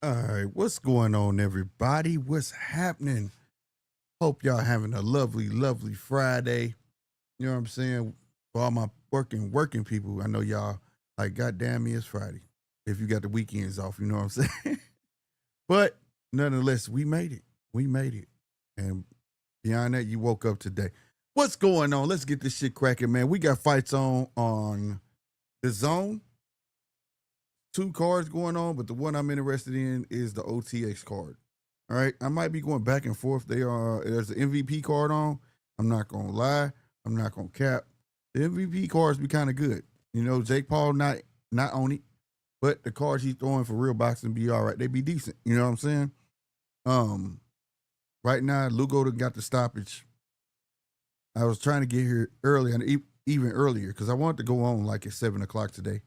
All right, what's going on, everybody? What's happening? Hope y'all having a lovely, lovely Friday. You know what I'm saying? For all my working people, I know y'all like, goddamn me, it's Friday. If you got the weekends off, you know what I'm saying? But nonetheless, we made it. We made it. And beyond that, you woke up today. What's going on? Let's get this shit cracking, man. We got fights on the zone. Two cards going on, but the one I'm interested in is the OTX card. All right, I might be going back and forth. There's an MVP card on. I'm not gonna lie. I'm not gonna cap. The MVP cards be kind of good. You know, Jake Paul not on it, but the cards he's throwing for real boxing be all right. They be decent. You know what I'm saying? Um, right now Lugo done got the stoppage. I was trying to get here early and even earlier because I wanted to go on like at 7 o'clock today.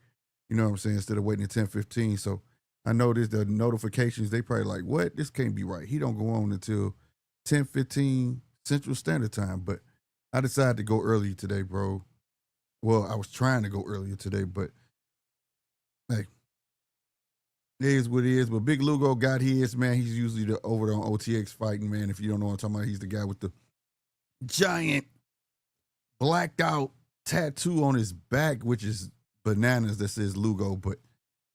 You know what I'm saying? Instead of waiting at 10:15. So I noticed the notifications. They probably like, what? This can't be right. He don't go on until 10:15 Central Standard Time. But I decided to go earlier today, bro. Well, I was trying to go earlier today, but hey, it is what it is. But Big Lugo got his, man. He's usually the over on OTX fighting, man. If you don't know what I'm talking about, he's the guy with the giant blacked out tattoo on his back, which is bananas that says Lugo. But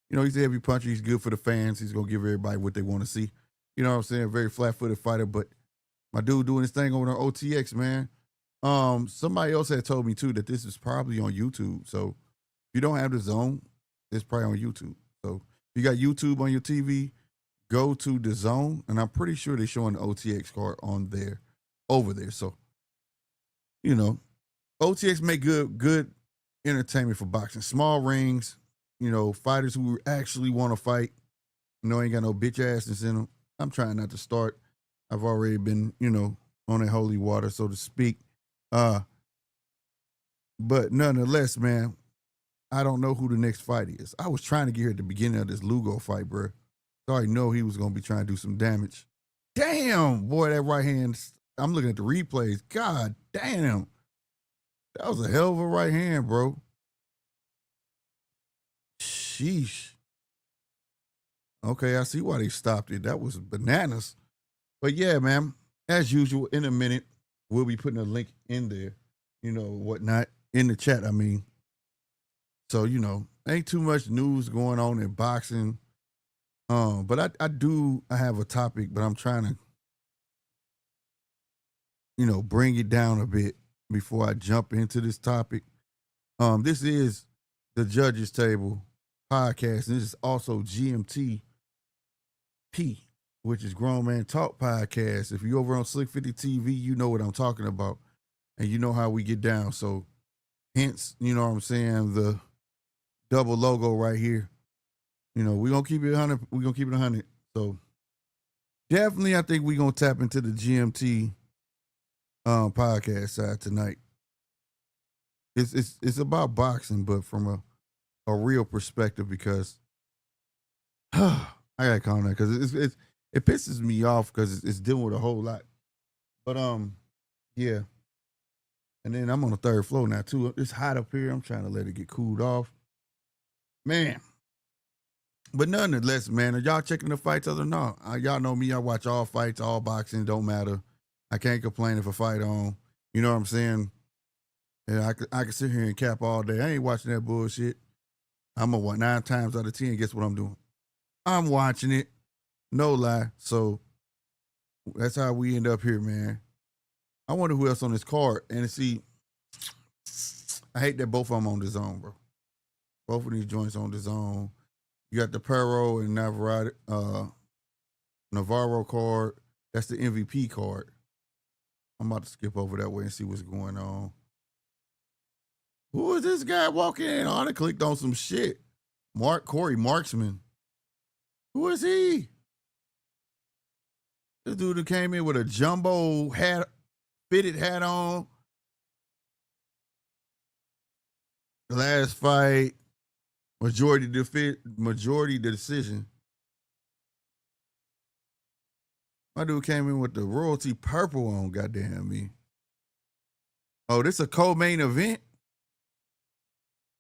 you know, he's a heavy puncher. He's good for the fans. He's gonna give everybody what they want to see. You know what I'm saying? Very flat-footed fighter. But my dude doing his thing over on OTX, man. Somebody else had told me too that this is probably on YouTube. So if you don't have the zone, it's probably on YouTube. So if you got YouTube on your TV, go to the zone, and I'm pretty sure they're showing the OTX card on there, over there. So you know, OTX make good entertainment for boxing. Small rings, you know, fighters who actually want to fight. You know, ain't got no bitch asses in them. I'm trying not to start. I've already been, you know, on that holy water, so to speak. Uh, but nonetheless, man, I don't know who the next fight is. I was trying to get here at the beginning of this Lugo fight, bro. So I know he was gonna be trying to do some damage. Damn, boy, that right hand. I'm looking at the replays. God damn. That was a hell of a right hand, bro. Sheesh. Okay, I see why they stopped it. That was bananas. But yeah, man, as usual, in a minute, we'll be putting a link in there, you know, whatnot, in the chat, I mean. So, you know, ain't too much news going on in boxing. But I have a topic, but I'm trying to, you know, bring it down a bit before I jump into this topic. This is the Judges Table podcast, and this is also GMT P, which is Grown Man Talk Podcast. If you're over on Slick 50 TV, you know what I'm talking about. And you know how we get down. So hence, you know what I'm saying, the double logo right here. You know, we're gonna keep it 100. We're gonna keep it 100. So definitely I think we're gonna tap into the GMT podcast side tonight. It's about boxing, but from a real perspective because I gotta calm down because it pisses me off because it's dealing with a whole lot. But yeah. And then I'm on the third floor now too. It's hot up here. I'm trying to let it get cooled off. Man. But nonetheless, man, are y'all checking the fights other than not? Y'all know me. I watch all fights, all boxing. Don't matter. I can't complain if a fight on. You know what I'm saying? Yeah, I can sit here and cap all day. I ain't watching that bullshit. I'm a 9 times out of 10. Guess what I'm doing? I'm watching it. No lie. So that's how we end up here, man. I wonder who else on this card. And see, I hate that both of them on the zone, bro. Both of these joints on the zone. You got the Perro and Navarro card. That's the MVP card. I'm about to skip over that way and see what's going on. Who is this guy walking in? Oh, I clicked on some shit. Corey Marksman. Who is he? This dude who came in with a jumbo fitted hat on. The last fight, majority decision. My dude came in with the royalty purple on, goddamn me. Oh, this a co-main event?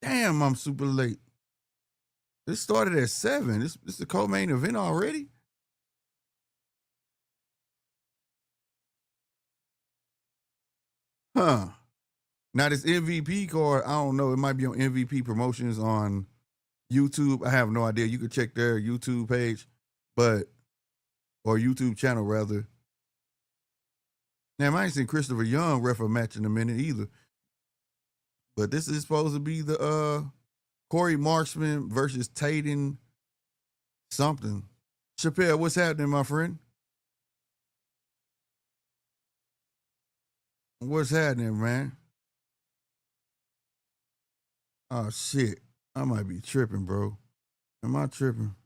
Damn, I'm super late. This started at 7. This is the co-main event already? Huh. Now this MVP card, I don't know. It might be on MVP Promotions on YouTube. I have no idea. You could check their YouTube page, or YouTube channel rather. Now I ain't seen Christopher Young ref a match in a minute either. But this is supposed to be the Corey Marksman versus Taden something. Chappelle, what's happening, my friend? What's happening, man? Oh shit. I might be tripping, bro. Am I tripping?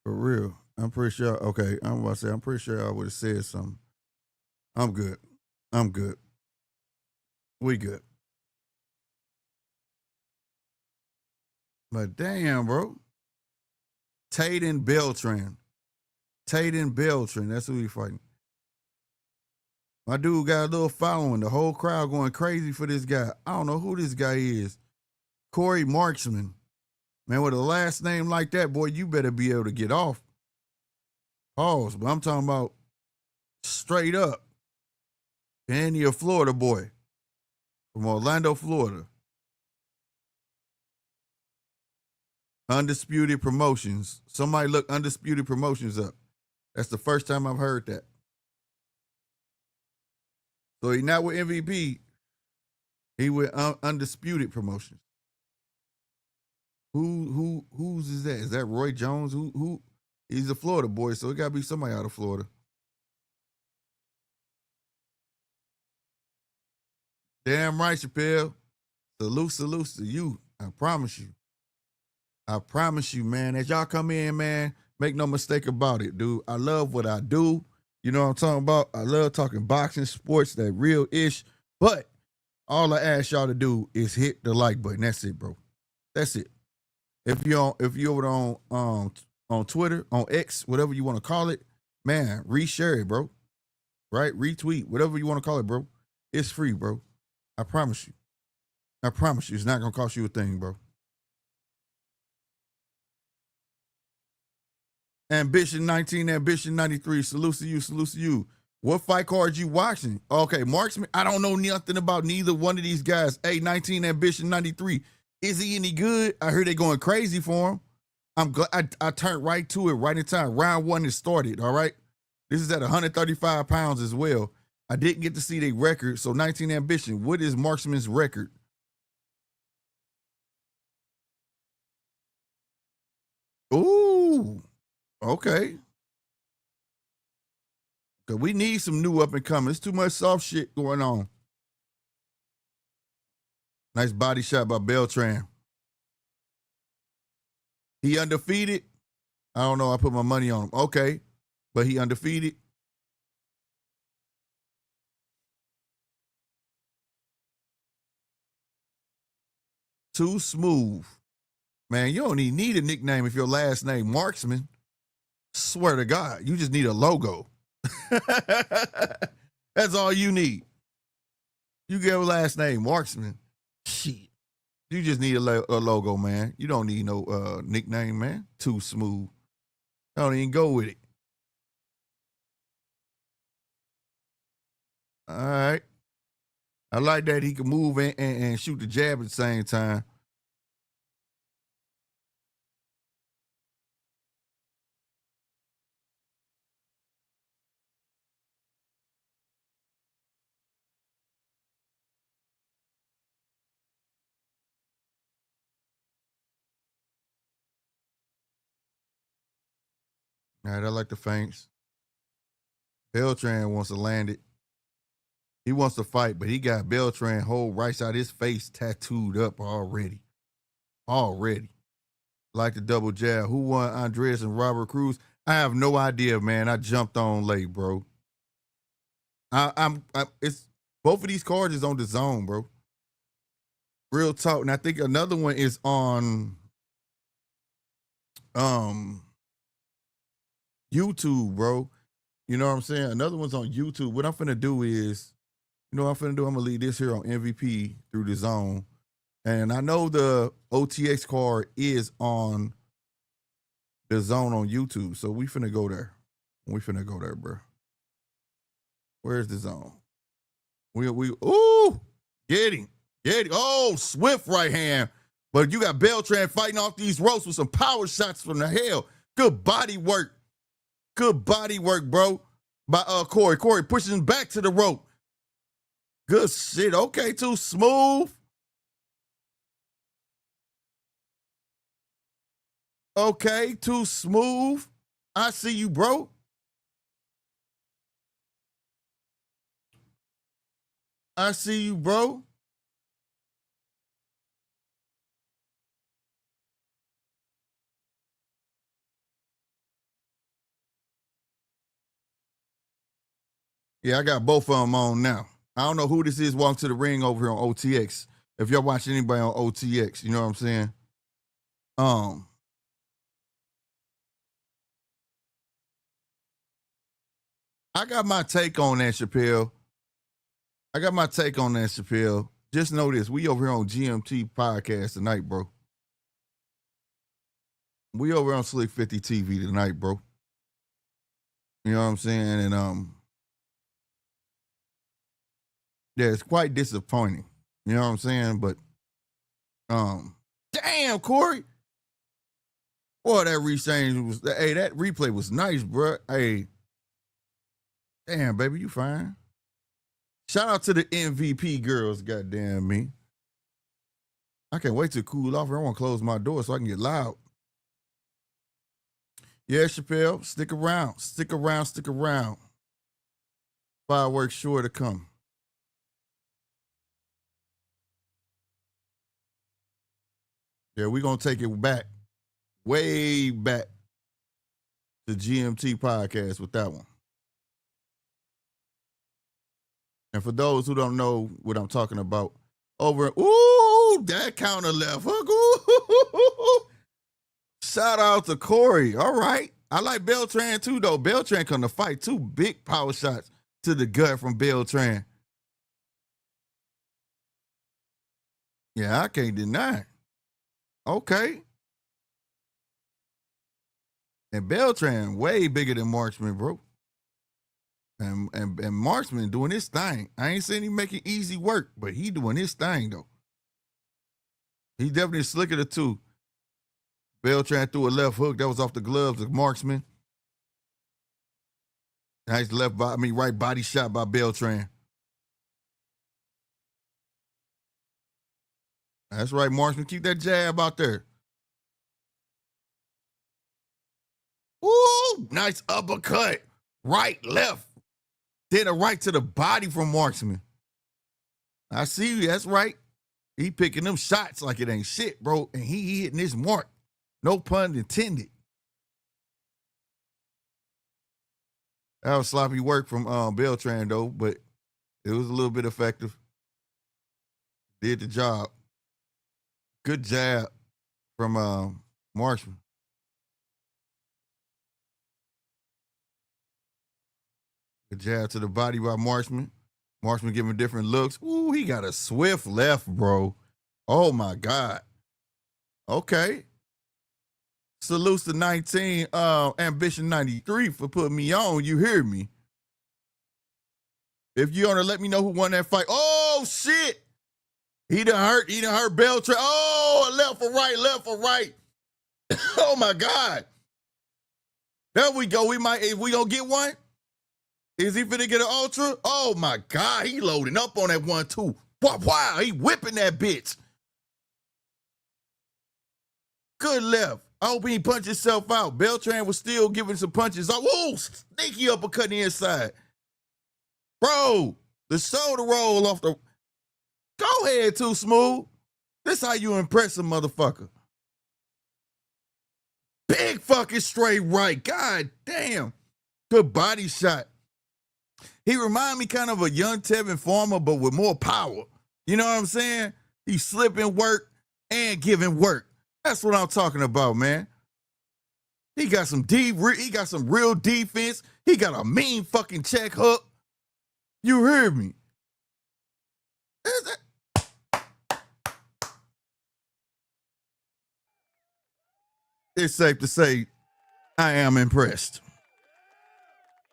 For real. I'm pretty sure. Okay, I'm about to say I'm pretty sure I would have said something. I'm good. I'm good. We good. But damn, bro. Taden Beltran. Taden Beltran. That's who he fighting. My dude got a little following. The whole crowd going crazy for this guy. I don't know who this guy is. Corey Marksman. Man, with a last name like that, boy, you better be able to get off. Pause. But I'm talking about straight up. And he a Florida boy. From Orlando, Florida. Undisputed Promotions. Somebody look Undisputed Promotions up. That's the first time I've heard that. So he not with MVP. He with Undisputed Promotions. Whose is that? Is that Roy Jones? Who? He's a Florida boy, so it gotta be somebody out of Florida. Damn right, Chappelle. Salute to you. I promise you. I promise you, man. As y'all come in, man, make no mistake about it, dude. I love what I do. You know what I'm talking about? I love talking boxing, sports, that real ish. But all I ask y'all to do is hit the like button. That's it, bro. That's it. If you're over on Twitter, on X, whatever you want to call it, man, reshare it, bro. Right? Retweet, whatever you want to call it, bro. It's free, bro. I promise you. I promise you, it's not gonna cost you a thing, bro. Ambition 19, Ambition 93. Salute to you, salute to you. What fight cards you watching? Okay, Marksman. I don't know nothing about neither one of these guys. Hey, 19, Ambition 93. Is he any good? I heard they going crazy for him. I'm glad I turned right to it right in time. Round 1 is started, all right? This is at 135 pounds as well. I didn't get to see their record. So 19 Ambition, what is Marksman's record? Ooh, okay. Cause we need some new up and coming. There's too much soft shit going on. Nice body shot by Beltran. He undefeated. I don't know. I put my money on him. Okay, but he undefeated. Too smooth. Man, you don't even need a nickname if your last name Marksman. Swear to God, you just need a logo. That's all you need. You get a last name Marksman. Shit. You just need a logo, man. You don't need no nickname, man. Too smooth. Don't even go with it. All right. I like that he can move and shoot the jab at the same time. All right, I like the feints. Beltran wants to land it. He wants to fight, but he got Beltran whole right side of his face tattooed up already. Already. Like the double jab. Who won, Andreas and Robert Cruz? I have no idea, man. I jumped on late, bro. It's both of these cards is on the zone, bro. Real talk. And I think another one is on YouTube, bro. You know what I'm saying? Another one's on YouTube. What I'm finna do is, you know what I'm finna do? I'm gonna leave this here on MVP through the zone. And I know the OTX card is on the zone on YouTube. So we finna go there. We finna go there, bro. Where's the zone? Ooh, get him. Oh, swift right hand. But you got Beltran fighting off these ropes with some power shots from the hell. Good body work. Good body work, bro. By Corey. Corey pushes him back to the rope. Good shit. Okay, too smooth. Okay, too smooth. I see you, bro. I see you, bro. Yeah, I got both of them on now. I don't know who this is walking to the ring over here on OTX. If you're watching anybody on OTX, you know what I'm saying? I got my take on that, Chappelle. Just know this. We over here on GMT podcast tonight, bro. We over on Slick 50 TV tonight, bro. You know what I'm saying? And yeah, it's quite disappointing. You know what I'm saying? But damn, Corey. Boy, that that replay was nice, bro. Hey, damn, baby, you fine. Shout out to the MVP girls, goddamn me. I can't wait to cool off. I want to close my door so I can get loud. Yeah, Chappelle, stick around. Fireworks sure to come. Yeah, we're going to take it back, way back to GMT podcast with that one. And for those who don't know what I'm talking about, that counter left hook. Ooh. Shout out to Corey. All right. I like Beltran too, though. Beltran come to fight. 2 big power shots to the gut from Beltran. Yeah, I can't deny it. Okay. And Beltran way bigger than Marksman, bro. And Marksman doing his thing. I ain't saying he making easy work, but he doing his thing, though. He definitely slicker the 2. Beltran threw a left hook. That was off the gloves of Marksman. Nice right body shot by Beltran. That's right, Marksman. Keep that jab out there. Ooh, nice uppercut. Right, left. Then a right to the body from Marksman. I see you. That's right. He picking them shots like it ain't shit, bro. And he hitting his mark. No pun intended. That was sloppy work from Beltran, though, but it was a little bit effective. Did the job. Good jab from Marksman. Good jab to the body by Marksman. Marksman giving different looks. Ooh, he got a swift left, bro. Oh, my God. Okay. Salutes to 19, Ambition 93 for putting me on. You hear me? If you want to let me know who won that fight. Oh, shit. He done hurt Beltran. Oh, left for right. Oh, my God. There we go. We gonna get one? Is he finna get an ultra? Oh, my God. He loading up on that one, too. Wow. He whipping that bitch. Good left. I hope he punched himself out. Beltran was still giving some punches. Whoa, sneaky uppercut in the inside. Bro, the shoulder roll off the... Go ahead, Too Smooth. This how you impress a motherfucker. Big fucking straight right. God damn. Good body shot. He remind me kind of a young Tevin Farmer, but with more power. You know what I'm saying? He's slipping work and giving work. That's what I'm talking about, man. He got some real defense. He got a mean fucking check hook. You heard me. it's safe to say I am impressed.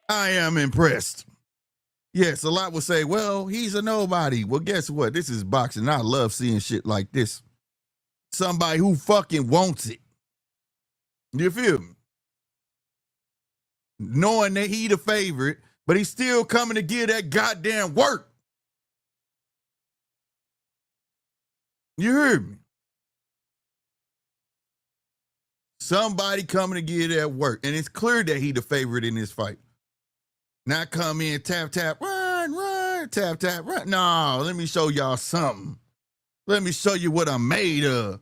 I am impressed. Yes, a lot will say, well, he's a nobody. Well, guess what? This is boxing. I love seeing shit like this. Somebody who fucking wants it. You feel me? Knowing that he the favorite, but he's still coming to give that goddamn work. You heard me? Somebody coming to give that work. And it's clear that he the favorite in this fight. Not come in, tap, tap, run, tap, tap, run. No, let me show y'all something. Let me show you what I'm made of.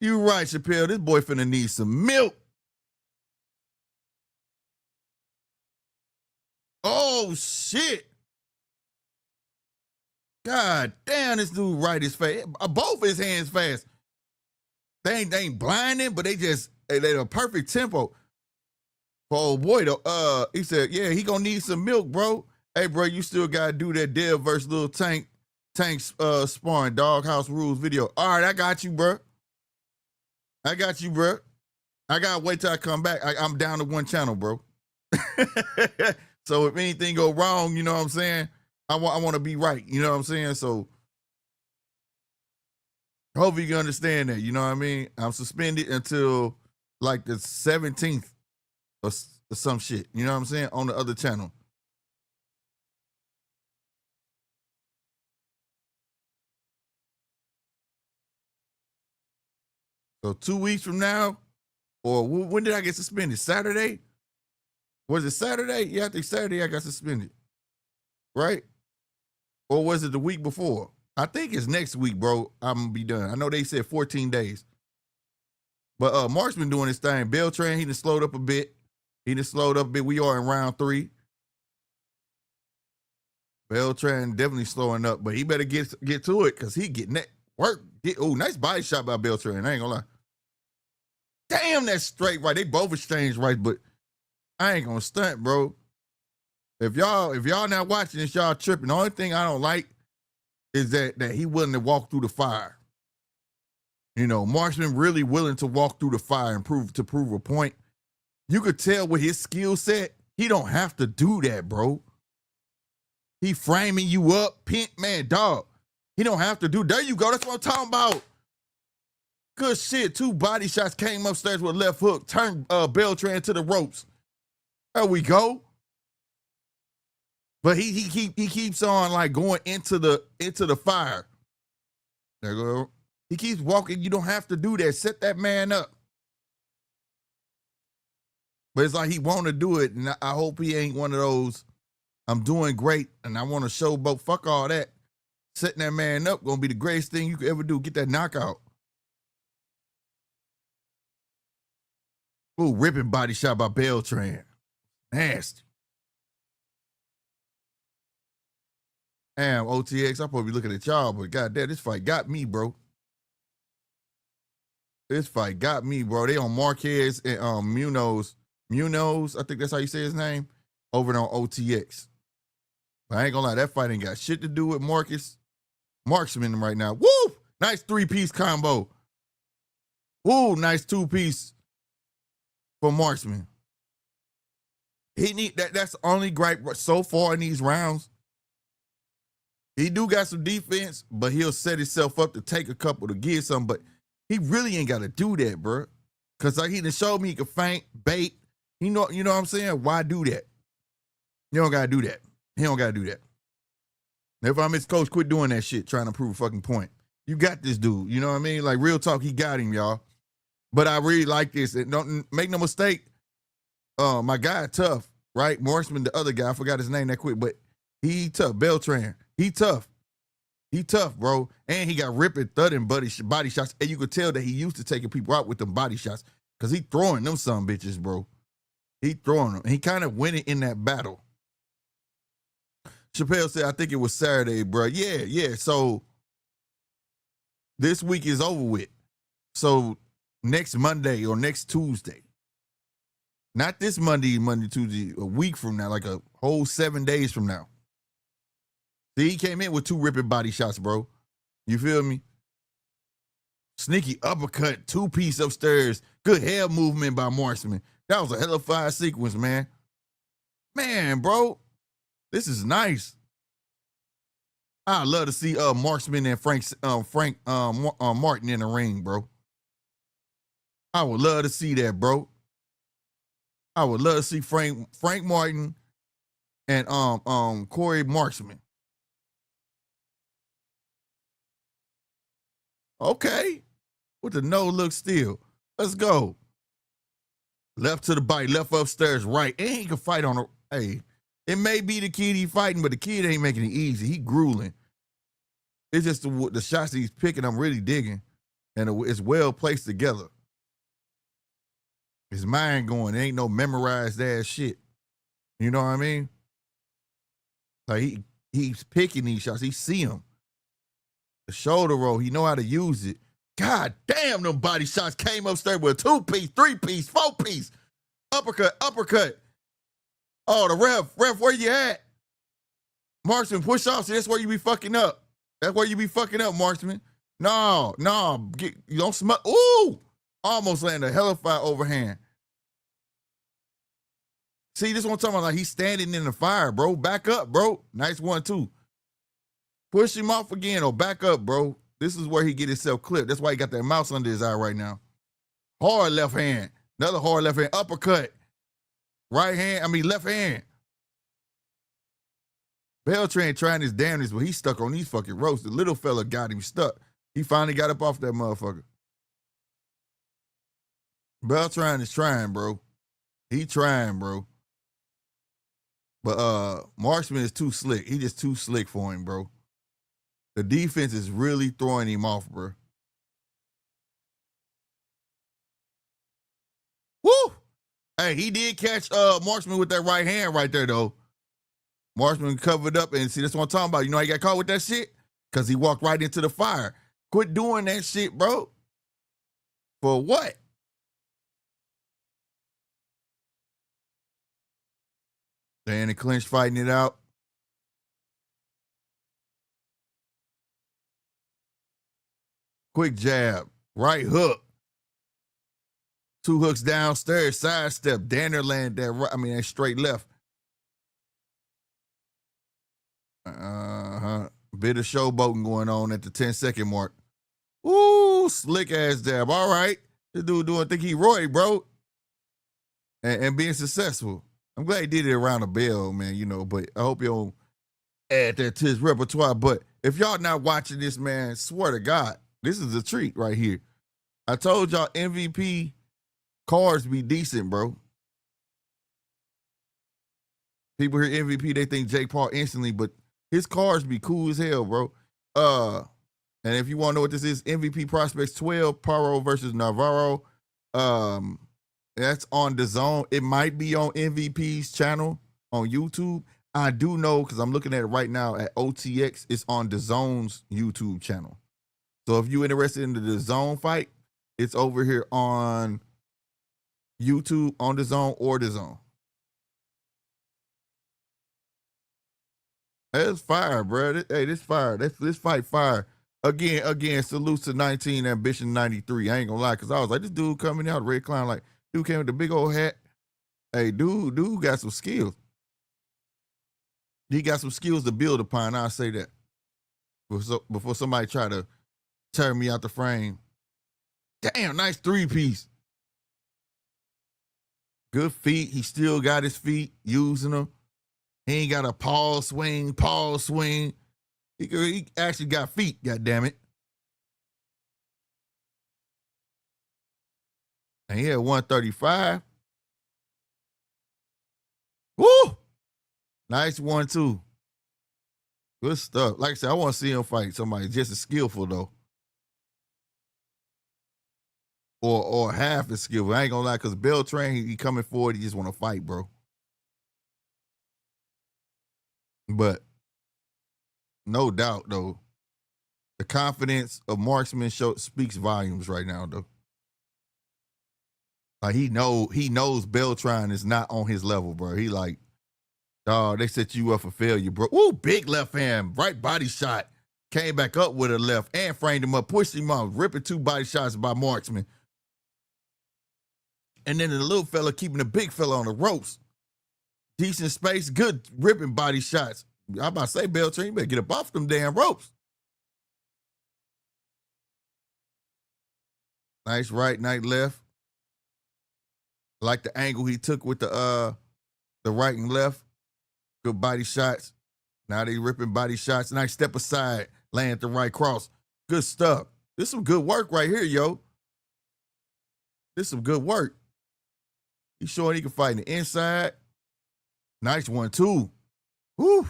You right, Chappelle. This boy finna need some milk. Oh, shit. God damn, this dude right his face. Both his hands fast. They ain't blinding, but they a perfect tempo. For old boy, though, he said, yeah, he gonna need some milk, bro. Hey, bro, you still gotta do that Dev versus Lil Tank's sparring Doghouse Rules video. All right, I got you, bro. I got you, bro. I gotta wait till I come back. I'm down to one channel, bro. So if anything go wrong, you know what I'm saying? I want to be right, you know what I'm saying? So hopefully you can understand that, you know what I mean? I'm suspended until like the 17th or some shit, you know what I'm saying? On the other channel. So 2 weeks from now, or when did I get suspended? Saturday? Was it Saturday? Yeah, I think Saturday I got suspended. Right? Or was it the week before? I think it's next week, bro. I'm going to be done. I know they said 14 days. But Mark's been doing his thing. Beltran, he done slowed up a bit. We are in round 3. Beltran definitely slowing up, but he better get to it because he getting that work. Nice body shot by Beltran. I ain't gonna lie. Damn, that's straight right. They both exchanged right, but I ain't gonna stunt, bro. If y'all not watching this, y'all tripping. The only thing I don't like is that he willing to walk through the fire. You know, Marksman really willing to walk through the fire and prove a point. You could tell with his skill set, he don't have to do that, bro. He framing you up, man, dog. He don't have to do. There you go. That's what I'm talking about. Good shit. 2 body shots came upstairs with a left hook, turned Beltran to the ropes. There we go. But he keeps on like going into the fire. There you go. He keeps walking. You don't have to do that. Set that man up. But it's like he want to do it, and I hope he ain't one of those. I'm doing great, and I want to showboat. Fuck all that. Setting that man up gonna be the greatest thing you could ever do. Get that knockout. Ooh, ripping body shot by Beltran. Nasty. Damn, OTX, I'm probably looking at y'all, but goddamn, this fight got me, bro. This fight got me, bro. They on Marquez and Munoz, I think that's how you say his name, over on OTX. But I ain't gonna lie, that fight ain't got shit to do with Marksman right now. Woo! Nice 3-piece combo. Woo! Nice 2-piece for Marksman. He need that's the only gripe so far in these rounds. He do got some defense, but he'll set himself up to take a couple to get some. But he really ain't got to do that, bro. Cause like he done showed me he can feint, bait. You know what I'm saying? Why do that? You don't gotta do that. He don't gotta do that. If I'm his coach, quit doing that shit, trying to prove a fucking point. You got this dude. You know what I mean? Like real talk, he got him, y'all. But I really like this. And don't make no mistake. My guy tough, right? Marksman, the other guy, I forgot his name that quick, but he tough. Beltran, he tough. He tough, bro. And he got ripping, thudding body shots. And you could tell that he used to taking people out with them body shots because he throwing them some bitches, bro. He throwing them. And he kind of winning in that battle. Chappelle said, I think it was Saturday, bro. Yeah. So this week is over with. So next Monday or next Tuesday, not this Monday, Tuesday, a week from now, like a whole 7 days from now. See, he came in with 2 ripping body shots, bro. You feel me? Sneaky uppercut, two-piece upstairs. Good head movement by Marksman. That was a hell of a fire sequence, man. Man, bro, this is nice. I love to see Marksman and Frank Martin in the ring, bro. I would love to see that, bro. I would love to see Frank Martin and Corey Marksman. Okay. With the no look still. Let's go. Left to the bite, left upstairs, right. And he can fight on a hey. It may be the kid he fighting, but the kid ain't making it easy. He grueling. It's just the shots he's picking, I'm really digging. And it's well placed together. His mind going, it ain't no memorized ass shit. You know what I mean? Like he's picking these shots. He see them. The shoulder roll, he know how to use it. God damn, them body shots came upstairs with a 2-piece, 3-piece, 4-piece. Uppercut. Oh, the ref, where you at? Marksman, push off. See, that's where you be fucking up. That's where you be fucking up, Marksman. No, you don't smell. Ooh, almost landed a hell of a fire overhand. See, this one talking about like he's standing in the fire, bro. Back up, bro. Nice 1-2. Push him off again or back up, bro. This is where he get himself clipped. That's why he got that mouse under his eye right now. Hard left hand. Another hard left hand. Uppercut. Left hand. Beltran trying his damnedest, but he's stuck on these fucking ropes. The little fella got him stuck. He finally got up off that motherfucker. Beltran is trying, bro. He trying, bro. But Marksman is too slick. He just too slick for him, bro. The defense is really throwing him off, bro. Woo! Hey, he did catch Marksman with that right hand right there, though. Marksman covered up, and see, that's what I'm talking about. You know how he got caught with that shit? Because he walked right into the fire. Quit doing that shit, bro. For what? They in the clinch fighting it out. Quick jab. Right hook. 2 hooks downstairs. Sidestep. Danner land that right. That straight left. Bit of showboating going on at the 10-second mark. Ooh, slick ass jab. All right. This dude doing think he Roy, bro. And being successful. I'm glad he did it around the bell, man, but I hope you don't add that to his repertoire. But if y'all not watching this, man, swear to God, this is a treat right here. I told y'all MVP cards be decent, bro. People hear MVP, they think Jake Paul instantly, but his cards be cool as hell, bro. And if you want to know what this is, MVP Prospects 12, Paro versus Navarro. That's on DAZN. It might be on MVP's channel on YouTube. I do know because I'm looking at it right now at OTX. It's on DAZN's YouTube channel. So if you're interested in the DAZN fight, it's over here on YouTube on DAZN or DAZN. That's fire, bro. Hey, this fire. This fight fire. Again, salutes to 19 Ambition 93. I ain't gonna lie, because I was like, this dude coming out, Red Clown, like, dude came with the big old hat. Hey, dude got some skills. He got some skills to build upon, I'll say that. Before somebody try to tear me out the frame. Damn, nice 3-piece. Good feet. He still got his feet, using them. He ain't got a pause swing. He actually got feet, goddammit. And he had 135. Woo! Nice 1-2. Good stuff. Like I said, I want to see him fight somebody just as skillful, though. Or half as skillful. I ain't gonna lie, because Beltran, he coming forward, he just want to fight, bro. But no doubt, though, the confidence of Marksman speaks volumes right now, though. Like he knows Beltran is not on his level, bro. He like, dog, they set you up for failure, bro. Ooh, big left hand, right body shot. came back up with a left and framed him up, pushed him off, ripping 2 body shots by marksman. And then the little fella keeping the big fella on the ropes. Decent space, good ripping body shots. I'm about to say, Beltran, you better get up off them damn ropes. Nice right, nice left. Like the angle he took with the right and left. Good body shots. Now they ripping body shots. Nice step aside, land the right cross. Good stuff. This is some good work right here, yo. This is some good work. He's showing he can fight in the inside. Nice one, too. Whew.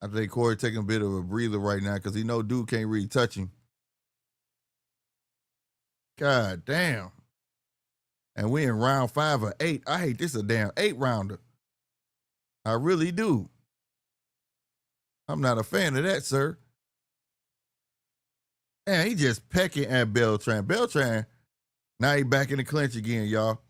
I think Corey taking a bit of a breather right now because he know dude can't really touch him. God damn. And we in round 5 or 8. I hate this a damn 8-rounder. I really do. I'm not a fan of that, sir. Man, he just pecking at Beltran. Beltran, now he back in the clinch again, y'all.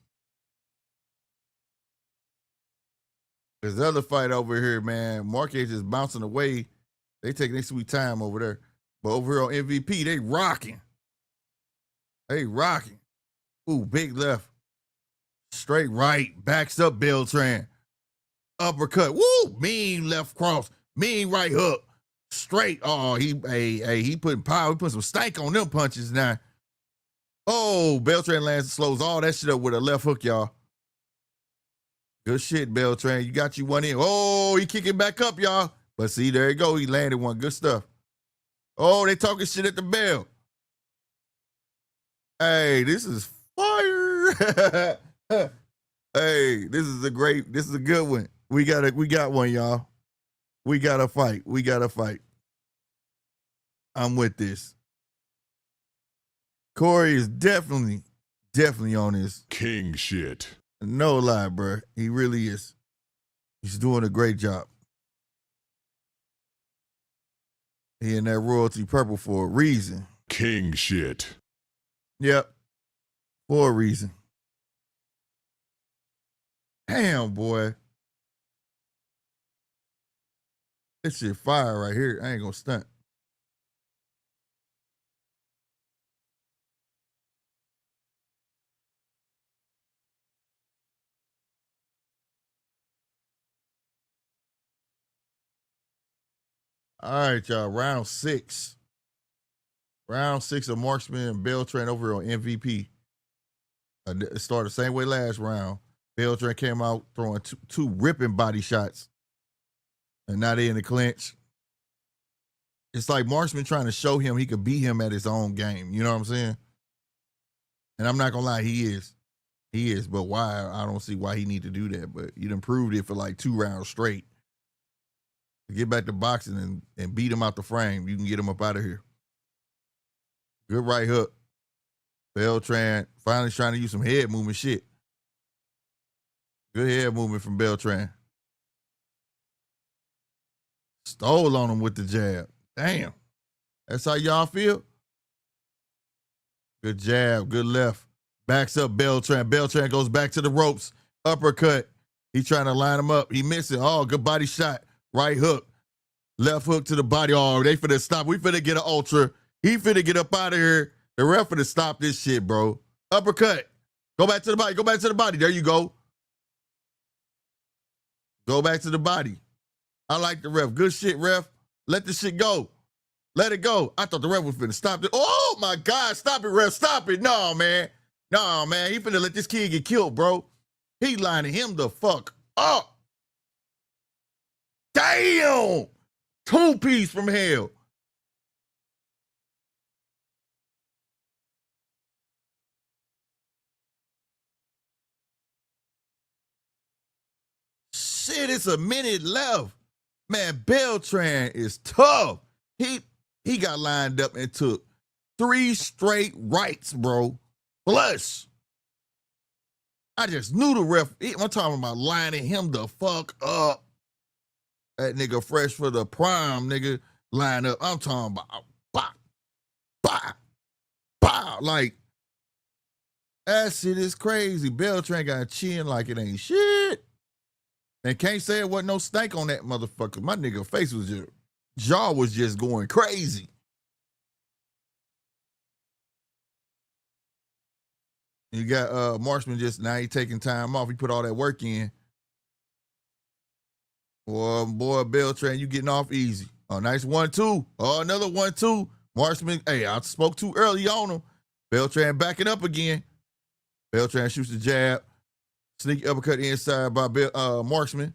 There's the other fight over here, man. Marquez is bouncing away. They taking their sweet time over there. But over here on MVP, they rocking. They rocking. Ooh, big left. Straight right. Backs up Beltran. Uppercut. Woo! Mean left cross. Mean right hook. Straight. Oh, he putting power. He put some stank on them punches now. Oh, Beltran lands, slows all that shit up with a left hook, y'all. Good shit, Beltran. You got you one in. Oh, he kicking back up, y'all. But see, there you go. He landed one. Good stuff. Oh, they talking shit at the bell. Hey, this is fire. Hey, this is a good one. We got one, y'all. We got to fight. We got to fight. I'm with this. Corey is definitely on his king shit. No lie, bro. He really is. He's doing a great job. He in that royalty purple for a reason. King shit. Yep. For a reason. Damn, boy. This shit fire right here. I ain't gonna stunt. All right, y'all. Round 6. Round 6 of Marksman and Beltran over on MVP. It started the same way last round. Beltran came out throwing two ripping body shots. And now they in the clinch. It's like Marksman trying to show him he could beat him at his own game. You know what I'm saying? And I'm not going to lie, he is. He is. But why? I don't see why he need to do that. But you done proved it for like 2 rounds straight. Get back to boxing and beat him out the frame. You can get him up out of here. Good right hook. Beltran finally trying to use some head movement shit. Good head movement from Beltran. Stole on him with the jab. Damn. That's how y'all feel? Good jab, good left. Backs up Beltran. Beltran goes back to the ropes. Uppercut. He trying to line him up. He missing. Oh, good body shot. Right hook. Left hook to the body. Oh, they finna stop. We finna get an ultra. He finna get up out of here. The ref finna stop this shit, bro. Uppercut. Go back to the body. Go back to the body. There you go. Go back to the body. I like the ref. Good shit, ref. Let the shit go. Let it go. I thought the ref was finna stop it. Oh, my God. Stop it, ref. Stop it. No, man. No, man. He finna let this kid get killed, bro. He lining him the fuck up. Damn. 2-piece from hell. Shit, it's a minute left. Man, Beltran is tough. He got lined up and took 3 straight rights, bro. Flush. I just knew the ref. I'm talking about lining him the fuck up. That nigga fresh for the prime, nigga, line up. I'm talking about bah, bah, bah. Like, That shit is crazy. Beltran got a chin like it ain't shit. And can't say it wasn't no stank on that motherfucker. My nigga face was just, jaw was just going crazy. You got Marshman just now he taking time off. He put all that work in. Boy, Beltran, you getting off easy. Oh, nice 1-2. Oh, another 1-2. Marshman, hey, I spoke too early on him. Beltran backing up again. Beltran shoots the jab. Sneaky uppercut inside by Marshman.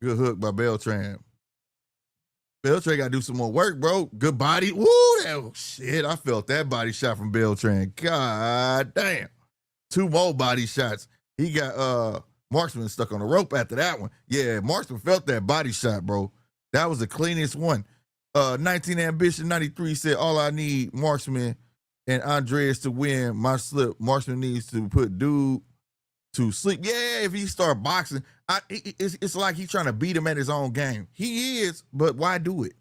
Good hook by Beltran. Beltran got to do some more work, bro. Good body. Woo, shit. I felt that body shot from Beltran. God damn. 2 more body shots. He got Marksman stuck on the rope after that one. Yeah, Marksman felt that body shot, bro. That was the cleanest one. 19 Ambition 93 said, all I need, Marksman and Andreas to win my slip. Marksman needs to put dude to sleep. Yeah, if he start boxing, it's like he's trying to beat him at his own game. He is, but why do it?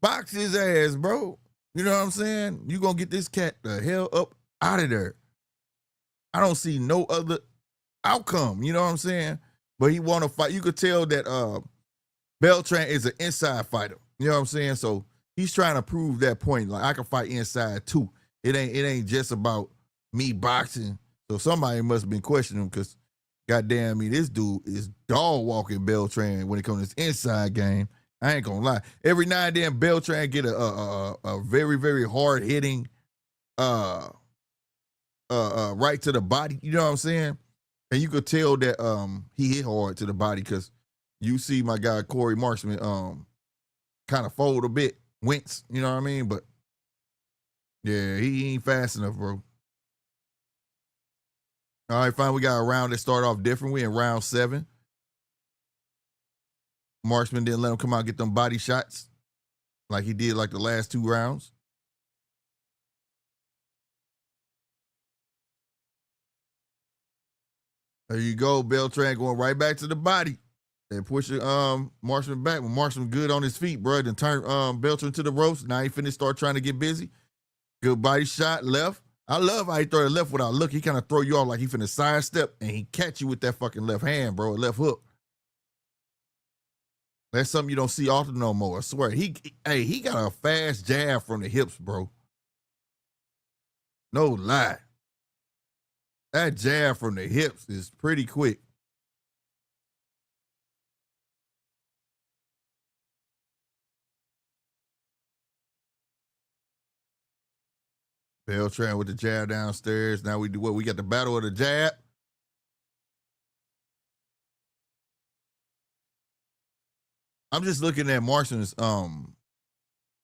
Box his ass, bro. You know what I'm saying? You gonna get this cat the hell up out of there. I don't see no other outcome. You know what I'm saying? But he want to fight. You could tell that Beltran is an inside fighter. You know what I'm saying? So he's trying to prove that point. Like, I can fight inside too. It ain't just about me boxing. So somebody must have been questioning him because, goddamn me, this dude is dog walking Beltran when it comes to this inside game. I ain't gonna lie. Every now and then, Beltran get a very, very hard hitting right to the body. You know what I'm saying? And you could tell that he hit hard to the body because you see my guy Corey Marksman kind of fold a bit, wince. You know what I mean? But yeah, he ain't fast enough, bro. All right, fine. We got a round that started off different. We in round 7. Marksman didn't let him come out and get them body shots like he did like the last 2 rounds. There you go. Beltran going right back to the body and pushing Marksman back. When Marksman good on his feet, bro, then turn Beltran to the ropes. Now he finna start trying to get busy. Good body shot, left. I love how he throw the left without look. He kind of throw you off like he finna sidestep and he catch you with that fucking left hand, bro, left hook. That's something you don't see often no more. I swear. He got a fast jab from the hips, bro. No lie. That jab from the hips is pretty quick. Beltran with the jab downstairs. Now we do what? We got the battle of the jab. I'm just looking at Marksman's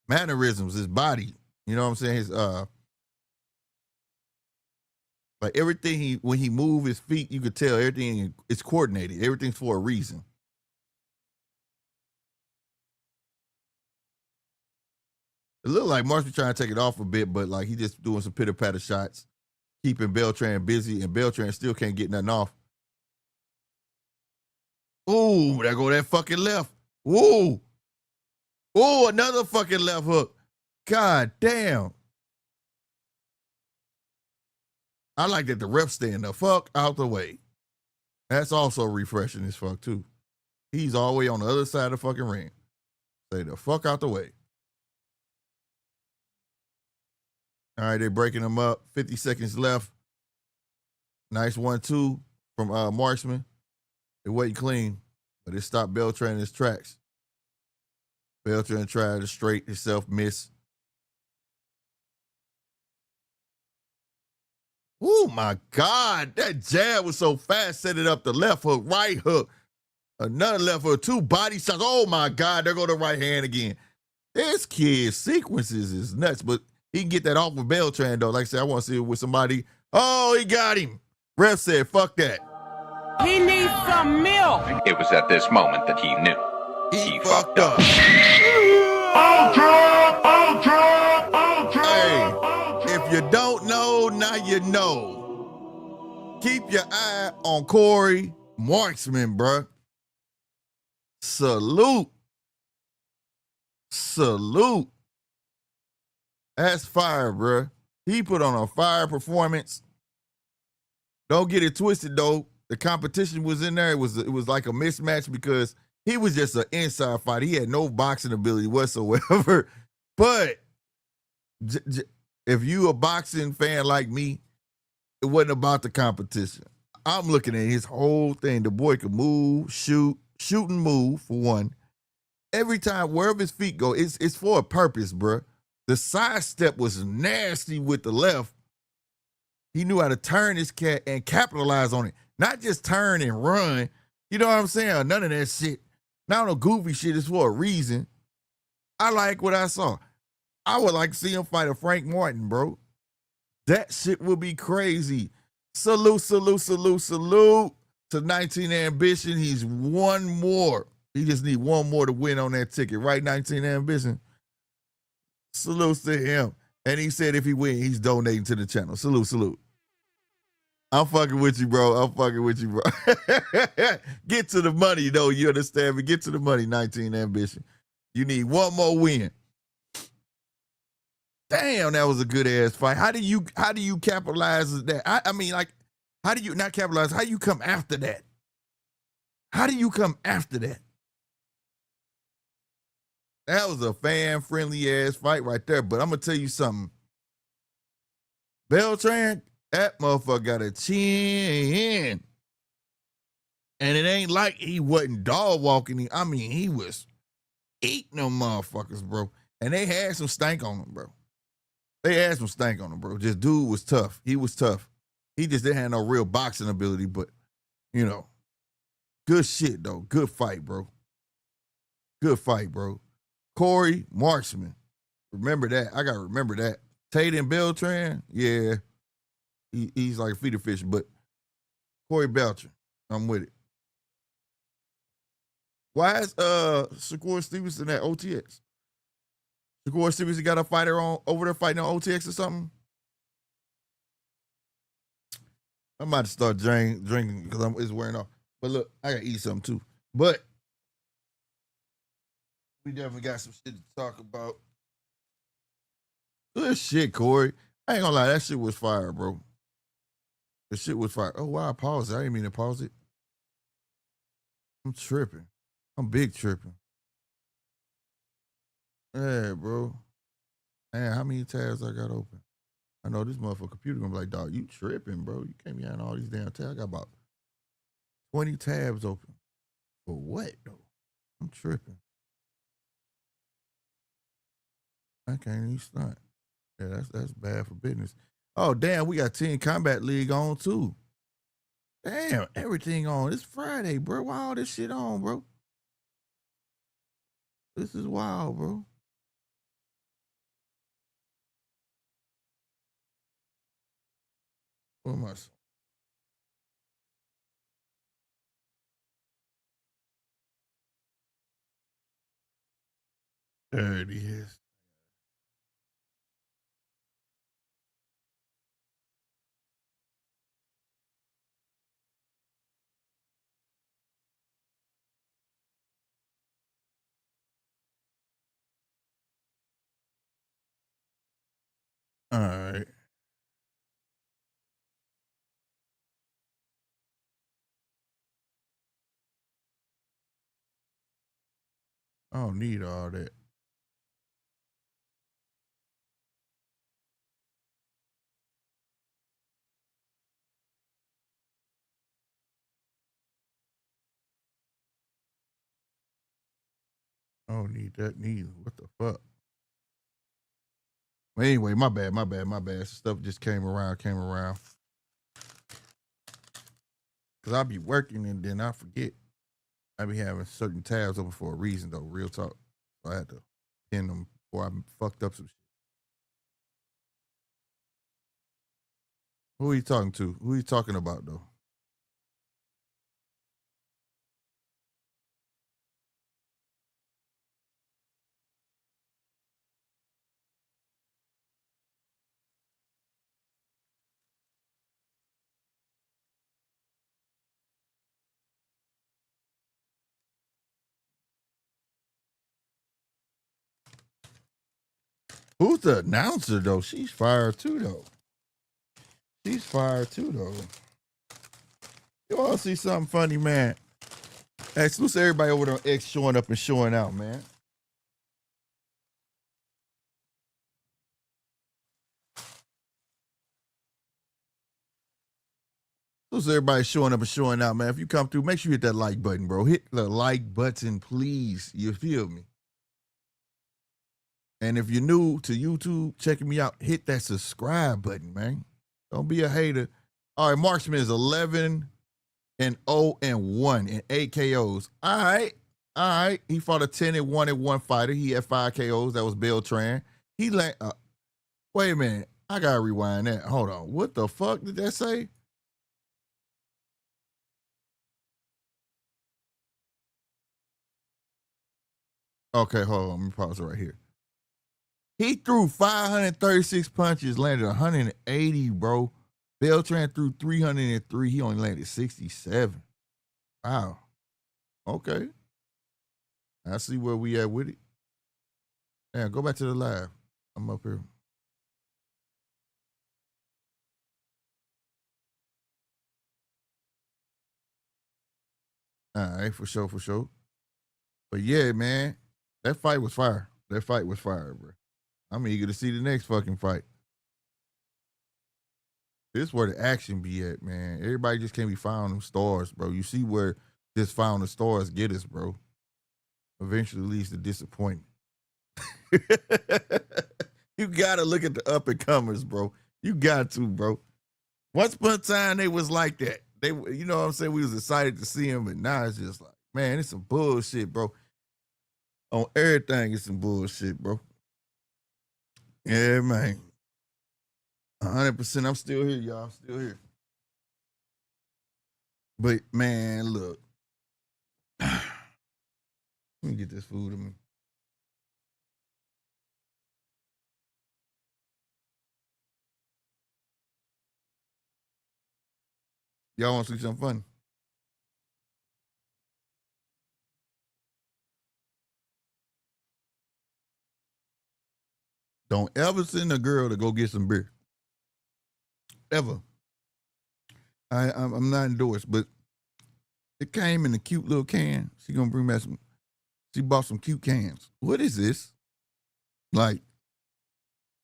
mannerisms, his body. You know what I'm saying? His like everything when he move his feet, you could tell everything is coordinated. Everything's for a reason. It looked like Marksman trying to take it off a bit, but like he just doing some pitter-patter shots, keeping Beltran busy, and Beltran still can't get nothing off. Ooh, there go that fucking left. Ooh. Ooh, another fucking left hook. God damn. I like that the ref staying the fuck out the way. That's also refreshing as fuck too. He's all the way on the other side of the fucking ring. Stay the fuck out the way. All right, they're breaking him up. 50 seconds left. Nice 1-2 from Marksman. It wasn't clean, but it stopped Beltran in his tracks. Beltran tried to straight himself, miss. Oh my God, that jab was so fast, set it up the left hook, right hook, another left hook, 2 body shots. Oh my God, there go the right hand again. This kid's sequences is nuts, but he can get that off with Beltran though. Like I said, I want to see it with somebody. Oh, he got him. Ref said, fuck that. He needs some milk. It was at this moment that he knew. He fucked up. Hey, if you don't know, now you know. Keep your eye on Corey Marksman, bruh. Salute. Salute. That's fire, bro. He put on a fire performance. Don't get it twisted though. The competition was in there. It was like a mismatch because he was just an inside fighter. He had no boxing ability whatsoever. But if you a boxing fan like me, it wasn't about the competition. I'm looking at his whole thing. The boy could move, shoot and move for one. Every time, wherever his feet go, it's for a purpose, bro. The side step was nasty with the left. He knew how to turn his cat and capitalize on it. Not just turn and run. You know what I'm saying? None of that shit. Not no goofy shit. It's for a reason. I like what I saw. I would like to see him fight a Frank Martin, bro. That shit would be crazy. Salute to 19 Ambition. He's one more. He just need one more to win on that ticket, right? 19 Ambition. Salute to him. And he said if he wins, he's donating to the channel. Salute. I'm fucking with you, bro. Get to the money, though. You understand me? Get to the money, 19 Ambition. You need one more win. Damn, that was a good ass fight. How do you capitalize that? I mean, like, how do you not capitalize? How do you come after that? That was a fan-friendly ass fight right there. But I'm gonna tell you something. Beltran, that motherfucker got a chin. And it ain't like he wasn't dog walking. I mean, he was eating them motherfuckers, bro. And they had some stank on him, bro. Just dude was tough. He was tough. He just didn't have no real boxing ability, but, you know, good shit, though. Good fight, bro. Corey Marksman. Remember that. I got to remember that. Tate and Beltran, yeah. He's like a feeder fish, but Corey Beltran, I'm with it. Why is Shakur Stevenson at OTX? Shakur Stevenson got a fighter over there fighting on OTX or something? I might start drinking because it's wearing off. But look, I gotta eat something too. But we definitely got some shit to talk about. Good shit, Corey. I ain't gonna lie, that shit was fire, bro. The shit was fire. Oh wow, I paused it. I didn't mean to pause it. I'm tripping. I'm big tripping. Yeah, bro. Man, how many tabs I got open? I know this motherfucker computer gonna be like, dog, you tripping, bro. You can't be having all these damn tabs. I got about 20 tabs open. For what, though? I'm tripping. I can't even stunt. Yeah, that's bad for business. Oh, damn, we got Team Combat League on, too. Damn, everything on. It's Friday, bro. Why all this shit on, bro? This is wild, bro. What am I? There it is. All right. I don't need all that. I don't need that neither. What the fuck? Well, anyway, my bad. Stuff just came around. Cause I'll be working and then I forget. I be having certain tabs open for a reason though, real talk. So I had to pin them before I fucked up some shit. Who are you talking to? Who are you talking about though? Who's the announcer, though? She's fire, too, though. She's fire, too, though. You want to see something funny, man? Hey, salute to everybody over there on X showing up and showing out, man. Salute to everybody showing up and showing out, man. If you come through, make sure you hit that like button, bro. Hit the like button, please. You feel me? And if you're new to YouTube, checking me out, hit that subscribe button, man. Don't be a hater. All right, Marksman is 11-0-1 in 8 KOs. All right. He fought a 10-1 fighter. He had 5 KOs. That was Beltran. He wait a minute. I gotta rewind that. Hold on. What the fuck did that say? Okay, hold on. Let me pause it right here. He threw 536 punches, landed 180, bro. Beltran threw 303. He only landed 67. Wow. Okay. I see where we at with it. Yeah, go back to the live. I'm up here. All right, for sure. But yeah, man, that fight was fire. Bro. I'm eager to see the next fucking fight. This is where the action be at, man. Everybody just can't be found them stars, bro. You see where just found the stars get us, bro. Eventually leads to disappointment. You gotta look at the up and comers, bro. You got to, bro. Once upon a time, they was like that. They, you know what I'm saying? We was excited to see them, but now it's just like, man, it's some bullshit, bro. On everything, it's some bullshit, bro. Yeah, man. 100%. I'm still here, y'all. Still here. But man, look. Let me get this food to me. Y'all want to see something funny? Don't ever send a girl to go get some beer. Ever. I'm not endorsed, but it came in a cute little can. She gonna bring back some. She bought some cute cans. What is this? Like,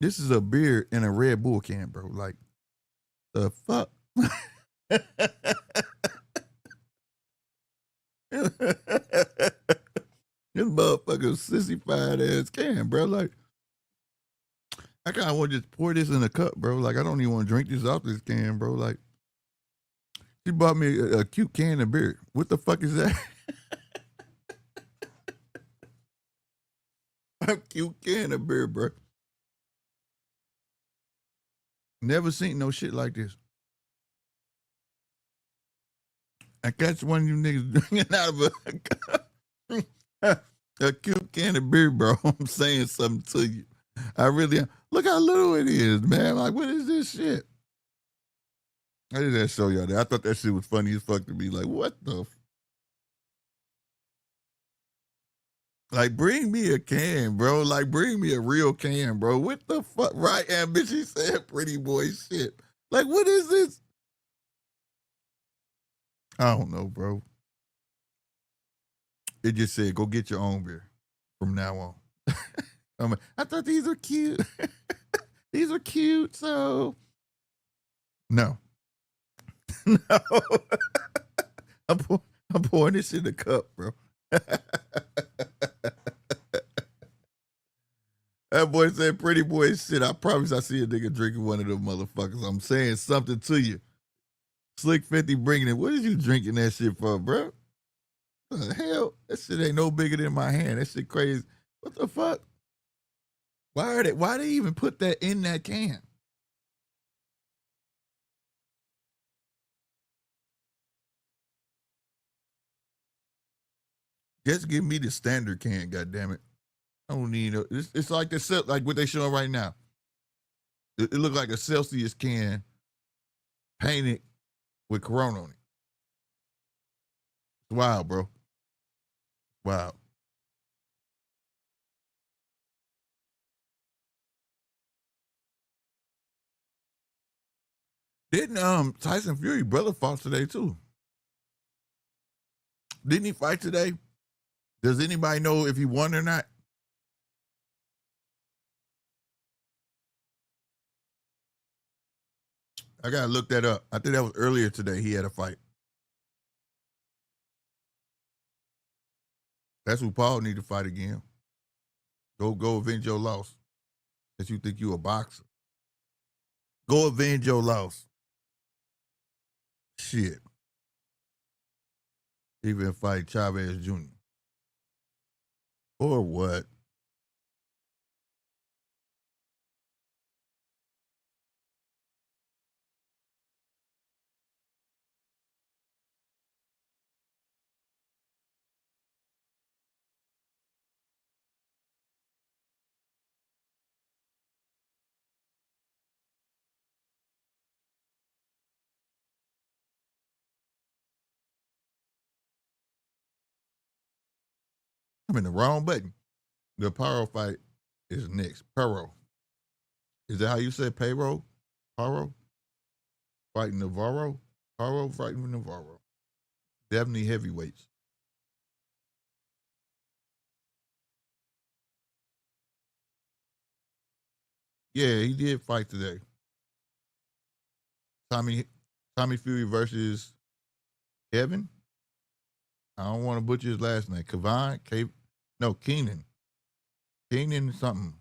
this is a beer in a Red Bull can, bro. Like, the fuck? This motherfucker sissified ass can, bro. Like, I kind of want to just pour this in a cup, bro. Like, I don't even want to drink this off this can, bro. Like, she bought me a cute can of beer. What the fuck is that? A cute can of beer, bro. Never seen no shit like this. I catch one of you niggas drinking out of a cute can of beer, bro. I'm saying something to you. I really am. Look how little it is, man. Like, what is this shit? I did that show y'all that. I thought that shit was funny as fuck to me. Like, what the? Like, bring me a can, bro. Like, bring me a real can, bro. What the fuck? Right, and bitch, she said pretty boy shit. Like, what is this? I don't know, bro. It just said, go get your own beer from now on. I thought these are cute. These are cute, so. No. No. I'm pouring this in the cup, bro. That boy said pretty boy shit. I promise I see a nigga drinking one of them motherfuckers. I'm saying something to you. Slick 50 bringing it. What is you drinking that shit for, bro? What the hell? That shit ain't no bigger than my hand. That shit crazy. What the fuck? Why they even put that in that can? Just give me the standard can, goddammit. I don't need it. It's like the like what they showing right now. It looked like a Celsius can painted with Corona on it. Wow, bro. Wow. Didn't Tyson Fury brother fought today too? Didn't he fight today? Does anybody know if he won or not? I gotta look that up. I think that was earlier today. He had a fight. That's who Paul need to fight again. Go avenge your loss. Since you think you a boxer. Go avenge your loss. Shit. Even fight Chavez Jr. Or what? I'm in the wrong button. The Paro fight is next. Paro. Is that how you say payroll? Paro? Fighting Navarro? Paro fighting Navarro. Definitely heavyweights. Yeah, he did fight today. Tommy Fury versus Kevin. I don't want to butcher his last name. Keenan. Keenan something.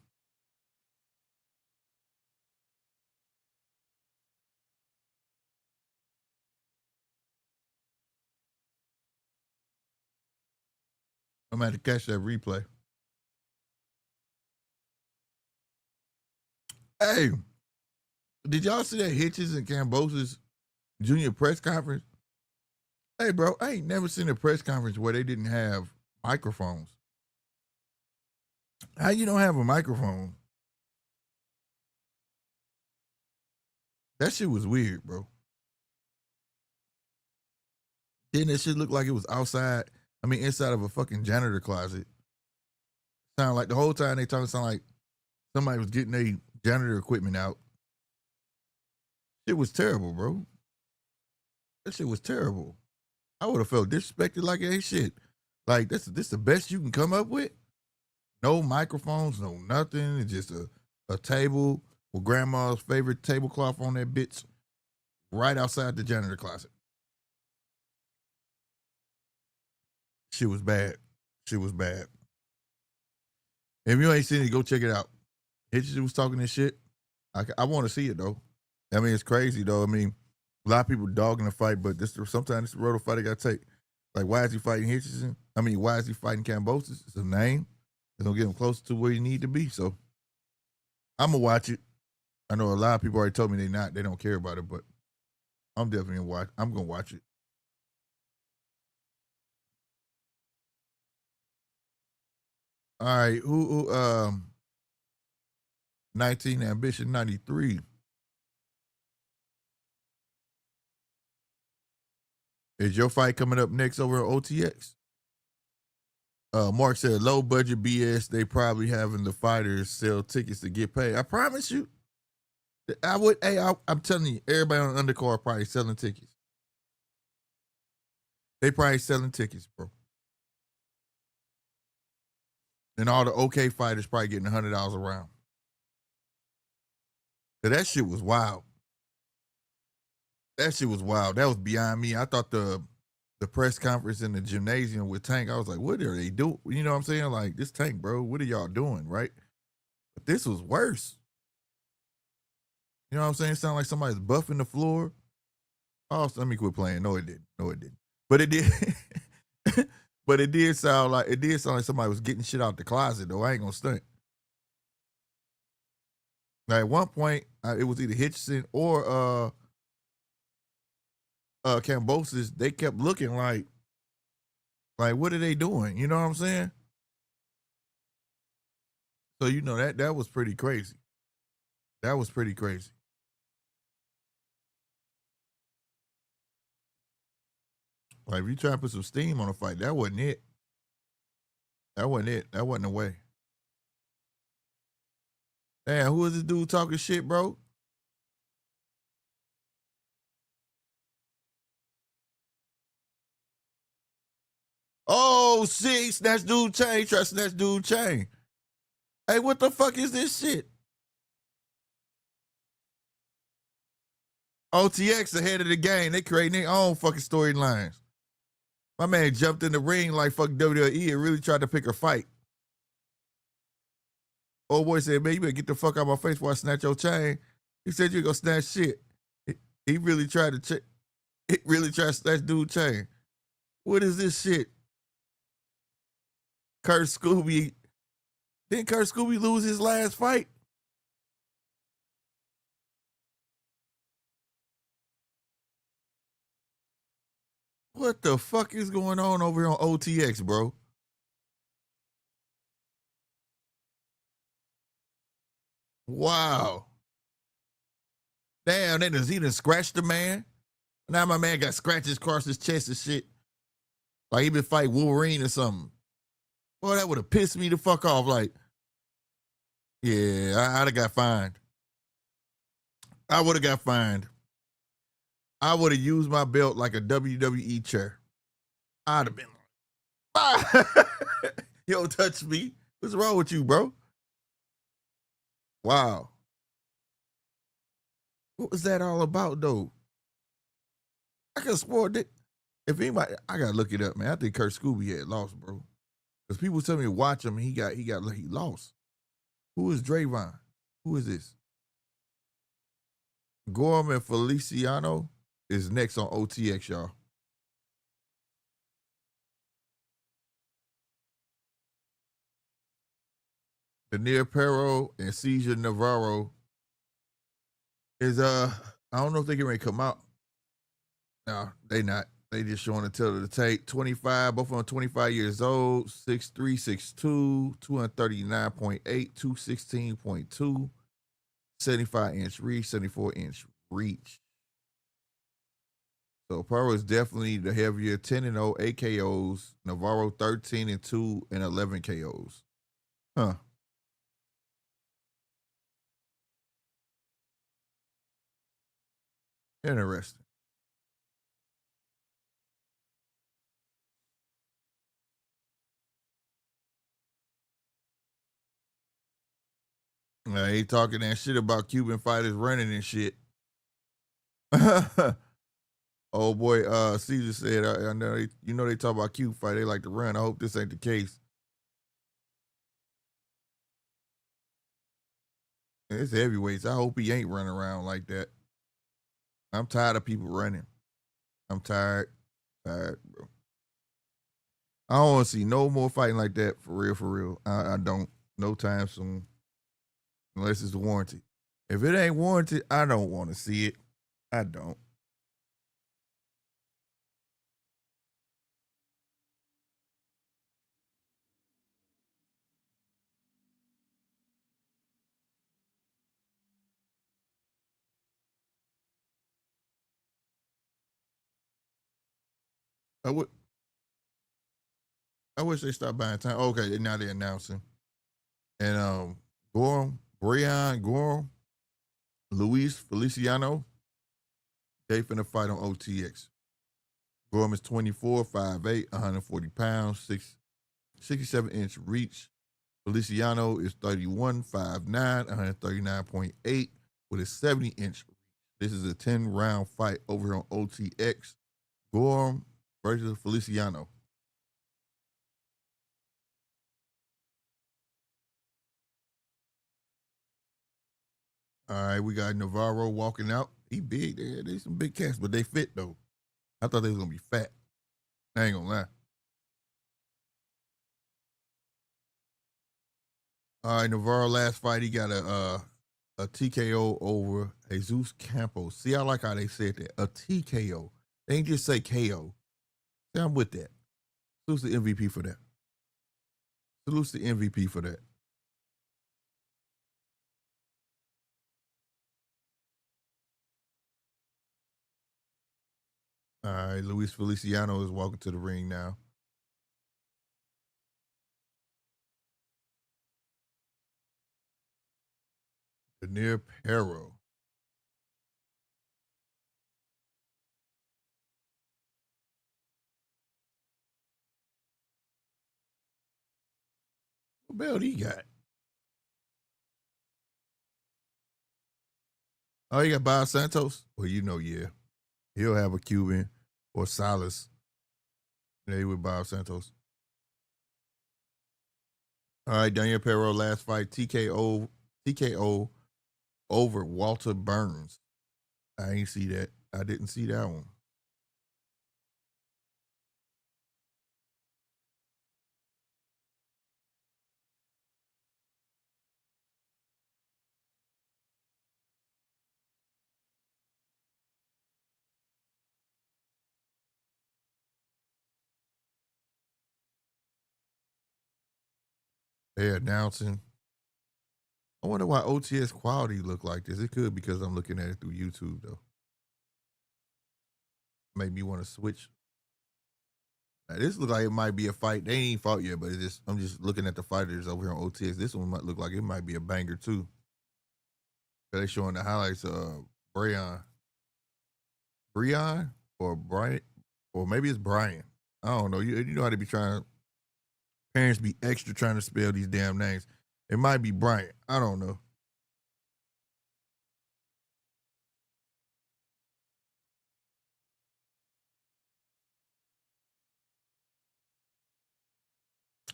I'm going to have to catch that replay. Hey, did y'all see that Hitchens and Cambosa's junior press conference? Hey, bro, I ain't never seen a press conference where they didn't have microphones. How you don't have a microphone? That shit was weird, bro. Didn't that shit look like it was outside? I mean, inside of a fucking janitor closet. Sound like the whole time they talking, sound like somebody was getting their janitor equipment out. Shit was terrible, bro. That shit was terrible. I would have felt disrespected like ain't shit. Like this the best you can come up with? No microphones, no nothing. It's just a table with grandma's favorite tablecloth on that bitch right outside the janitor closet. Shit was bad. Shit was bad. If you ain't seen it, go check it out. Hitchens was talking this shit. I want to see it though. I mean, it's crazy though. I mean, a lot of people dogging the fight, but sometimes it's the road to fight they got to take. Like, why is he fighting Hitchens? I mean, why is he fighting Cambosis? It's a name. It's going to get him closer to where he need to be. So, I'm going to watch it. I know a lot of people already told me they don't care about it, but I'm definitely going to watch. I'm going to watch it. All right, who 19 Ambition 93. Is your fight coming up next over at OTX? Mark said low budget BS. They probably having the fighters sell tickets to get paid. I promise you, I would. Hey, I'm telling you, everybody on the undercard probably selling tickets. They probably selling tickets, bro. And all the OK fighters probably getting $100 a round. That shit was wild. That shit was wild. That was beyond me. I thought the press conference in the gymnasium with Tank, I was like, what are they doing? You know what I'm saying? Like, this Tank, bro, what are y'all doing, right? But this was worse. You know what I'm saying? It sounded like somebody's buffing the floor. Oh, so let me quit playing. No, it didn't. No, it didn't. But it did. But it did sound like somebody was getting shit out the closet, though. I ain't gonna stunt. Now, at one point, it was either Hitchison or Cambosis. They kept looking like what are they doing? You know what I'm saying? So you know that was pretty crazy. That was pretty crazy. Like, if you try to put some steam on a fight, that wasn't it. That wasn't it. That wasn't the way. Damn, who is this dude talking shit, bro? Oh, shit, snatch dude chain. Try to snatch dude chain. Hey, what the fuck is this shit? OTX ahead of the game. They creating their own fucking storylines. My man jumped in the ring like fuck WWE and really tried to pick a fight. Old boy said, man, you better get the fuck out of my face before I snatch your chain. He said you gonna snatch shit. He really tried to snatch dude chain. What is this shit? Kurt Scooby. Didn't Kurt Scooby lose his last fight? What the fuck is going on over here on OTX, bro? Wow. Damn, he done scratched the man. Now my man got scratches across his chest and shit. Like he been fighting Wolverine or something. Boy, that would have pissed me the fuck off. Like, yeah, I'd have got fined. I would have got fined. I would have used my belt like a WWE chair. I'd have been like, ah! You don't touch me. What's wrong with you, bro? Wow. What was that all about, though? I could have swore that if anybody, I gotta look it up, man. I think Kurt Scooby had lost, bro. Because people tell me to watch him, and he lost. Who is Drayvon? Who is this? Gorham and Feliciano is next on OTX, y'all. Daniel Perro and Cesar Navarro is I don't know if they can ready to come out. No, they not. They just showing the tail of the tape. 25, both of them 25 years old, 6'3", 6'2", 239.8, 216.2, 75-inch reach, 74-inch reach. So Perro is definitely the heavier, 10-0, 8 KOs. Navarro 13-2 and 11 KOs. Huh. Interesting. He talking that shit about Cuban fighters running and shit. Oh boy, Caesar said, I know they talk about Cuban fight. They like to run. I hope this ain't the case. It's heavyweights. I hope he ain't running around like that. I'm tired of people running. I'm tired, bro. I don't want to see no more fighting like that for real. I don't. No time soon. Unless it's warranted. If it ain't warranted, I don't want to see it. I don't. I wish they stopped buying time. Okay, now they're announcing. And Brian Gorham, Luis Feliciano, they finna fight on OTX. Gorham is 24, 5'8", 140 pounds, 67-inch reach. Feliciano is 31, 5'9", 139.8 with a 70-inch reach. This is a 10-round fight over on OTX. Gorham versus Feliciano. All right, we got Navarro walking out. He big. They some big cats, but they fit though. I thought they was gonna be fat. I ain't gonna lie. All right, Navarro last fight, he got a TKO over Jesus Campos. See, I like how they said that. A TKO. They ain't just say KO. See, I'm with that. Salute the MVP for that. Salute the MVP for that. All right, Luis Feliciano is walking to the ring now. Daniel Perro. belt he got? Oh, he got Bob Santos? Well, yeah. He'll have a Cuban or Silas. They with Bob Santos. All right, Daniel Perro, last fight, TKO over Walter Burns. I ain't see that. I didn't see that one. They're announcing. I wonder why OTS quality look like this. It could because I'm looking at it through YouTube though. Made me want to switch. Now, this looks like it might be a fight. They ain't fought yet, but I'm just looking at the fighters over here on OTS. This one might look like it might be a banger too. They showing the highlights of Breon or Brian, or maybe it's Brian. I don't know. You know how they be trying. Parents be extra trying to spell these damn names. It might be Brian. I don't know.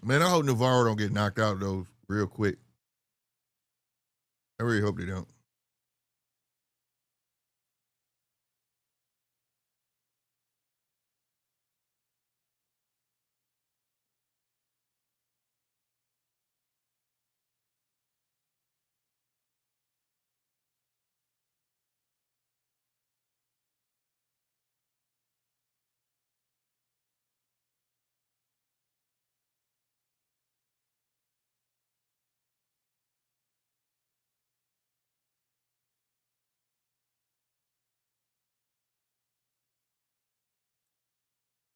Man, I hope Navarro don't get knocked out though real quick. I really hope they don't.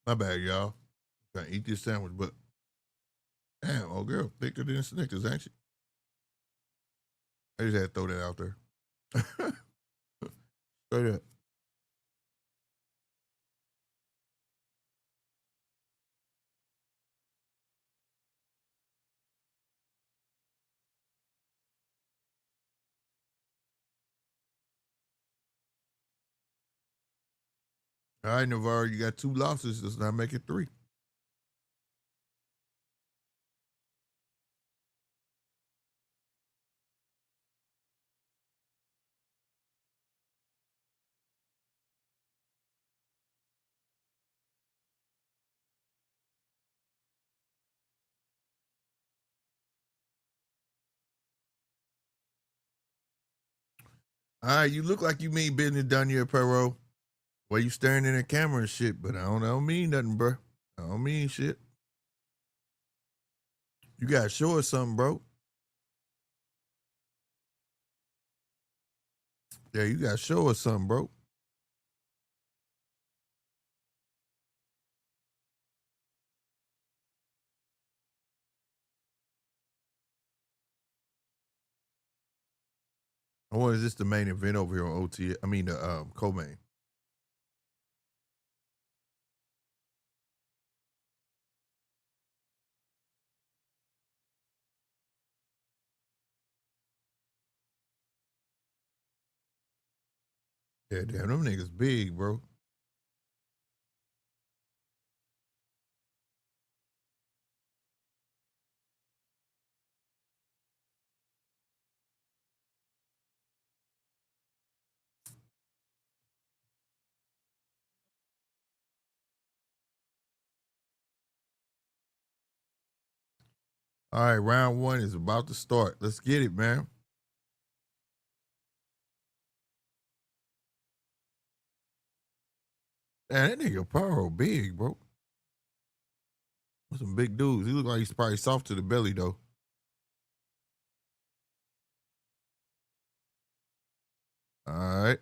My bad, y'all. Trying to eat this sandwich, but damn, old girl, thicker than Snickers, ain't she? I just had to throw that out there. Straight up. All right, Navarro, you got 2 losses. Let's not make it 3. All right, you look like you mean business down here, Perro. Well, you staring in the camera and shit, but I don't mean nothing, bro. I don't mean shit. You gotta show us something, bro. Yeah, you gotta show us something, bro. I wonder is this the main event over here on OT? I mean the co-main. Yeah, damn, them niggas big, bro. All right, round 1 is about to start. Let's get it, man. Man, that nigga Paro big, bro. Some big dudes. He look like he's probably soft to the belly, though. All right.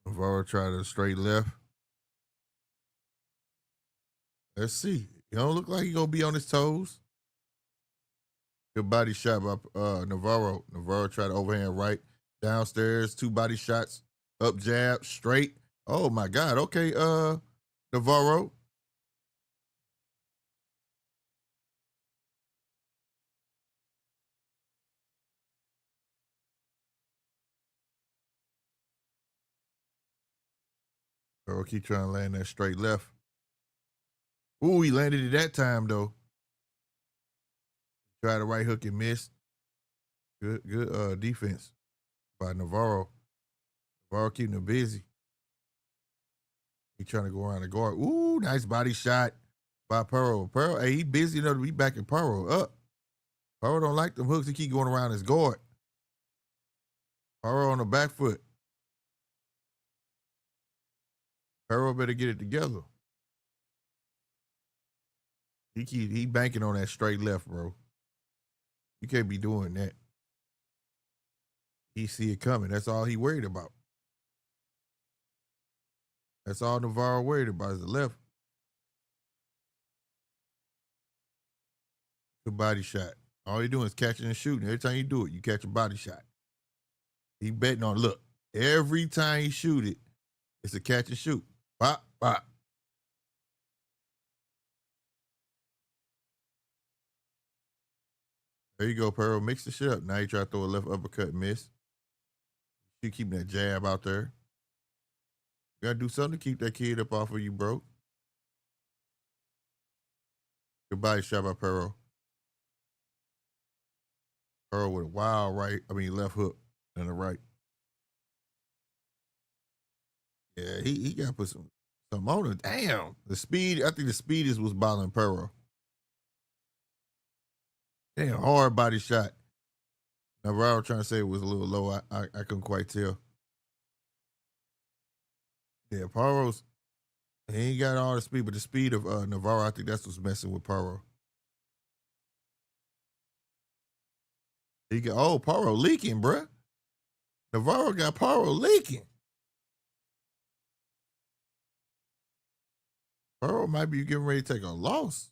Navarro try to straight left. Let's see. He don't look like he gonna be on his toes. Good body shot by Navarro. Navarro tried to overhand right. Downstairs, 2 body shots. Up jab, straight. Oh my God. Okay, Navarro. Pearl keep trying to land that straight left. Ooh, he landed it that time, though. Tried a right hook and missed. Good defense by Navarro. Navarro keeping him busy. He trying to go around the guard. Ooh, nice body shot by Pearl. Pearl, hey, he busy enough to be backing Pearl up. Pearl don't like them hooks. He keep going around his guard. Pearl on the back foot. Pearl better get it together. He banking on that straight left, bro. You can't be doing that. He see it coming. That's all he worried about. That's all Navarro worried about is the left. Good body shot. All he doing is catching and shooting. Every time you do it, you catch a body shot. He betting on, look, every time he shoot it, it's a catch and shoot. Bop, bop. There you go, Pearl. Mix the shit up. Now you try to throw a left uppercut and miss. You keeping that jab out there. You gotta do something to keep that kid up off of you, bro. Good body shot by Pearl. Pearl with a wild left hook and a right. Yeah, he gotta put some on it. Damn. The speed, I think the speed was bothering Pearl. Damn, hard body shot. Navarro trying to say it was a little low. I couldn't quite tell. Yeah, Pearl's, he ain't got all the speed, but the speed of Navarro, I think that's what's messing with Pearl. Pearl leaking, bruh. Navarro got Pearl leaking. Pearl might be getting ready to take a loss.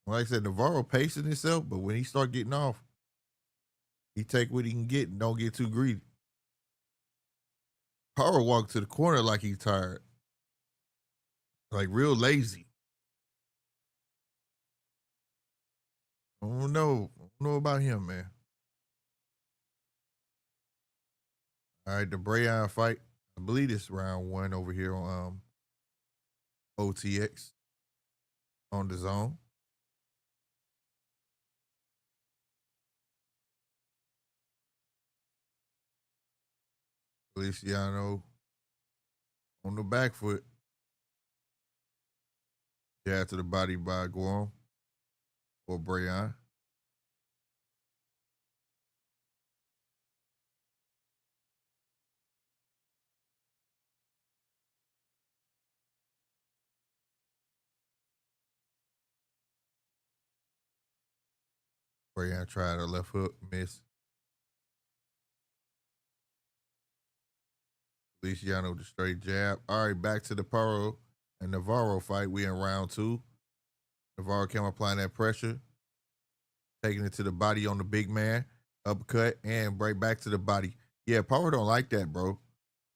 Like I said, Navarro pacing himself, but when he start getting off, he take what he can get and don't get too greedy. Pearl walked to the corner like he's tired. Like real lazy. I don't know about him, man. All right, the Brayon fight. I believe it's round 1 over here on OTX on the zone. Feliciano on the back foot. Jab to the body by Guam or Brayon. Brayon tried a left hook, miss. Feliciano with the straight jab. All right, back to the Pearl and Navarro fight. We in round 2. Navarro came applying that pressure, taking it to the body on the big man, uppercut, and break back to the body. Yeah, Pearl don't like that, bro.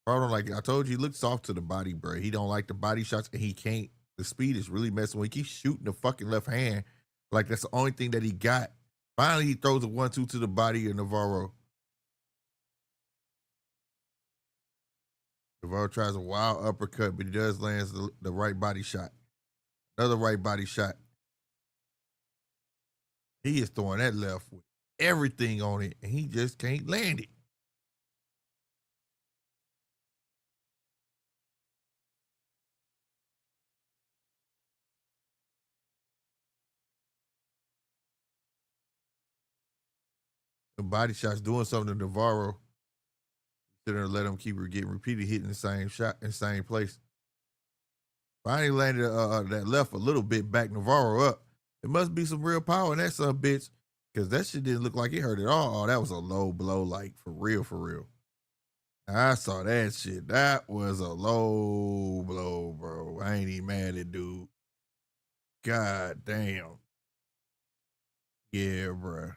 Pearl don't like it. I told you, he looks soft to the body, bro. He don't like the body shots, and he can't. The speed is really messing with him. He keeps shooting the fucking left hand like that's the only thing that he got. Finally, he throws a 1-2 to the body of Navarro. Navarro tries a wild uppercut, but he does land the right body shot. Another right body shot. He is throwing that left with everything on it, and he just can't land it. The body shot's doing something to Navarro. Should have let him keep getting repeated, hitting the same shot in the same place. Finally landed that left a little bit, back Navarro up. There must be some real power in that son bitch, because that shit didn't look like it hurt at all. Oh, that was a low blow, like for real, for real. I saw that shit. That was a low blow, bro. I ain't even mad at dude. God damn. Yeah, bro.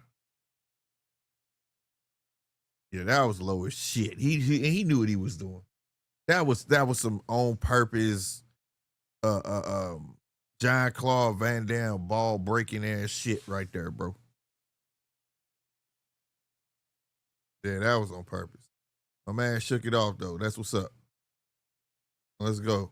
Yeah, that was low as shit. He knew what he was doing. That was some on purpose John Claude Van Damme ball breaking ass shit right there, bro. Yeah, that was on purpose. My man shook it off, though. That's what's up. Let's go.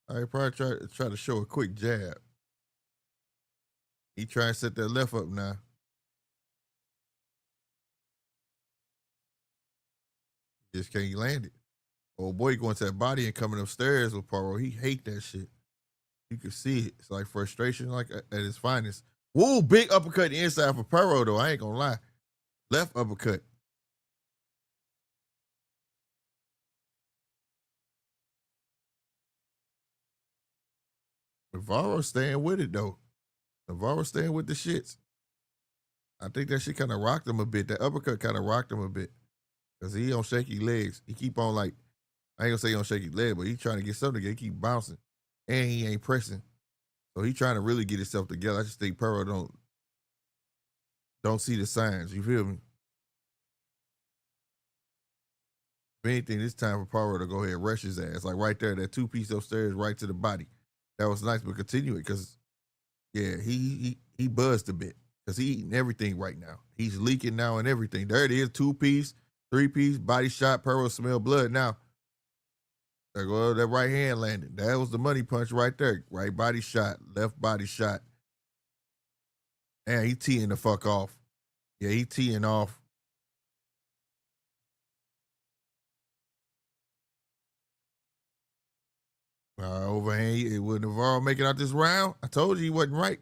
I probably try to show a quick jab. He trying to set that left up now. Just can't land it. Oh boy, going to that body and coming upstairs with Paro. He hate that shit. You can see it. It's like frustration, like at its finest. Whoa, big uppercut inside for Paro though. I ain't gonna lie. Left uppercut. Navarro staying with it though. Navarro staying with the shits. I think that shit kind of rocked him a bit. That uppercut kind of rocked him a bit. Because he on shaky legs. He keep on like, I ain't gonna say he on shaky leg, but he trying to get something together. He keep bouncing. And he ain't pressing. So he trying to really get himself together. I just think Perro don't see the signs. You feel me? If anything, it's time for Perro to go ahead and rush his ass. Like right there, that 2-piece upstairs right to the body. That was nice, but continue it because, yeah, he buzzed a bit because he eating everything right now. He's leaking now and everything. There it is, 2-piece, 3-piece, body shot. Perro smell blood now. There go that right hand landed. That was the money punch right there. Right body shot, left body shot. And he teeing the fuck off. Yeah, he teeing off. Overhand, it would Navarro make it out this round. I told you he wasn't right.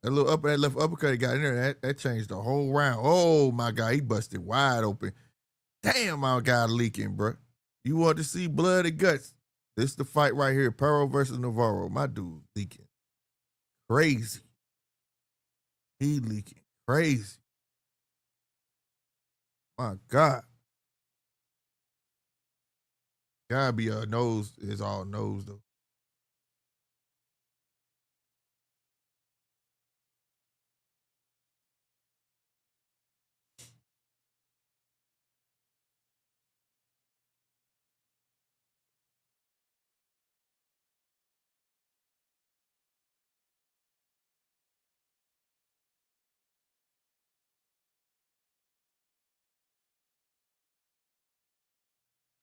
That left uppercut he got in there, that changed the whole round. Oh my God, he busted wide open. Damn, my God leaking, bro. You want to see blood and guts? This is the fight right here, Perro versus Navarro. My dude leaking crazy. He leaking crazy. My God. Gotta be a nose, is all nose though.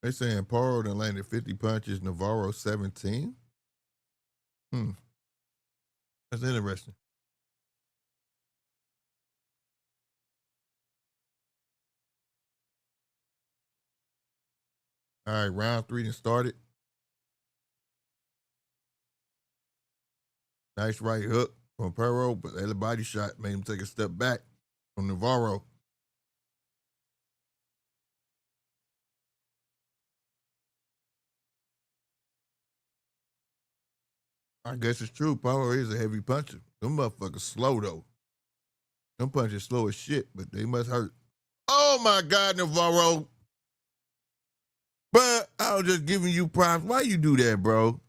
They saying Paro done landed 50 punches, Navarro 17. That's interesting. All right, round 3 done started. Nice right hook from Paro, but the body shot made him take a step back from Navarro. I guess it's true. Paro is a heavy puncher. Them motherfuckers slow though. Them punches slow as shit, but they must hurt. Oh my God, Navarro. But I was just giving you props. Why you do that, bro?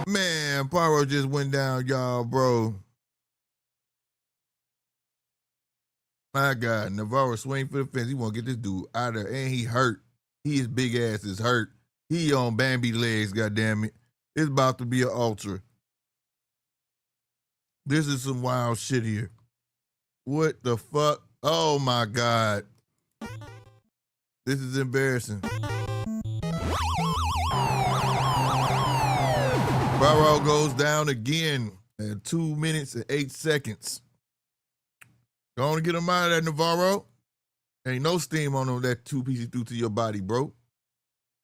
Man, Paro just went down, y'all, bro. My God, Navarro swing for the fence. He want to get this dude out of there, and he hurt. His big ass is hurt. He on Bambi legs, goddammit. It's about to be an ultra. This is some wild shit here. What the fuck? Oh my God. This is embarrassing. Paro goes down again at 2 minutes and 8 seconds. Go on and get him out of there, Navarro. Ain't no steam on that 2-piece he threw to your body, bro.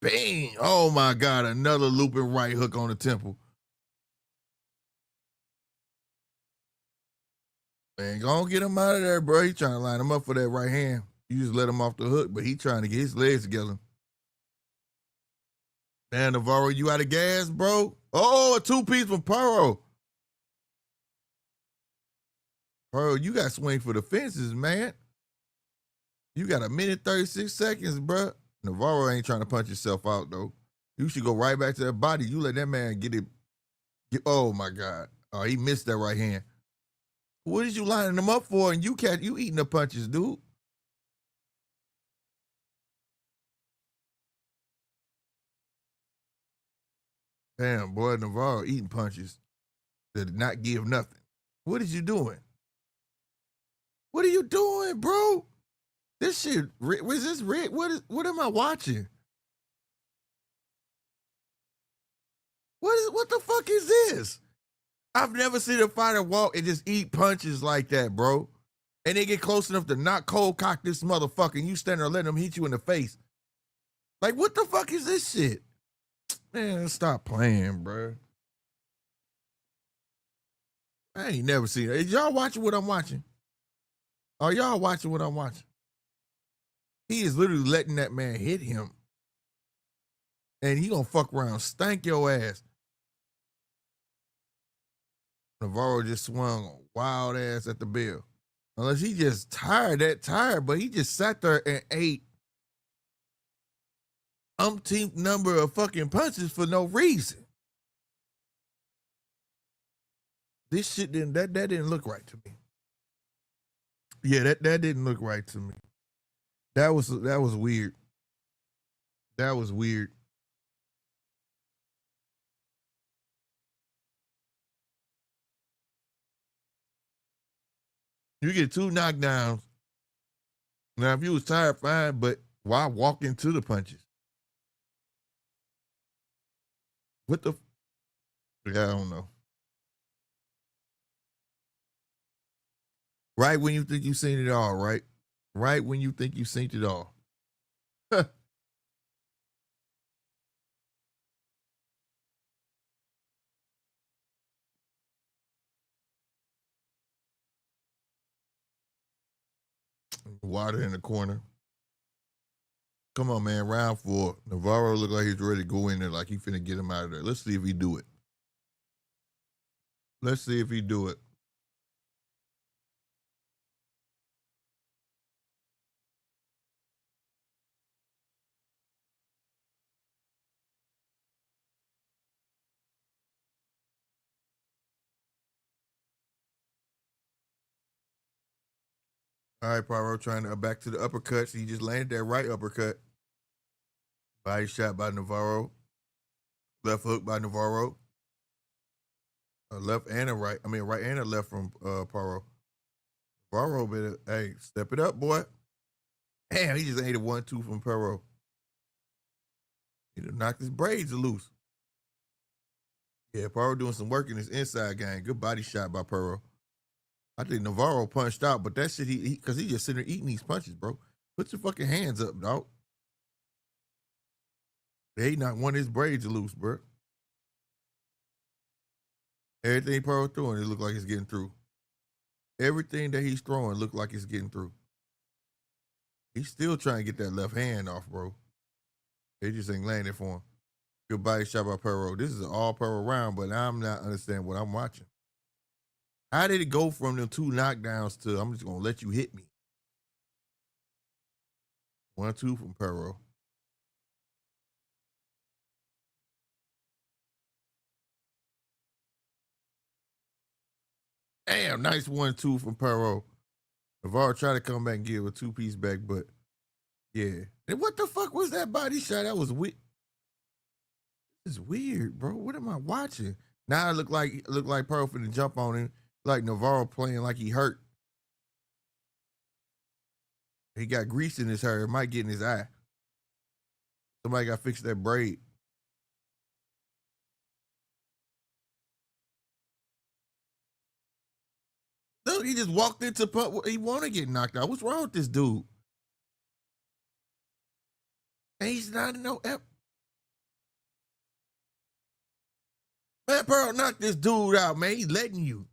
Bang! Oh my God, another looping right hook on the temple. Man, go on get him out of there, bro. He trying to line him up for that right hand. You just let him off the hook, but he trying to get his legs together. Man, Navarro, you out of gas, bro? Oh, a 2-piece from Paro. Paro, you got to swing for the fences, man. You got 1 minute 36 seconds, bro. Navarro ain't trying to punch himself out, though. You should go right back to that body. You let that man get it. Oh, my God. Oh, he missed that right hand. What is you lining him up for? And you eating the punches, dude. Damn, boy, Navarro eating punches that did not give nothing. What is you doing? What are you doing, bro? This shit, was this red? What am I watching? What the fuck is this? I've never seen a fighter walk and just eat punches like that, bro. And they get close enough to not cold cock this motherfucker, and you stand there letting them hit you in the face. Like, what the fuck is this shit? Man, stop playing, bro. I ain't never seen it. Is y'all watching what I'm watching? Are y'all watching what I'm watching? He is literally letting that man hit him. And he gonna fuck around, stank your ass. Navarro just swung wild ass at the bell. Unless he just tired, but he just sat there and ate umpteenth number of fucking punches for no reason. This shit that didn't look right to me. Yeah, that didn't look right to me. That was weird. That was weird. You get 2 knockdowns. Now, if you was tired, fine, but why walk into the punches? What the? Yeah, I don't know. Right when you think you've seen it all, right? Right when you think you've seen it all. Water in the corner. Come on, man. Round 4. Navarro look like he's ready to go in there like he finna get him out of there. Let's see if he do it. Let's see if he do it. All right, Poirot trying to back to the uppercuts. He just landed that right uppercut. Body shot by Navarro. Left hook by Navarro. A left and a right. I mean, a right and a left from Poirot. Navarro better, hey, step it up, boy. Damn, he just ate a 1-2 from Poirot. He done knocked his braids loose. Yeah, Poirot doing some work in his inside game. Good body shot by Poirot. I think Navarro punched out, but that shit, because he just sitting there eating these punches, bro. Put your fucking hands up, dog. They not one of his braids loose, bro. Everything Poirot throwing, it look like it's getting through. Everything that he's throwing look like it's getting through. He's still trying to get that left hand off, bro. They just ain't landing for him. Good body shot by Poirot. This is an all Poirot round, but I'm not understanding what I'm watching. How did it go from them 2 knockdowns to I'm just gonna let you hit me? 1-2 from Poirot. Damn, nice 1-2 from Poirot. Navarro tried to come back and give a 2-piece back, but yeah. And what the fuck was that body shot? That was weird. This is weird, bro. What am I watching? Now it look like Poirot finna jump on him. Like Navarro playing like he hurt. He got grease in his hair. It might get in his eye. Somebody got to fix that braid. Dude, he just walked into he want to get knocked out. What's wrong with this dude? And he's not in no F. Man, Pearl knocked this dude out, man. He's letting you.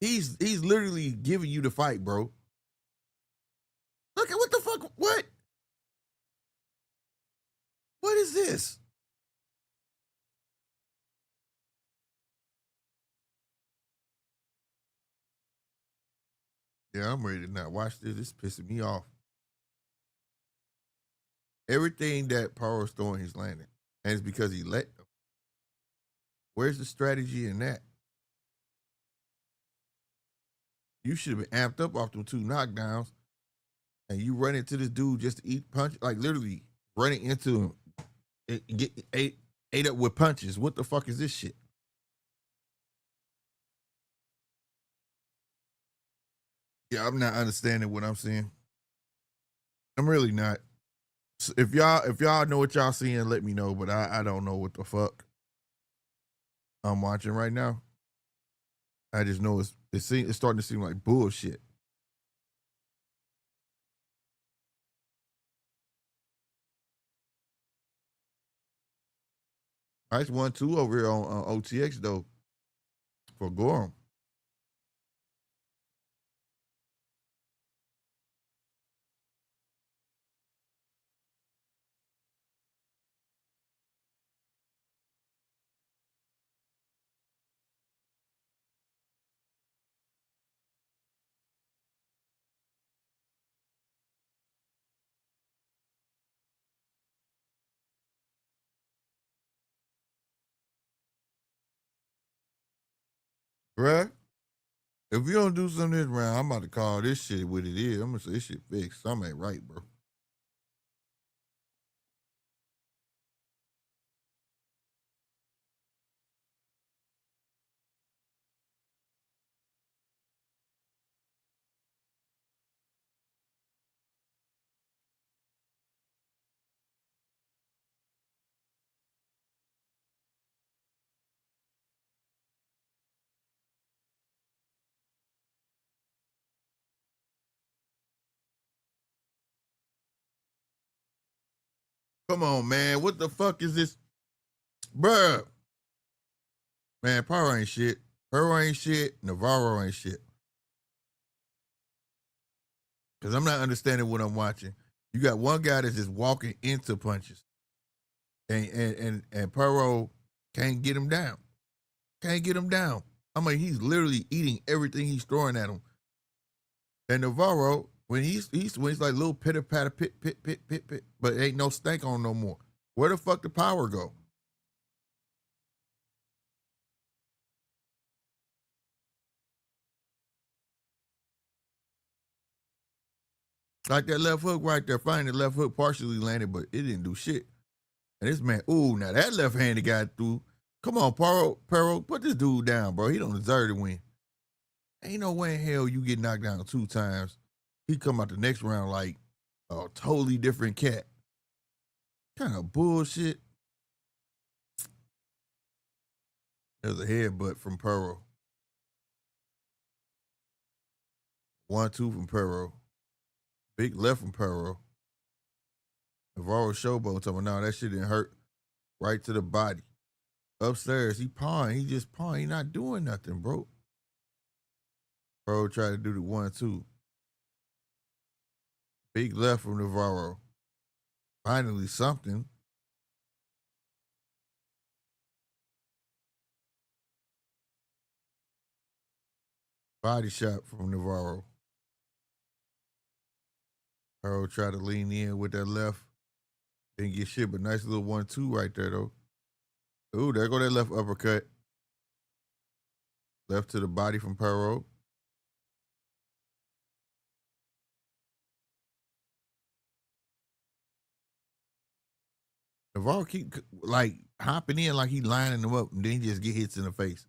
He's literally giving you the fight, bro. Look at what the fuck, what? What is this? Yeah, I'm ready to not watch this. This is pissing me off. Everything that Poirot's throwing, he's landing. And it's because he let them. Where's the strategy in that? You should have been amped up off them 2 knockdowns. And you run into this dude just to eat punch, like literally running into him and get 8. ate up with punches. What the fuck is this shit? Yeah, I'm not understanding what I'm seeing. I'm really not. If y'all know what y'all seeing, let me know. But I don't know what the fuck I'm watching right now. I just know it's starting to seem like bullshit. Nice 1-2 over here on OTX though for Gorham. Bruh, if you don't do something this round, I'm about to call this shit what it is. I'm gonna say this shit fixed. Something ain't right, bro. Come on, man. What the fuck is this? Bruh. Man, Power ain't shit. Power ain't shit. Navarro ain't shit. Because I'm not understanding what I'm watching. You got one guy that's just walking into punches. And Perot can't get him down. Can't get him down. I mean, he's literally eating everything he's throwing at him. And Navarro, when he's like little pitter patter pit, but ain't no stank on no more. Where the fuck the power go? Like that left hook right there, finding the left hook partially landed, but it didn't do shit. And this man, ooh, now that left-handed guy threw. Come on, Perot, put this dude down, bro. He don't deserve to win. Ain't no way in hell you get knocked down 2 times. He come out the next round like a totally different cat. Kind of bullshit. There's a headbutt from Perot. 1-2 from Perot. Big left from Perot. Navarro showboat told me, no, that shit didn't hurt. Right to the body. Upstairs, he pawing. He just pawing. He not doing nothing, bro. Perot tried to do the 1-2. Big left from Navarro. Finally something. Body shot from Navarro. Perot tried to lean in with that left. Didn't get shit, but nice little 1-2 right there, though. Ooh, there go that left uppercut. Left to the body from Perot. Navarro keep like hopping in like he lining them up, and then he just get hits in the face.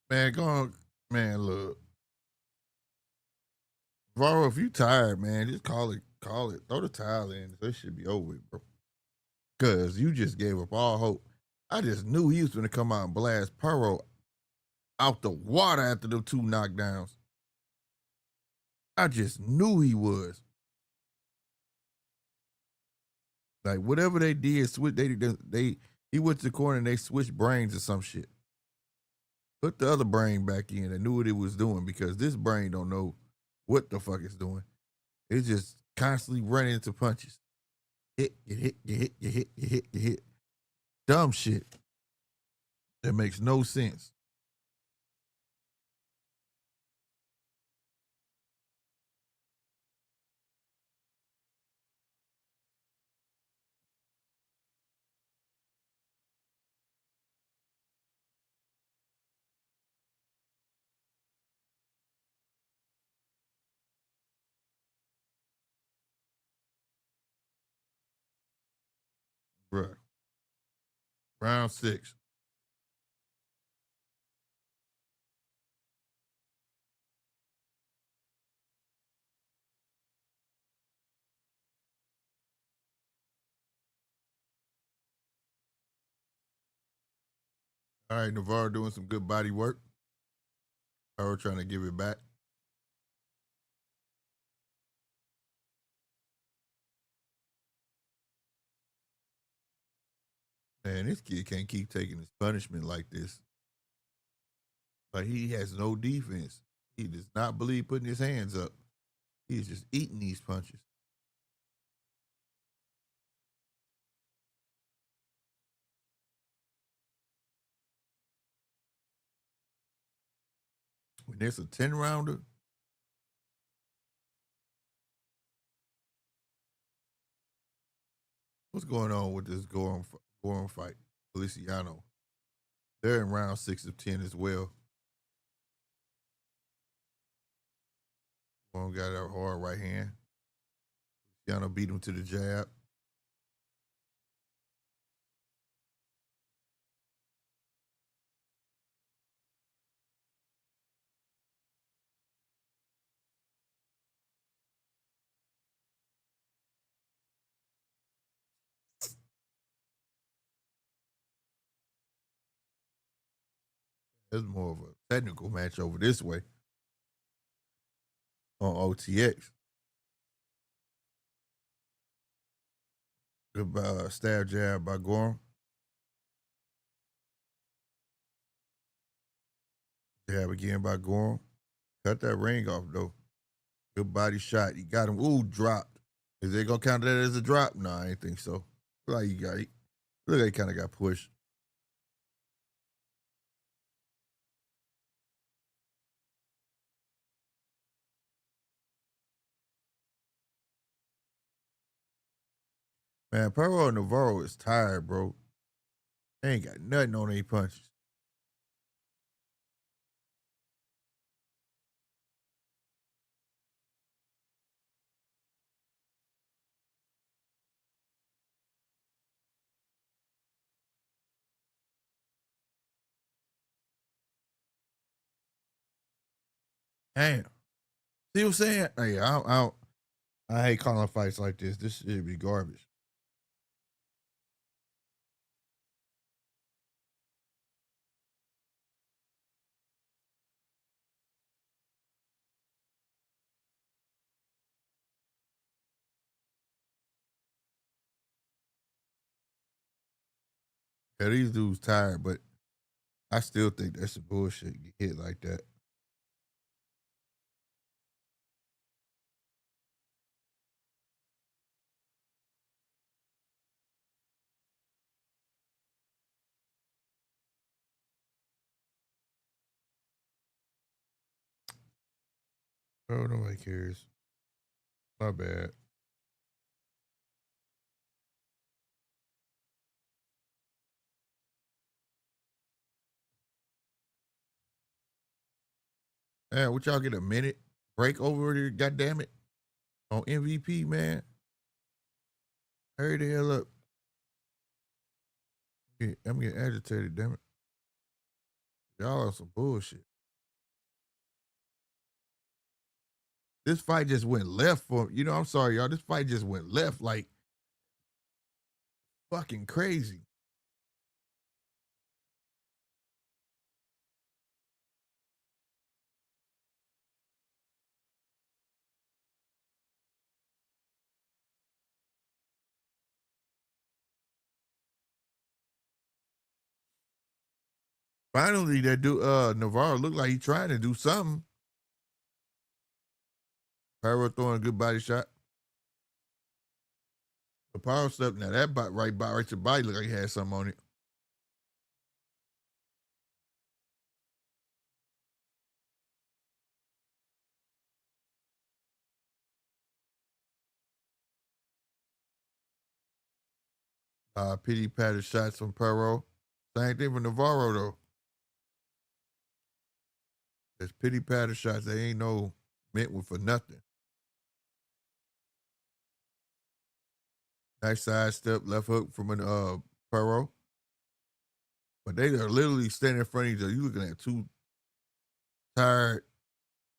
Man, go on. Man, look. Navarro, if you tired, man, just call it. Call it. Throw the towel in. This should be over with, bro. Because you just gave up all hope. I just knew he was going to come out and blast Perot out the water after the 2 knockdowns. I just knew he was. Like whatever they did, he went to the corner and they switched brains or some shit. Put the other brain back in and knew what it was doing, because this brain don't know what the fuck it's doing. It's just constantly running into punches. Hit, get hit, get hit, get hit, get hit, get hit. Dumb shit that makes no sense. Round 6. All right, Navarro doing some good body work. Navarro trying to give it back. Man, this kid can't keep taking his punishment like this. Like he has no defense. He does not believe putting his hands up. He's just eating these punches. When there's a 10-rounder, what's going on with this Gorham fight? Feliciano. They're in round 6 of 10 as well. Gorham got a hard right hand. Feliciano beat him to the jab. There's more of a technical match over this way on OTX. Good stab jab by Gorham. Jab again by Gorham. Cut that ring off, though. Good body shot. He got him. Ooh, dropped. Is they going to count that as a drop? No, I ain't think so. Look like he kind of got pushed. Man, Perro Navarro is tired, bro. They ain't got nothing on their punches. Damn. See what I'm saying? Hey, I hate calling fights like this. This should be garbage. Yeah, these dudes tired, but I still think that's some bullshit. Get hit like that. Oh, nobody cares. My bad. Man, would y'all get a minute break over there? God damn it. On MVP, man. Hurry the hell up. Yeah, I'm getting agitated, damn it. Y'all are some bullshit. This fight just went left for, I'm sorry, y'all. This fight just went left like fucking crazy. Finally, that dude, Navarro looked like he trying to do something. Pyro throwing a good body shot. The power step, now that right to body looked like he had something on it. Pity patted shots from Perro. Same thing for Navarro, though. There's pity patter shots. They ain't no meant for nothing. Nice side step, left hook from Perro. But they are literally standing in front of each other. You looking at two tired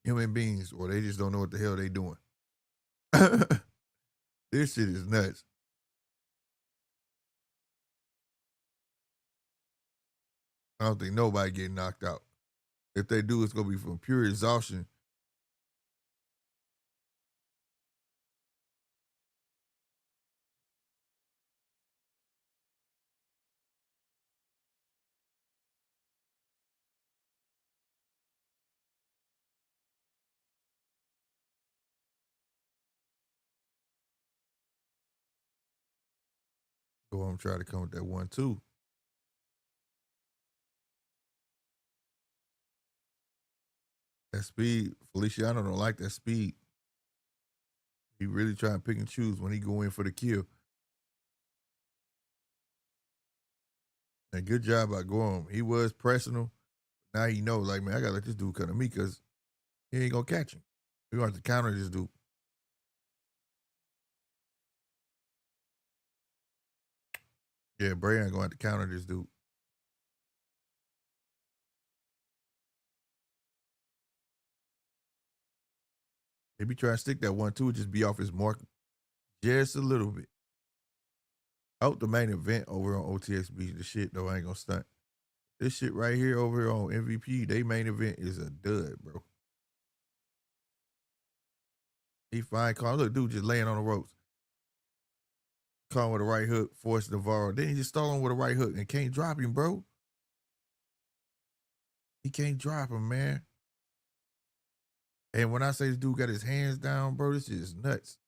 human beings, or they just don't know what the hell they doing. This shit is nuts. I don't think nobody getting knocked out. If they do, it's gonna be from pure exhaustion. Go on, try to come with that 1-2. That speed, Feliciano don't like that speed. He really trying to pick and choose when he go in for the kill. And good job by Gorham. He was pressing him. Now he knows, like, man, I gotta let this dude come to me because he ain't gonna catch him. We gonna have to counter this dude. Yeah, Bray ain't gonna have to counter this dude. If he try to stick that 1-2, just be off his mark just a little bit. I hope the main event over on OTX be the shit, though. I ain't gonna stunt. This shit right here over here on MVP, they main event is a dud, bro. He fine call. Look, dude just laying on the ropes. Caught him with a right hook, forced Navarro. Then he just stole him with a right hook and can't drop him, bro. He can't drop him, man. And when I say this dude got his hands down, bro, this shit is nuts.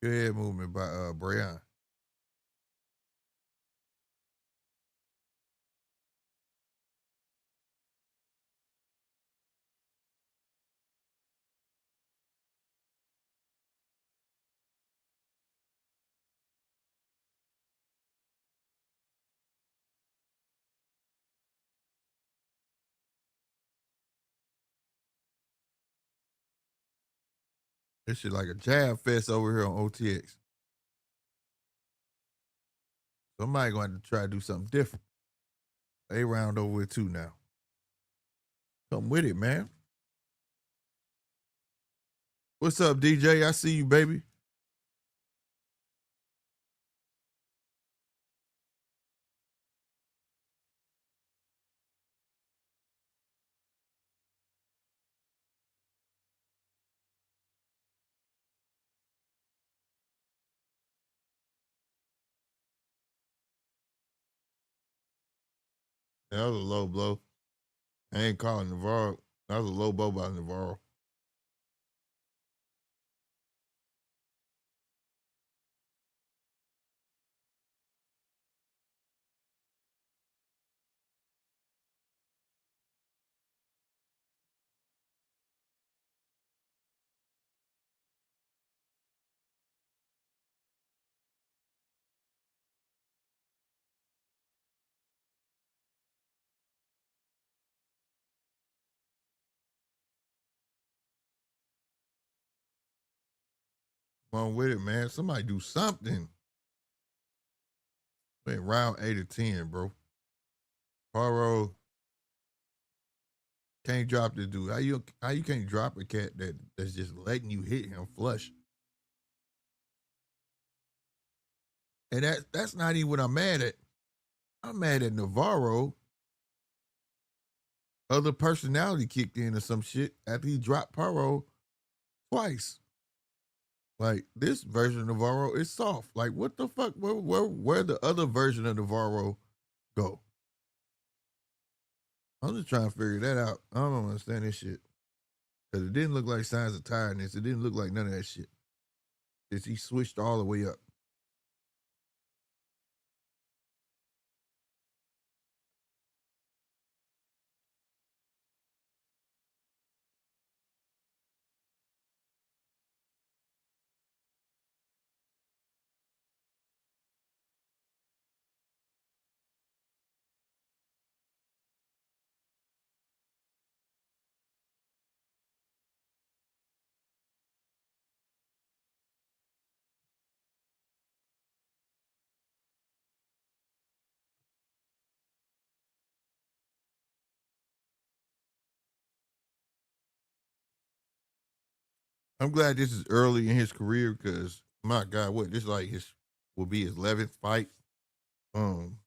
Good head movement by Brayon. This shit like a jab fest over here on OTX. Somebody going to have to try to do something different. They round over with two now. Come with it, man. What's up, DJ? I see you, baby. That was a low blow. I ain't calling Navarro. That was a low blow by Navarro. Come on with it, man. Somebody do something. Wait, round 8 or 10, bro. Paro can't drop this dude. How you can't drop a cat that's just letting you hit him flush? And that's not even what I'm mad at. I'm mad at Navarro. Other personality kicked in or some shit after he dropped Paro twice. Like this version of Navarro is soft. Like what the fuck? Where the other version of Navarro go? I'm just trying to figure that out. I don't understand this shit. Cause it didn't look like signs of tiredness. It didn't look like none of that shit. He switched all the way up. I'm glad this is early in his career because my God, what this like his will be his 11th fight. Um,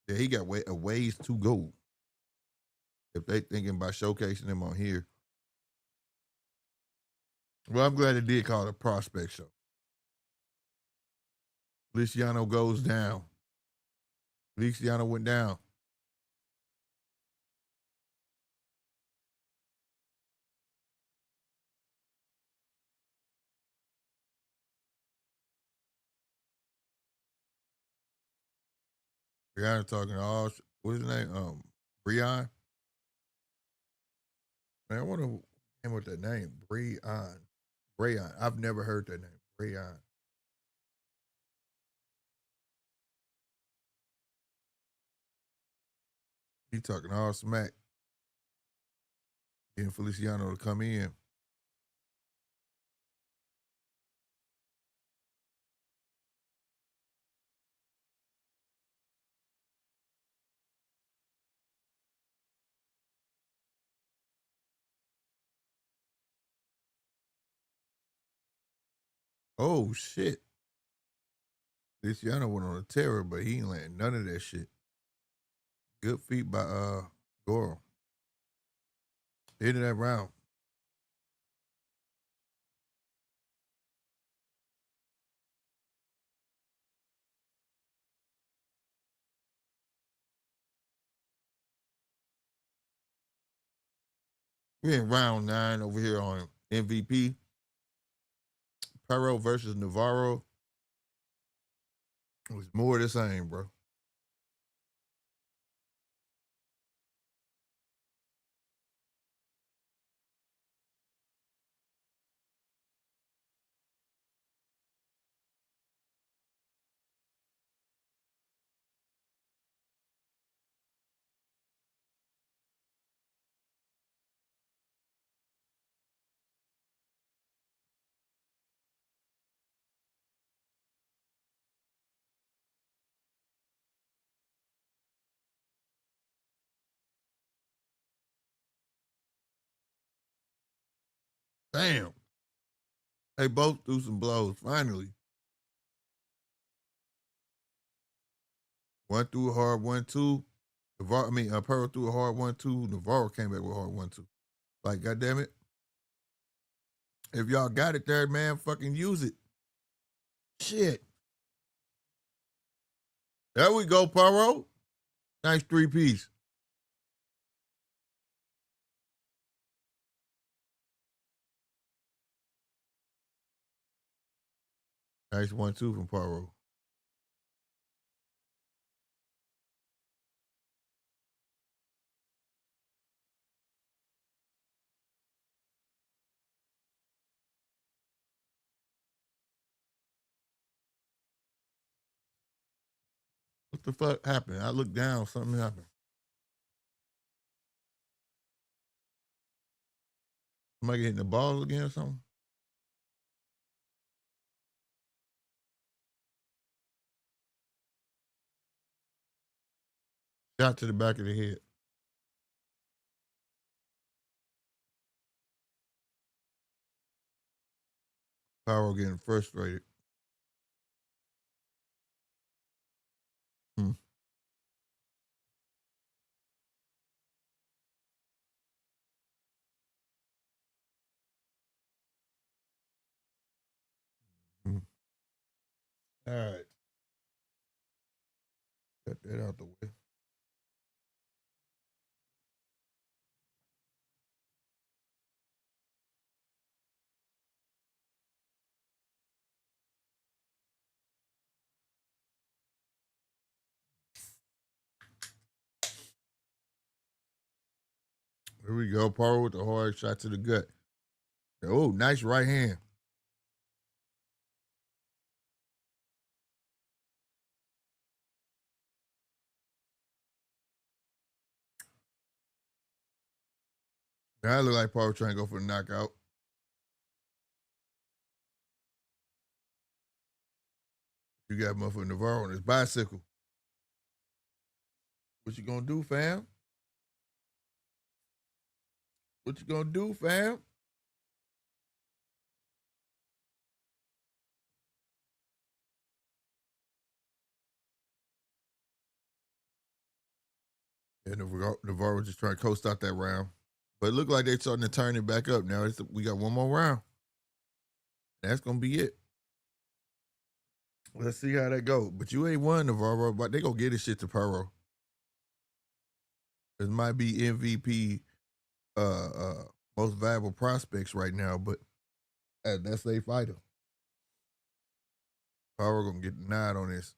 yeah, he got a ways to go. If they thinking about showcasing him on here, well, I'm glad they did call it a prospect show. Feliciano goes down. Feliciano went down. Brianna talking all what's his name? Breon. Man, I wonder who came with that name. Breon. Breon. I've never heard that name. Breon. He talking all smack. Getting Feliciano to come in. Oh shit. Feliciano went on a terror, but he ain't landing none of that shit. Good feet by Goro. End of that round. We in round 9 over here on MVP. Perro versus Navarro. It was more of the same, bro. Damn. They both threw some blows, finally. One threw a hard 1-2. Perro threw a hard 1-2. Navarro came back with a hard 1-2. Like, goddamn it. If y'all got it there, man, fucking use it. Shit. There we go, Perro. Nice 3-piece. Nice 1-2 from Perro. What the fuck happened? I looked down, something happened. Somebody hitting the ball again or something? Shot to the back of the head. Perro getting frustrated. Hmm. Hmm. All right. Got that out the way. Here we go. Perro with the hard shot to the gut. Oh, nice right hand. That look like Perro trying to go for the knockout. You got motherfucker Navarro on his bicycle. What you gonna do, fam? What you gonna do, fam? And Navarro just trying to coast out that round. But it looked like they're starting to turn it back up now. We got one more round. That's going to be it. Let's see how that go. But you ain't won, Navarro, but they going to get this shit to Perro. It might be MVP most valuable prospects right now, but that's their fighter. Perro going to get denied on this.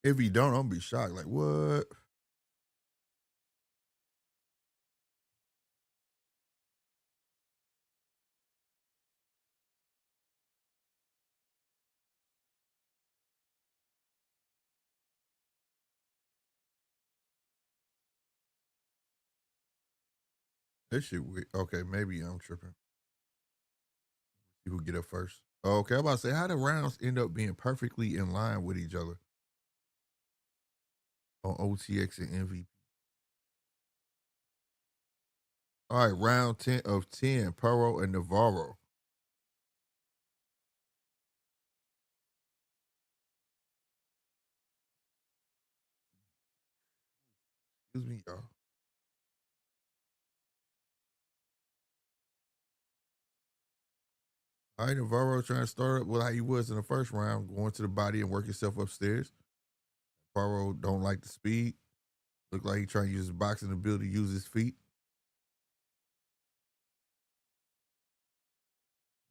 If he don't, I'm going to be shocked. Like, what? This shit weird. Okay, maybe I'm tripping. People get up first. Okay, I'm about to say, how the rounds end up being perfectly in line with each other on OTX and MVP? All right, round 10 of 10, Perro and Navarro. Excuse me, y'all. All right, Navarro trying to start up with how he was in the first round, going to the body and work himself upstairs. Perro don't like the speed. Look like he trying to use his boxing ability to use his feet.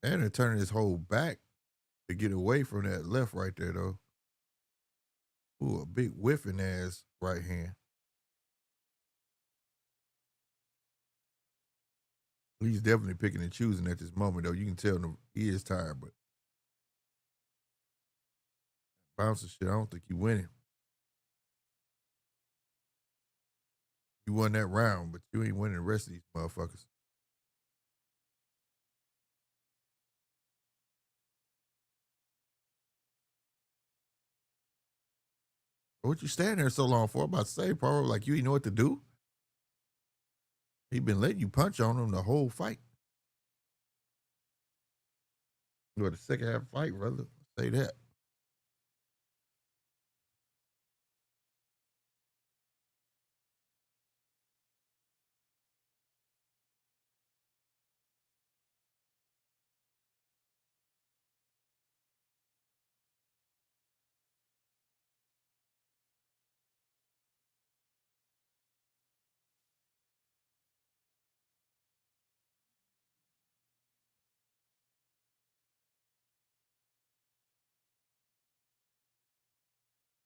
And they're turning his whole back to get away from that left right there, though. Ooh, a big whiffing ass right hand. He's definitely picking and choosing at this moment, though. You can tell he is tired, but bouncing shit, I don't think he winning. You won that round, but you ain't winning the rest of these motherfuckers. What you standing there so long for? I'm about to say, Perro, like you ain't know what to do. He been letting you punch on him the whole fight. You know, the second half fight, brother. Say that.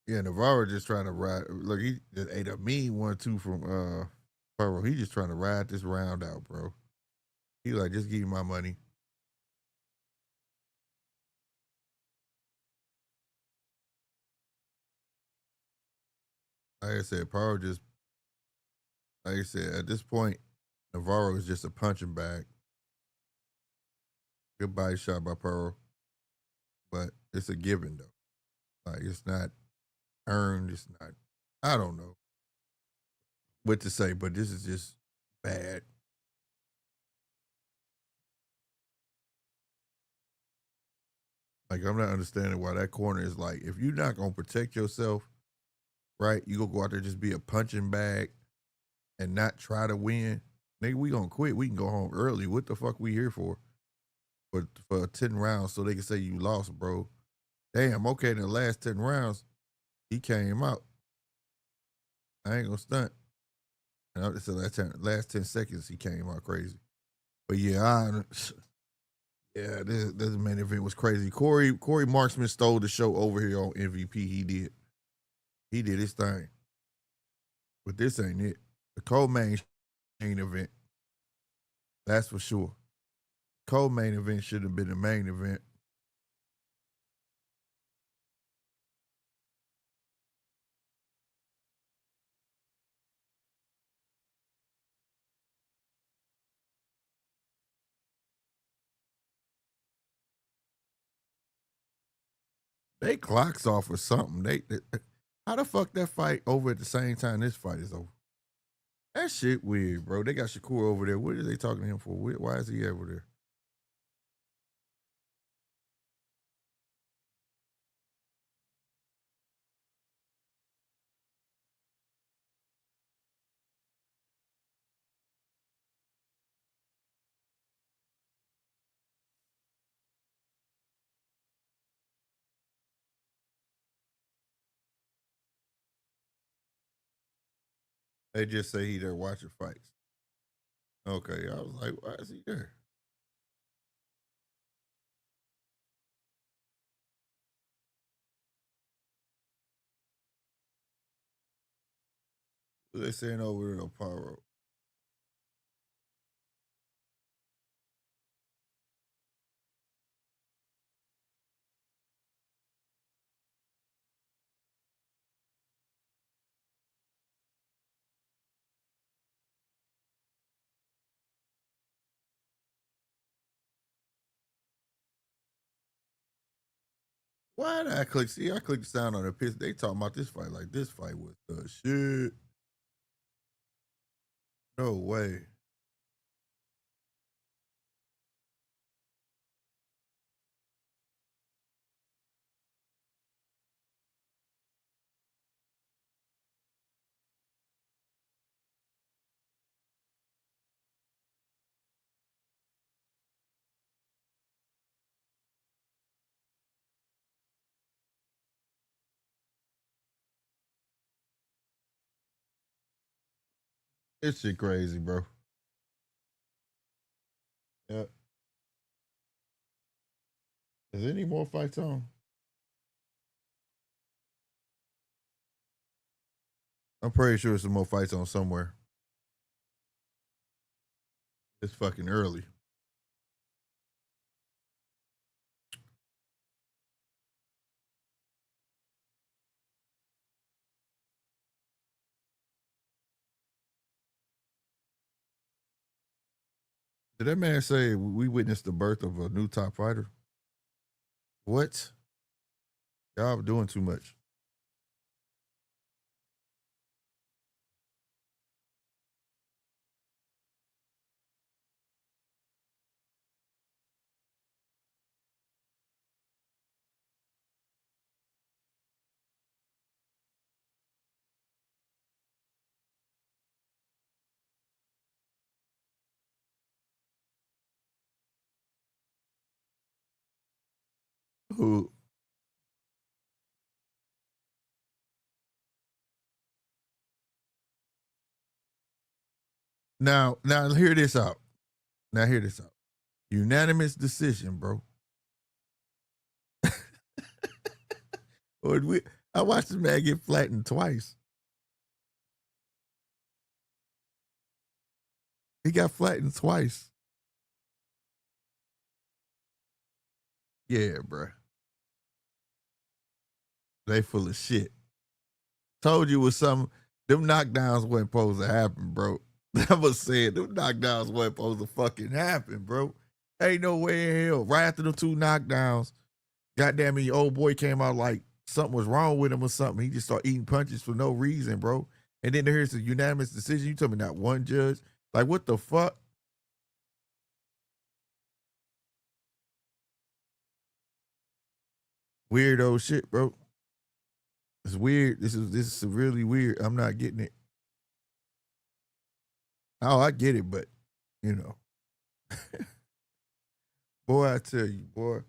Yeah, Navarro just trying to ride. Look, he just ate a mean 1-2 from Perro. He just trying to ride this round out, bro. He like, just give me my money. Like I said, Perro just, like I said, at this point, Navarro is just a punching bag. Good body shot by Perro, but it's a given though. Like it's not earned. It's not. I don't know what to say, but this is just bad. Like I'm not understanding why that corner is like, if you're not gonna protect yourself, right? You gonna go out there just be a punching bag and not try to win. Nigga, we gonna quit. We can go home early. What the fuck we here for? For 10 rounds so they can say you lost, bro. Damn, okay, in the last 10 rounds, he came out. I ain't gonna stunt. And so last 10 seconds, he came out crazy. But yeah, this main event was crazy. Corey Marksman stole the show over here on MVP. He did his thing. But this ain't it. The co-main event, that's for sure. Co-main event should have been the main event. They clocks off or something. They how the fuck that fight over at the same time this fight is over? That shit weird, bro. They got Shakur over there. What are they talking to him for? Why is he over there? They just say he there watching fights. Okay, I was like, why is he there? What they saying over there on Pyro? Why did I click? See, I clicked the sound on the pitch. They talking about this fight like this fight was the shit. No way. This shit crazy, bro. Yeah. Is there any more fights on? I'm pretty sure there's some more fights on somewhere. It's fucking early. Did that man say we witnessed the birth of a new top fighter? What? Y'all doing too much. Who? Now hear this out. Now hear this out. Unanimous decision, bro. I watched this man get flattened twice. He got flattened twice. Yeah, bro. They full of shit. Told you it was something. Them knockdowns wasn't supposed to happen, bro. I was saying them knockdowns wasn't supposed to fucking happen, bro. Ain't no way in hell. Right after the two knockdowns, goddamn it, your old boy came out like something was wrong with him or something. He just started eating punches for no reason, bro. And then here's a unanimous decision. You tell me not one judge. Like, what the fuck? Weirdo shit, bro. It's weird. This is really weird. I'm not getting it. Oh, I get it, but you know. Boy, I tell you, boy.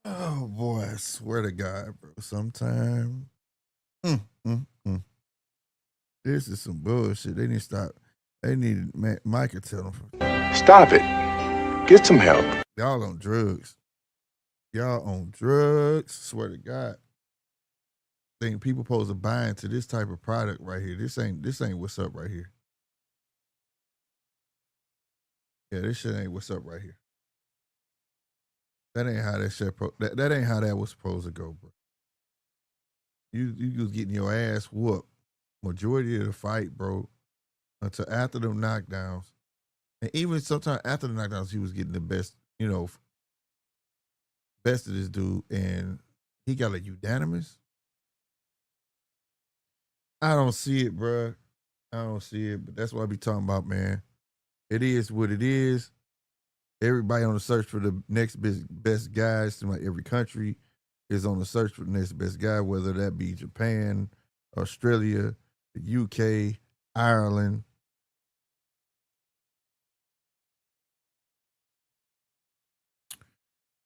Oh boy, I swear to God, bro. Sometime. Mm, mm, mm. This is some bullshit. They need to stop. They need Mike to tell them. Stop it. Get some help. Y'all on drugs. Y'all on drugs. Swear to God. Think people supposed to buy into this type of product right here. This ain't what's up right here. Yeah, this shit ain't what's up right here. That ain't how that shit. That ain't how that was supposed to go, bro. You was getting your ass whooped majority of the fight, bro, until after them knockdowns, and even sometimes after the knockdowns, he was getting the best, best of this dude, and he got a unanimous. I don't see it, bro. I don't see it, but that's what I be talking about, man. It is what it is. Everybody on the search for the next best guys. Like every country is on the search for the next best guy, whether that be Japan, Australia, the UK, Ireland.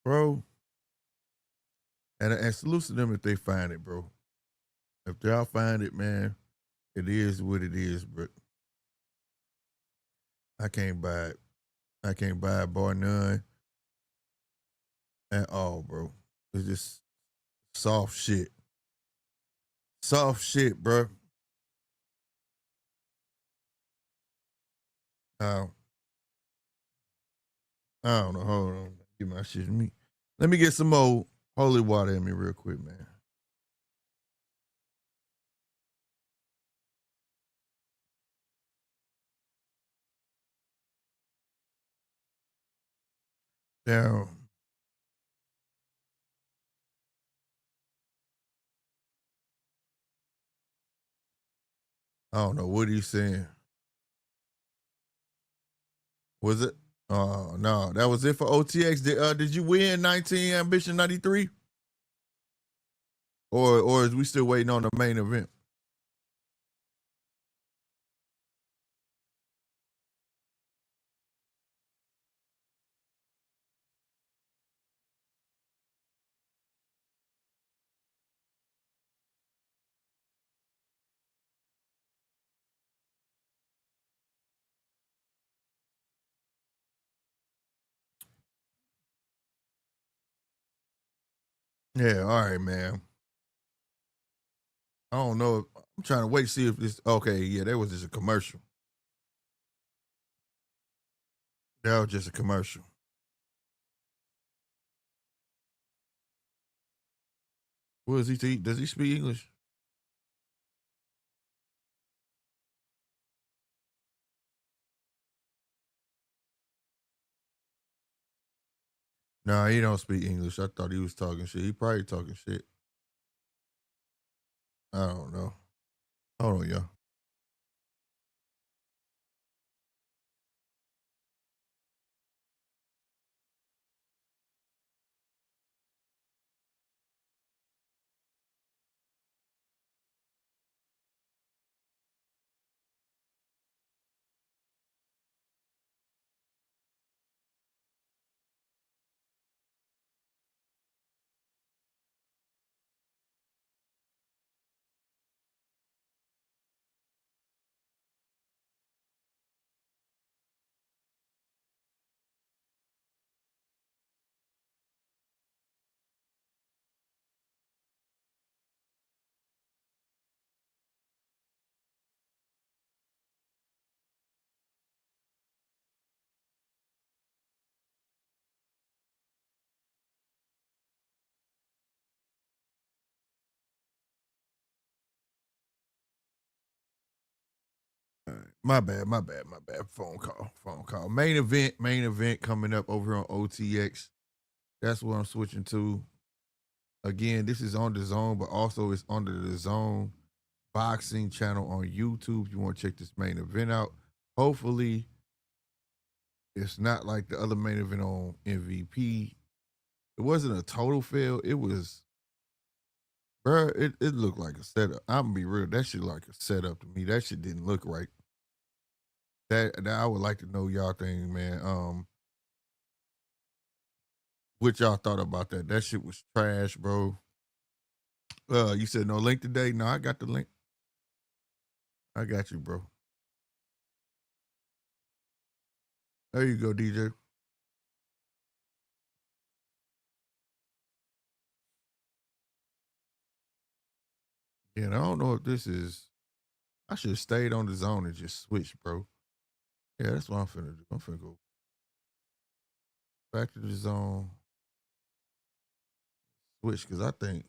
bro. And salute to them if they find it, bro. If y'all find it, man, it is what it is, but I can't buy it. I can't buy it, bar none at all, bro. It's just soft shit. Soft shit, bro. Uh, I don't know. Hold on. Get my shit in me. Let me get some more holy water in me real quick, man. Damn. I don't know what he's saying. Was it? Oh no, that was it for OTX. Did you win 19 Ambition 93? Or is we still waiting on the main event? Yeah, all right, man. I don't know. I'm trying to wait to see if this. Okay, yeah, that was just a commercial. That was just a commercial. What does he speak? Does he speak English? Nah, he don't speak English. I thought he was talking shit. He probably talking shit. I don't know. Hold on, y'all. All right. My bad, my bad, my bad. Phone call. Main event coming up over on OTX. That's what I'm switching to. Again, this is on the zone, but also it's under the zone boxing channel on YouTube. If you want to check this main event out. Hopefully, it's not like the other main event on MVP. It wasn't a total fail. It was, bro. It looked like a setup. I'm gonna be real. That shit like a setup to me. That shit didn't look right. That I would like to know y'all thing, man. What y'all thought about that? That shit was trash, bro. You said no link today. No, I got the link. I got you, bro. There you go, DJ. Yeah, and I don't know if this is. I should have stayed on the zone and just switched, bro. Yeah, that's what I'm finna do. I'm finna go back to the zone, switch, because I think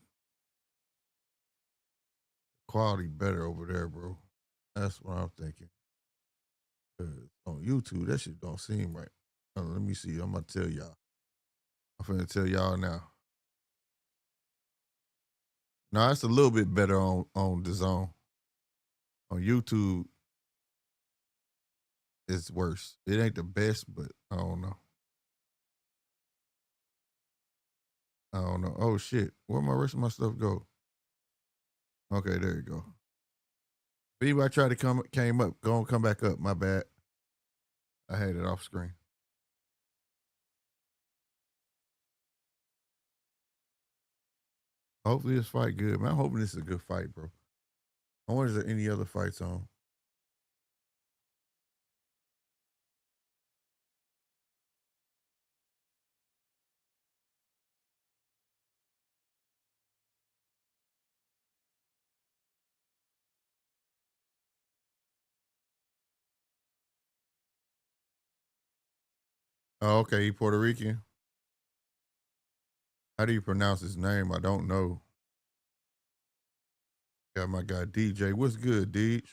quality better over there, bro. That's what I'm thinking. 'Cause on YouTube, that shit don't seem right. Let me see. I'm gonna tell y'all. I'm finna tell y'all now. No, it's a little bit better on the zone. On YouTube, it's worse. It ain't the best, but I don't know. I don't know. Oh shit, where my rest of my stuff go? Okay, there you go. If anybody tried to came up, go and come back up. My bad. I had it off screen. Hopefully this fight good, man. I'm hoping this is a good fight, bro. I wonder is there any other fights on? Oh, okay. He Puerto Rican. How do you pronounce his name? I don't know. Got my guy DJ. What's good, DJ?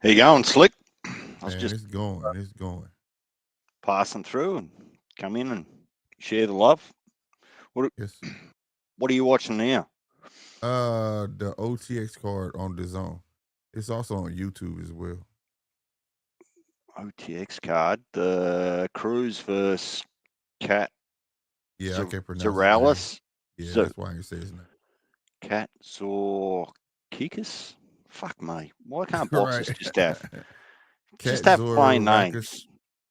How you going, Slick? I was Man, just it's going. It's going. passing through and come in and share the love. What Yes. What are you watching now? The OTX card on the zone. It's also on YouTube as well. OTX card. The Cruz versus Yeah, I can't pronounce his name. Katzourakis. Yeah, So that's why I can say his name. Katzourakis. Fuck me. Why can't Right. boxers just have plain Katzourakis. names?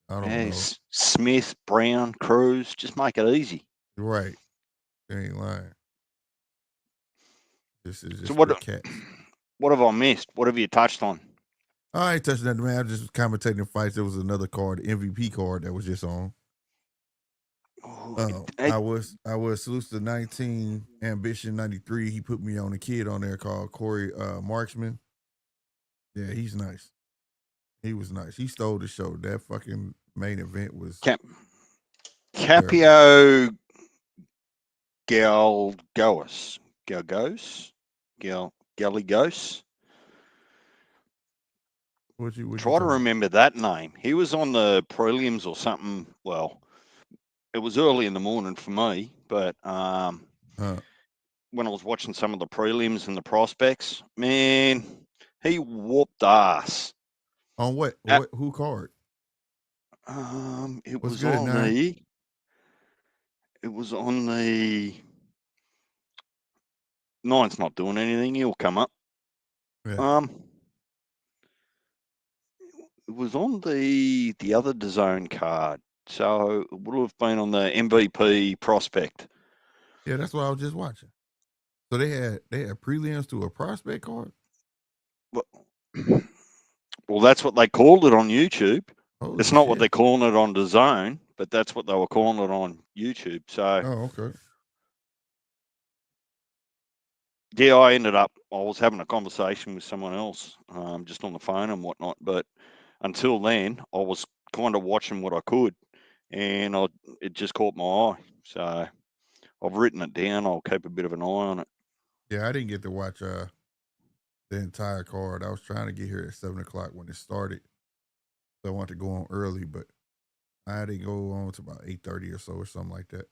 I don't Hey, know. Smith, Brown, Cruz. Just make it easy. Right. They ain't lying. This is So just what? the cats. What have I missed? What have you touched on? I ain't touching that, man. I'm just commentating fights. There was another card, MVP card, that was just on. Oh, I was salutes to 19 Ambition 93. He put me on a kid on there called Corey Marksman. Yeah, he's nice. He was nice. He stole the show. That fucking main event was terrible. Capio Galgos. Galligos. What you Try to talking about? remember that name. He was on the prelims or something. Well, it was early in the morning for me, but when I was watching some of the prelims and the prospects, man, he whooped ass. On what? At, Who card? it What's was good, on Nine? the. It was on the. Nine's not doing anything. He'll come up. Yeah. It was on the other DAZN card, so it would have been on the MVP prospect. Yeah, that's what I was just watching. So they had prelims to a prospect card. Well, that's what they called it on YouTube. Holy It's not shit. what they're calling it on DAZN, but that's what they were calling it on YouTube. So, Oh, okay. yeah, I was having a conversation with someone else, just on the phone and whatnot. But until then, I was kind of watching what I could, and it just caught my eye. So I've written it down. I'll keep a bit of an eye on it. Yeah, I didn't get to watch the entire card. I was trying to get here at 7:00 when it started. So I wanted to go on early, but I didn't go on to about 8:30 or so or something like that.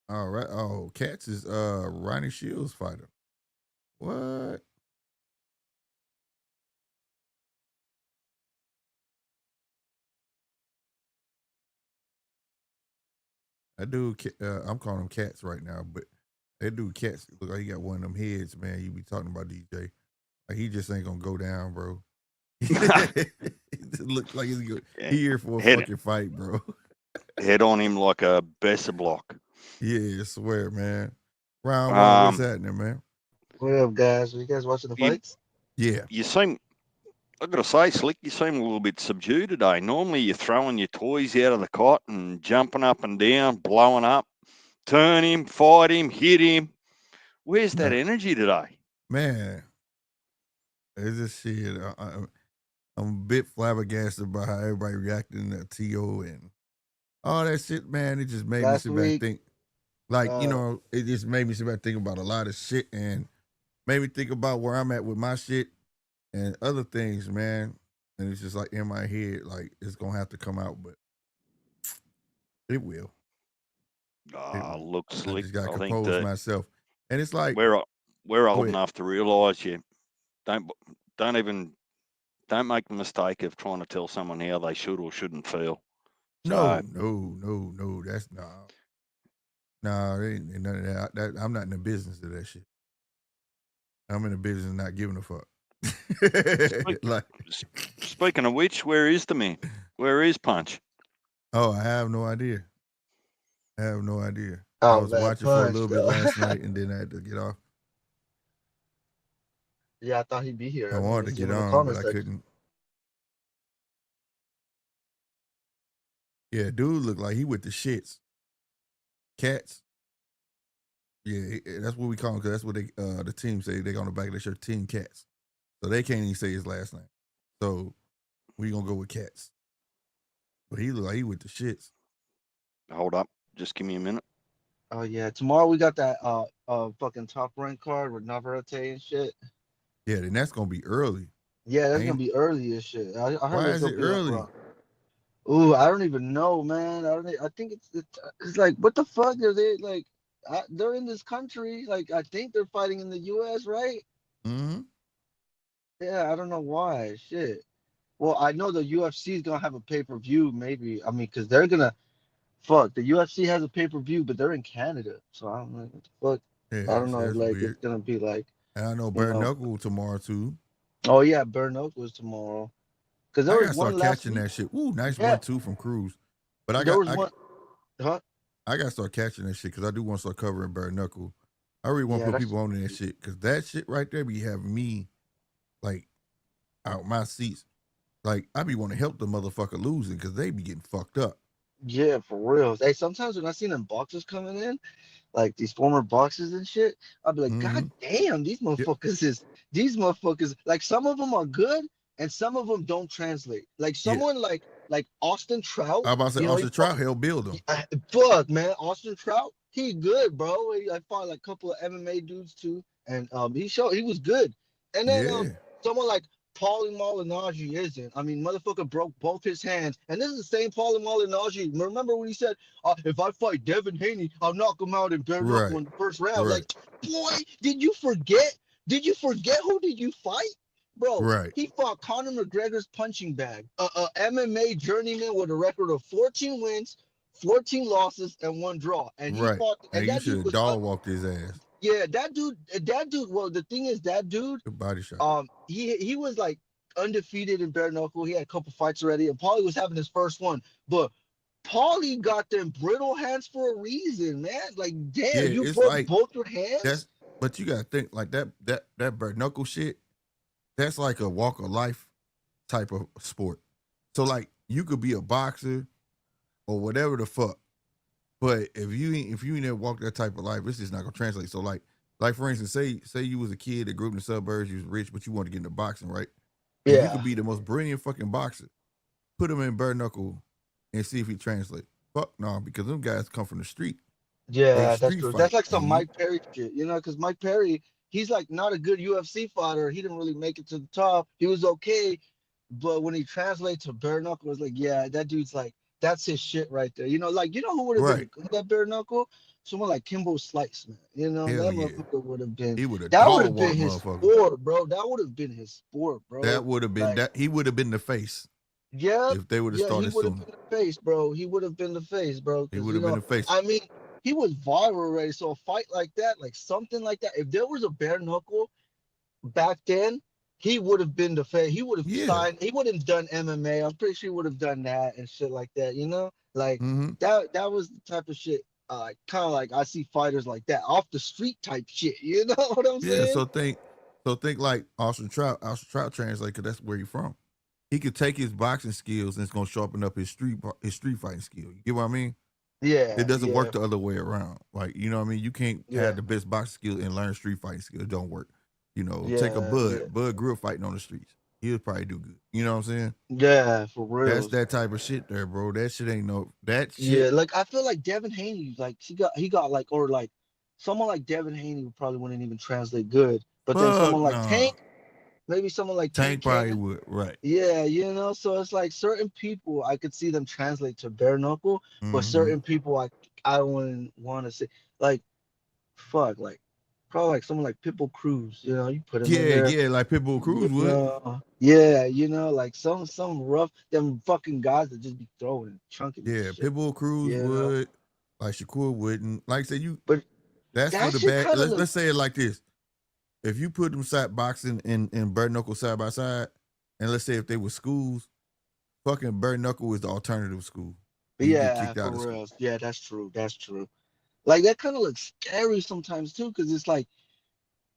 All right. Oh, Cats is Ronnie Shields fighter. What? That dude, I'm calling him Cats right now, but that dude Cats look like he got one of them heads, man. You be talking about DJ. Like he just ain't gonna go down, bro. He just looks like he here for a fucking fight, bro. Head on him like a Besser block. Yeah, I swear, man. Round one, what's happening, man? What up, guys? Are you guys watching the fights? Yeah. You seem, I gotta say, Slick, you seem a little bit subdued today. Normally you're throwing your toys out of the cot and jumping up and down, blowing up, turn him, fight him, hit him. Where's that energy today? Man, it's just shit. I'm a bit flabbergasted by how everybody reacting to T.O. and all that shit, man. It just made me sit back and think. Like, it just made me sit back and think about a lot of shit and made me think about where I'm at with my shit and other things, man. And it's just like in my head, like it's gonna have to come out, but it will. Look, Slick. I just gotta I think compose myself, and it's like we're old enough to realise you don't make the mistake of trying to tell someone how they should or shouldn't feel. No, that's ain't none of that. I'm not in the business of that shit. I'm in the business of not giving a fuck. Like, Speaking of which, where is the man? Where is Punch? oh, I have no idea. I have no idea. I Oh was man, watching for a Punch little bit though. last night, and then I had to get off. Yeah, I thought he'd be here. I I didn't wanted even to see him get in the on, but comment I section. couldn't. Yeah, dude looked like he with the shits. Cats. Yeah, that's what we call him, because that's what they the team say. They on the back of their shirt, Team Cats. So they can't even say his last name. So we gonna go with Cats. But he look like he with the shits. Hold up. Just give me a minute. Oh yeah, tomorrow we got that fucking top rank card with Navarrete and shit. Yeah, then that's gonna be early. Yeah, that's gonna Ain't be early as shit. I heard why it's is gonna it be like early? around. Ooh, I don't even know, man. I think it's like what the fuck are they like? They're in this country. Like I think they're fighting in the U.S. Right? Mm-hmm. Yeah, I don't know why. Shit. Well, I know the UFC is gonna have a pay-per-view. Maybe I mean, cause they're gonna fuck. The UFC has a pay-per-view, but they're in Canada, so I don't know what the fuck. I Yeah, don't so know. that's Like weird. it's gonna be like And I know you Bare know. Knuckle tomorrow too. Oh yeah, Burn Oak was tomorrow. Cause there I was gotta one start last catching week. that shit. Ooh, nice Yeah, 1-2 from Cruz. But there was one. Huh? I gotta start catching that shit because I do want to start covering Bare Knuckle. I really want to Yeah, put that's people on that shit because that shit right there be having me like out my seats. Like I be want to help the motherfucker losing because they be getting fucked up. yeah, for real. Hey, sometimes when I see them boxers coming in, like these former boxers and shit, I'll be like, Mm-hmm. God damn, Yep. these motherfuckers, like some of them are good and some of them don't translate. Like Yeah. someone like Austin Trout, I about to say he Austin fought, Trout, hell build them. fuck man, Austin Trout, he good, bro. I fought like a couple of MMA dudes too, and he was good. And then Yeah. someone like Paulie Malignaggi isn't. I mean, motherfucker broke both his hands, and this is the same Paulie Malignaggi. Remember when he said, "If I fight Devin Haney, I'll knock him out in bare knuckle Right. in the first round." Right. Like, boy, did you forget? Did you forget who did you fight? Bro, Right. he fought Conor McGregor's punching bag, a MMA journeyman with a record of 14 wins, 14 losses, and one draw. And he Right. fought, And and you that should dude have was, dog walked his ass. yeah, that dude. Well, the thing is, that dude, Good body shot. he was like undefeated in bare knuckle. He had a couple fights already, and Paulie was having his first one. But Paulie got them brittle hands for a reason, man. Like, damn, Yeah, you it's broke like both your hands. that's but you gotta think like that bare knuckle shit, that's like a walk of life type of sport. So like you could be a boxer or whatever the fuck. But if you ain't never walked that type of life, it's just not gonna translate. So like for instance, say you was a kid that grew up in the suburbs, you was rich, but you wanted to get into boxing, right? And you could Yeah, be the most brilliant fucking boxer. Put him in bare knuckle and see if he translate. Fuck no, because them guys come from the street. They yeah, that's street true. That's fight. like And some you Mike Perry shit, because Mike Perry, he's like not a good UFC fighter. He didn't really make it to the top. He was okay, but when he translates to bare knuckle, it's like, yeah, that dude's like, that's his shit right there. Like who would have been right. good at bare knuckle? Someone like Kimbo Slice, man. Hell That yeah. motherfucker would have been. He would have That would dog have been walked his motherfuckers. sport, bro. That would have been his sport, bro. That would have been Like, that he would have been the face yeah, if they would have yeah, he started would have sooner. been the face, bro. He would have been the face, bro. He Because would have been the face. I mean, he was viral already. So a fight like that, like something like that, if there was a bare knuckle back then, he would have been the face. He would have Yeah. signed. He would have done MMA. I'm pretty sure he would have done that and shit like that. Like Mm-hmm. that was the type of shit. Kind of like I see fighters like that off the street type shit. You know what I'm Yeah. saying? So think like Austin Trout. Austin Trout translate because that's where he's from. He could take his boxing skills and it's gonna sharpen up his street fighting skill. You get what I mean? It Yeah, doesn't yeah, work the other way around. Like, you know what I mean? You can't yeah, have the best boxing skill and learn street fighting skill. It don't work. Take a yeah, Bud. yeah, Bud grew up fighting on the streets. He'll probably do good. You know what I'm saying? yeah, for That's real. that type of shit there, bro. That shit ain't that Yeah, shit. like I feel like Devin Haney, like he got like or like someone like Devin Haney probably wouldn't even translate good. But then Fuck someone like nah. Tank, maybe someone like Tank Tank probably can. would. Right. Yeah, so it's like certain people I could see them translate to bare knuckle, but Mm-hmm. certain people I wouldn't want to say like fuck like probably like someone like Pitbull Cruz, you put him in Yeah, there. yeah, like Pitbull Cruz would. Yeah, like some rough them fucking guys that just be throwing and chunking and Yeah, shit. Pitbull Cruz You know, would. Like Shakur wouldn't. Like I said, but that's for that the shit bad. kind of Let's look. let's say it like this. if you put them side boxing and bare knuckle side by side, and let's say if they were schools, fucking bare knuckle is the alternative school. You get Yeah, kicked out for of school. real. Yeah, that's true. That's true. Like that kind of looks scary sometimes too, because it's like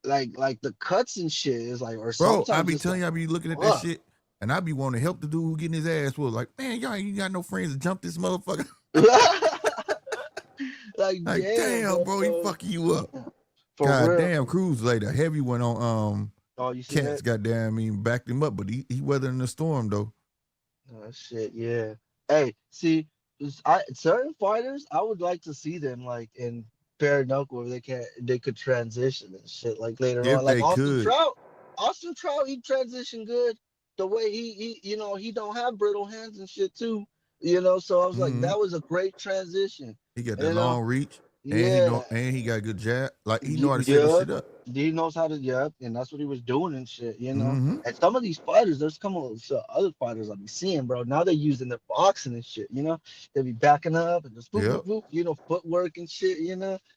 the cuts and shit is like, or Bro, I sometimes be it's telling like, you, I be looking at that fuck. shit, and I be wanting to help the dude who getting his ass whooped. Like, man, y'all ain't got no friends to jump this motherfucker. Like, Like, damn, damn, bro, he bro. fucking you up. For God real. damn, Cruz laid a heavy one on Oh, you see Cats. that? Goddamn, I mean, backed him up, but he weathering the storm though. Oh shit, yeah. Hey, see, I certain fighters, I would like to see them like in bare knuckle where they could transition and shit like later on. If Like they could, Austin Trout, he transitioned good. The way he don't have brittle hands and shit too. So I was like, mm-hmm. that was a great transition. He got that You know, long reach, and yeah. he got a good jab. Like he know how to set his Yeah, shit up. he knows how to, yeah, and that's what he was doing and shit. Mm-hmm. And some of these fighters, there's come on some other fighters I'll be seeing, bro. Now they're using their boxing and shit. They be backing up and just boop, Yep. boop, boop, footwork and shit.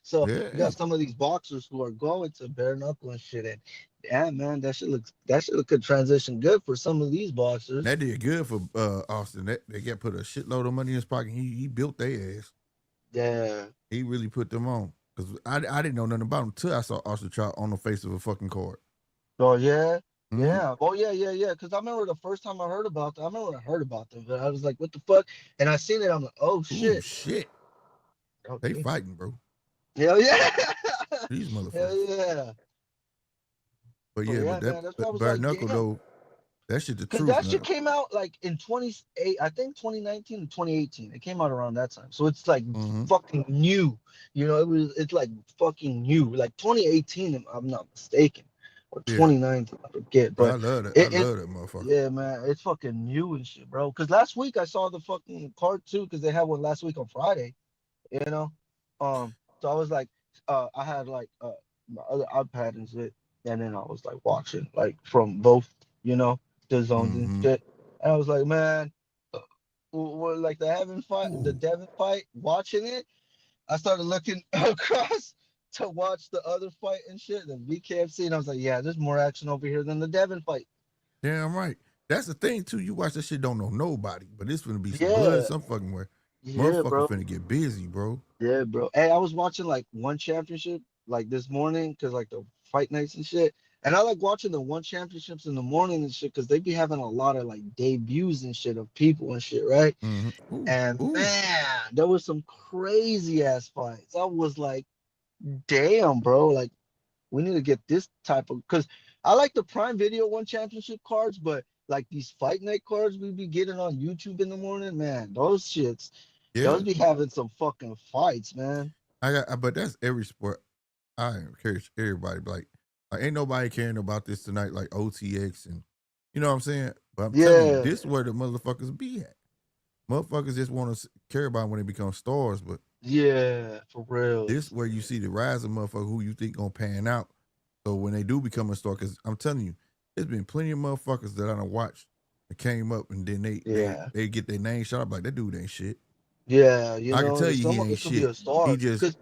So you Yeah. got some of these boxers who are going to bare knuckle and shit. And yeah, man, that shit could transition good for some of these boxers. That did good for Austin. They got put a shitload of money in his pocket. He built their ass. Yeah. He really put them on. Cause I didn't know nothing about him until I saw Austin Trout on the face of a fucking card. Oh yeah. Mm-hmm. Yeah. Oh yeah. Because I remember the first time I heard about them. I remember when I heard about them, but I was like, "What the fuck?" And I seen it. I'm like, "Oh Ooh, shit!" shit. They Okay. fighting, bro. Hell yeah. These motherfuckers. Hell yeah. But But yeah, yeah, but man, that's what I was bare like, knuckle damn. though, that shit the Because truth that now. shit came out like in 28, I think 2019 and 2018. It came out around that time. So it's like Mm-hmm. fucking new. It's like fucking new. Like 2018, if I'm not mistaken. Or Yeah. 2019, I forget. Bro, I But love that. I it love that motherfucker. yeah, man, it's fucking new and shit, bro. Because last week I saw the fucking card too, because they had one last week on Friday, you know. So I was like, I had like my other iPad and shit, and then I was like watching like from both, the zones and Mm-hmm. shit. And I was like, man, like the Ooh. Devin fight, watching it. I started looking across to watch the other fight and shit, the BKFC, and I was like, yeah, there's more action over here than the Devin fight. Damn right. That's the thing too. You watch that shit, don't know nobody, but it's gonna be some blood Yeah, some fucking way. yeah, Motherfucker bro. finna get busy, bro. Yeah, bro. Hey, I was watching like one championship like this morning because like the fight nights and shit. And I like watching the one championships in the morning and shit because they be having a lot of like debuts and shit of people and shit, right? Mm-hmm. Ooh. And Ooh. man, there was some crazy ass fights. I was like, damn, bro, like we need to get this type of because I like the Prime Video one championship cards, but like these fight night cards we be getting on YouTube in the morning, man, those Yeah. be having some fucking fights, man. But that's every sport. I encourage everybody. Like ain't nobody caring about this tonight, like OTX and you know what I'm saying? But I'm telling you, Yeah, this is where the motherfuckers be at. Motherfuckers just want to care about when they become stars, but yeah, for real. this where you see the rise of motherfucker who you think gonna pan out. So when they do become a star, because I'm telling you, there's been plenty of motherfuckers that I done watched that came up and then Yeah, they get their name shot up like that dude ain't shit. yeah, I can tell you he someone ain't it could be shit. a star He because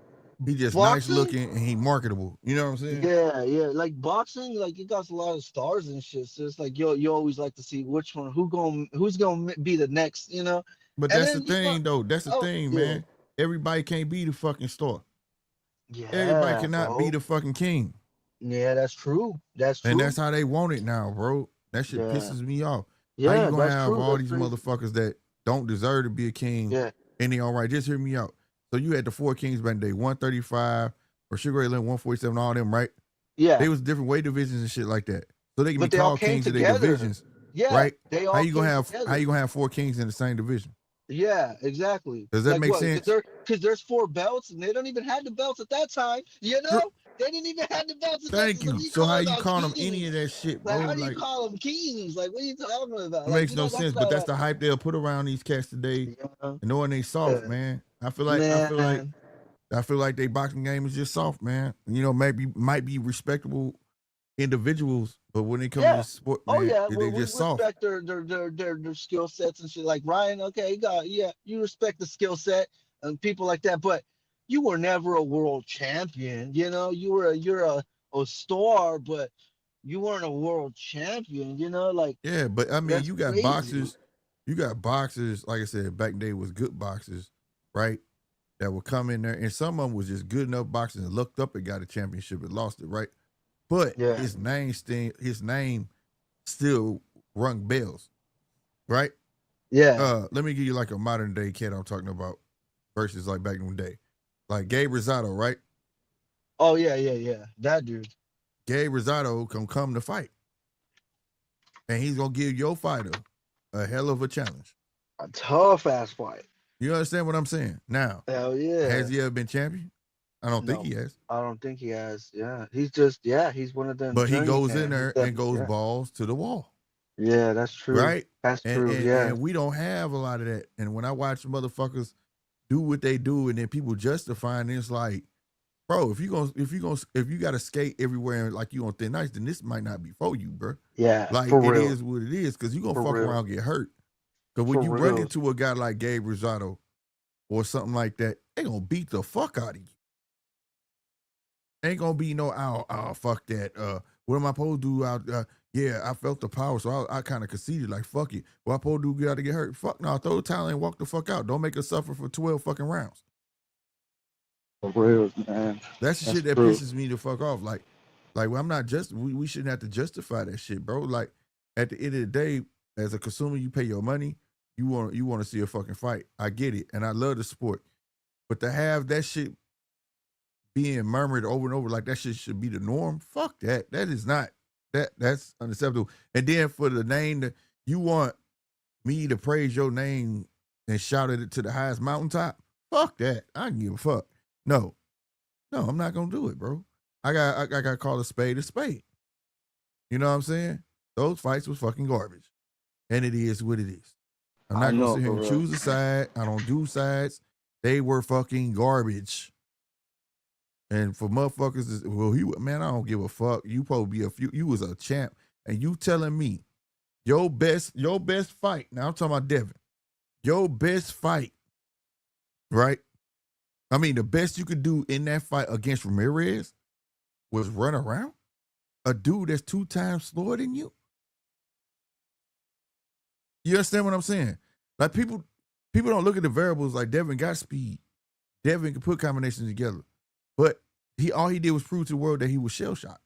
just nice boxing, looking and he marketable. You know what I'm saying? yeah, like boxing, like it got a lot of stars and shit. So it's like you always like to see which one, who's gonna be the next. But And that's the then thing though. That's the oh thing, yeah, man. Everybody can't be the fucking star. Everybody yeah, cannot be bro, the fucking king. yeah, that's true, that's And true, that's how they want it now, bro. That shit yeah, pisses me off. How you yeah, gonna that's have true, all that's these crazy, motherfuckers that don't deserve to be a king yeah, and they all right? Just hear me out. So you had the four kings back in the day, 135 or Sugar Ray Leonard, 147, all them, right? yeah. They was different weight divisions and shit like that. So they can be But they all called came kings of their together. divisions, Yeah, right? they How all you gonna came have together. four kings in the same division? Yeah, exactly. Does that Like make what? sense? Because there's four belts, and they don't even have the belts at that time. You know, they didn't even have the belts at that time. Thank So what you. do you So how call them you now? calling them any of Kings? that shit, Like, bro? how do you Like call them kings? Like, what are you talking about? it Like, makes no that's sense. But not that's like, the hype they'll put around these cats today, yeah, and knowing they soft, man. man. I feel like they boxing game is just soft, man. You know, maybe might be respectable individuals, but when it comes to Yeah. this sport, Oh man, yeah, they we just soft. respect their skill sets and shit. Like Ryan, okay, you respect the skill set and people like that, but you were never a world champion. You know, you're a a star, but you weren't a world champion. Like Yeah, but I mean, that's crazy. you got boxers, like I said, back in the day was good boxers, right? That would come in there, and some of them was just good enough boxers and looked up and got a championship and lost it, right? But Yeah, his name still rung bells, right? yeah. Let me give you like a modern day cat I'm talking about versus like back in the day. Like Gabe Rosado, right? Oh yeah, yeah, yeah. That dude. Gabe Rosado can come to fight. And he's gonna give your fighter a hell of a challenge. A tough ass fight. You understand what I'm saying? Now, Hell has yeah. he ever been champion? I don't think No, he has. I don't think he has. Yeah, he's just he's one of them But he goes in journeyman. He's there and definitely goes balls to the wall, yeah, that's true. right? That's And, true. and Yeah, and we don't have a lot of that. And when I watch motherfuckers do what they do, and then people justifying it, it's like, bro, if you gotta skate everywhere like you on thin ice, then this might not be for you, bro. yeah, Like for it real, is what it is, because you gonna for fuck real, around and get hurt. Because when for you run real. into a guy like Gabe Rosado or something like that, they gonna beat the fuck out of you. Ain't gonna be no, oh, fuck that. What am I supposed to do out? Yeah, I felt the power, so I kind of conceded, like, fuck it. What I supposed to do? Got to get hurt? Fuck no, throw the towel and walk the fuck out. Don't make us suffer for 12 fucking rounds. For real, man. That's the That's shit that true. pisses me the fuck off. Like well, I'm not just we shouldn't have to justify that shit, bro. Like at the end of the day, as a consumer, you pay your money. You want to see a fucking fight. I get it, and I love the sport, but to have that shit being murmured over and over like that shit should be the norm. Fuck that. That is not that's unacceptable. And then for the name that you want me to praise your name and shout it to the highest mountaintop. Fuck that. I can give a fuck. No, I'm not gonna do it, bro. I got to call a spade a spade. You know what I'm saying? Those fights was fucking garbage, and it is what it is. I'm I not gonna know sit here for and real. choose a side. I don't do sides. They were fucking garbage. And for motherfuckers, man, I don't give a fuck. You probably be you was a champ, and you telling me your best fight. Now I'm talking about Devin. Your best fight, right? I mean, the best you could do in that fight against Ramirez was run around a dude that's 2 times slower than you. You understand what I'm saying? Like people don't look at the variables like Devin got speed. Devin can put combinations together, but all he did was prove to the world that he was shell shocked.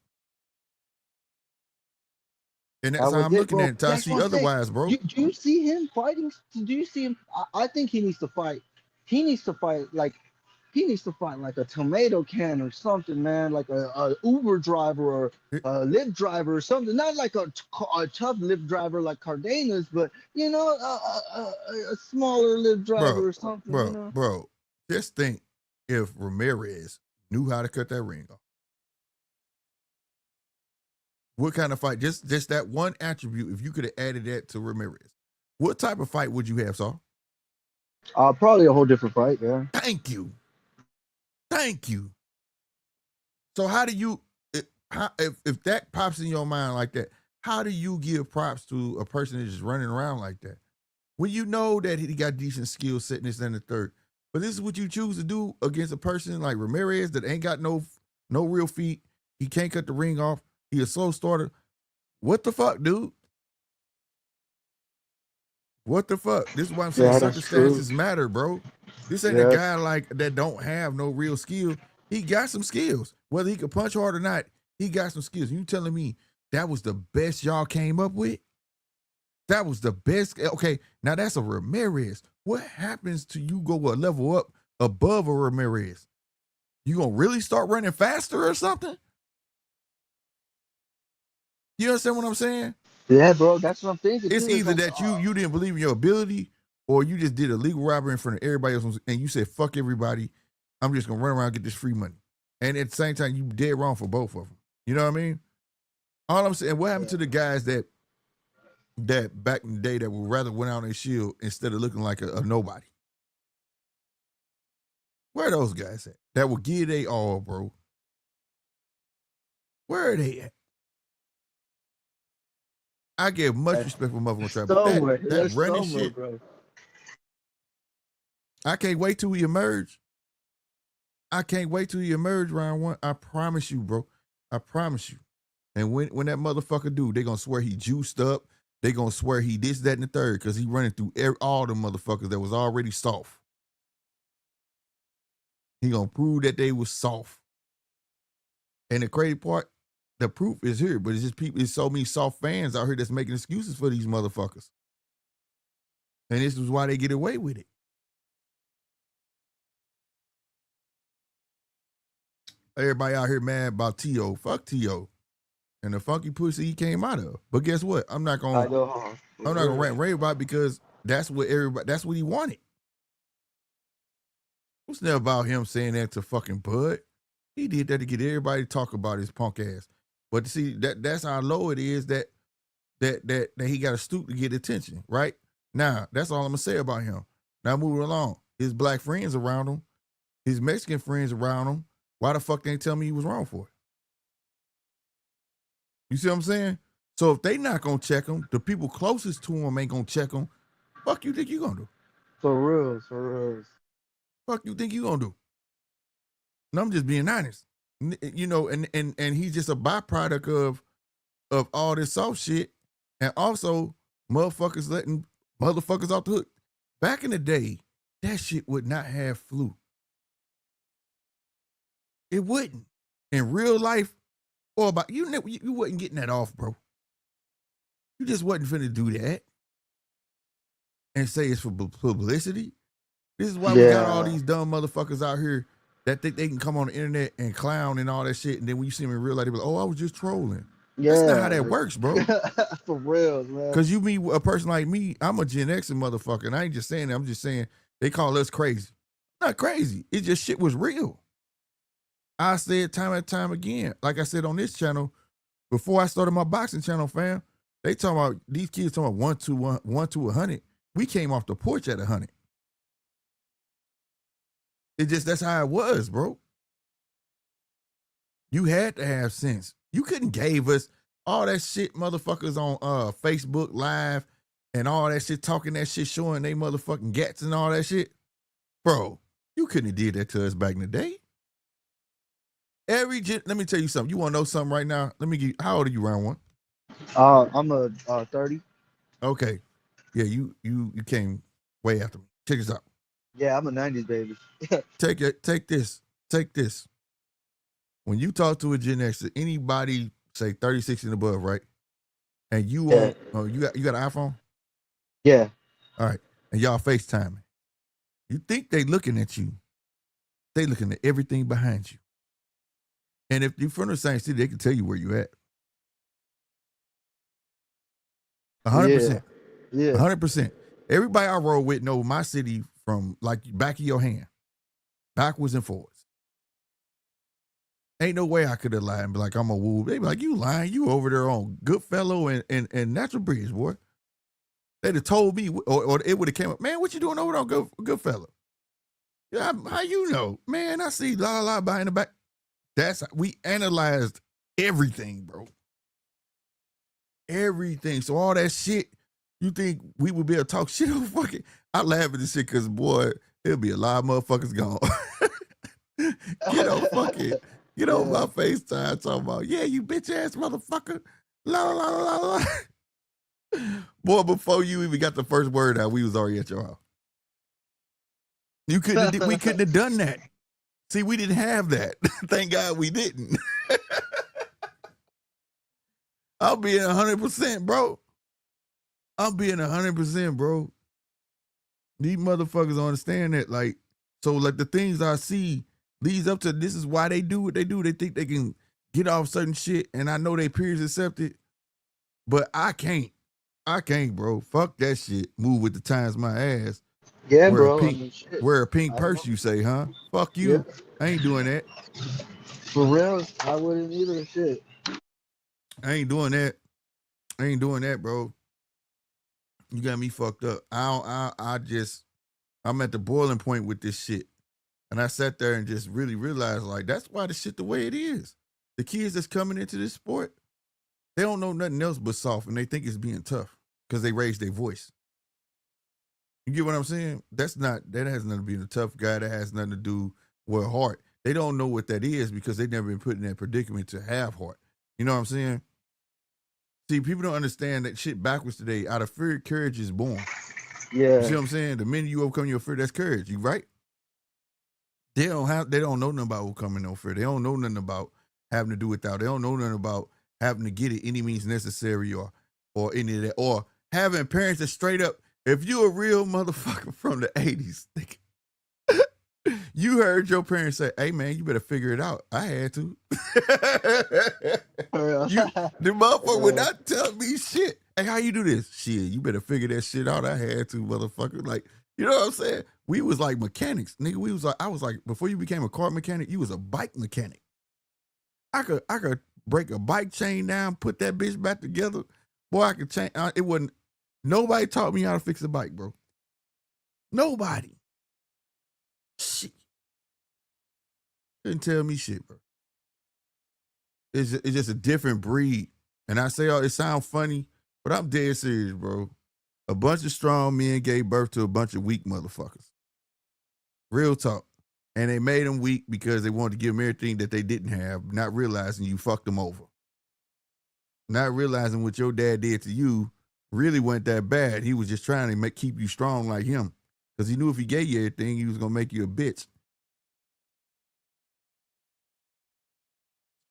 And I that's how was I'm it, looking at bro. it. Till I That's see what I'm saying. otherwise, bro. Do you see him fighting? Do you see him? I think he needs to fight. He needs to fight like he needs to fight like a tomato can or something, man. Like a Uber driver or It- a Lyft driver or something. Not like a tough Lyft driver like Cardenas, but a smaller Lyft driver bro, or something. bro. Just think if Ramirez knew how to cut that ring off. What kind of fight? Just that one attribute, if you could have added that to Ramirez, what type of fight would you have, Saul? Probably a whole different fight. Yeah. Thank you. Thank you. So how do you if that pops in your mind like that, how do you give props to a person that's just running around like that? When you know that he got decent skill set in this and the third. But this is what you choose to do against a person like Ramirez that ain't got no real feet. He can't cut the ring off. He a slow starter. What the fuck, dude? What the fuck? This is why I'm saying Yeah, that's true. circumstances matter, bro. This ain't a Yes. guy like that don't have no real skill. He got some skills. Whether he can punch hard or not, he got some skills. You telling me that was the best y'all came up with? That was the best. Okay, now that's a Ramirez. What happens to you go a level up above a Ramirez? You gonna really start running faster or something? You understand what I'm saying? Yeah, bro. That's what I'm thinking It's too. It's either like, that you didn't believe in your ability, or you just did a legal robbery in front of everybody else, and you said, "Fuck everybody, I'm just gonna run around and get this free money." And at the same time, you dead wrong for both of them. You know what I mean? All I'm saying, what happened to the guys that back in the day that would rather went out on their shield instead of looking like a nobody? Where are those guys at? That will give they all, bro. Where are they at? I give much respect for Mother Trap, but somewhere. that There's running somewhere, shit, bro. I can't wait till we emerge. I can't wait till he emerge round one. I promise you, bro. I promise you. And when that motherfucker do, they gonna swear he juiced up. They gonna swear he this, that, and the third, because he running through all the motherfuckers that was already soft. He gonna prove that they was soft. And the crazy part, the proof is here, but it's just people, it's so many soft fans out here that's making excuses for these motherfuckers. And this is why they get away with it. Everybody out here mad about T.O. Fuck T.O. and the funky pussy he came out of. But guess what? I'm not gonna rant rave about it because that's what he wanted. It was never about him saying that to fucking Bud. He did that to get everybody to talk about his punk ass. But see, that's how low it is that he got to stoop to get attention, right? Now, that's all I'm gonna say about him. Now moving along. His black friends around him, his Mexican friends around him, why the fuck they ain't tell me he was wrong for it? You see what I'm saying? So if they not gonna check him, the people closest to him ain't gonna check him. Fuck you think you gonna do? For real. Fuck you think you gonna do? And I'm just being honest. You know, and he's just a byproduct of all this soft shit. And also motherfuckers letting motherfuckers off the hook. Back in the day, that shit would not have flew. It wouldn't. In real life, or about you wasn't getting that off, bro. You just wasn't finna do that and say it's for publicity. This is why we got all these dumb motherfuckers out here that think they can come on the internet and clown and all that shit, and then when you see them in real life, they be like, "Oh, I was just trolling." Yeah. That's not how that works, bro. For real, man. Because you meet a person like me, I'm a Gen X motherfucker, and I ain't just saying that. I'm just saying they call us crazy. Not crazy. It just shit was real. I said time and time again, like I said on this channel, before I started my boxing channel, fam, they talking about, these kids talking about 1 to 100. We came off the porch at 100. That's how it was, bro. You had to have sense. You couldn't gave us all that shit motherfuckers on Facebook Live and all that shit, talking that shit, showing they motherfucking gats and all that shit. Bro, you couldn't have did that to us back in the day. Let me tell you something. You want to know something right now? How old are you, round one? I'm a 30. Okay. Yeah, you came way after me. Check this out. Yeah, I'm a 90s baby. Take this. When you talk to a Gen X, anybody say 36 and above, right? And you got an iPhone? Yeah. All right. And y'all FaceTiming. You think they looking at you. They looking at everything behind you. And if you're from the same city, they can tell you where you at. 100%. Yeah. 100%. Everybody I roll with know my city from like back of your hand. Backwards and forwards. Ain't no way I could have lied and be like, I'm a woo. They be like, you lying. You over there on Goodfellow and Natural Bridge, boy. They'd have told me, or it would have came up, man, what you doing over there on Goodfellow? Yeah, how you know? Man, I see la behind the back. We analyzed everything, bro. Everything. So all that shit, you think we would be able to talk shit on fucking? I laugh at this shit because, boy, there'll be a lot of motherfuckers gone. Get on my FaceTime talking about, yeah, you bitch ass motherfucker. La. Boy, before you even got the first word out, we was already at your house. We couldn't have done that. See, we didn't have that. Thank God we didn't. I'm being 100%, bro. I'm being 100%, bro. These motherfuckers don't understand that. Like, so like the things I see leads up to this is why they do what they do. They think they can get off certain shit, and I know they peers accept it, but I can't. Bro. Fuck that shit. Move with the times, my ass. Yeah, wear bro. Wear a pink purse, you say, huh? Fuck you. Yeah. I ain't doing that. For real, I wouldn't either. Shit. I ain't doing that, bro. You got me fucked up. I'm at the boiling point with this shit. And I sat there and just really realized, like, that's why the shit the way it is. The kids that's coming into this sport, they don't know nothing else but soft, and they think it's being tough because they raise their voice. You get what I'm saying? That has nothing to do with a tough guy. That has nothing to do with heart. They don't know what that is because they've never been put in that predicament to have heart. You know what I'm saying? See, people don't understand that shit backwards today. Out of fear, courage is born. Yeah. You see what I'm saying? The minute you overcome your fear, that's courage. You right? They don't know nothing about overcoming no fear. They don't know nothing about having to do without. They don't know nothing about having to get it any means necessary or any of that. Or having parents that straight up, if you a real motherfucker from the 80s, you heard your parents say, hey man, you better figure it out. I had to. The motherfucker would not tell me shit. Hey, how you do this? Shit, you better figure that shit out. I had to, motherfucker. Like, you know what I'm saying? We was like mechanics. Nigga, I was like, before you became a car mechanic, you was a bike mechanic. I could break a bike chain down, put that bitch back together. Boy, I could change. Nobody taught me how to fix a bike, bro. Nobody. Shit. Couldn't tell me shit, bro. It's just a different breed. And I say, it sounds funny, but I'm dead serious, bro. A bunch of strong men gave birth to a bunch of weak motherfuckers. Real talk. And they made them weak because they wanted to give them everything that they didn't have, not realizing you fucked them over. Not realizing what your dad did to you really wasn't that bad. He was just trying to keep you strong like him. Because he knew if he gave you everything, he was going to make you a bitch.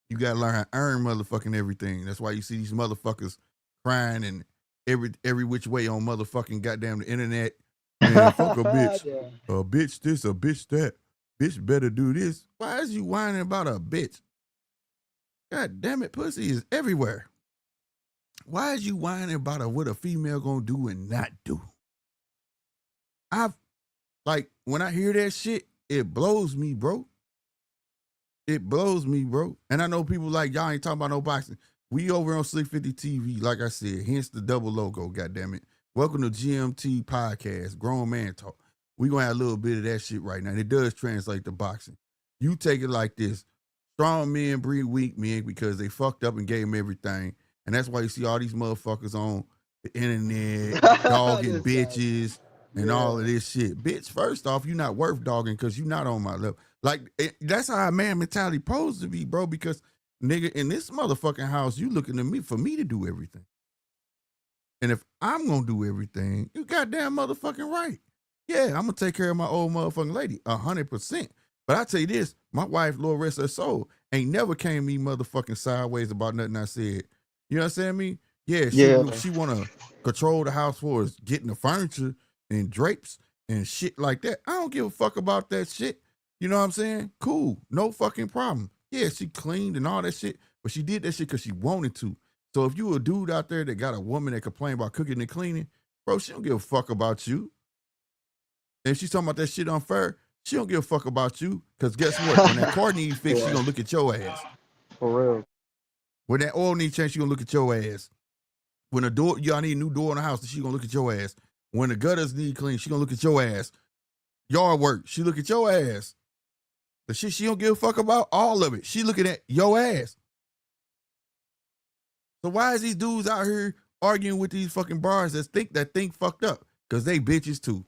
You got to learn how to earn motherfucking everything. That's why you see these motherfuckers crying and every which way on motherfucking goddamn the internet. Man, fuck a bitch. Yeah. A bitch this, a bitch that. Bitch better do this. Why is you whining about a bitch? God damn it, pussy is everywhere. Why is you whining about what a female gonna do and not do? When I hear that shit, it blows me, bro. It blows me, bro. And I know people like, y'all ain't talking about no boxing. We over on 650 TV, like I said, hence the double logo, goddammit. Welcome to GMT Podcast, Grown Man Talk. We gonna have a little bit of that shit right now. And it does translate to boxing. You take it like this. Strong men breed weak men because they fucked up and gave them everything. And that's why you see all these motherfuckers on the internet, dogging bitches and all of this shit. Bitch, first off, you're not worth dogging because you're not on my level. Like, that's how a man mentality supposed to be, bro, because, nigga, in this motherfucking house, you looking to me for me to do everything. And if I'm going to do everything, you goddamn motherfucking right. Yeah, I'm going to take care of my old motherfucking lady, 100%. But I tell you this, my wife, Lord rest her soul, ain't never came me motherfucking sideways about nothing I said. You know what I'm saying, me? Yeah, she want to control the house for us, getting the furniture and drapes and shit like that. I don't give a fuck about that shit. You know what I'm saying? Cool. No fucking problem. Yeah, she cleaned and all that shit, but she did that shit because she wanted to. So if you a dude out there that got a woman that complain about cooking and cleaning, bro, she don't give a fuck about you. And if she's talking about that shit unfair, she don't give a fuck about you. Because guess what? When that car needs fixed, she gonna look at your ass. For real. When that oil needs changed, she gonna look at your ass. When a door, y'all need a new door in the house, she gonna look at your ass. When the gutters need clean, she gonna look at your ass. Yard work, she look at your ass. The shit she don't give a fuck about, all of it. She looking at your ass. So why is these dudes out here arguing with these fucking bars that think fucked up? Because they bitches too.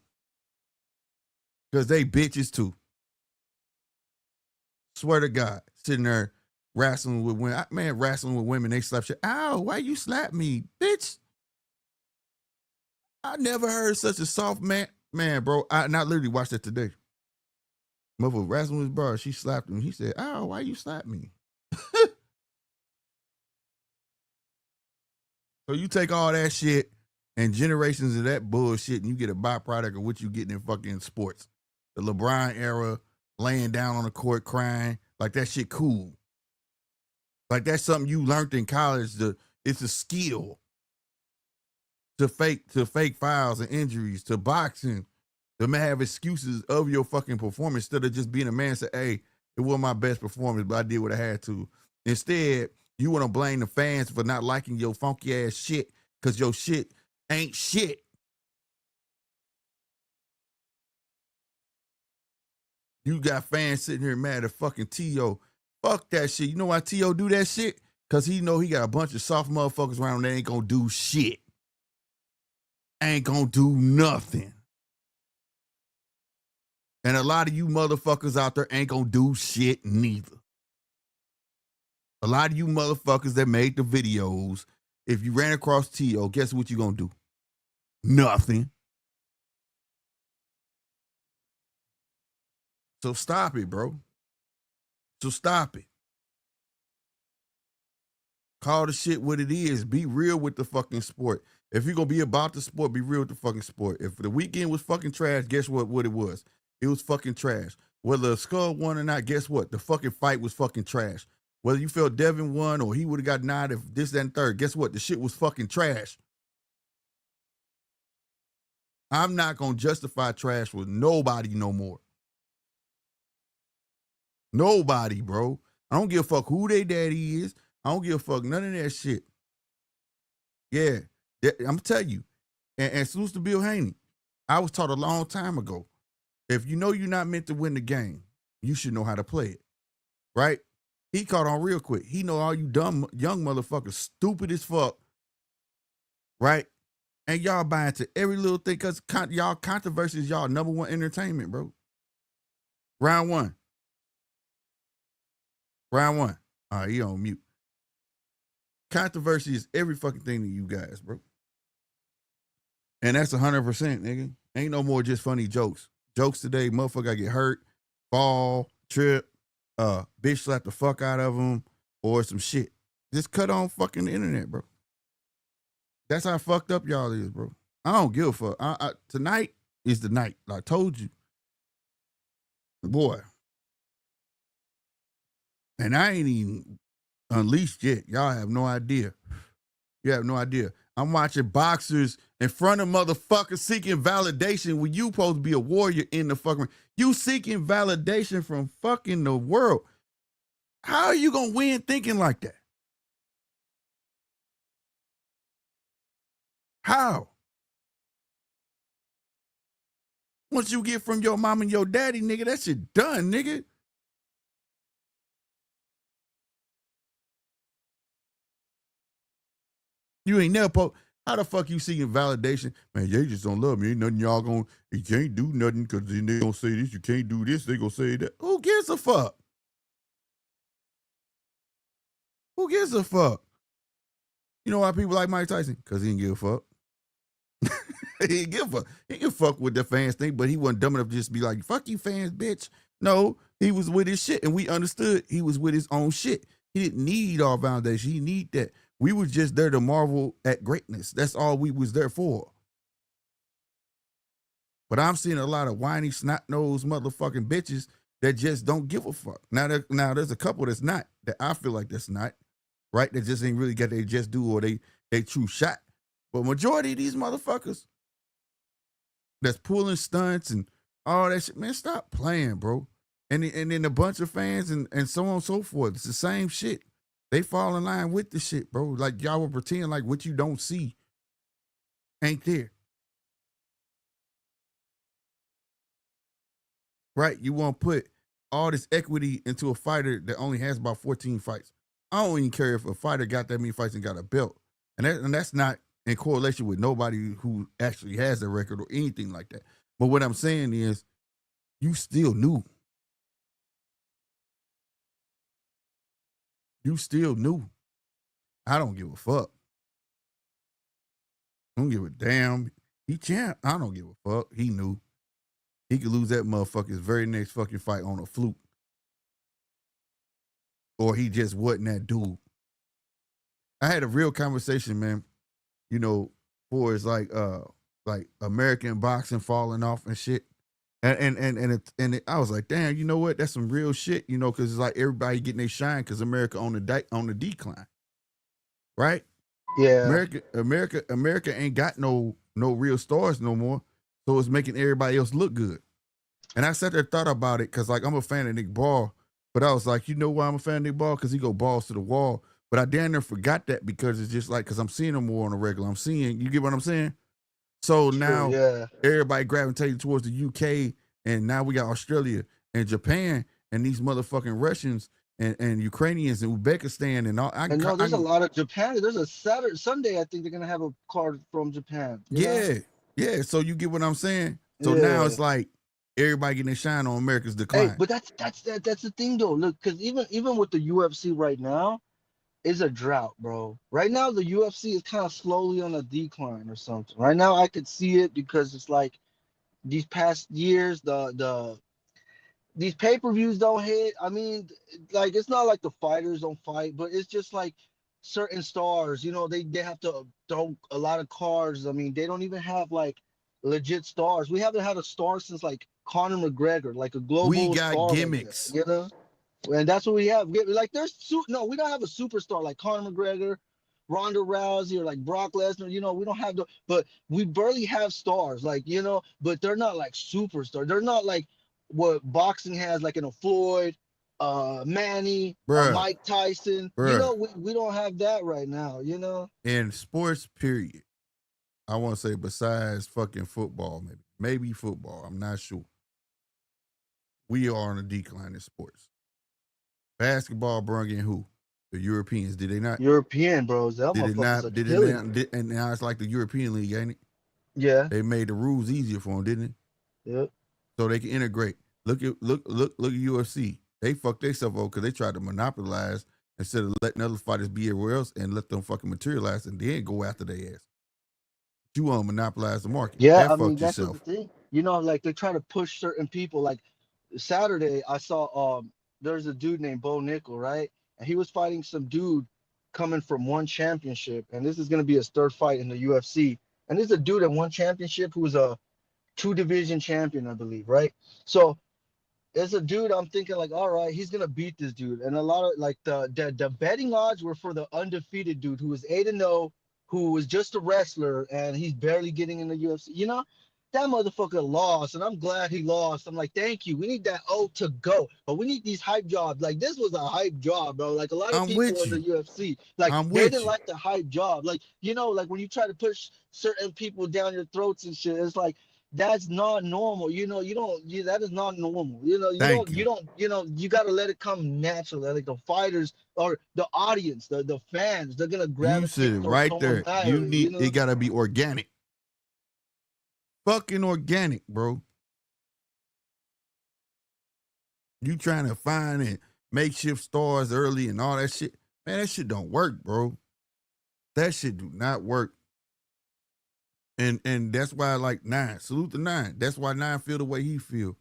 Swear to God, sitting there wrestling with women. Wrestling with women, they slap shit. Ow, why you slap me, bitch? I never heard such a soft man, bro. I literally watched that today. Motherfucker wrestling with his bro, she slapped him. He said, ow, why you slap me? So you take all that shit and generations of that bullshit and you get a byproduct of what you get in fucking sports. The LeBron era, laying down on the court crying, like that shit cool. Like that's something you learned in college. It's a skill to fake fouls and injuries, to boxing, to have excuses of your fucking performance instead of just being a man and say, hey, it wasn't my best performance, but I did what I had to. Instead, you want to blame the fans for not liking your funky ass shit because your shit ain't shit. You got fans sitting here mad at fucking T.O. Fuck that shit. You know why T.O. do that shit? Because he know he got a bunch of soft motherfuckers around him that ain't gonna do shit. Ain't gonna do nothing. And a lot of you motherfuckers out there ain't gonna do shit neither. A lot of you motherfuckers that made the videos, if you ran across T.O., guess what you gonna do? Nothing. So stop it, bro. So stop it. Call the shit what it is. Be real with the fucking sport. If you're gonna be about the sport, be real with the fucking sport. If the weekend was fucking trash, guess what it was? It was fucking trash. Whether Skull won or not, guess what? The fucking fight was fucking trash. Whether you felt Devin won or he would have got denied if this, that, and third, guess what? The shit was fucking trash. I'm not gonna justify trash with nobody no more. Nobody, bro. I don't give a fuck who they daddy is. I don't give a fuck none of that shit. Yeah, I'm telling you. And salute to Bill Haney. I was taught a long time ago, if you know you're not meant to win the game, you should know how to play it, right? He caught on real quick. He know all you dumb young motherfuckers stupid as fuck, right? And y'all buy into every little thing because y'all controversy is y'all number one entertainment, bro. Round one. Round one. All right, he on mute. Controversy is every fucking thing to you guys, bro. And that's 100%, nigga. Ain't no more just funny jokes. Jokes today, motherfucker get hurt, fall, trip, bitch slap the fuck out of them, or some shit. Just cut on fucking the internet, bro. That's how fucked up y'all is, bro. I don't give a fuck. Tonight is the night. I told you. Boy. And I ain't even unleashed yet. Y'all have no idea. You have no idea. I'm watching boxers in front of motherfuckers seeking validation when you supposed to be a warrior in the fucking... You seeking validation from fucking the world. How are you going to win thinking like that? How? Once you get from your mom and your daddy, nigga, that shit done, nigga. You ain't never how the fuck you seeking validation? Man, they just don't love me. Ain't nothing y'all gonna, you can't do nothing because then they gonna say this, you can't do this, they gonna say that. Who gives a fuck? Who gives a fuck? You know why people like Mike Tyson? Because he didn't give a fuck. He didn't give a fuck. He didn't fuck with the fans thing, but he wasn't dumb enough to just be like, fuck you fans, bitch. No, he was with his shit, and we understood he was with his own shit. He didn't need our validation. He need that. We were just there to marvel at greatness. That's all we was there for. But I'm seeing a lot of whiny, snot-nosed motherfucking bitches that just don't give a fuck. Now there's a couple that's not, that I feel like that's not, right? That just ain't really got they just do or they true shot. But majority of these motherfuckers that's pulling stunts and all that shit, man, stop playing, bro. And then a bunch of fans and so on and so forth. It's the same shit. They fall in line with the shit, bro. Like y'all will pretend like what you don't see ain't there. Right? You want to put all this equity into a fighter that only has about 14 fights. I don't even care if a fighter got that many fights and got a belt. And that's not in correlation with nobody who actually has a record or anything like that. But what I'm saying is, you still new. You still new. I don't give a fuck. I don't give a damn. He champ. I don't give a fuck. He knew. He could lose that motherfucker's very next fucking fight on a fluke. Or he just wasn't that dude. I had a real conversation, man, you know, for it's like American boxing falling off and shit. And I was like, damn, you know what? That's some real shit, you know, because it's like everybody getting their shine because America on the decline, right? Yeah. America ain't got no real stars no more, so it's making everybody else look good. And I sat there thought about it because like I'm a fan of Nick Ball, but I was like, you know why I'm a fan of Nick Ball? Because he go balls to the wall. But I damn near forgot that because it's just like because I'm seeing him more on a regular. I'm seeing, you get what I'm saying? So now everybody gravitating towards the UK, and now we got Australia and Japan and these motherfucking Russians and Ukrainians and Uzbekistan and all. No, there's a lot of Japan. There's a Sunday, I think they're gonna have a card from Japan. Yeah. So you get what I'm saying? So now it's like Everybody getting their shine on America's Hey, decline. but that's the thing though. Look, because even with the UFC right now, is a drought, bro. Right now, the UFC is kind of slowly on a decline or something. Right now, I could see it because it's like these past years, these pay-per-views don't hit. I mean, like it's not like the fighters don't fight, but it's just like certain stars, they have to throw a lot of cards. I mean, they don't even have like legit stars. We haven't had a star since like Conor McGregor, like a We global got star like that, gimmicks. And that's what we have. Like no, we don't have a superstar like Conor McGregor, Ronda Rousey, or like Brock Lesnar. We don't have but we barely have stars, like but they're not like superstars. They're not like what boxing has, like in a Floyd, Manny, Bruh, Mike Tyson. bruh. We don't have that right now. In sports, period. I want to say besides fucking football, maybe football. I'm not sure. We are on a decline in sports. Basketball brung in who? The Europeans. Did they not? European bros, that Did it motherfuckers are not? Did it killing not? it. And now it's like the European League, ain't it? Yeah. They made the rules easier for them, didn't it? Yeah. So they can integrate. Look at UFC. They fucked themselves over because they tried to monopolize instead of letting other fighters be everywhere else and let them fucking materialize and then go after their ass. You want to monopolize the market. Yeah, That I mean fucked that's what the yourself. thing. Like they try to push certain people. Like Saturday, I saw there's a dude named Bo Nickel, right? And he was fighting some dude coming from one championship, and this is gonna be his third fight in the UFC. And this is a dude at one championship who was a two division champion, I believe, right? So as a dude, I'm thinking like, all right, he's gonna beat this dude. And a lot of like the betting odds were for the undefeated dude who was 8-0, who was just a wrestler, and he's barely getting in the UFC. That motherfucker lost, and I'm glad he lost. I'm like, thank you. We need that O to go, but we need these hype jobs. Like this was a hype job, bro. Like a lot of I'm people with in the you. UFC, like I'm they with didn't you. like the hype job. Like like when you try to push certain people down your throats and shit, it's like that's not normal. That is not normal. Thank you. You got to let it come naturally. Like the fighters or the audience, the fans, they're going to You said gravitate it towards right someone there. You violent, need it gotta be organic. Fucking organic, bro. You trying to find and makeshift stars early and all that shit. Man, that shit don't work, bro. That shit do not work. And that's why I like Nine. Salute to Nine. That's why Nine feel the way he feel.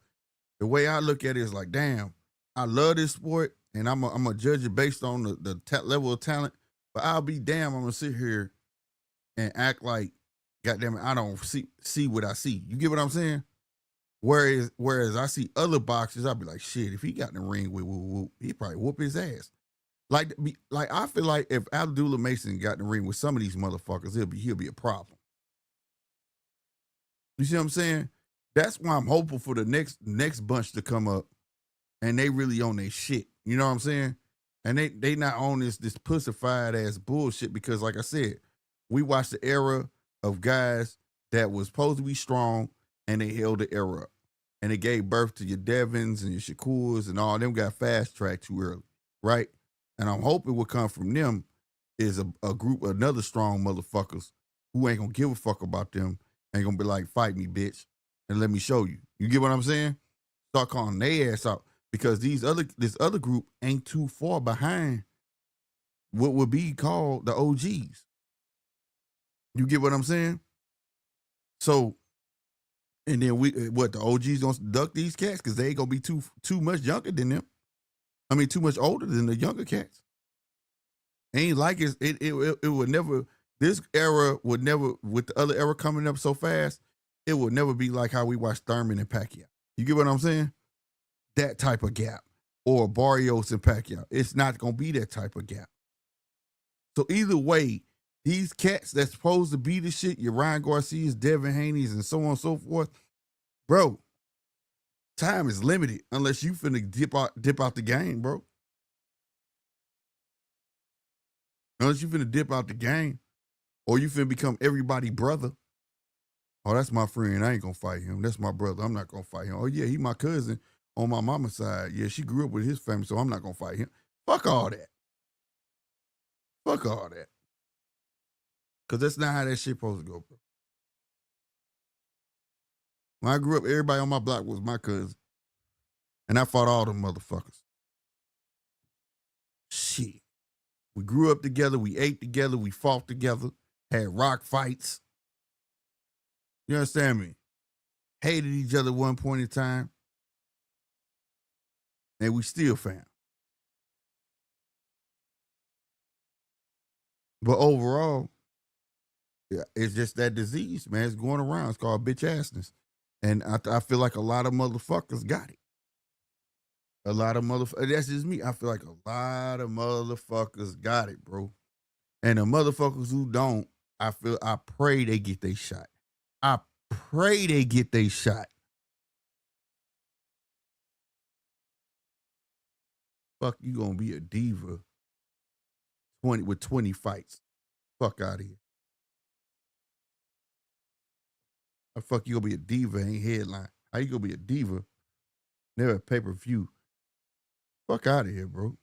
The way I look at it is like, damn, I love this sport, and I'm a judge it based on the level of talent. But I'll be damn, I'm gonna sit here and act like, goddamn it, I don't see what I see. You get what I'm saying? Whereas I see other boxers, I'll be like, shit, if he got in the ring with whoop, he probably whoop his ass. Like I feel like if Abdullah Mason got in the ring with some of these motherfuckers, he'll be a problem. You see what I'm saying? That's why I'm hopeful for the next bunch to come up and they really on their shit. You know what I'm saying? And they not on this pussified ass bullshit because like I said, we watched the era of guys that was supposed to be strong and they held the era up. And it gave birth to your Devins and your Shakurs and all them got fast tracked too early. Right? And I'm hoping what come from them is a group of another strong motherfuckers who ain't gonna give a fuck about them, ain't gonna be like, fight me, bitch, and let me show you. You get what I'm saying? Start calling their ass out because this other group ain't too far behind what would be called the OGs. You get what I'm saying? So, and then the OGs gonna duck these cats because they ain't gonna be too much younger than them. I mean, too much older than the younger cats. Ain't like it would never. This era would never, with the other era coming up so fast, it would never be like how we watched Thurman and Pacquiao. You get what I'm saying? That type of gap, or Barrios and Pacquiao. It's not gonna be that type of gap. So either way, these cats that's supposed to be the shit, your Ryan Garcias, Devin Haney's, and so on and so forth, bro. Time is limited unless you finna dip out the game, bro. Unless you finna dip out the game, or you finna become everybody brother. Oh, that's my friend. I ain't gonna fight him. That's my brother. I'm not gonna fight him. Oh yeah, he my cousin on my mama's side. Yeah, she grew up with his family, so I'm not gonna fight him. Fuck all that. Fuck all that. Cause that's not how that shit supposed to go, bro. When I grew up, everybody on my block was my cousin. And I fought all them motherfuckers. Shit. We grew up together. We ate together. We fought together. Had rock fights. You understand me? Hated each other at one point in time. And we still fam. But overall, yeah, it's just that disease, man. It's going around. It's called bitch assness. And I feel like a lot of motherfuckers got it. A lot of motherfuckers. That's just me. I feel like a lot of motherfuckers got it, bro. And the motherfuckers who don't, I pray they get their shot. I pray they get their shot. Fuck, you gonna be a diva 20 fights. Fuck out of here. How fuck you gonna be a diva ain't headline? How you gonna be a diva? Never a pay-per-view. Fuck out of here, bro.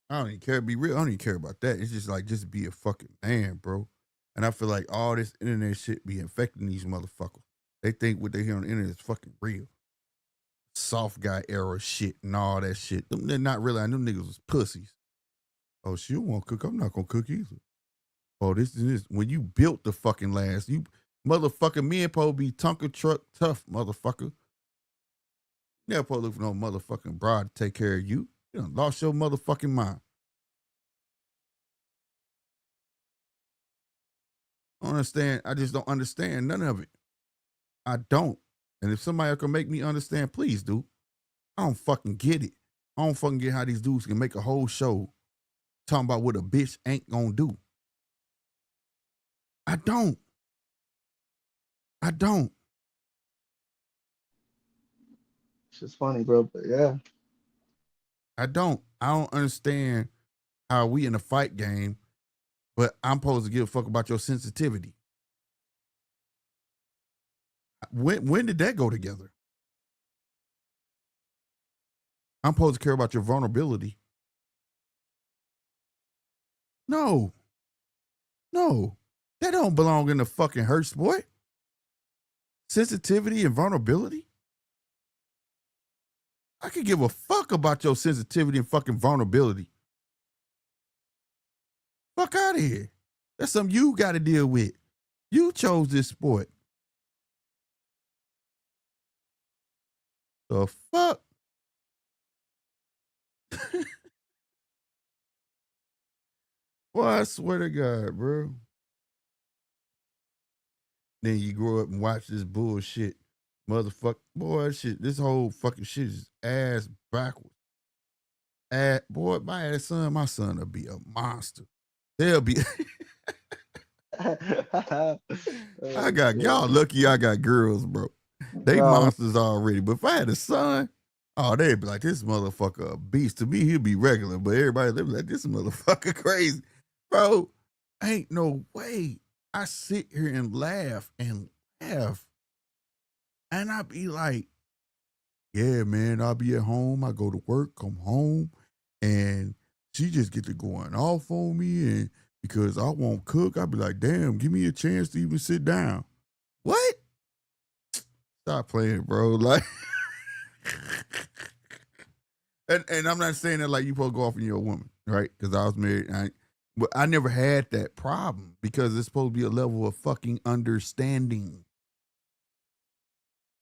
I don't even care. Be real. I don't even care about that. It's just like, just be a fucking man, bro. And I feel like all this internet shit be infecting these motherfuckers. They think what they hear on the internet is fucking real. Soft guy era shit and all that shit. They're not realizing them niggas was pussies. Oh, she don't want to cook. I'm not gonna cook either. Oh, this is this. When you built the fucking last, you motherfucker, me and Poe be Tonka truck tough, motherfucker. Never supposed to look for no motherfucking broad to take care of you. You done lost your motherfucking mind. I don't understand. I just don't understand none of it. I don't. And if somebody can make me understand, please do. I don't fucking get it. I don't fucking get how these dudes can make a whole show talking about what a bitch ain't gonna do. I don't. I don't. It's just funny, bro. But yeah. I don't understand how we in a fight game, but I'm supposed to give a fuck about your sensitivity. When did that go together? I'm supposed to care about your vulnerability. No. That don't belong in the fucking hurt sport. Sensitivity and vulnerability. I could give a fuck about your sensitivity and fucking vulnerability. Fuck out of here. That's something you got to deal with. You chose this sport. The fuck? Well, I swear to God, bro. Then you grow up and watch this bullshit. Motherfucker. Boy, shit, this whole fucking shit is ass backwards. Boy, my son will be a monster. They'll be. I got y'all lucky I got girls, bro. They monsters already. But if I had a son, oh, they'd be like, this motherfucker a beast. To me, he'll be regular. But everybody, they be like, this motherfucker crazy. Bro, ain't no way. I sit here and laugh. And I be like, yeah, man, I'll be at home. I go to work, come home, and she just get to going off on me. And because I won't cook, I'll be like, damn, give me a chance to even sit down. What? Stop playing, bro. Like, and I'm not saying that like you supposed to go off on your woman, right? Because I was married, but I never had that problem because it's supposed to be a level of fucking understanding.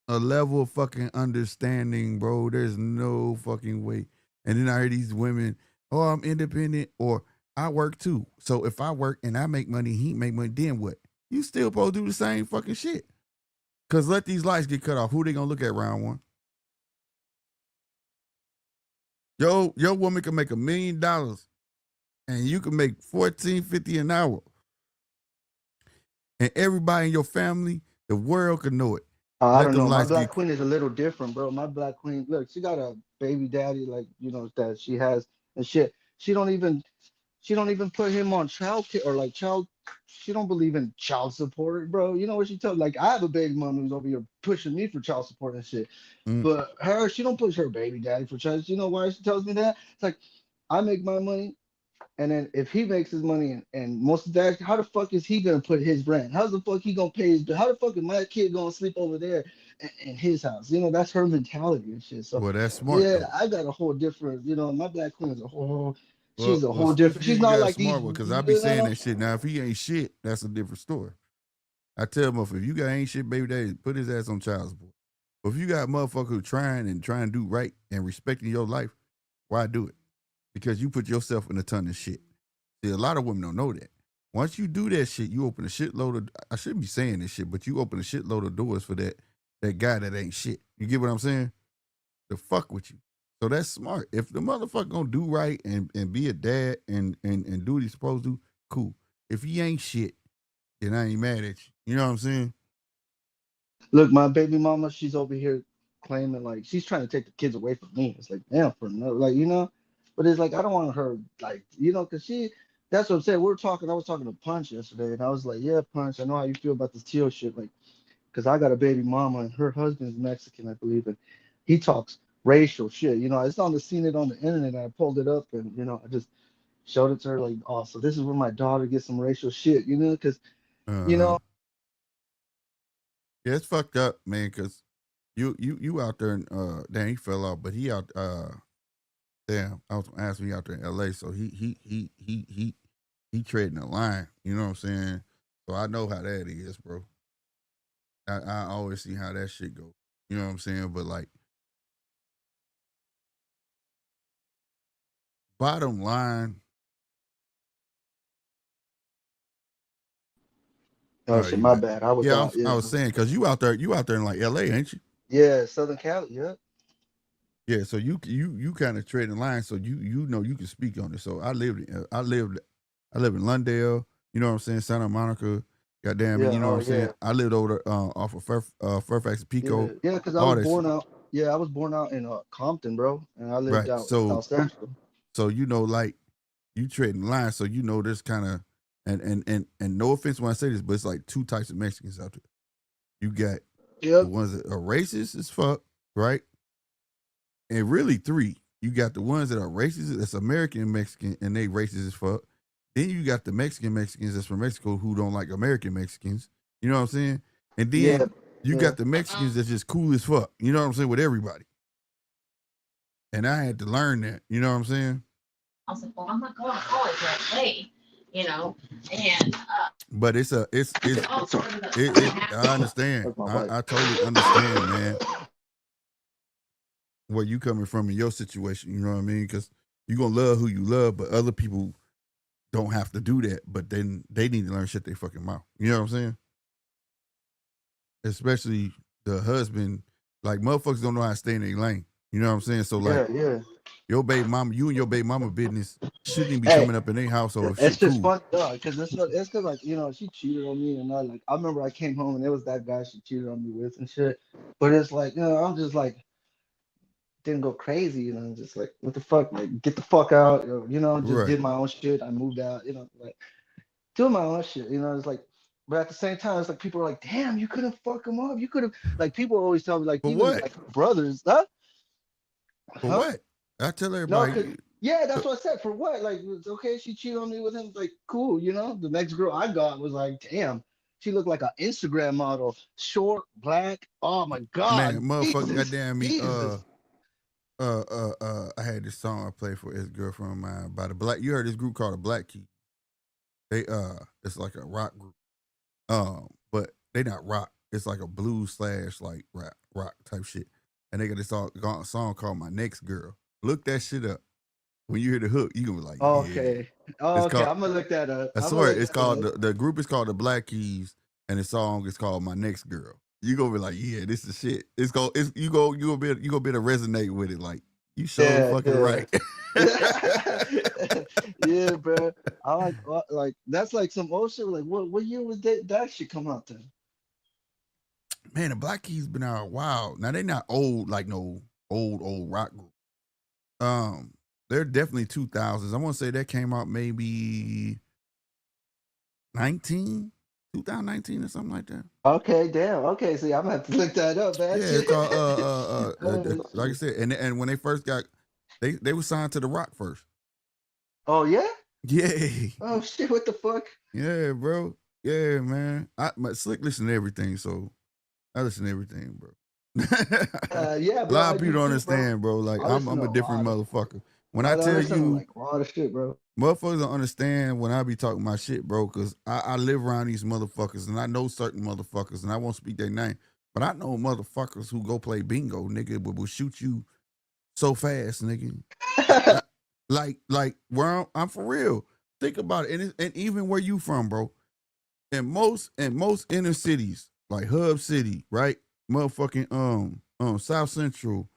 A level of fucking understanding, bro. There's no fucking way. And then I hear these women, oh, I'm independent, or I work too. So if I work and I make money, he make money, then what? You still supposed to do the same fucking shit. Because let these lights get cut off. Who they going to look at round one? Your woman can make $1 million and you can make $14.50 an hour. And everybody in your family, the world can know it. I don't know. My black queen is a little different, bro. My black queen, look, she got a baby daddy, like, that she has and shit. She don't even put him on child care or like child. She don't believe in child support, bro. You know what she tells? Like, I have a baby mom who's over here pushing me for child support and shit. But she don't push her baby daddy for child. You know why she tells me that? It's like, I make my money. And then if he makes his money and most of that, how the fuck is he gonna put his rent? How the fuck he gonna pay his bill? How the fuck is my kid gonna sleep over there in his house? You know, that's her mentality and shit. So Well, that's smart yeah, though. I got a whole different, you know, my black queen is a whole, Well, she's a well, whole speak different. for you. She's You not got a like these, smart one because I be you saying know. that shit. Now, if he ain't shit, that's a different story. I tell him if you got ain't shit, baby, daddy, put his ass on child support. But if you got a motherfucker who trying to do right and respecting your life, why do it? Because you put yourself in a ton of shit. See, a lot of women don't know that. Once you do that shit, you open a shitload of, I shouldn't be saying this shit, but you open a shitload of doors for that guy that ain't shit. You get what I'm saying? To fuck with you. So that's smart. If the motherfucker gonna do right and be a dad and do what he's supposed to, cool. If he ain't shit, then I ain't mad at you. You know what I'm saying? Look, my baby mama, she's over here claiming like she's trying to take the kids away from me. It's like, damn, for no, like, you know, but it's like I don't want her like, you know, because she, that's what I'm saying. We were talking, I was talking to Punch yesterday, and I was like, yeah, Punch, I know how you feel about this Tio shit, like, because I got a baby mama and her husband's Mexican, I believe, and he talks racial shit. You know, I saw seen it on the internet, and I pulled it up, and you know, I just showed it to her, like, oh, so this is where my daughter gets some racial shit, you know, because you Uh-huh. know. Yeah, it's fucked up, man, because you out there and damn, he fell off, but he out damn, I was gonna ask me out there in LA, so he treading the line, you know what I'm saying? So I know how that is, bro. I always see how that shit go. You know what I'm saying? But like bottom line, Oh shit, you my got bad. I was yeah, out. I Yeah, was saying because you out there in like LA, ain't you? yeah, Southern Cali. Yeah, Yeah, so you kind of treading the line, so you know you can speak on it. So I live in Lundale, you know what I'm saying, Santa Monica, goddamn it, yeah. you know what Oh I'm saying. yeah, I lived over off of Fairfax and yeah, Pico, yeah. Because I all was that shit. born out. Yeah, I was born out in Compton, bro, and I lived Right. out in So South Central. you know like you treading the line, so you know there's kind of and no offense when I say this, but it's like two types of Mexicans out there. You got the Yep. ones that are racist as fuck, right? And really three. You got the ones that are racist, that's American Mexican, and they racist as fuck. Then you got the Mexicans that's from Mexico who don't like American Mexicans. You know what I'm saying? And Yeah. then you Yeah. got the Mexicans that's just cool as fuck. You know what I'm saying? With everybody. And I had to learn that. You know what I'm saying? I was like, well, I'm not going to college right away, you know, and But it's all sort of I understand. That's my bike. I totally understand, man, where you coming from in your situation. You know what I mean? Because you're gonna love who you love, but other people don't have to do that, but then they need to learn shut their fucking mouth. You know what I'm saying? Especially the husband, like motherfuckers don't know how to stay in their lane. You know what I'm saying? So like Yeah, yeah. your baby mama, you and your baby mama business shouldn't even be Hey, coming up in their household if it's shit just cool. funny, though, because it's because like you know she cheated on me and I like I remember I came home and it was that guy she cheated on me with and shit. But it's like you know I'm just like didn't go crazy, you know, just like what the fuck, like get the fuck out, you know, just Right. did my own shit. I moved out, you know, like doing my own shit, you know. It's like, but at the same time, it's like people are like, damn, you couldn't fuck him up. You could have, like, people always tell me, like, For even what? like brothers, huh? For Huh? what? I tell No, cause everybody, yeah, that's what I said. For what? Like, it's okay, she cheated on me with him. Like, cool, you know. The next girl I got was like, damn, she looked like an Instagram model, short, black. Oh my man, God, motherfucker, Jesus, goddamn me, Jesus. I had this song I played for his girlfriend of mine by the Black. You heard this group called the Black Key. They it's like a rock group. But they not rock. It's like a blues slash like rock type shit. And they got this song called My Next Girl. Look that shit up. When you hear the hook, you gonna be like, yeah. Okay, It's okay, called. I'm gonna look that up. I I'm gonna swear, look it's that called up. the group is called the Black Keys, and the song is called My Next Girl. You gonna be like, yeah, this is shit. It's you gonna be able to resonate with it. Like you so Yeah, fucking yeah. right. Yeah, bro. I like that's like some old shit. Like what year was that shit come out then? Man, the Black Keys been out a while. Now they not old like no old rock group. Um, they're definitely 2000s. I want to say that came out maybe 19, 2019 or something like that. Okay, damn. Okay, see, I'm gonna have to look that up, man. Yeah, it's called Oh, like I shit. said, and when they first got they were signed to the Rock first. Oh yeah? Yeah. Oh shit! What the fuck? Yeah, bro. Yeah, man. Slick listen to everything, so I listen to everything, bro. Yeah, A bro. lot I of do people don't too, bro. understand, bro. Like I listen I'm to a a different lot of. motherfucker. When I I tell listen to you, like a lot of shit, bro. motherfuckers don't understand when I be talking my shit, bro, because I live around these motherfuckers and I know certain motherfuckers and I won't speak their name, but I know motherfuckers who go play bingo, nigga, but will shoot you so fast, nigga. Like, like where I'm for real. Think about it, and even where you from, bro. In most inner cities, like Hub City, right? Motherfucking South Central,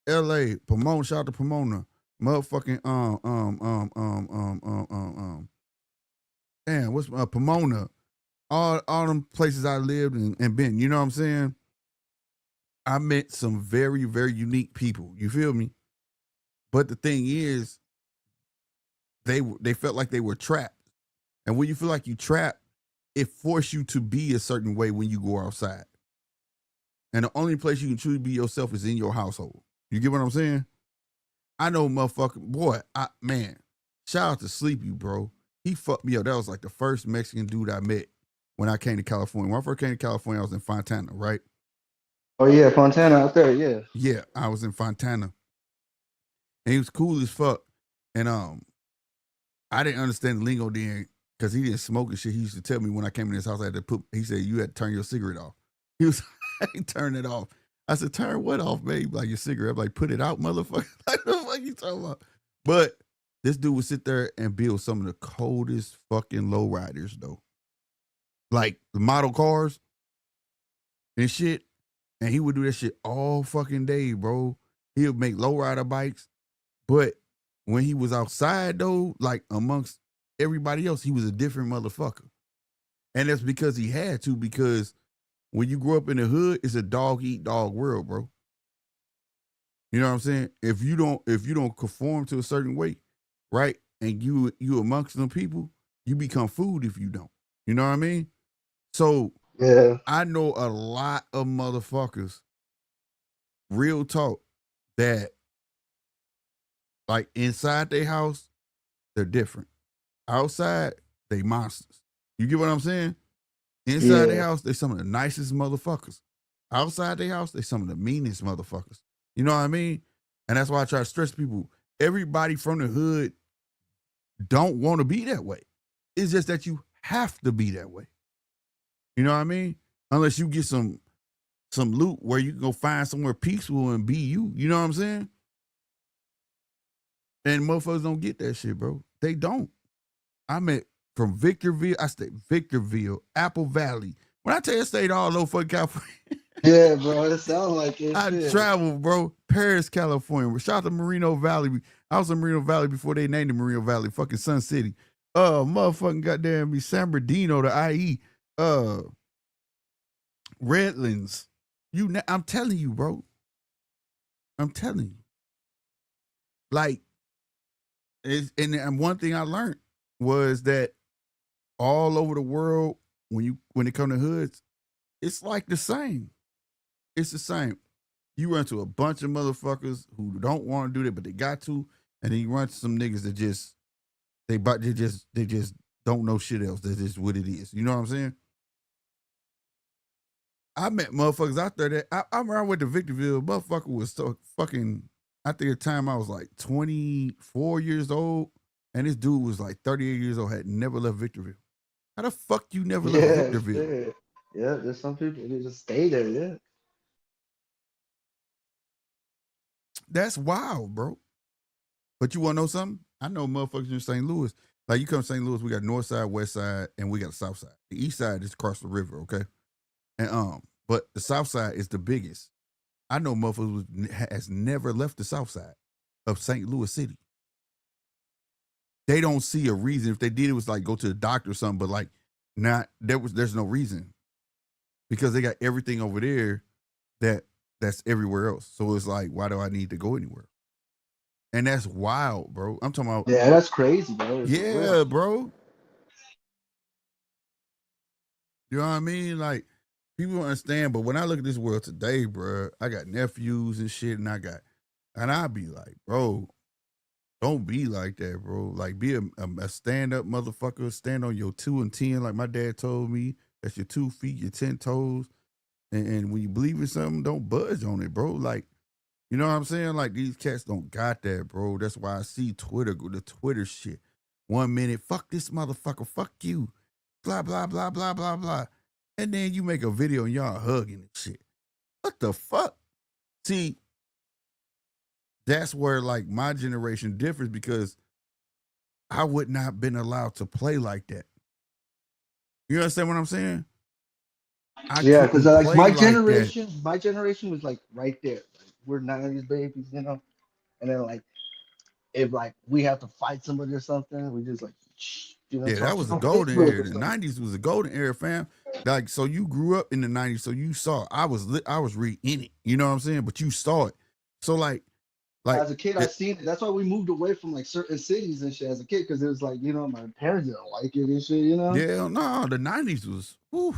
L.A., Pomona, shout out to Pomona, motherfucking damn, what's Pomona? All them places I lived and been. You know what I'm saying? I met some very very unique people. You feel me? But the thing is, they felt like they were trapped. And when you feel like you trapped, it forced you to be a certain way when you go outside. And the only place you can truly be yourself is in your household. You get what I'm saying? I know motherfucker, boy, man, shout out to Sleepy, bro. He fucked me up. That was like the first Mexican dude I met when I came to California. When I first came to California, I was in Fontana, right? Oh yeah, Fontana out there. Yeah. Yeah, I was in Fontana. And he was cool as fuck. And I didn't understand the lingo then because he didn't smoke and shit. He used to tell me when I came in his house, I had to he said, you had to turn your cigarette off. He was, he turned it off. I said, turn what off, babe? Like your cigarette. I'm like, put it out, motherfucker. Like, what the fuck you talking about? But this dude would sit there and build some of the coldest fucking lowriders, though. Like the model cars and shit. And he would do that shit all fucking day, bro. He would make lowrider bikes. But when he was outside, though, like amongst everybody else, he was a different motherfucker. And that's because he had to, because when you grow up in the hood, it's a dog eat dog world, bro. You know what I'm saying? If you don't conform to a certain way, right? And you amongst them people, you become food if you don't. You know what I mean? So Yeah. I know a lot of motherfuckers, real talk, that like inside their house, they're different. Outside, they monsters. You get what I'm saying? Inside their Yeah. house, they some of the nicest motherfuckers. Outside their house, they some of the meanest motherfuckers. You know what I mean? And that's why I try to stress people. Everybody from the hood don't want to be that way. It's just that you have to be that way. You know what I mean? Unless you get some loot where you can go find somewhere peaceful and be you. You know what I'm saying? And motherfuckers don't get that shit, bro. They don't. I met from Victorville. I stayed Victorville, Apple Valley. When I tell you I stayed all over fucking California, Yeah, bro. It sounds like it. I Shit. traveled, bro. Paris, California. Shout out to Moreno Valley. I was in Moreno Valley before they named it Moreno Valley, fucking Sun City. Motherfucking goddamn me, San Bernardino, the IE, Redlands. I'm telling you, bro. I'm telling you. Like, and one thing I learned was that all over the world, when it comes to hoods, it's like the same. It's the same. You run to a bunch of motherfuckers who don't want to do that, but they got to, and then you run to some niggas that they just don't know shit else. That's just what it is. You know what I'm saying? I met motherfuckers out there that I remember I went to Victorville. Motherfucker was so fucking. I think at the time I was like 24 years old, and this dude was like 38 years old. Had never left Victorville. How the fuck you never left Yeah. Victorville? Shit. Yeah. There's some people that just stay there. Yeah. That's wild, bro. But you want to know something? I know motherfuckers in St. Louis. Like you come to St. Louis, we got north side, west side, and we got the south side. The east side is across the river, okay? And but the south side is the biggest. I know motherfuckers has never left the south side of St. Louis City. They don't see a reason. If they did, it was like go to the doctor or something, but like there's no reason. Because they got everything over there that's everywhere else. So it's like, why do I need to go anywhere? And that's wild, bro. I'm talking about, Yeah, that's crazy, bro. For yeah, real. bro. You know what I mean? Like, people don't understand, but when I look at this world today, bro, I got nephews and shit, and I be like, bro, Don't be like that, bro. Like, be a stand-up motherfucker. Stand on your 2 and 10, like my dad told me. That's your 2 feet, your 10 toes. And when you believe in something, don't budge on it, bro. Like, you know what I'm saying? Like, these cats don't got that, bro. That's why I see the Twitter shit. 1 minute, fuck this motherfucker, fuck you. Blah, blah, blah, blah, blah, blah. And then you make a video and y'all hugging and shit. What the fuck? See, that's where, like, my generation differs because I would not have been allowed to play like that. You understand what I'm saying? Yeah, because like my my generation was like right there. Like, we're 90s babies, you know. And then like if like we have to fight somebody or something, we just like you know Yeah, that talk was a on golden Facebook era. or The something. 90s was a golden era, fam. Like, so you grew up in the 90s, so you saw I was really in it. You know what I'm saying? But you saw it. So like As a kid, I it, seen it. That's why we moved away from like certain cities and shit as a kid, because it was like, you know, my parents didn't like it and shit, you know? yeah, no, the 90s was whew,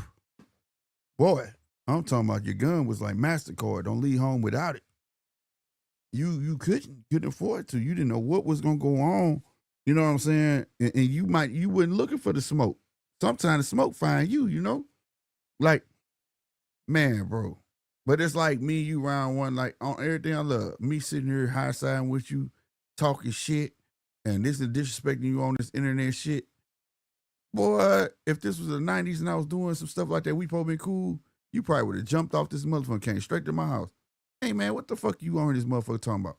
boy. I'm talking about your gun was like MasterCard. Don't leave home without it. You couldn't afford to. You didn't know what was gonna go on. You know what I'm saying? And you weren't looking for the smoke. Sometimes the smoke find you, you know? Like, man, bro. But it's like me, you round one, like on everything I love. Me sitting here high siding with you, talking shit, and this is disrespecting you on this internet shit. Boy, if this was the 90s and I was doing some stuff like that, we probably been cool, you probably would have jumped off this motherfucker, came straight to my house. Hey man, what the fuck you on this motherfucker talking about?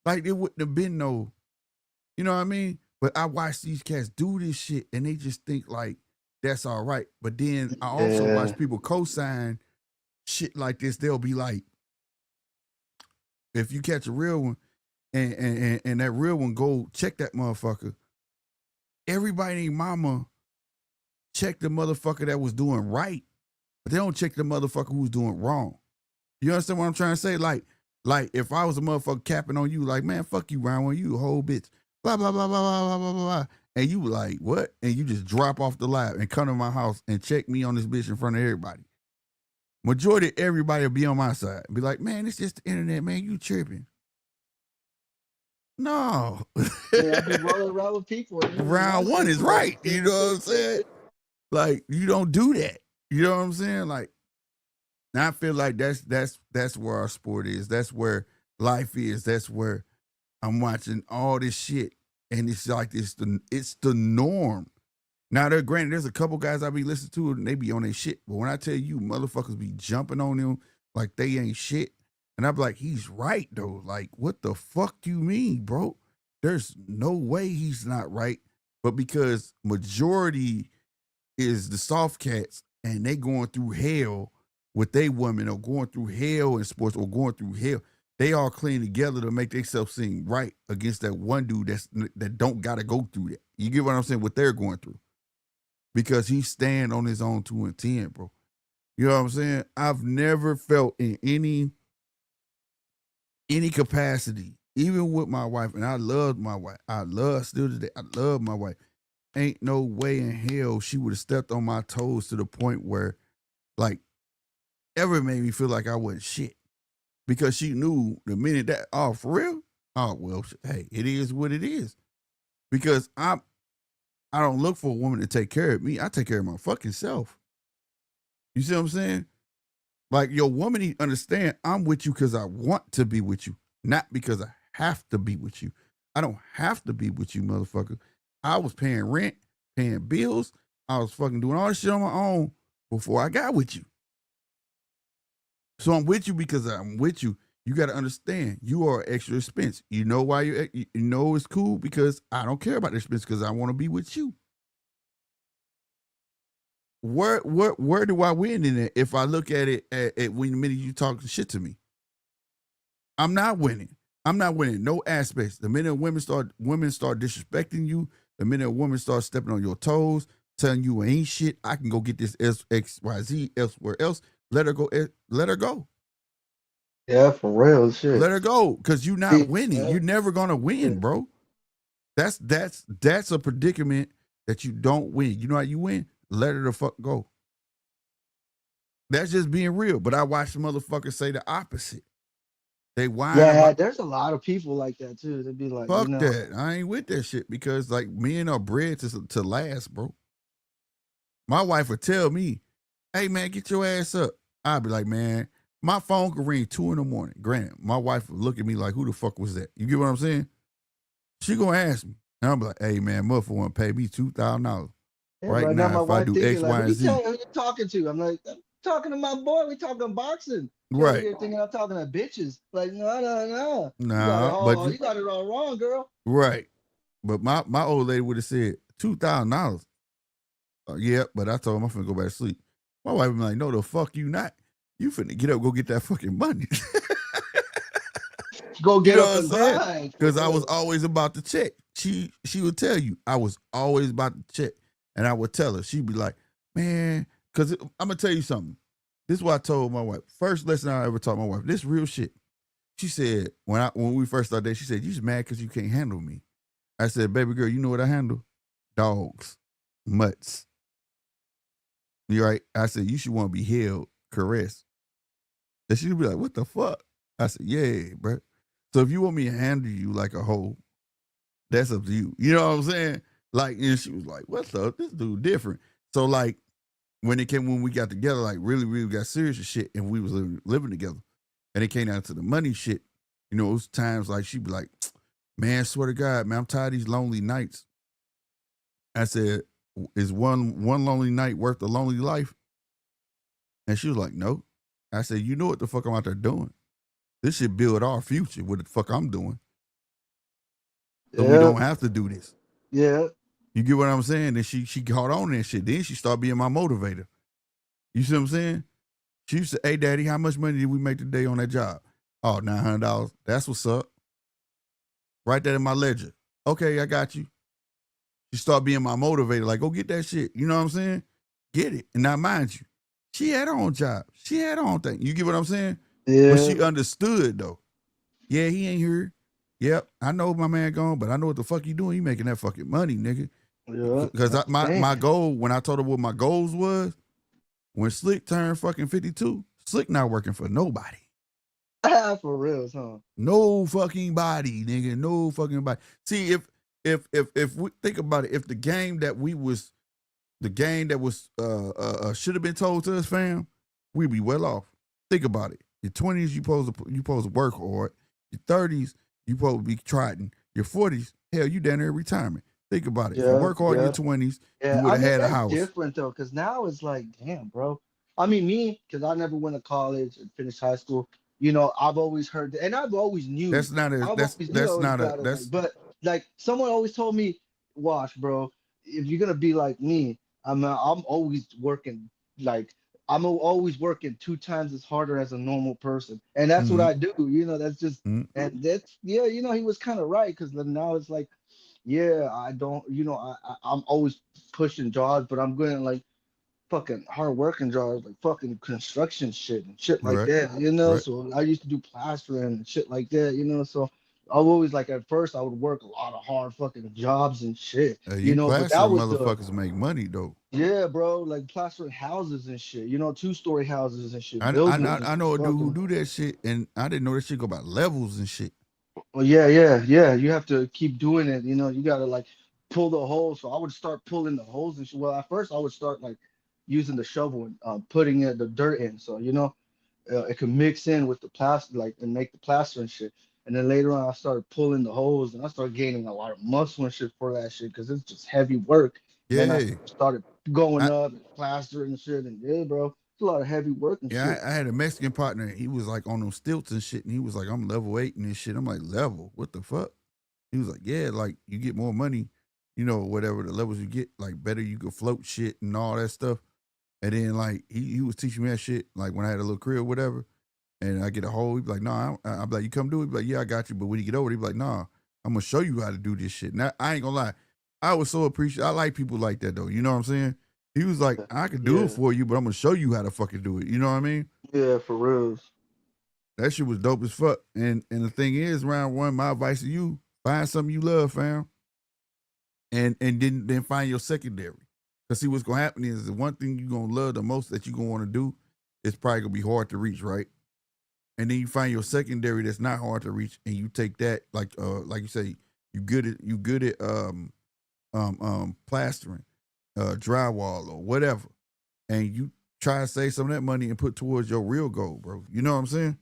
Like, there wouldn't have been no, you know what I mean? But I watch these cats do this shit and they just think like that's all right. But then I also Yeah. watch people co-sign shit like this. They'll be like, if you catch a real one and that real one go check that motherfucker, everybody and mama check the motherfucker that was doing right, but they don't check the motherfucker who's doing wrong. You understand what I'm trying to say? Like if I was a motherfucker capping on you, like, man, fuck you, round one, you a whole bitch, blah, blah, blah, blah, blah, blah, blah, blah. And you like, what? And you just drop off the live and come to my house and check me on this bitch in front of everybody. Majority of everybody will be on my side. Be like, man, it's just the internet, man. You tripping. No. Yeah, I be rolling around with people. And Round one is right. You know what I'm saying? Like, you don't do that. You know what I'm saying? Like, now I feel like that's where our sport is. That's where life is. That's where I'm watching all this shit. And it's like it's the norm. Now, granted, there's a couple guys I be listening to and they be on their shit. But when I tell you motherfuckers be jumping on them like they ain't shit, and I be like, he's right though. Like, what the fuck you mean, bro? There's no way he's not right. But because majority is the soft cats and they going through hell with they women or going through hell in sports or going through hell, they all clean together to make themselves seem right against that one dude that don't gotta go through that. You get what I'm saying? What they're going through. Because he stand on his own 2 and 10, bro. You know what I'm saying? I've never felt in any capacity, even with my wife, and I loved my wife. Still today, I love my wife. Ain't no way in hell she would have stepped on my toes to the point where, like, ever made me feel like I wasn't shit. Because she knew the minute that, oh, for real? Oh, well, hey, it is what it is. Because I don't look for a woman to take care of me. I take care of my fucking self. You see what I'm saying? Like, your woman need to understand I'm with you because I want to be with you, not because I have to be with you. I don't have to be with you, motherfucker. I was paying rent, paying bills. I was fucking doing all this shit on my own before I got with you. So I'm with you because I'm with you. You got to understand, you are an extra expense. You know why you know it's cool? Because I don't care about the expense because I want to be with you. Where do I win in it if I look at it at when the minute you talk shit to me? I'm not winning. I'm not winning no aspects. The minute women start disrespecting you, the minute a woman starts stepping on your toes, telling you ain't shit, I can go get this XYZ elsewhere else. Let her go. Let her go. Yeah, for real shit. Let her go. Cause you're not winning. You're never gonna win, bro. That's a predicament that you don't win. You know how you win? Let her the fuck go. That's just being real. But I watch the motherfuckers say the opposite. They whine Yeah, about there's a lot of people like that too. They'd be like, fuck that. I ain't with that shit because like men are bred to last, bro. My wife would tell me, "Hey man, get your ass up." I'd be like, "Man, my phone could ring 2 a.m. Granted, my wife would look at me like, "Who the fuck was that?" You get what I'm saying? She gonna ask me, and I'm like, "Hey man, motherfucker want to pay me $2,000 yeah, right right now now my if I wife do thinking X, like, Y, who and you Z." telling who you talking to? I'm like, I'm talking to my boy. We talking boxing. She over Right? here thinking I'm talking to bitches. Like, no, no, no. Nah, but You got it all wrong, girl. right. But my old lady would have said $2,000. Yeah, but I told him I'm finna go back to sleep. My wife would be like, "No, the fuck you not. You finna get up, go get that fucking money." Go You get know up what I'm and saying? grind for Because I was real. always about to check. She would tell you I was always about to check, and I would tell her. She'd be like, "Man," because I'm gonna tell you something. This is what I told my wife. First lesson I ever taught my wife. This real shit. She said when we first started dating, she said, "You just mad because you can't handle me." I said, "Baby girl, you know what I handle? Dogs, mutts." You right? I said, "You should want to be held, caressed." And she'd be like, "What the fuck?" I said, "Yeah, bro. So if you want me to handle you like a hoe, that's up to you." You know what I'm saying? Like, and she was like, "What's up? This dude different." So like when we got together, like really, really got serious and shit, and we was living together, and it came down to the money shit. You know, it was times like she'd be like, "Man, swear to God, man, I'm tired of these lonely nights." I said, "Is one lonely night worth a lonely life?" And she was like, "No." I said, "You know what the fuck I'm out there doing? This should build our future. What the fuck I'm doing, so we Yeah, don't have to do this." yeah. You get what I'm saying? And she caught on that shit. Then she started being my motivator. You see what I'm saying? She used to, "Hey daddy, how much money did we make today on that job?" "Oh, $900. That's what's up. Write that in my ledger." "Okay, I got you." She started being my motivator. Like, go get that shit. You know what I'm saying? Get it. And now mind you, she had her own job. She had her own thing. You get what I'm saying? But Yeah, she understood though. Yeah, he ain't here. Yep, I know my man gone, but I know what the fuck you doing. You making that fucking money, nigga. yeah. Because That's the my thing. goal, when I told her what my goals was, when Slick turned fucking 52, Slick not working for nobody. For real, huh? No fucking body, nigga. No fucking body. See, if we think about it, if the game that was should have been told to us, fam, we'd be well off. Think about it. Your 20s, you supposed to work hard. Your 30s, you supposed to be trotting. Your 40s, hell, you down there in retirement. Think about it. If you Yeah, work hard in your yeah. 20s, you Yeah, would I have mean had a that's house. different though, because now it's like, damn, bro. I mean, me, because I never went to college and finished high school. I've always heard, and I've always knew, That's not a I've always knew I that's was not a gotta like, that's but like someone always told me, watch, bro, if you're gonna be like me, I'm always working like always working 2 times as harder as a normal person, and that's what mm-hmm, I do. That's just, and that's yeah, he was kind of right because now it's like. Yeah, I don't, I'm always pushing jobs, but I'm going like fucking hard working jobs, like fucking construction shit and shit like right, that. right. So I used to do plastering and shit like that. So I was always like, at first I would work a lot of hard fucking jobs and shit, You but that plastering was motherfuckers make money though. yeah, bro, like plastering houses and shit, 2-story houses and shit, buildings, I know a dude who fucking. do that shit, and I didn't know that shit go by levels and shit. Well, yeah, yeah, yeah. You have to keep doing it. You got to like pull the holes. So I would start pulling the holes and well, at first I would start like using the shovel and putting the dirt in. So it could mix in with the plaster, like and make the plaster and shit. And then later on, I started pulling the holes and I started gaining a lot of muscle and shit for that shit because it's just heavy work. And then I Yeah, started going I up and plastering and shit. And yeah, bro, it's a lot of heavy work and yeah shit. I had a Mexican partner. He was like on them stilts and shit, and he was like, "I'm level 8 and this shit." I'm like, "Level? What the fuck?" He was like, "Yeah, like you get more money, whatever the levels you get, like better you can float shit and all that stuff." And then like he was teaching me that shit, like when I had a little crib, whatever. And I get a hole, he'd be like, "Nah," I'm like, "You come do it?" He'd be like, "Yeah, I got you." But when you get over, he'd be like, "Nah, I'm gonna show you how to do this shit." Now I ain't gonna lie, I was so appreciative. I like people like that though. You know what I'm saying? He was like, "I can do it Yeah, for you, but I'm gonna show you how to fucking do it." You know what I mean? yeah, for real. That shit was dope as fuck. And the thing is, round one, my advice to you: find something you love, fam, and then find your secondary. Cause see, what's gonna happen is the one thing you gonna love the most that you gonna want to do is probably gonna be hard to reach, right? and then you find your secondary that's not hard to reach, and you take that like you say, you good at plastering, drywall or whatever, and you try to save some of that money and put towards your real goal, bro. You know what I'm saying?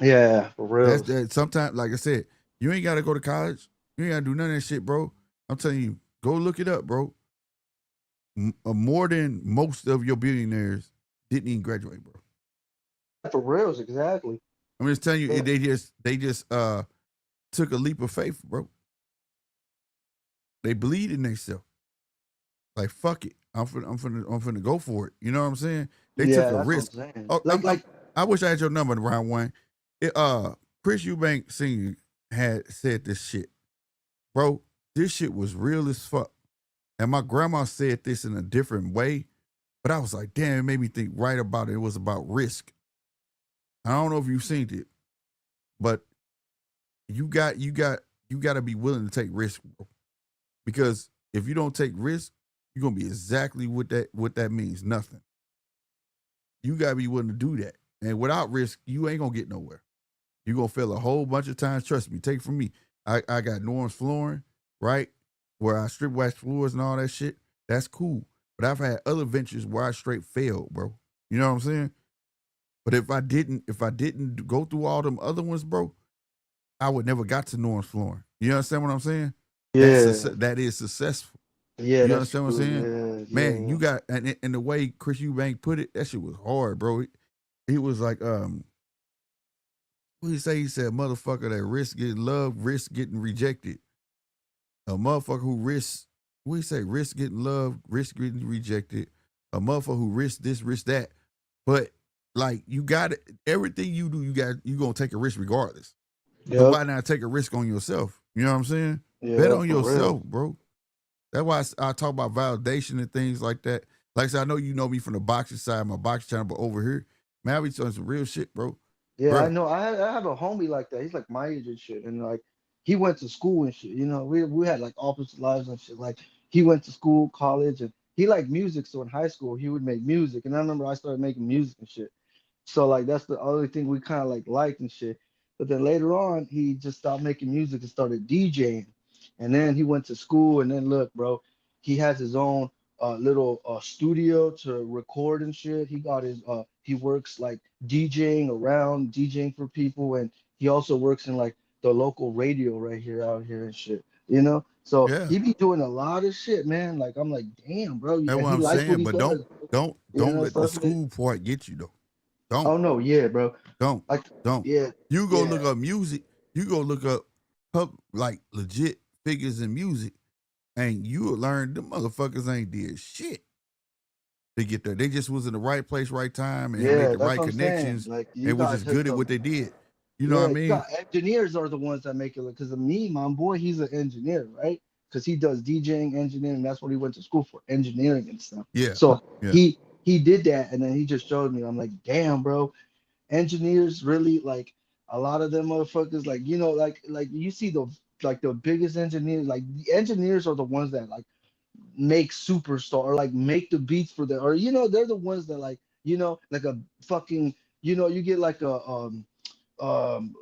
Yeah, for real. That's that. Sometimes, like I said, you ain't got to go to college. You ain't got to do none of that shit, bro. I'm telling you, go look it up, bro. More than most of your billionaires didn't even graduate, bro. For reals, exactly. I'm just telling you, Yeah. they just took a leap of faith, bro. They believe in themselves. Like fuck it, I'm finna go for it. You know what I'm saying? They took Yeah, a that's what risk. I'm saying. Oh, Like I wish I had your number in round one. Chris Eubank Sr. had said this shit, bro. This shit was real as fuck. And my grandma said this in a different way, but I was like, damn, it made me think right about it. It was about risk. I don't know if you've seen it, but you got to be willing to take risk, bro. Because if you don't take risk, you're gonna be exactly what that means. Nothing. You gotta be willing to do that. And without risk, you ain't gonna get nowhere. You're gonna fail a whole bunch of times. Trust me, take it from me. I got Norm's flooring, right? Where I strip wax floors and all that shit. That's cool. But I've had other ventures where I straight failed, bro. You know what I'm saying? But if I didn't go through all them other ones, bro, I would never got to Norm's flooring. You understand what I'm saying? yeah, That is successful. yeah, You that's understand what I'm true. saying? Yeah, Man, yeah. you got and the way Chris Eubank put it, that shit was hard, bro. He was like, what he say? He said, motherfucker that risk getting love, risk getting rejected. A motherfucker who risks, what he say? Risk getting love, risk getting rejected. A motherfucker who risks this, risk that. But like you got it, everything you do, you gonna take a risk regardless. So Yep. why not take a risk on yourself? You know what I'm saying? Bet Yeah, on for real. yourself, bro. That's why I talk about validation and things like that. Like I said, I know you know me from the boxing side, my boxing channel, but over here, man, I be doing some real shit, bro. Yeah, I Bro, know. I have a homie like that. He's like my age and shit, and like he went to school and shit. You know, we had like opposite lives and shit. Like he went to school, college, and he liked music. So in high school, he would make music, and I remember I started making music and shit. So like that's the only thing we kind of like liked and shit. But then later on, he just stopped making music and started DJing. And then he went to school, and then look, bro, he has his own little studio to record and shit. He got his he works like DJing around, DJing for people, and he also works in like the local radio right here out here and shit. You know, so yeah, he be doing a lot of shit, man. Like I'm like, damn, bro, that's and what he I'm likes what saying. he But does. You don't know, let the so that's what school part get you though. Don't. oh no, yeah, bro. Don't. Like, Don't. yeah, You go yeah, look up music, you go look up like legit figures in music, and you will learn them motherfuckers ain't did shit to get there. They just was in the right place, right time, and made yeah. the That's right what I'm saying. connections Like, you and was got just good at the what they did. You know what I yeah, you mean? got engineers are the ones that make it look. Because of me, my boy, he's an engineer, right? Because he does DJing, engineering. That's what he went to school for, engineering and stuff. Yeah. So Yeah. he did that, and then he just showed me. I'm like, damn, bro, engineers really like a lot of them motherfuckers. Like, you know, like you see the biggest engineers. Like the engineers are the ones that like make superstar or like make the beats for the or you know they're the ones that like you know like a fucking you know you get like a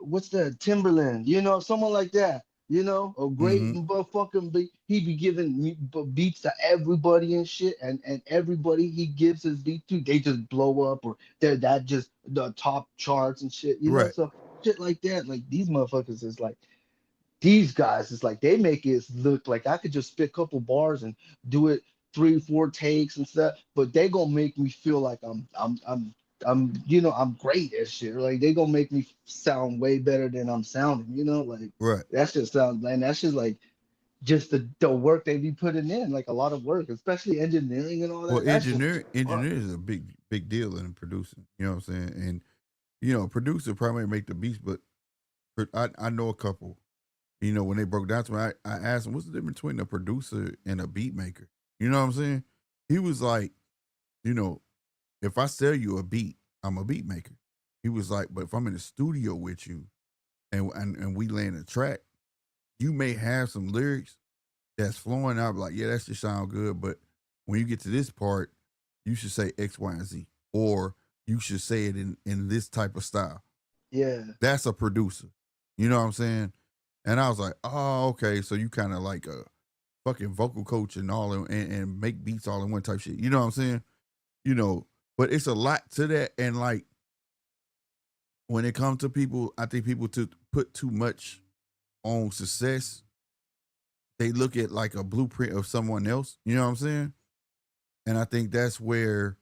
what's that Timberland you know someone like that you know a great Mm-hmm. fucking beat he be giving beats to everybody and shit and everybody he gives his beat to they just blow up or they're that just the top charts and shit you know Right. so shit like that like these motherfuckers is like these guys is like they make it look like I could just spit a couple bars and do it 3 4 takes and stuff, but they gonna make me feel like I'm you know I'm great at shit. Like they gonna make me sound way better than I'm sounding. You know, like Right. that's just sound and that's just like just the work they be putting in, like a lot of work, especially engineering and all Well, that. That's just fuck. engineer is a big deal in producing. You know what I'm saying? And producer primarily make the beats, but I know a couple. You know, when they broke down to me, I asked him, what's the difference between a producer and a beat maker? You know what I'm saying? He was like, you know, if I sell you a beat, I'm a beat maker. He was like, but if I'm in the studio with you and we land a track, you may have some lyrics that's flowing out like, yeah, that should sound good. But when you get to this part, you should say X, Y, and Z. Or you should say it in this type of style. Yeah. That's a producer. You know what I'm saying? And I was like, oh, okay. So you kind of like a fucking vocal coach and all and make beats all in one type shit. You know what I'm saying? You know, but it's a lot to that. And like when it comes to people, I think people to put too much on success. They look at like a blueprint of someone else. You know what I'm saying? And I think that's where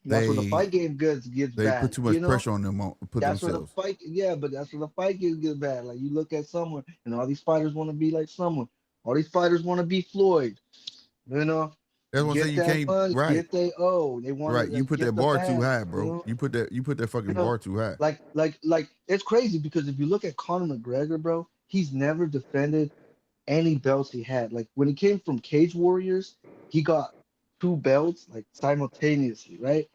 That's where the they fight game gets they put bad. too You much know, pressure on them put that's where the themselves. fight. Yeah, but that's where the fight game gets bad. Like you look at someone, and all these fighters want to be like someone. All these fighters want to be Floyd. You know, That's what I'm saying. get You that can't money, right. get they owe. They want to Right. You like put that get the bar too bag. high, You bro. know, You put that you fucking know, bar too high. like it's crazy because if you look at Conor McGregor, bro, he's never defended any belts he had. Like when he came from Cage Warriors, he got two belts like simultaneously, right?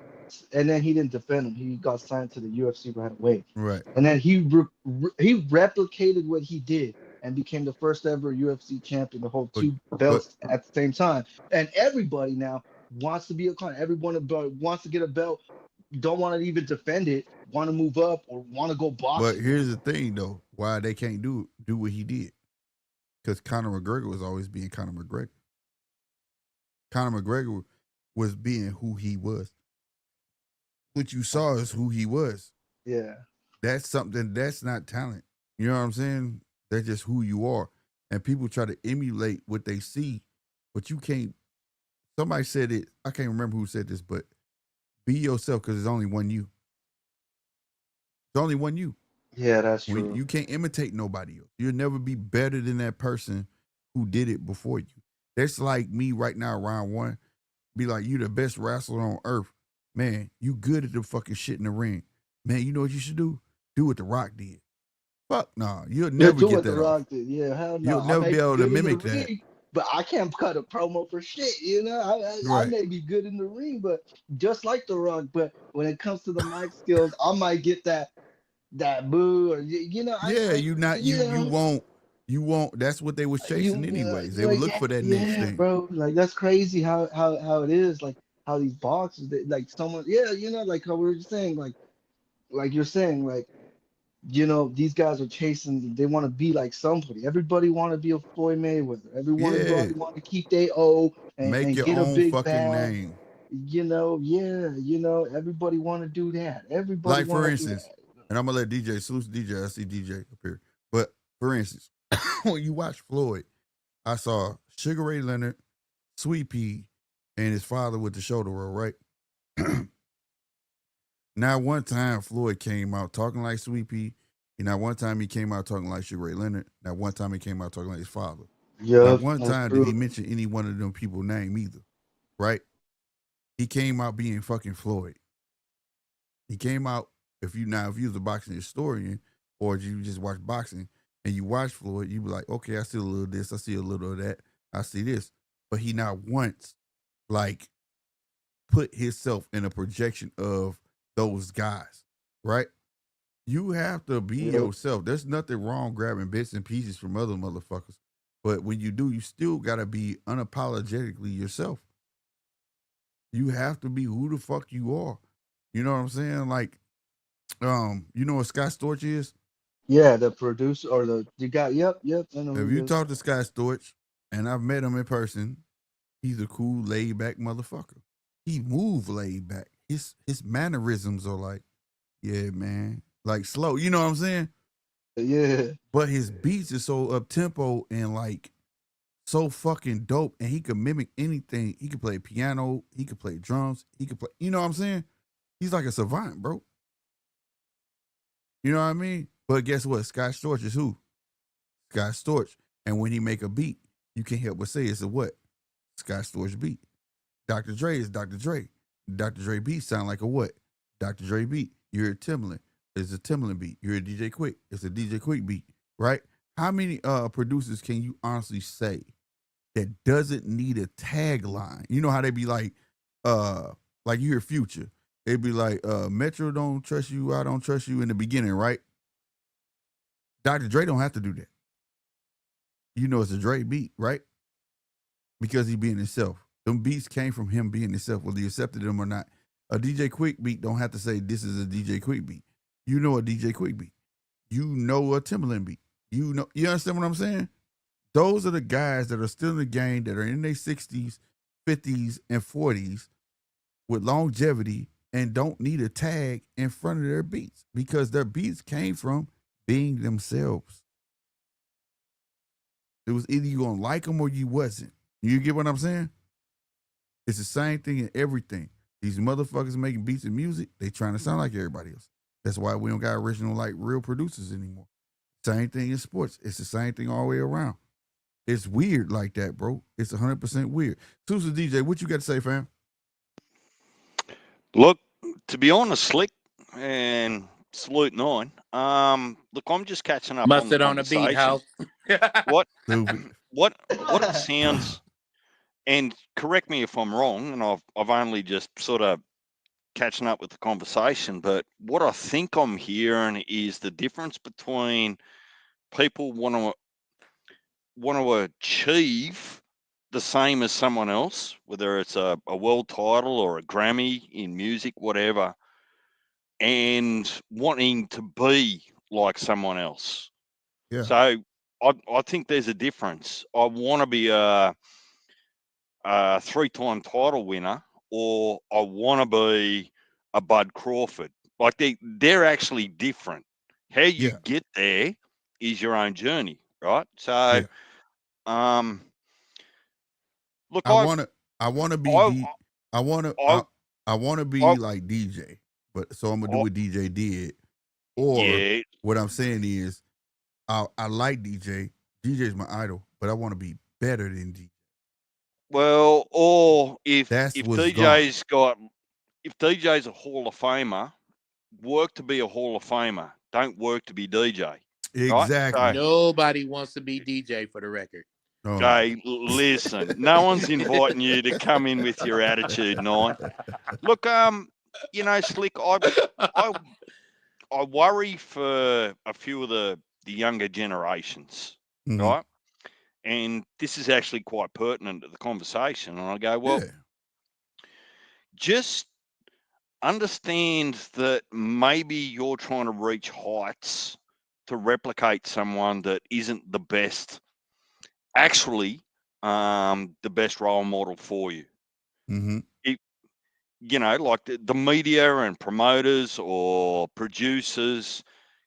And then he didn't defend them. He got signed to the UFC right away. Right. And then he replicated what he did and became the first ever UFC champion to hold But two but belts at the same time. And everybody now wants to be a Conor. Everyone wants to get a belt, don't want to even defend it, want to move up or want to go but boxing. here's the thing though, why they can't do what he did. Because Conor McGregor was always being Conor McGregor. Conor McGregor was being who he was. What you saw is who he was. Yeah. That's something that's not talent. You know what I'm saying? That's just who you are. And people try to emulate what they see, but you can't. Somebody said it. I can't remember who said this, but be yourself because there's only one you. There's only one you. Yeah, that's When true. you can't imitate nobody else. You'll never be better than that person who did it before you. That's like me right now, round one. Be like, you the best wrestler on earth. Man, you good at the fucking shit in the ring. Man, you know what you should do? Do what The Rock did. Fuck nah. You'll Yeah, never do get what The that off. Rock did. Yeah, hell no. You'll I never may be be able to good in the mimic that. ring, but I can't cut a promo for shit. You know, I Right. may be good in the ring, but just like The Rock. But when it comes to the mic skills, I might get that boo or you know, Yeah, I you not you know you won't that's what they was chasing anyways. They would like look for that next yeah, thing. bro. Like that's crazy how it is. Like how these boxers, like someone, yeah, you know, like how we were saying, like you're saying, like you know, these guys are chasing, they want to be like somebody. Everybody want to be a Floyd Mayweather. Everybody Yeah. want to keep their O Make and your get a own big fucking bag. name. You know, yeah, you know, everybody want to do that. Everybody Like for want to do instance, that. and I'm gonna let DJ salute DJ. I see DJ up here. But for instance, when you watch Floyd, I saw Sugar Ray Leonard, Sweet Pea, and his father with the shoulder roll, right? Now, one time Floyd came out talking like Sweet Pea. And now one time he came out talking like Sugar Ray Leonard. Now one time he came out talking like his father. Not Yep, one that's time did he true. mention any one of them people's name either, right? He came out being fucking Floyd. He came out, if you was a boxing historian or you just watch boxing and you watch Floyd, you be like, okay, I see a little of this, I see a little of that, I see this. But he not once like put himself in a projection of those guys, right? You have to be Yep. yourself. There's nothing wrong grabbing bits and pieces from other motherfuckers. But when you do, you still gotta be unapologetically yourself. You have to be who the fuck you are. You know what I'm saying? Like, you know what Scott Storch is? Yeah, the producer or the you got yep, I know If who you it is. talk to Scott Storch, and I've met him in person, he's a cool, laid back motherfucker. He move laid back. His mannerisms are like, yeah, man, like slow. You know what I'm saying? Yeah. But his beats is so up tempo and like so fucking dope, and he could mimic anything. He could play piano, he could play drums, he could play. You know what I'm saying? He's like a savant, bro. You know what I mean? But guess what? Scott Storch is who? Scott Storch. And when he make a beat, you can't help but say it's a what? Scott Storch beat. Dr. Dre is Dr. Dre. Dr. Dre beat sound like a what? Dr. Dre beat. You're a Timbaland. It's a Timbaland beat. You're a DJ Quick. It's a DJ Quick beat, right? How many producers can you honestly say that doesn't need a tagline? You know how they be like you hear Future. It'd be like, Metro don't trust you, I don't trust you in the beginning, right? Dr. Dre don't have to do that. You know it's a Dre beat, right? Because he being himself. Them beats came from him being himself, whether you accepted them or not. A DJ Quick beat don't have to say this is a DJ Quick beat. You know a DJ Quick beat. You know a Timberland beat. You understand what I'm saying? Those are the guys that are still in the game that are in their 60s, 50s, and 40s with longevity and don't need a tag in front of their beats because their beats came from being themselves. It was either you gonna like them or you wasn't. You get what I'm saying? It's the same thing in everything. These motherfuckers making beats and music, they trying to sound like everybody else. That's why we don't got original, like, real producers anymore. Same thing in sports. It's the same thing all the way around. It's weird like that, bro. It's 100% weird. Susan DJ, what you got to say, fam? Look, to be honest, Slick and Salute 9, look, I'm just catching up on the Mustard on the beat, conversation. house. What Stupid. what it sounds, and correct me if I'm wrong, and I've only just sort of catching up with the conversation, but what I think I'm hearing is the difference between people want to achieve the same as someone else, whether it's a world title or a Grammy in music, whatever, and wanting to be like someone else. Yeah. So I think there's a difference. I want to be a 3-time title winner, or I want to be a Bud Crawford. Like they're actually different. How you get there is your own journey, right? So, look, I want to be I want to be like DJ, but so I'm gonna do what DJ did. Or what I'm saying is, I like DJ. DJ's my idol, but I want to be better than DJ. Well, or if DJ's gone. if DJ's a Hall of Famer, work to be a Hall of Famer. Don't work to be DJ. Exactly. Right? So, nobody wants to be DJ, for the record. Okay, listen. No one's inviting you to come in with your attitude, 9. Look, Slick, I worry for a few of the younger generations, right? And this is actually quite pertinent to the conversation. And I go, well, just understand that maybe you're trying to reach heights to replicate someone that isn't the best, actually the best role model for you. Like the media and promoters or producers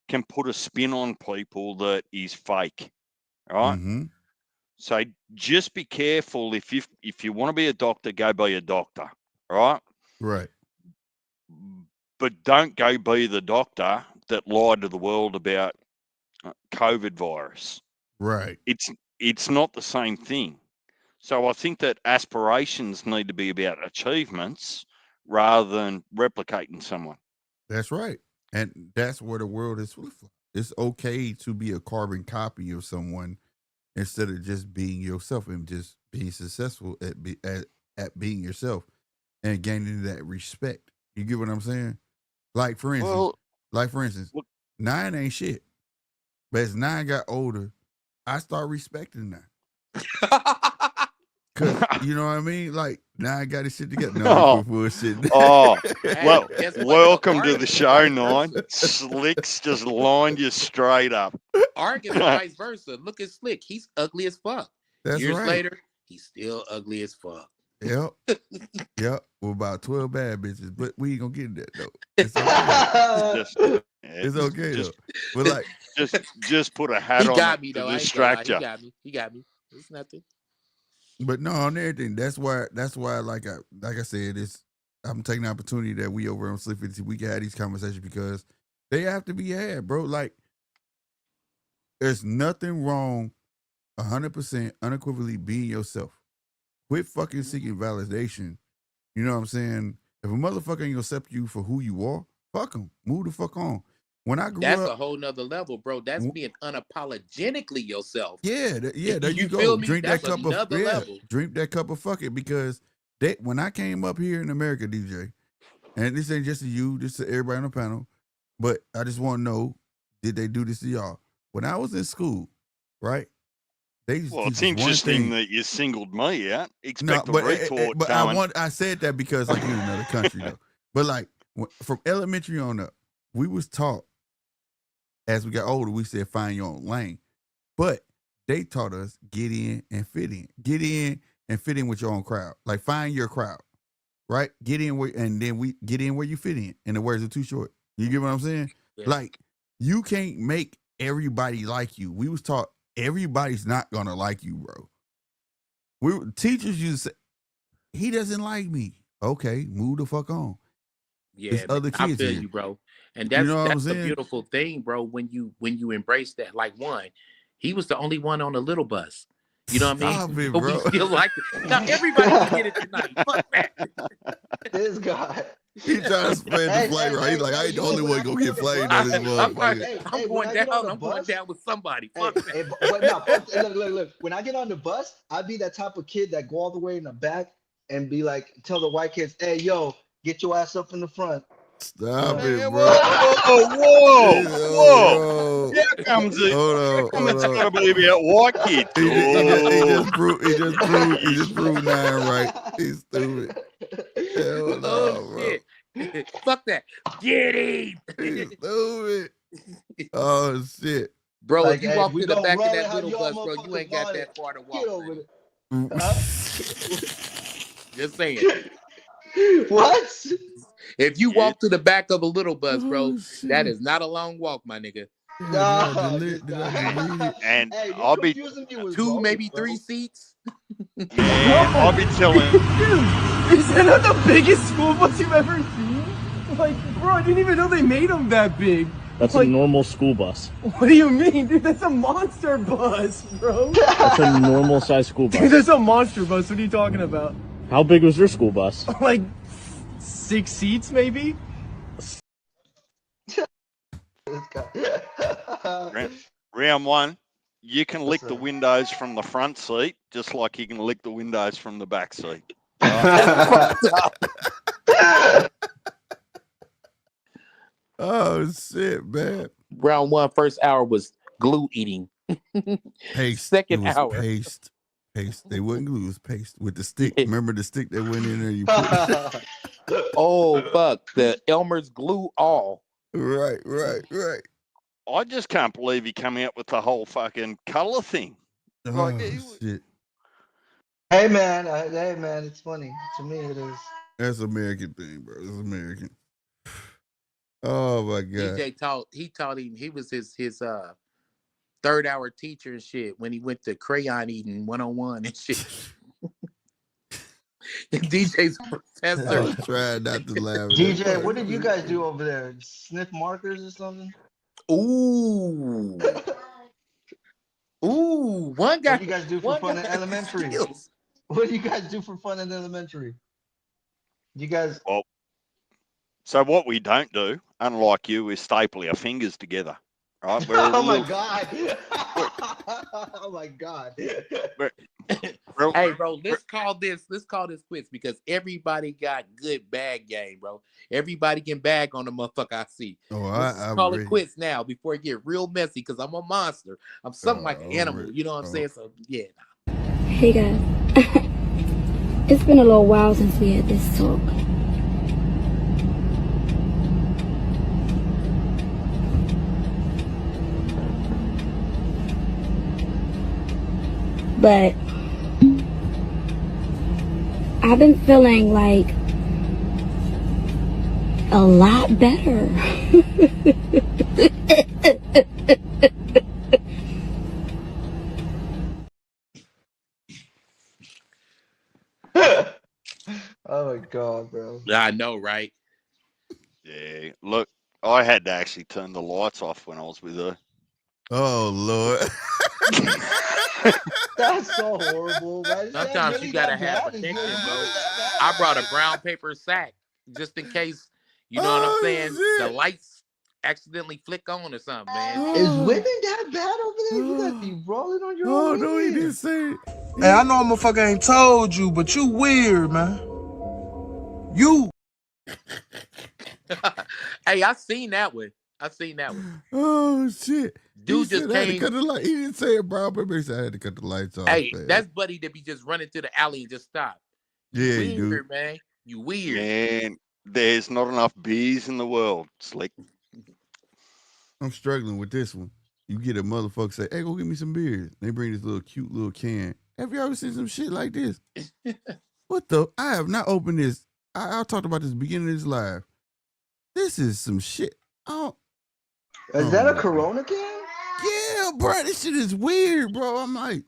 can put a spin on people that is fake, right? So just be careful. If you want to be a doctor, go be a doctor, right? Right. But don't go be the doctor that lied to the world about COVID virus. Right. It's not the same thing. So I think that aspirations need to be about achievements rather than replicating someone. That's right. And that's where the world is flip-flop. It's okay to be a carbon copy of someone instead of just being yourself and just being successful at being yourself and gaining that respect. You get what I'm saying? Like for instance, 9 ain't shit. But as 9 got older, I start respecting 9. Cause you know what I mean? Like 9 got his shit together. No, bullshit. Well, welcome to the show, 9. Slick's just lined you straight up. Arguing vice versa. Look at Slick. He's ugly as fuck. That's Years right. later, he's still ugly as fuck. Yep. With about 12 bad bitches, but we ain't gonna get into that though. It's okay. It's okay though. But like, just put a hat on. He got me though. To distract you. He got me. It's nothing. But no, on everything. That's why. Like I said, I'm taking the opportunity that we over on Slick 50, we can have these conversations because they have to be had, bro. Like, there's nothing wrong, 100% unequivocally being yourself. Quit fucking seeking validation. You know what I'm saying? If a motherfucker ain't gonna accept you for who you are, fuck him. Move the fuck on. When I grew That's up, a whole nother level, bro. That's being unapologetically yourself. Yeah, there you go. Feel me? Drink That's that cup another level. Drink that cup of fuck it, because when I came up here in America, DJ, and this ain't just to you, this to everybody on the panel, but I just want to know, did they do this to y'all? When I was in school, right? It's interesting that you singled me out. Expect a retort. But I said that because like you in another country though. But like from elementary on up, we was taught as we got older, we said find your own lane. But they taught us get in and fit in. Get in and fit in with your own crowd. Like find your crowd. Right? Get in where and then we get in where you fit in. And the words are too short. You get what I'm saying? Yeah. Like you can't make everybody like you. We was taught everybody's not gonna like you, bro. Teachers used to say, he doesn't like me. Okay, move the fuck on. Yeah, There's other I kids feel here. you, bro. And You know what I'm that's the saying? beautiful thing, bro. When you embrace that, like he was the only one on the little bus. You know what I Stop mean? it, But we bro. still like it. Now everybody can get it tonight. Fuck that. This guy. He trying to spread the flavor. He's like, I ain't the only one gonna get flamed on this motherfucker. I'm going down with somebody. Fuck that. But no, look. When I get on the bus, I'd be that type of kid that go all the way in the back and be like, tell the white kids, hey, yo, get your ass up in the front. Stop Man, it, bro. Whoa. Here comes it. It's gonna be about white kids. He just proved 9 right. He's stupid. Hell no, bro. Shit. Fuck that. Get him. He's stupid. Oh shit. Bro, Like, if you hey, walk we to the don't back of run that how little y'all bus, bro, you ain't motherfuckers got want that it. far to walk. Get over man. it. Just saying. What? If you walk to the back of a little bus, bro, shit. that is not a long walk, my nigga. No, Did I delete it? And hey, I'll be Two, maybe 3 seats. I'll be telling. Dude, is that not the biggest school bus you've ever seen? Like, bro, I didn't even know they made them that big. That's like, a normal school bus. What do you mean, dude? That's a monster bus, bro. That's a normal size school bus. Dude, that's a monster bus. What are you talking about? How big was your school bus? Like 6 seats, maybe? Round one, you can lick the windows from the front seat, just like you can lick the windows from the back seat. Oh shit, man. Round one, first hour was glue eating. Paste. Second it was hour. Paste. They wouldn't glue, it was paste with the stick. Remember the stick that went in there? You put Oh fuck. The Elmer's glue all. Right. I just can't believe he came out with the whole fucking color thing. Oh shit. Hey man, it's funny. To me, it is. That's an American thing, bro. It's American. Oh my god. DJ taught him. He was his third hour teacher and shit when he went to crayon eating 101 and shit. DJ's professor. I was trying not to laugh. DJ, what did you guys do over there? Sniff markers or something? Ooh. Ooh. One guy. What do you guys do for fun in elementary? Skills. What do you guys do for fun in elementary? You guys. Well, so what we don't do, unlike you, is staple our fingers together. Right? Oh my god! Oh my god! Hey, bro, let's call this quits because everybody got good bag game, bro. Everybody can bag on the motherfucker I see. Let's call it quits now before it get real messy because I'm a monster. I'm something like an animal. You know what I'm saying? So yeah. Hey guys, it's been a little while since we had this talk. But I've been feeling like a lot better. Oh my god, bro. I know, right? Yeah. Look, I had to actually turn the lights off when I was with her. Oh Lord. That's so horrible. Man. Sometimes really you gotta that have bad? protection, Is it bro. really that I bad? brought a brown paper sack just in case. You know what I'm saying? Shit. The lights accidentally flick on or something, man. Is women that bad over there? You gotta be rolling on your own. No, he women. didn't say it. Hey, I know motherfucker ain't told you, but you weird, man. You. Hey, I seen that one. Oh shit. Dude He just said I had to came. cut the light. He didn't say it, bro. But he said I had to cut the lights off. Hey, man. that's Buddy that be just running to the alley and just stop. Yeah, Weird, dude. man. You weird. Man, there's not enough bees in the world, Slick. I'm struggling with this one. You get a motherfucker say, "Hey, go get me some beers." They bring this little cute little can. Have you ever seen some shit like this? What the? I have not opened this. I talked about this beginning of this live. This is some shit. Is that a Corona can? Yeah, bro. This shit is weird, bro. I'm like,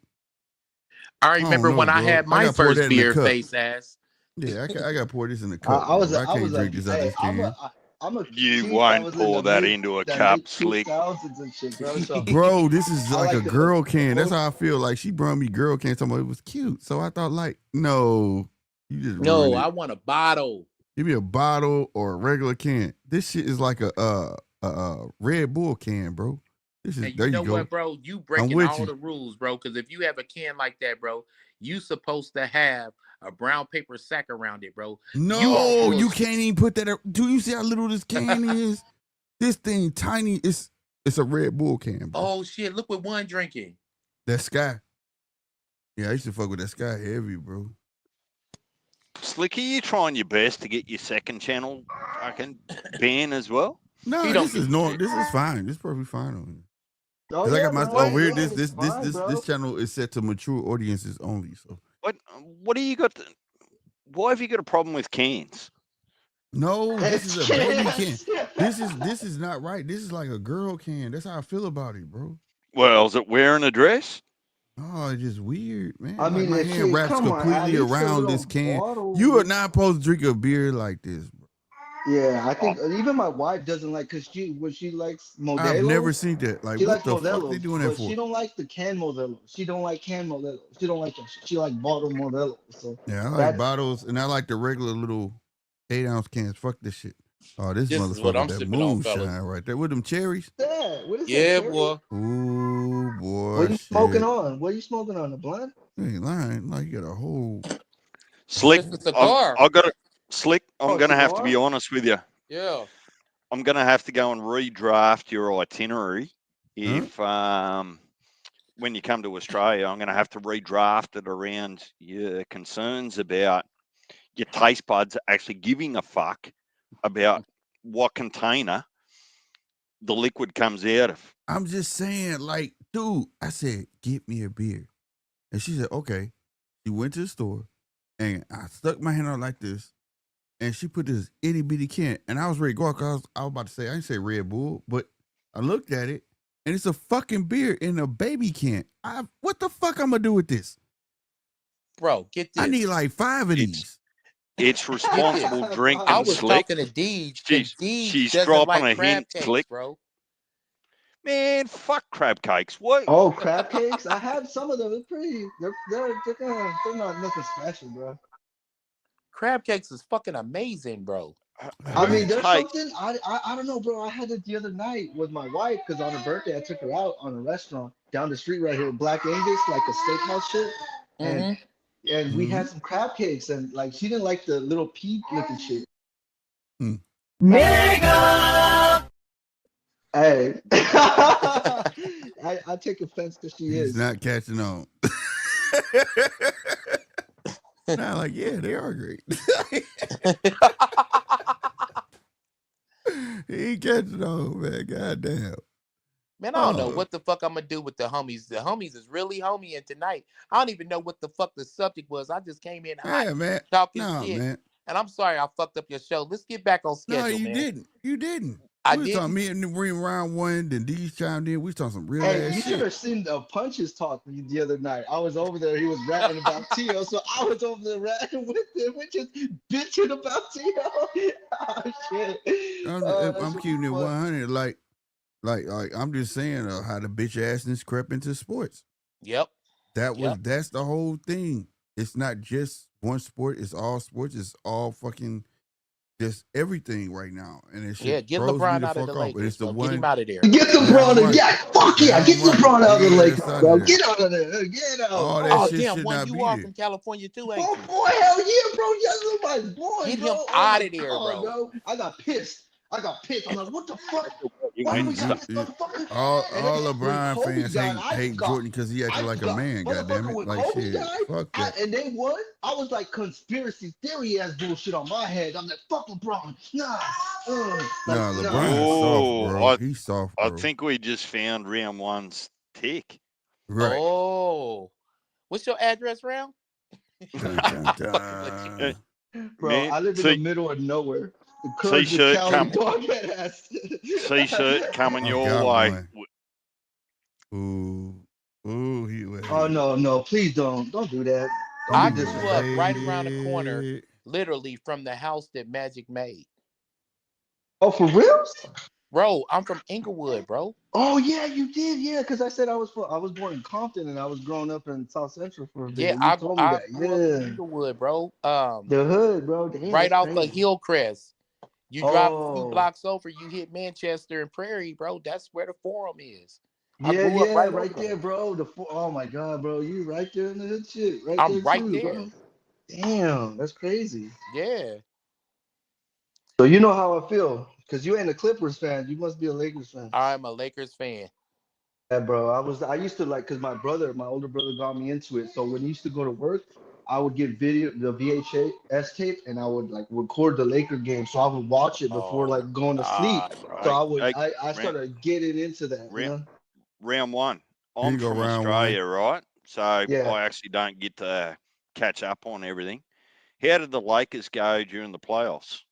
I remember when I had my first beer, face ass. Yeah, I got to pour this in the cup. I can't drink this out of this can. You won't pour that into a cup, Slick. Bro, this is like a girl can. That's how I feel. Like she brought me girl can. Somebody was cute, so I thought like, no, you just no. I want a bottle. Give me a bottle or a regular can. This shit is like a Red Bull can, bro. This is and you know what, bro? You breaking all the rules, bro. Because if you have a can like that, bro, you supposed to have a brown paper sack around it, bro. No, you can't even put that. Do you see how little this can is? This thing tiny. It's a Red Bull can, bro. Oh shit! Look what one drinking. That Sky. Yeah, I used to fuck with that Sky heavy, bro. Slicky, you trying your best to get your second channel fucking ban as well? No, this is fine. This is perfectly fine on here. Oh, yeah, I got my this channel is set to mature audiences only. So what do you got? Why have you got a problem with cans? No, this is a baby can. This is not right. This is like a girl can. That's how I feel about it, bro. Well, is it wearing a dress? Oh, it's just weird, man. I mean, my hand wraps completely around this can. You are not supposed to drink a beer like this, bro. Yeah, I think even my wife doesn't like because she likes Modelo. I've never seen that. Like, what the fuck they doing that for? She don't like the can Modelo. She don't like can Modelo. She don't like that shit. She like bottle Modelo. So yeah, I like bottles and I like the regular little 8-ounce cans. Fuck this shit. Oh, this motherfucker, that moonshine right there with them cherries. Yeah, what is that, boy. Ooh, boy. What are you smoking on? What are you smoking on? A blunt? You ain't lying. Like you got a whole Slick. I got it. Slick, I'm going to have to be honest with you. Yeah. I'm going to have to go and redraft your itinerary if when you come to Australia. I'm going to have to redraft it around your concerns about your taste buds actually giving a fuck about what container the liquid comes out of. I'm just saying, like, dude, I said, get me a beer. And she said, okay. She went to the store and I stuck my hand out like this. And she put this itty bitty can, and I was ready to go out because I was about to say, I didn't say Red Bull, but I looked at it, and it's a fucking beer in a baby can. What the fuck I'm gonna do with this? Bro, get this. I need like 5 of these. It's responsible drinking, I was Slick. talking to Deej. She's dropping a hint, Slick. Bro. Man, fuck crab cakes. What? Oh, crab cakes? I have some of them. They're pretty. They're not nothing special, bro. Crab cakes is fucking amazing, bro. I mean, there's something I don't know, bro. I had it the other night with my wife because on her birthday I took her out on a restaurant down the street right here, Black Angus, like a steakhouse shit, and we had some crab cakes and like she didn't like the little pea looking shit. Nigga! Hey, I take offense because she is. He's not catching on. Now, like, yeah, they are great. He ain't catching on, man. Goddamn. Man, I don't know what the fuck I'm gonna do with the homies. The homies is really homie, and tonight I don't even know what the fuck the subject was. I just came in hot, man. talking shit, man. And I'm sorry I fucked up your show. Let's get back on schedule. No, you man. didn't. You didn't. I we was did. talking me and the ring round one, then these chimed in. We was talking some real ass You shit. should have seen the punches talk the other night. I was over there. He was ranting about Tio, so I was over there ranting with him. We just bitching about Tio. Oh shit! I'm keeping it 100. Like I'm just saying how the bitch assness crept into sports. Yep. That's the whole thing. It's not just one sport. It's all sports. It's all fucking. Just everything right now, and it's get LeBron out of the Lakers. It's the one. Get him out of there. Get LeBron, fuck yeah, get LeBron out of the Lakers, bro. Get out of there, get out. All that shit damn, should one not you be are there. from California too, ain't Oh you? boy, hell yeah, bro. Yes, my boy. Get bro. him out of there, bro. I got pissed. I'm like, what the fuck? Why we got this motherfucker? All LeBron fans hate Jordan because he acted like a man. Goddamn it, like shit. Fuck that. And they won. I was like conspiracy theory ass bullshit on my head. I'm like, fuck LeBron. Nah, LeBron's soft, bro. He's soft, bro. I think we just found round one's tick. Right. Oh, what's your address, round? Dun, dun, dun. Bro, Man, I live in the middle of nowhere. The Cruz T-shirt Cali dog ass. T-shirt coming I your got way. One. Ooh, he was. Oh no, please don't do that. Don't I be grew up disrespectful. right around the corner, literally from the house that Magic made. Oh, for real? Bro, I'm from Inglewood, bro. Oh yeah, you did, yeah. Because I said I was born in Compton and I was growing up in South Central for a bit. Yeah, You told me I that. grew up in Inglewood, bro. The hood, bro. Damn, right off crazy. of Hillcrest. You drive a few blocks over, you hit Manchester and Prairie, bro. That's where the Forum is. Yeah, right there, bro. Oh my God, bro, you right there in the hood shit, right I'm there right too, there. bro. Damn, that's crazy. Yeah. So you know how I feel, because you ain't a Clippers fan. You must be a Lakers fan. I'm a Lakers fan. Yeah, bro. I used to like, because my older brother got me into it. So when he used to go to work, I would get the VHS tape, and I would like record the Laker game. So I would watch it before like going to sleep. So I started getting into that. Round one. I'm from Australia, right? So I actually don't get to catch up on everything. How did the Lakers go during the playoffs?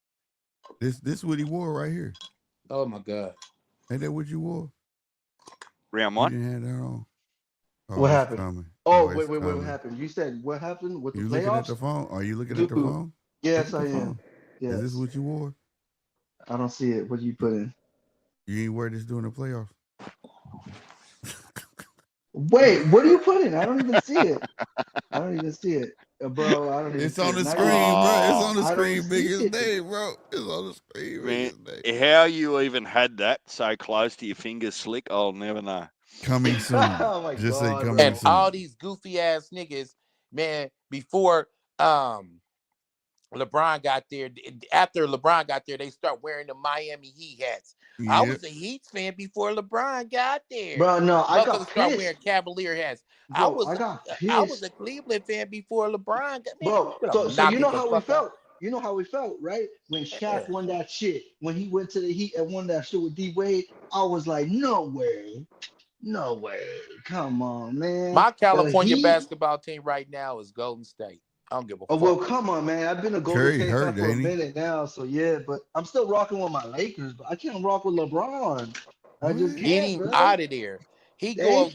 This what he wore right here. Oh my God. Ain't that what you wore? Round one? You didn't have that on. Oh, what happened? Coming. Oh, wait, what happened? You said what happened with the playoffs? You looking at the phone? Are you looking at the phone? Yes, I am. Yes. Is this what you wore? I don't see it. What did you put in? You ain't wear this during the playoffs. Wait, what do you put in? I don't even see it. I don't even see it. Bro, I don't even It's on the screen, bro. It's on the screen, biggest day, bro. It's on the screen, biggest day. How you even had that so close to your fingers slick, I'll never know. Coming soon. Oh my Just God, say coming and soon. all these goofy ass niggas, man, before LeBron got there, after LeBron got there, they start wearing the Miami Heat hats. Yep. I was a Heat fan before LeBron got there. Bro, no, I got pissed. Start wearing Cavalier hats. Bro, I was a Cleveland fan before LeBron got there. Bro, so you know how we felt. You know how we felt, right? When Shaq won that shit, when he went to the Heat and won that shit with D-Wade, I was like, no way. Come on, man. My California basketball team right now is Golden State. I don't give a fuck. Oh, well, come on, man. I've been a Golden State fan for a minute now, so yeah, but I'm still rocking with my Lakers, but I can't rock with LeBron. I just can't. Get him out of there. He go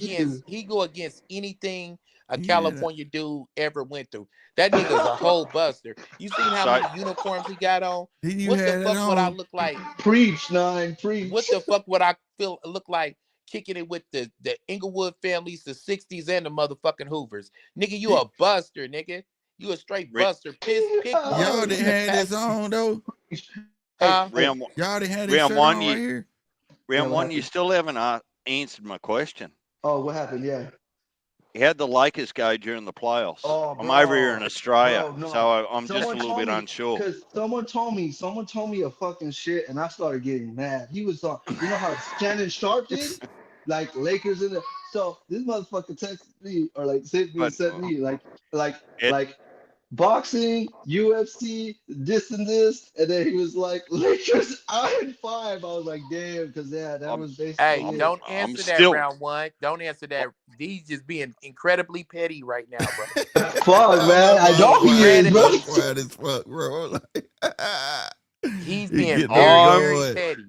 against anything a California dude ever went through. That nigga's a whole buster. You seen how many uniforms he got on? What the fuck would I look like? Preach. What the fuck would I look like kicking it with the Inglewood families, the 60s, and the motherfucking Hoovers? Nigga, you a buster, nigga. You a straight buster. Pick y'all didn't have this on though. Round y'all didn't have this shirt on right here. Round one, you still haven't answered my question. Oh, what happened? Yeah. How'd the Lakers go during the playoffs? Oh, I'm over here in Australia, so I'm just a little bit unsure. Because someone told me a fucking shit, and I started getting mad. He was on, you know how Shannon Sharp did, like Lakers in the. So this motherfucker texted me or like sent me like boxing, UFC, this and this, and then he was like Lakers out in 5. I was like, damn, because that was basically. Hey, don't answer that round one. Don't answer that. He's just being incredibly petty right now, bro. Fuck, man. I know he is, bro. Quiet as fuck, bro. He's being very petty.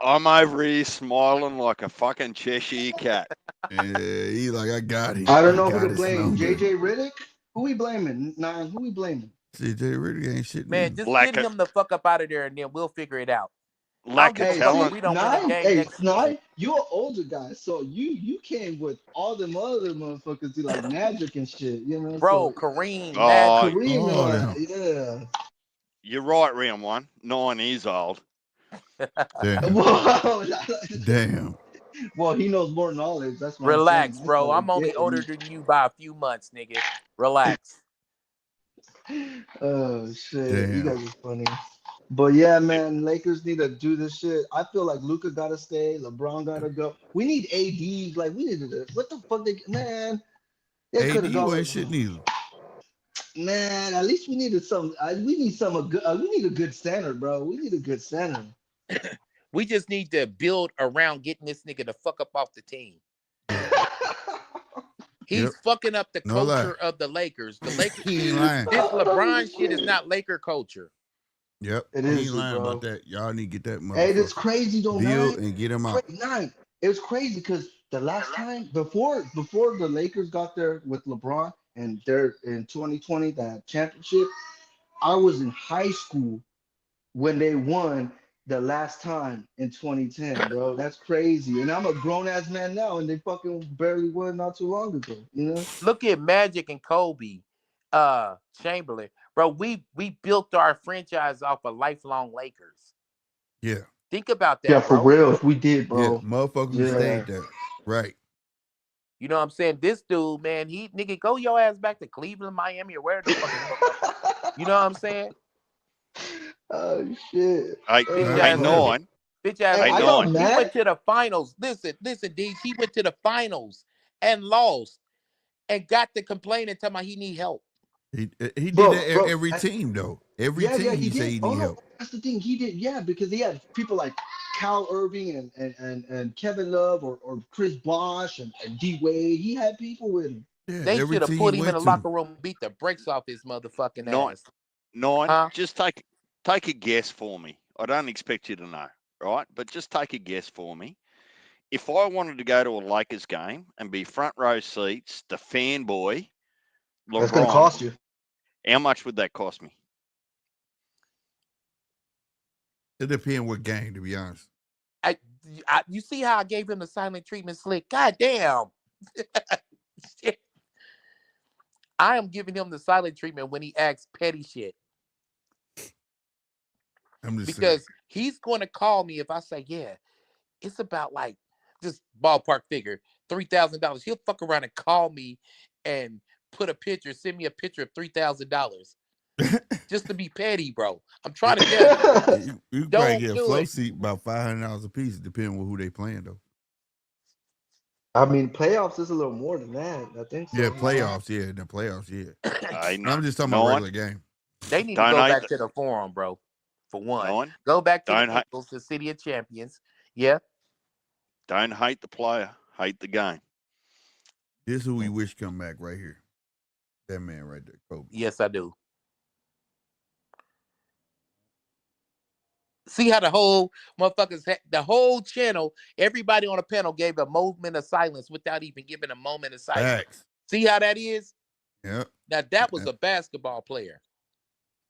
I'm over here smiling like a fucking Cheshire cat. Yeah, he's like, I got him. I don't know who to blame. JJ Redick? Who we blaming? Who we blaming? JJ Redick ain't shit. Man, just get him the fuck up out of there, and then we'll figure it out. Lack of talent. We don't win a game next season. You're an older guy, so you came with all them other motherfuckers do like Magic and shit, you know. Bro, so, Kareem, yeah. You're right, round one. 9 years old. Damn. Well, he knows more knowledge. That's what relax, bro. I'm only older than you by a few months, nigga. Relax. Oh shit, damn. You guys are funny. But yeah, man, Lakers need to do this shit. I feel like Luka gotta stay, LeBron gotta go. We need AD. Like we needed to. What the fuck, man? They could have gone. Shit neither. Man, at least we needed some. We need some. We need a good center, bro. We need a good center. We just need to build around getting this nigga the fuck up off the team. He's fucking up the culture of the Lakers. The Lakers, this LeBron shit is not Laker culture. Yep, it he is, ain't lying bro. about that. Y'all need to get that motherfucker. Hey, it's crazy though, deal man. and get him out. It was crazy because the last time before the Lakers got there with LeBron and they're in 2020 that championship, I was in high school when they won the last time in 2010, bro. That's crazy. And I'm a grown ass man now, and they fucking barely won not too long ago. You know? Look at Magic and Kobe, Chamberlain, bro. We built our franchise off of lifelong Lakers. Yeah. Think about that. Yeah, for bro. real. We did, bro. Yeah, motherfuckers who stayed there. Right. You know what I'm saying? This dude, man, nigga, go your ass back to Cleveland, Miami, or where the fuck. You know what I'm saying? Oh shit. Hey, Nine. Bitch ass. Hey, Nine. He went to the finals. Listen, Deej. He went to the finals and lost and got to complain and tell me he need help. He did that every team though. Every team he said he need help. That's the thing. He did, because he had people like Cal Irving and Kevin Love or Chris Bosh and D Wade. He had people with him. Yeah, they should have put him in the locker room and beat the brakes off his motherfucking ass. Nine, just take a guess for me. I don't expect you to know, right? But just take a guess for me. If I wanted to go to a Lakers game and be front row seats, the fanboy, LeBron, that's gonna cost you. How much would that cost me? It depends what game, to be honest. You see how I gave him the silent treatment, Slick? God damn. I am giving him the silent treatment when he asks petty shit. Because he's going to call me if I say, yeah, it's about like just ballpark figure, $3,000. He'll fuck around and call me and send me a picture of $3,000 just to be petty, bro. I'm trying to tell you. You probably get a flow seat about $500 a piece, depending on who they playing though. I mean, playoffs is a little more than that. I think so. Yeah, playoffs. Yeah, the playoffs. Yeah. I'm just talking about regular game. They need to go back to the Forum, bro. For one, go back to the Eagles, the City of Champions. Yeah. Don't hate the player, hate the game. This is who we wish come back right here. That man right there, Kobe. Yes, I do. See how the whole motherfuckers, the whole channel, everybody on the panel gave a moment of silence without even giving a moment of silence. Facts. See how that is? Yeah. Now that was a basketball player.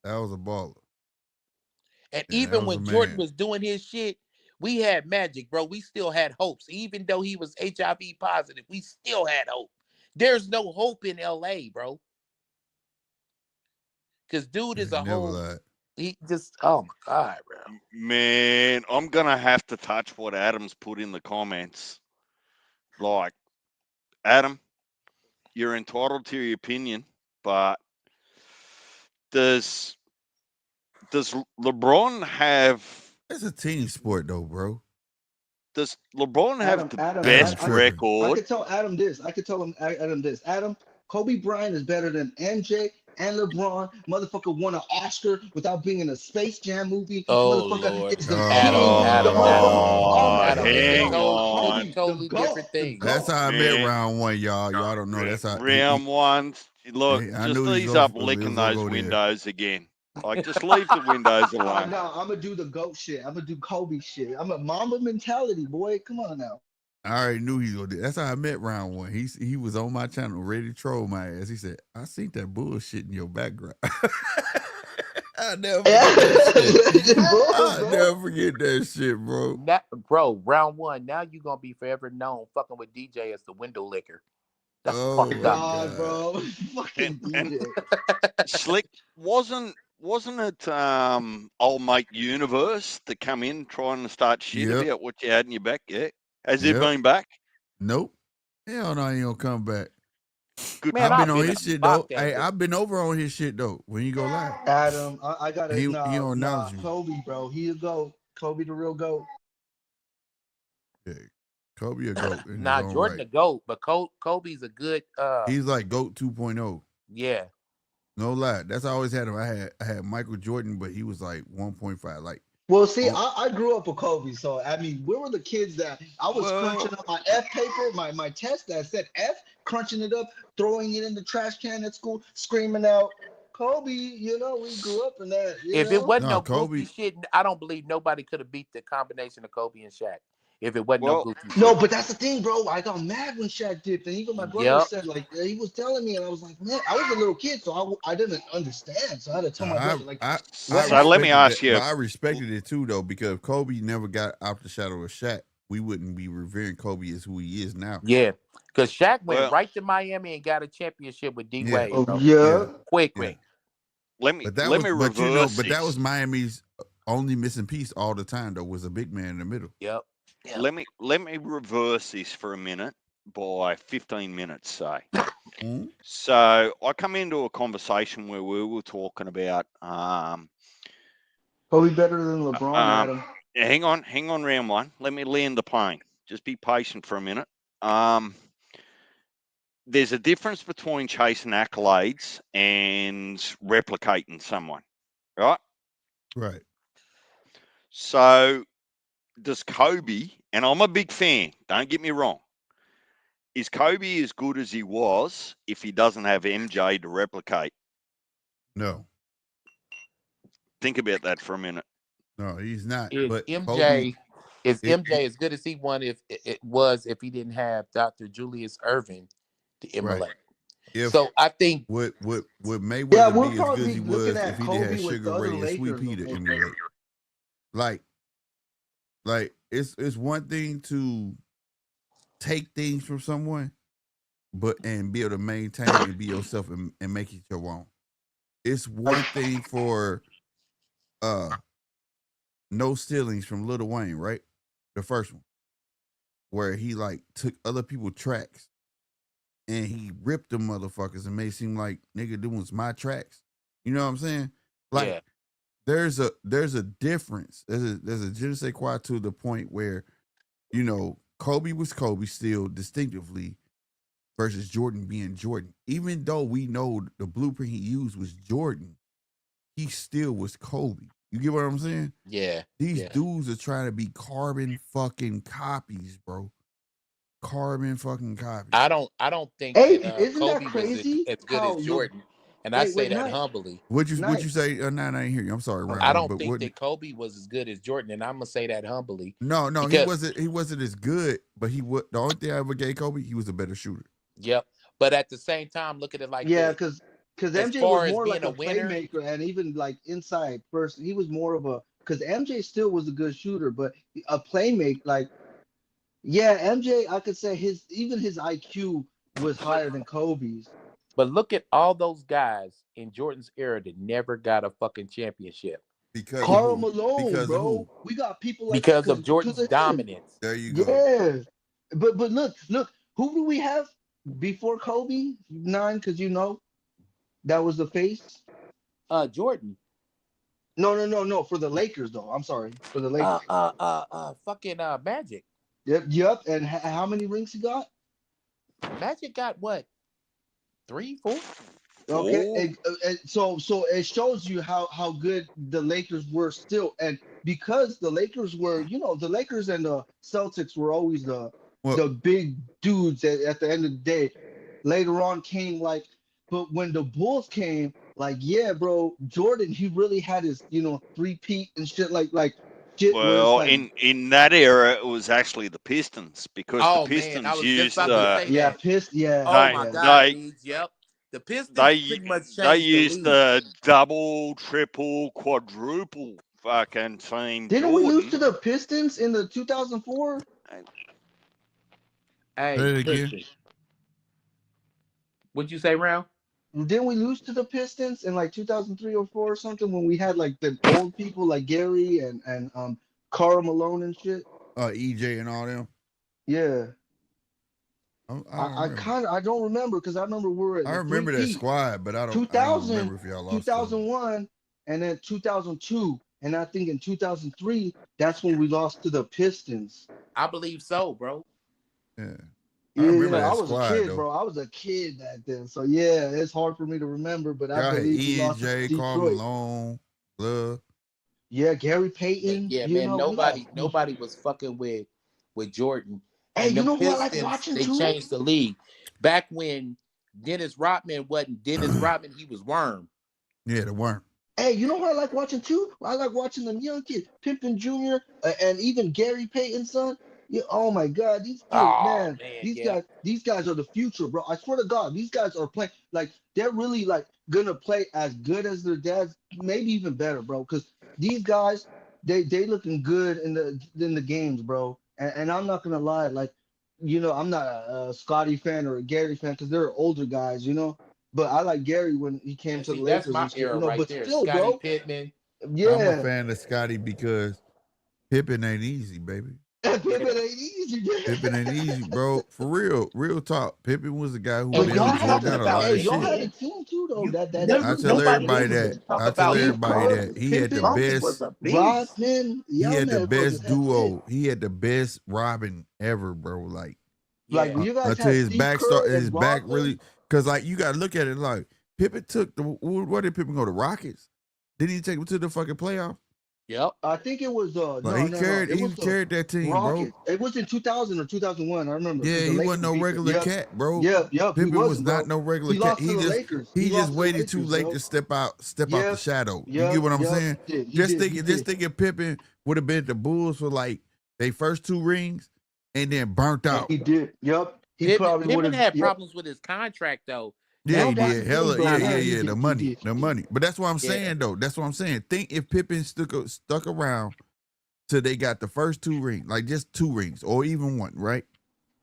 That was a baller. And even when Jordan was doing his shit, we had magic, bro. We still had hopes. Even though he was HIV positive, we still had hope. There's no hope in LA, bro. Because dude is a whole... He just, oh my God, bro. Man, I'm going to have to touch what Adam's put in the comments. Like, Adam, you're entitled to your opinion, but does LeBron have... It's a team sport, though, bro. Does LeBron have the best record? I could tell Adam this. I could tell him Adam this. Adam, Kobe Bryant is better than MJ and LeBron. Motherfucker won an Oscar without being in a Space Jam movie. Oh, motherfucker, Lord. it's the hang on. Totally different thing. That's how I met round one, y'all. Y'all don't know. That's how round one. Look, just ease up licking those windows again. Like, just leave the windows alone. No, I'm gonna do the GOAT shit. I'm gonna do Kobe shit. I'm a Mamba mentality, boy. Come on now. I already knew he was gonna do. That's how I met round one. He was on my channel ready to troll my ass. He said, "I seen that bullshit in your background." I'll never forget that shit. I'll never forget that shit, bro. Bro, round one. Now you gonna be forever known fucking with DJ as the window licker. That's fucked up, bro. Fucking DJ. Slick wasn't it old mate Universe that come in trying to start shit about what you had in your back? Yeah. Has he been back? Nope. Hell no, he don't come back. Good. Man, I've been on his shit though. Hey, I've been over on his shit though. When you go live, Adam, I gotta. He don't acknowledge me. Kobe, bro, he a GOAT. Kobe, the real GOAT. Yeah, Kobe a GOAT. Nah, Jordan a GOAT, but Kobe's a good. He's like GOAT 2.0. Yeah. No lie. That's how I always had him. I had Michael Jordan, but he was like 1.5. Like Well, see, I grew up with Kobe, so I mean, we were the kids that I was crunching up my F paper, my test that said F, crunching it up, throwing it in the trash can at school, screaming out, Kobe. You know, we grew up in that. If it wasn't no goofy shit, I don't believe nobody could have beat the combination of Kobe and Shaq. If it wasn't no goofy shit. No, but that's the thing, bro. I got mad when Shaq dipped, and even my brother said, like, he was telling me, and I was like, man, I was a little kid, so I didn't understand. So I had to tell my brother, like, so let me ask you. But I respected it too, though, because if Kobe never got out the shadow of Shaq, we wouldn't be revering Kobe as who he is now. Yeah, because Shaq went right to Miami and got a championship with D Wade. Quick. Let me reverse. But that was Miami's only missing piece all the time, though, was a big man in the middle. Yep. Let me reverse this for a minute by 15 minutes, say. So I come into a conversation where we were talking about Kobe better than LeBron, Adam. Hang on, round one. Let me land the plane. Just be patient for a minute. There's a difference between chasing accolades and replicating someone, right? Right. So does Kobe, and I'm a big fan, don't get me wrong, is Kobe as good as he was if he doesn't have MJ to replicate? No. Think about that for a minute. No, he's not. But MJ as good as he was if he didn't have Dr. Julius Erving to emulate. Right. So I think would Mayweather be as good as he was if he didn't have Sugar Ray and Sweet Pea to emulate? Like it's one thing to take things from someone, and be able to maintain it and be yourself and make it your own. It's one thing for No Ceilings from Lil Wayne, right? The first one, where he like took other people's tracks and he ripped them motherfuckers and made it seem like, nigga, them was my tracks. You know what I'm saying? Like there's a difference. There's a je ne sais quoi to the point where, you know, Kobe was Kobe still distinctively versus Jordan being Jordan. Even though we know the blueprint he used was Jordan, he still was Kobe. You get what I'm saying? Yeah. These dudes are trying to be carbon fucking copies, bro. Carbon fucking copies. I don't think isn't Kobe that crazy? was as good as Jordan. And I say that humbly. What'd you say? No, I didn't hear you. I'm sorry, Ryan. I don't think that Kobe was as good as Jordan, and I'm gonna say that humbly. No, he wasn't as good, but the only thing I ever gave Kobe, he was a better shooter. Yep. But at the same time, look at it like because MJ was more like a playmaker and even like inside person. He was more of because MJ still was a good shooter, but a playmaker, like MJ, I could say his IQ was higher than Kobe's. But look at all those guys in Jordan's era that never got a fucking championship. Because Karl Malone, bro. We got people like because of Jordan's dominance. There you go. Yeah. But look, who do we have before Kobe? 9, because that was the face. Jordan. No. For the Lakers, though. I'm sorry. For the Lakers. Fucking Magic. Yep. And how many rings he got? Magic got what? 3, 4? Okay. And so it shows you how good the Lakers were still. And because the Lakers were, the Lakers and the Celtics were always the big dudes at the end of the day. Later on came but when the Bulls came, bro, Jordan, he really had his, 3-peat and shit shit. Well, in that era, it was actually the Pistons because the Pistons used Oh my God, yep. The Pistons pretty much changed they used the double, triple, quadruple fucking team. Didn't we lose to the Pistons in the 2004? Hey, what'd you say, Round? Didn't we lose to the Pistons in 2003 or 4 or something when we had the old people like Gary and Karl Malone and shit? EJ and all them. Yeah. I don't remember because I remember I remember that squad, but I don't remember if y'all lost. 2001 and then 2002, and I think in 2003 that's when we lost to the Pistons. I believe so, bro. Yeah. I was a kid, bro. I was a kid back then, so it's hard for me to remember. But I believe we lost to Detroit. Karl Malone, Love. Yeah, Gary Payton. Yeah, You man. know, Nobody was fucking with Jordan. Hey, And you them know who I like Pistons, watching they too? changed the league. Back when Dennis Rodman wasn't Dennis Rodman, he was Worm. Yeah, the Worm. Hey, you know what I like watching too? I like watching them young kids, Pippen Jr. And even Gary Payton's son. Yeah, oh my God, these kids, Oh man, man, yeah. these guys are the future, bro. I swear to God, these guys are playing like they're really like gonna play as good as their dads, maybe even better, bro. Because these guys, they looking good in the games, bro. And I'm not gonna lie, like, I'm not a Scotty fan or a Gary fan because they're older guys, But I like Gary when he came And to the see, that's Lakers my and shit, era right But there. still, Scottie bro, Pippen. I'm a yeah. fan of Scotty because Pippen ain't easy, baby. Pippen ain't easy, Pippen ain't easy, bro. For real talk. Pippen was the guy who But y'all bailed had Jordan out a the, lot hey, of y'all shit. had a team too, though. I tell everybody that. I tell everybody that he had the best. Rodman, He y'all had the motherfuckers best had duo. He had the best Robin ever, bro. Like you guys until had his Steve back Kerr started, his and back Rodman. really, because like you got to look at it like Pippen took the. Where did Pippen go? The Rockets? Didn't he take him to the fucking playoff? Yep. I think it was Like he carried that team, Rockets. bro. It was in 2000 or 2001. I remember. Yeah, The he Lakers wasn't no beat them. regular cat, bro. Yep. He Pippen was wasn't, bro. not no regular He cat. lost to the Lakers. He just lost to the waited too Lakers, late bro. to step out the shadow. You Yep. get what I'm saying? He Just did. thinking Pippen would have been the Bulls for like they first 2 rings and then burnt And out. he did. Yep. He probably would Pippen have. had Yep. problems with his contract though. Yeah, No, he that's did. the thing, Hella, bro. yeah. The money. He But that's what I'm Yeah. saying, though. That's what I'm saying. Think if Pippen stuck around till they got the first 2 rings, like just 2 rings or even 1, right?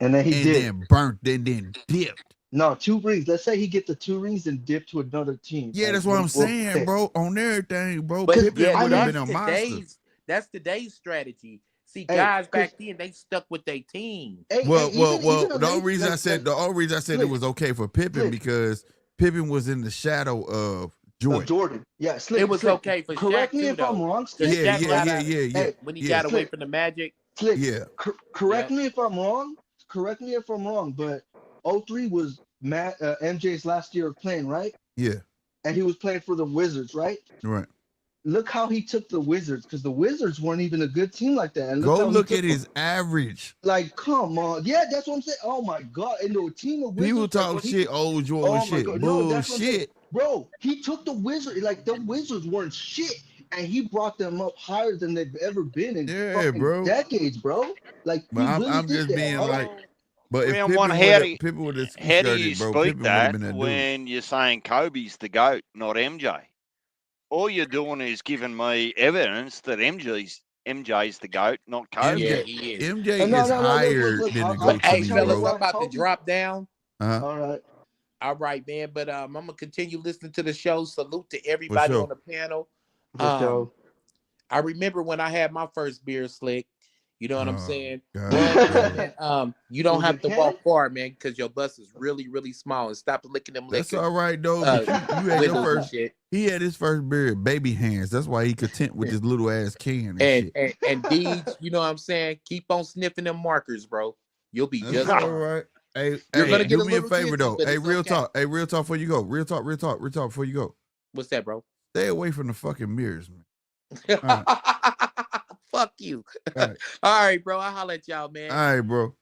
And then he did. Then burnt, then dipped. No, 2 rings. Let's say he get the 2 rings and dip to another team. Yeah, that's what I'm saying, bro. On everything, bro. But Pippen yeah, would have been a monster. that's today's strategy. See, guys back then they stuck with their team. Well. The only reason I said it was okay for Pippen because Pippen was in the shadow of Jordan. Yeah, it was okay for correct Shaq me too, if I'm though. wrong. Yeah. When he got away from the Magic. Slick, yeah. Correct me if I'm wrong. Correct me if I'm wrong. But 03 was MJ's last year of playing, right? Yeah. And he was playing for the Wizards, right? Right. Look how he took the Wizards, because the Wizards weren't even a good team like that. And look at his average. Like, come on. Yeah, that's what I'm saying. Oh my God. And the team of Wizards. People talk shit, old Jordan shit. Bullshit. Bro, he took the Wizards. Like, the Wizards weren't shit. And he brought them up higher than they've ever been in decades, bro. Like, but I'm did just that, being bro. like, but if Pippen would have how do you bro, speak Pippen that been when you're saying Kobe's the GOAT, not MJ? All you're doing is giving me evidence that MJ's the GOAT, not Kobe. Yeah, he is. MJ is higher than the GOAT to me, fellas, bro. I'm about to drop down. All right, man. But I'm gonna continue listening to the show. Salute to everybody on the panel. I remember when I had my first beer, Slick. You know what I'm saying? You don't have to walk far, man, because your bus is really, really small. And stop licking them liquors. That's all right, though. But you had your first shit. He had his first beer at baby hands. That's why he content with his little ass can and shit. And Deeds, you know what I'm saying? Keep on sniffing them markers, bro. You'll be just all right. Hey, do me a favor though. Hey, real talk. Hey, real talk before you go. Real talk before you go. What's that, bro? Stay away from the fucking mirrors, man. Fuck you. All right, bro. I'll holler at y'all, man. All right, bro.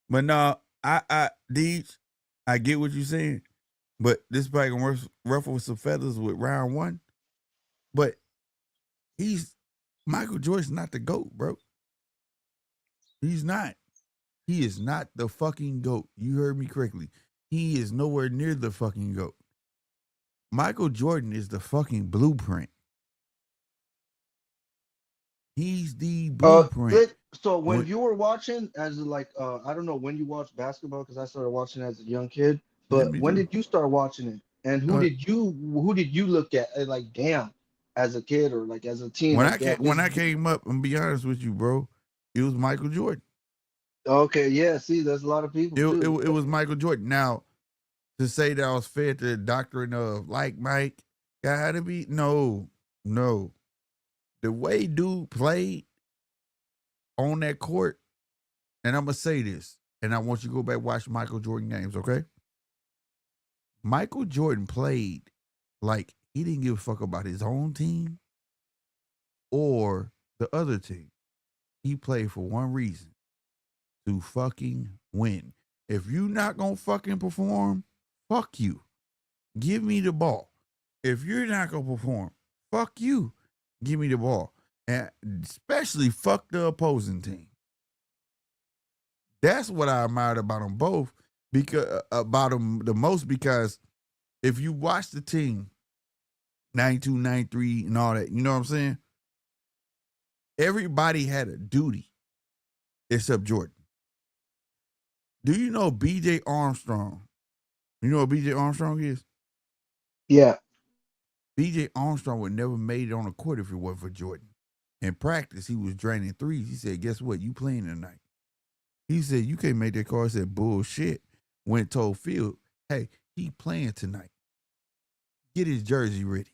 But no, Deej, I get what you're saying. But this probably gonna ruffle some feathers with round 1. But Michael Jordan's not the GOAT, bro. He's not. He is not the fucking GOAT. You heard me correctly. He is nowhere near the fucking GOAT. Michael Jordan is the fucking blueprint. He's the blueprint. So when you were watching as like, I don't know when you watched basketball, because I started watching as a young kid, but when did you start watching it? And who did you look at like, damn, as a kid or like as a teen? When I came up, and be honest with you, bro, it was Michael Jordan. Okay, yeah, see, there's a lot of people. It was Michael Jordan. Now, to say that I was fed to the doctrine of like Mike, gotta be no. The way dude played on that court, and I'm gonna say this, and I want you to go back and watch Michael Jordan games, okay? Michael Jordan played like he didn't give a fuck about his own team or the other team. He played for one reason, to fucking win. If you not gonna fucking perform, fuck you. Give me the ball. If you're not gonna perform, fuck you. Give me the ball. And especially fuck the opposing team. That's what I admired about them both, because about them the most, because if you watch the team 92, 93 and all that, you know what I'm saying? Everybody had a duty except Jordan. Do you know BJ Armstrong? You know what BJ Armstrong is? Yeah. BJ Armstrong would never made it on the court if it wasn't for Jordan. In practice, he was draining threes. He said, guess what? You playing tonight. He said, you can't make that call. I said, bullshit. Went told Field, hey, he playing tonight. Get his jersey ready.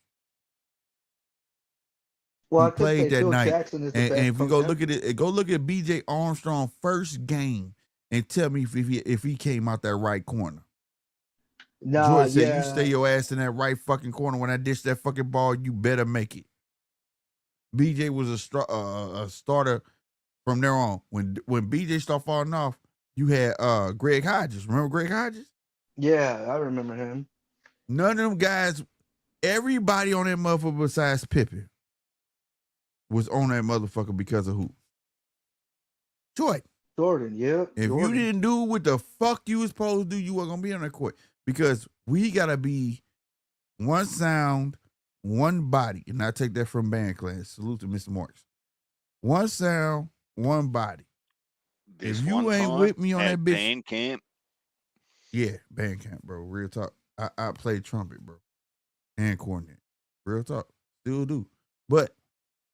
Well, he played that Phil night. Jackson is the best And if you go coach look at it, go look at BJ Armstrong first game and tell me if he came out that right corner. Nah, George said, yeah. you stay your ass in that right fucking corner. When I dish that fucking ball, you better make it. BJ was a starter from there on. When BJ started falling off, you had Greg Hodges. Remember Greg Hodges? Yeah, I remember him. None of them guys, everybody on that motherfucker besides Pippen was on that motherfucker because of who? Jordan, yeah. If Jordan. you didn't do what the fuck you was supposed to do, you weren't gonna be on that court. Because we gotta be one sound, one body. And I take that from band class. Salute to Mr. Marks. One sound, one body. This if you one ain't time with me on at that bitch. band camp. Yeah, band camp, bro. Real talk. I played trumpet, bro. And cornet. Real talk. Still do. But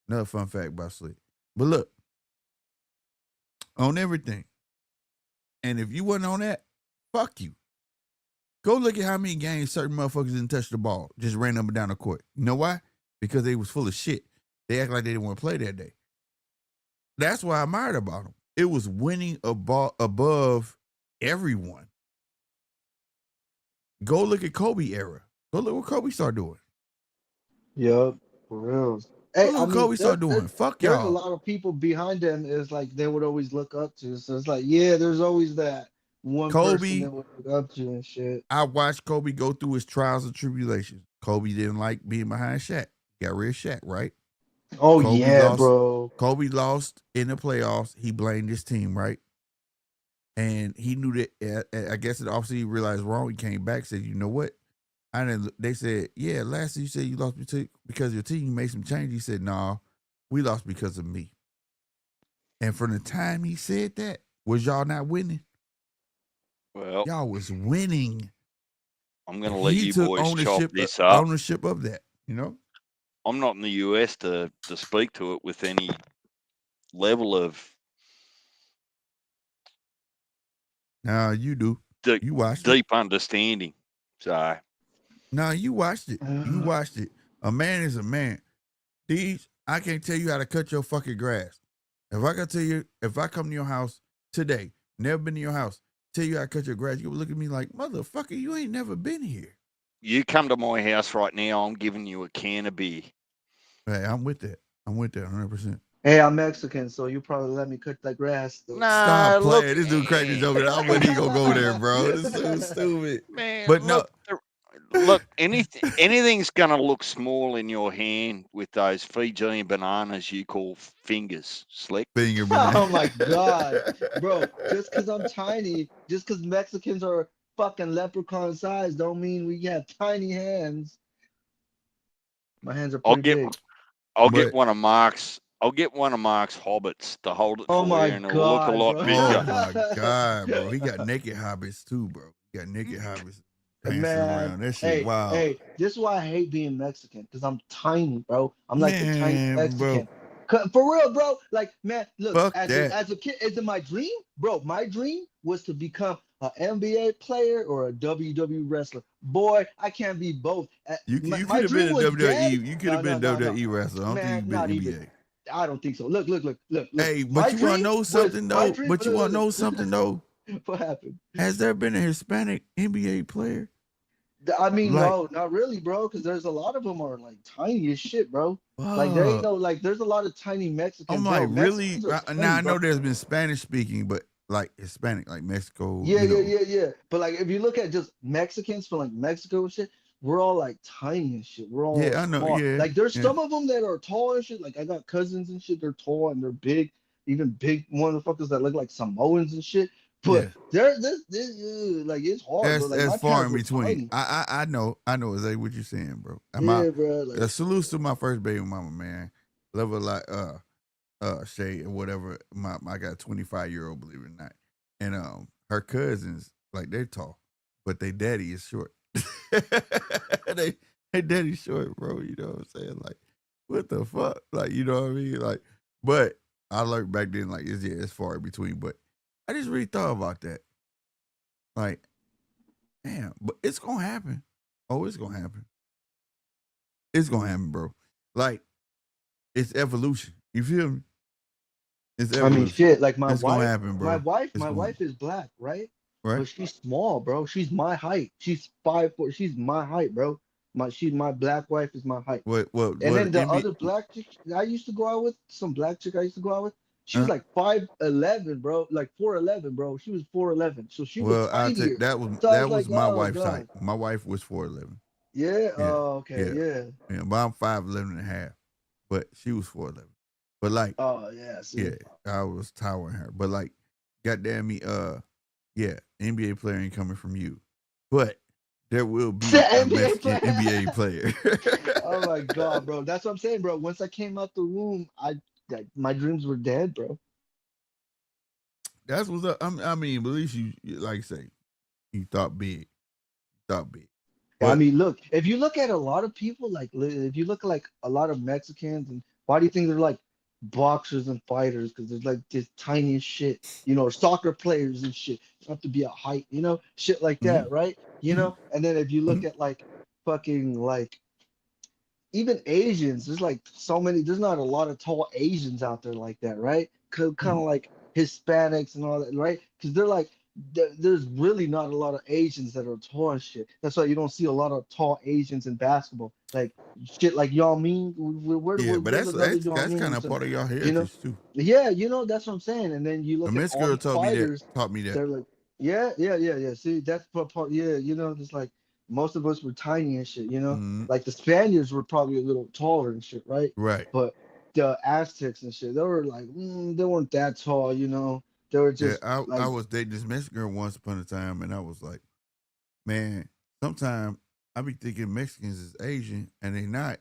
another fun fact about Slick. But look, on everything. And if you wasn't on that, fuck you. Go look at how many games certain motherfuckers didn't touch the ball. Just ran up and down the court. You know why? Because they was full of shit. They act like they didn't want to play that day. That's what I admired about them. It was winning above everyone. Go look at Kobe era. Go look what Kobe started doing. Yup, for real. Hey, Go look what Kobe started doing. Fuck y'all. There's a lot of people behind them is like they would always look up to. So it's like, yeah, there's always that one person that would look up to and shit. I watched Kobe go through his trials and tribulations. Kobe didn't like being behind Shaq. Got rid of Shaq, right? Oh, yeah, bro. Kobe lost in the playoffs. He blamed his team, right? And he knew that, I guess, it obviously he realized wrong. He came back, said, you know what? They said, yeah, last year you said you lost because of your team. You made some change. He said, nah, we lost because of me. And from the time he said that, was y'all not winning? Well, y'all was winning. I'm going to let you boys chop this up. Ownership of that, you know? I'm not in the US to speak to it with any level of. Nah, you do. You watched deep understanding. So. Nah, you watched it. You watched it. A man is a man. I can't tell you how to cut your fucking grass. If I come to your house today, never been to your house, tell you how to cut your grass, you would look at me like, motherfucker, you ain't never been here. You come to my house right now, I'm giving you a can of beer. Hey, I'm with that. 100%. Hey, I'm Mexican, so you probably let me cut that grass. Though. Nah, stop playing. This dude cracked the joke. I wasn't even gonna go there, bro. This is so stupid. Man, but look, anything's gonna look small in your hand with those Fijian bananas you call fingers, Slick. Finger bananas. Oh my god, bro! Just because I'm tiny, just because Mexicans are fucking leprechaun size, don't mean we have tiny hands. My hands are pretty big. I'll get one of Mark's hobbits to hold it for you, and it'll look a lot bigger. Oh my god, bro! He got naked hobbits too, bro. He got naked hobbits dancing around. That shit wild. Hey, this is why I hate being Mexican, because I'm tiny, bro. I'm like the tiny Mexican. For real, bro. Like, man, look, as a kid, is it my dream? Bro, my dream was to become an NBA player or a WWE wrestler. Boy, I can't be both. You could have been a WWE. You could have been a WWE wrestler. I don't think you been NBA. I don't think so. Look. Hey, but you want to know something, though? But you want to know something, though? What happened? Has there been a Hispanic NBA player? I mean, Like, no, not really, bro, because there's a lot of them are like tiny as shit, bro. Like there ain't fuck. no like there's a lot of tiny Mexicans, I'm bro. like, really? Mexicans are Now tiny, I bro. know there's been Spanish speaking, but like Hispanic, like Mexico, Yeah, you yeah, know. yeah, yeah. But like if you look at just Mexicans from like Mexico and shit, we're all like tiny and shit. We're all Yeah, I know. small. Yeah, Like there's yeah, some of them that are tall and shit. Like I got cousins and shit, they're tall and they're big, even big motherfuckers that look like Samoans and shit. But yeah. like it's hard, bro. Like That's my far parents in were between. tiny. I know exactly what you're saying, bro. And Yeah, bro. Like salutes to my first baby mama, man. Love her like Shay or whatever. I got a 25-year-old, believe it or not, and her cousins like they're tall, but they daddy is short. they daddy short, bro. You know what I'm saying? Like, what the fuck? Like, you know what I mean? Like, but I learned back then, like, it's far in between. But I just really thought about that. Like, damn, but it's gonna happen. Oh, it's gonna happen. It's gonna happen, bro. Like, it's evolution. You feel me? It's I mean, evolution. shit. Like It's gonna happen, my bro. wife, It's my gonna wife is black, right? right. But she's small, bro. She's my height. She's 5'4". She's my height, bro. My black wife is my height. And What then the NBA? other black chick I used to go out with, some black chick I used to go out with, she was Uh, like 5'11", bro. Like 4'11", bro. She was 4'11", so she was well, I'll take tinier. that was So I was like, my oh wife's height. god, My wife was 4'11". yeah. Yeah, Oh, okay, yeah, yeah. yeah. But I'm 5'11" and a half. But she was 4'11". But like, Oh yeah. yeah, See, I was towering her. But like, goddamn me, yeah, NBA player ain't coming from you, but there will be a NBA Mexican player. NBA player. Oh my god, bro. That's what I'm saying, bro. Once I came out the womb, like my dreams were dead, bro. That's what's up. I mean, at least like you say, you thought big, I but mean, look, if you look at a lot of people, like if you look at like a lot of Mexicans, and why do you think they're like boxers and fighters? Because they're like this tiny as shit, soccer players and shit. You have to be a height, shit like mhm, that, right? mhm, And then if you look mhm, at like fucking like even Asians, there's like so many, there's not a lot of tall Asians out there like that, right? Kind mhm. of like Hispanics and all that, right? Because they're like, there's really not a lot of Asians that are tall and shit. That's why you don't see a lot of tall Asians in basketball. Like shit like Yao Ming, Yeah, but where's another Yao that's Ming? kind of part of your You know? heritage too. Yeah, that's what I'm saying. And then you A look at Miss all girl these fighters, taught me that. they're like, yeah, yeah, yeah, yeah. See, that's part, yeah, it's like most of us were tiny and shit. Mm-hmm. Like the Spaniards were probably a little taller and shit, right? Right. But the Aztecs and shit, they were like, they weren't that tall. They were Yeah, just I like, was dating this Mexican girl once upon a time, and I was like, man, sometimes I be thinking Mexicans is Asian, and they not.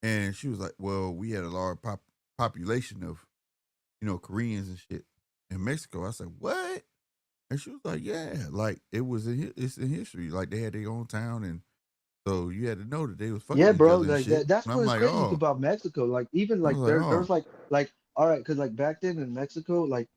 And she was like, well, we had a large population of, Koreans and shit in Mexico. I said, what? And she was like, yeah, like it's in history. Like they had their own town, and so you had to know that they was fucking yeah, each bro, other and like shit. that's And what I'm is like, crazy oh, about Mexico. Like even I was like like, there's oh, like all right, because like back then in Mexico, like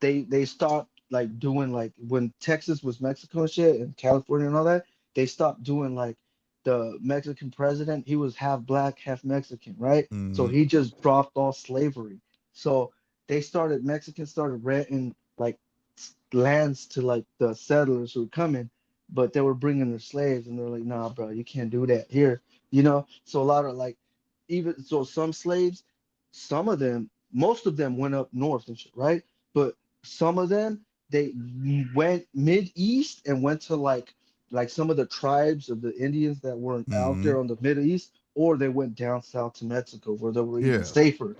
they stopped like doing like when Texas was Mexico and shit and California and all that, they stopped doing like the Mexican president, he was half black, half Mexican, right? So mm-hmm, he just dropped all slavery. So Mexicans started renting like lands to like the settlers who were coming, but they were bringing their slaves and they're like, nah, bro, you can't do that here, So a lot of like, even so, some slaves, some of them, most of them went up north and shit, right? But some of them they went mid east and went to like some of the tribes of the Indians that weren't out mm-hmm. there on the Middle East, or they went down south to Mexico where they were even Yeah, safer,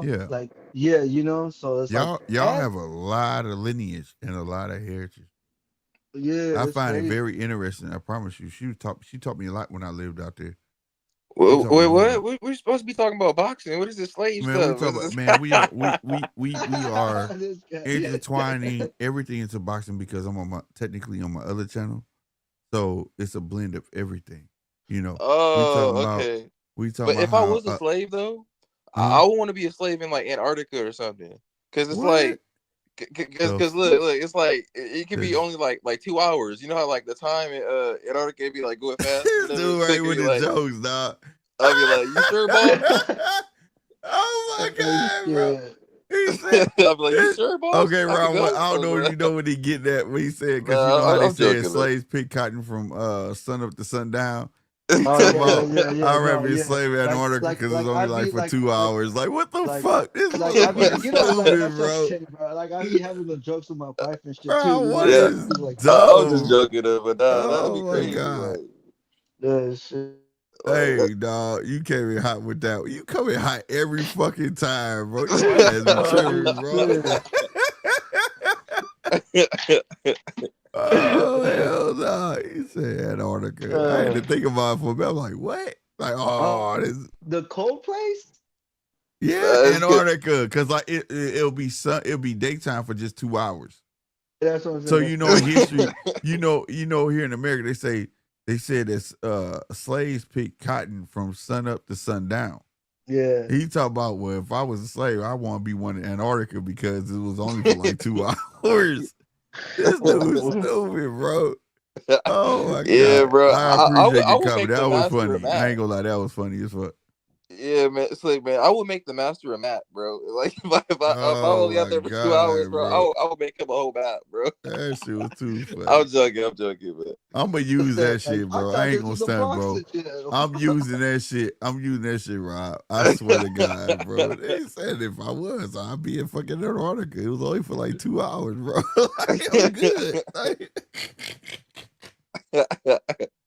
yeah. like yeah, so it's like Y'all and have a lot of lineage and a lot of heritage. yeah, I it's find it crazy. very interesting. I promise you. She taught me a lot when I lived out there. She Wait, taught me a whole what? lot. We're supposed to be talking about boxing. What is this slave Man, we stuff? talk What about is man. We are this? we are This guy. intertwining everything into boxing because I'm technically on my other channel, so it's a blend of everything. We talking Oh, about okay. we talking But about if I how was a slave though, uh I would want to be a slave in like Antarctica or something. Cause it's what like, the cause fuck? look, it's like it could be This only like 2 hours. You know how like the time in Antarctica be like going fast or whatever. dude So it right could with be the like jokes, dog. I'll be like, you sure, boss? Oh my Oh god, bro. shit. He said, I'm like, you sure, boss? Okay, I can Ron, go? I don't know if you know what he get that when he said, because you Nah, know how they I'm said joking, slaves pick cotton from sun up to sundown. He Oh talking yeah, about yeah. I'd No, rather be a yeah. slave in Antarctica because it's only I'd like be for 2 hours. Like, what the like fuck? This I be, motherfucker you know, like stupid, that's bro. okay, bro. Like I be having the jokes with my wife and shit too. Bro, You know, what yeah, like is be like, I was just dumb? joking, but nah, that'd be Oh my crazy. God. yeah, shit. Hey, dog, you came in hot with that. You come in hot every fucking time, bro. Your ass be tripping, bro. Oh, hell no. He said Antarctica. I had to think about it for a minute. I'm like, what? Like, this. The cold place? Yeah, It's good. Antarctica. Because like it'll be daytime for just 2 hours. That's what I'm So saying. you know in history, you know here in America they said that slaves picked cotton from sun up to sundown. Yeah. He talk about, well, if I was a slave, I want to be one in Antarctica because it was only for like 2 hours. This dude is stupid, bro. Oh my Yeah, God. bro. I appreciate I your would comment. make the That was master a funny. I map. ain't gonna lie, that was funny as fuck. Yeah, man. It's like, man, I would make the master a map, bro. Like, if I Oh only out my there for 2 hours, God, bro, bro. I would make him a whole map, bro. That shit was too funny. I'm joking, man. I'm gonna use that shit, I bro. I thought ain't this gonna was a stunt, bro. boxing gym. I'm using that shit, Rob. I swear to God, bro. They said if I was, I'd be in fucking Antarctica. It was only for like 2 hours, bro. Like, I'm good.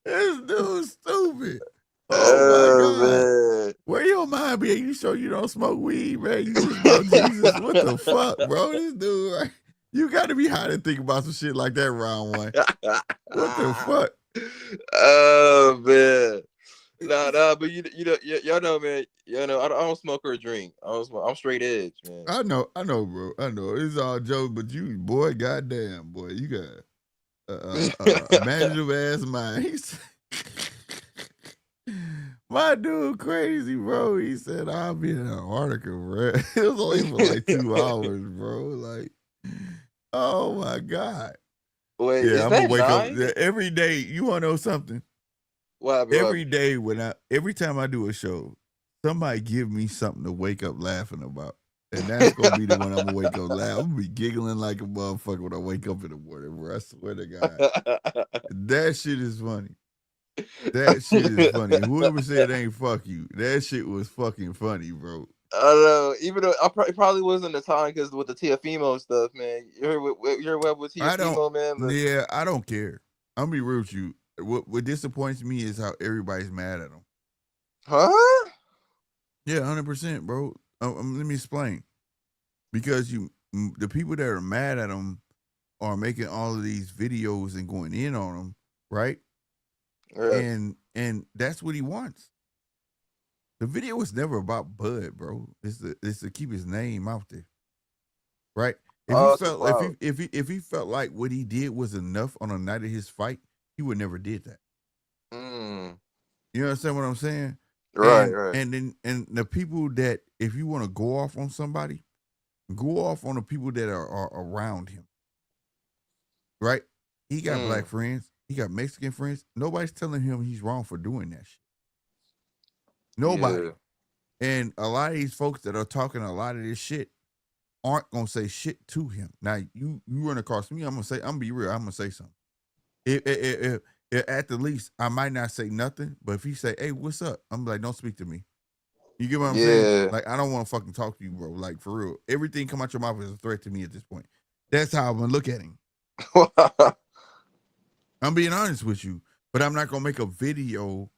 This dude's stupid. Oh my God. Man. Where your mind be? You sure you don't smoke weed, man? You just about Jesus. What the fuck, bro? This dude, right? You got to be high to think about some shit like that, round one. What the fuck? Oh man. Nah, but y'all know, man. I don't smoke or drink. I'm straight edge, man. I know, bro. I know. It's all joke, but you, boy, goddamn, boy, you got imaginative ass mind. He's my dude crazy, bro. He said I'll be in Antarctica, bro. It was only for like 2 hours, bro. Like, oh my God. Wait, Yeah, is I'm that gonna wake 9? up every day. You wanna know something? What Every day every time I do a show, somebody give me something to wake up laughing about. And that's gonna be the one I'm gonna wake up laughing. I'm gonna be giggling like a motherfucker when I wake up in the morning, bro. I swear to God. That shit is funny. That shit is funny. Whoever said ain't fuck you, that shit was fucking funny, bro. I don't know. Even though it probably wasn't the time because with the Tiafimo stuff, man. You're with Tiafimo, man. Yeah, I don't care. I'm gonna be real with you. What disappoints me is how everybody's mad at him. Huh? Yeah, 100%, bro. Let me explain. Because the people that are mad at him are making all of these videos and going in on him, right? Right. And that's what he wants. The video was never about Bud, bro. It's to keep his name out there, right? If he felt like what he did was enough on a night of his fight, he would never did that. You understand what I'm saying? Right, right. And the people that, if you want to go off on somebody, go off on the people that are around him. Right? He got black friends. He got Mexican friends. Nobody's telling him he's wrong for doing that shit. Nobody. Yeah. And a lot of these folks that are talking a lot of this shit aren't gonna say shit to him. Now you run across me, I'm gonna be real. I'm gonna say something. If at the least, I might not say nothing, but if he say, "Hey, what's up?" I'm like, "Don't speak to me." You get what I'm saying? Like, I don't want to fucking talk to you, bro. Like, for real. Everything come out your mouth is a threat to me at this point. That's how I'm gonna look at him. I'm being honest with you, but I'm not gonna make a video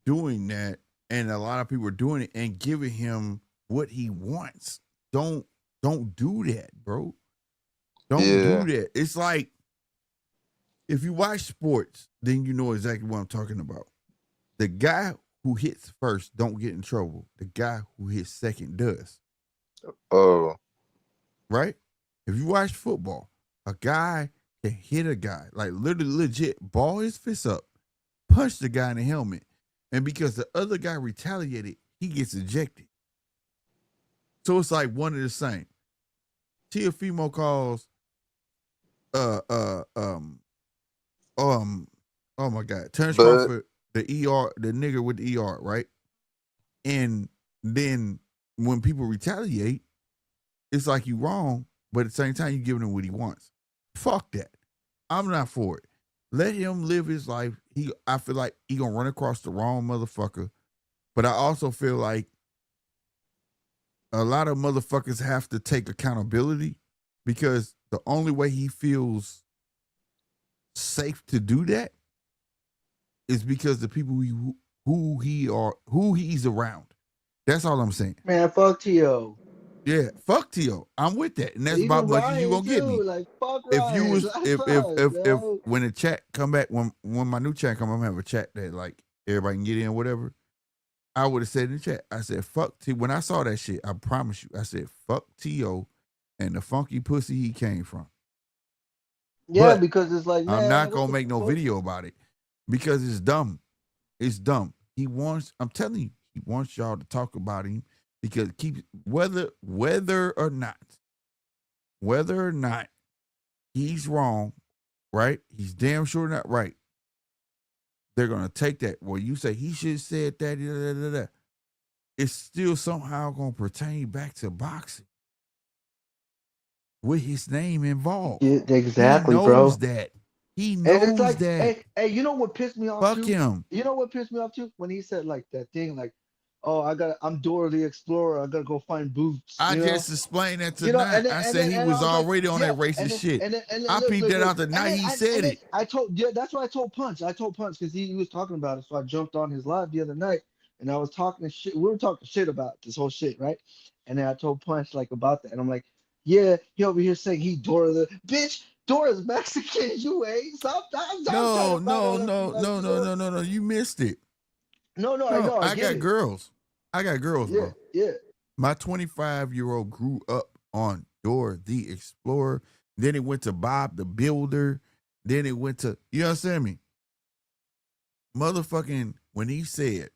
doing that, and a lot of people are doing it and giving him what he wants. Don't do that, bro. Don't do that. It's like, if you watch sports, then you know exactly what I'm talking about. The guy who hits first don't get in trouble. The guy who hits second does. Oh. Right? If you watch football, a guy can hit a guy, like literally legit, ball his fist up, punch the guy in the helmet, and because the other guy retaliated, he gets ejected. So it's like one of the same. Tiafimo calls oh my God, Terrence Crawford, the ER, the nigger with the ER, right? And then when people retaliate, it's like you wrong, but at the same time, you giving him what he wants. Fuck that. I'm not for it. Let him live his life. I feel like he gonna run across the wrong motherfucker, but I also feel like a lot of motherfuckers have to take accountability because the only way he feels safe to do that is because the people who he's around. That's all I'm saying. Man, fuck T.O. Yeah, fuck T.O. I'm with that, and that's Even about much as you Ryan, gonna get me. too. Like, fuck If Ryan. you was That's if yo. when the chat come back, when my new chat come, I'm gonna have a chat that like everybody can get in, whatever. I would have said in the chat, I said fuck T. When I saw that shit, I promise you, I said fuck T.O. and the funky pussy he came from. Yeah, But because it's like, man, I'm not gonna make no fuck? video about it because it's dumb. It's dumb. I'm telling you, he wants y'all to talk about him because whether or not he's wrong, right? He's damn sure not right. They're gonna take that. Well, you say he should have said that. Da, da, da, da. It's still somehow gonna pertain back to boxing with his name involved. Yeah, exactly, he knows bro. that. He And knows it's like, that. hey, you know what pissed me off Fuck too? him. You know what pissed me off too? When he said like that thing, like, "Oh, I'm Dora the Explorer. I gotta go find boots." I You know? just explained that You know, tonight. I said he was I was like, already on yeah, that racist shit. and then I look, peeped look, that look. out the night he And said then it. that's why I told Punch. I told Punch because he was talking about it. So I jumped on his live the other night and I was talking shit. We were talking shit about this whole shit, right? And then I told Punch like about that, and I'm like, yeah, he over here saying he Dora the bitch. Dora's Mexican, you ain't. Stop trying No. You missed it. No, I know. I get got it. girls. I got girls, Yeah, bro. yeah. My 25-year-old grew up on Dora the Explorer. Then it went to Bob the Builder. Then it went to, you understand me? Motherfucking, when he said,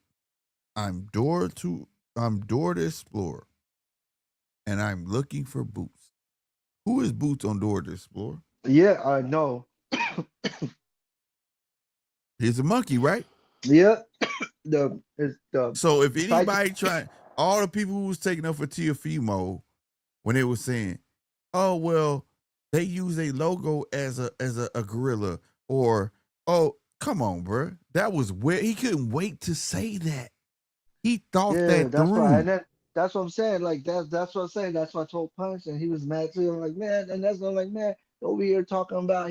I'm Dora the Explorer, and I'm looking for Boots. Who is Boots on Dora the Explorer? Yeah, I know. He's a monkey, right? Yeah. So if anybody all the people who was taking up for Teofimo when they were saying, oh well, they use a logo as a gorilla, or come on, bro, that was weird. He couldn't wait to say that. He thought that that's through. right. And that's what I'm saying. Like that's what I'm saying. That's why I told Punch, and he was mad too. I'm like, man, and that's what I'm like, man, over here talking about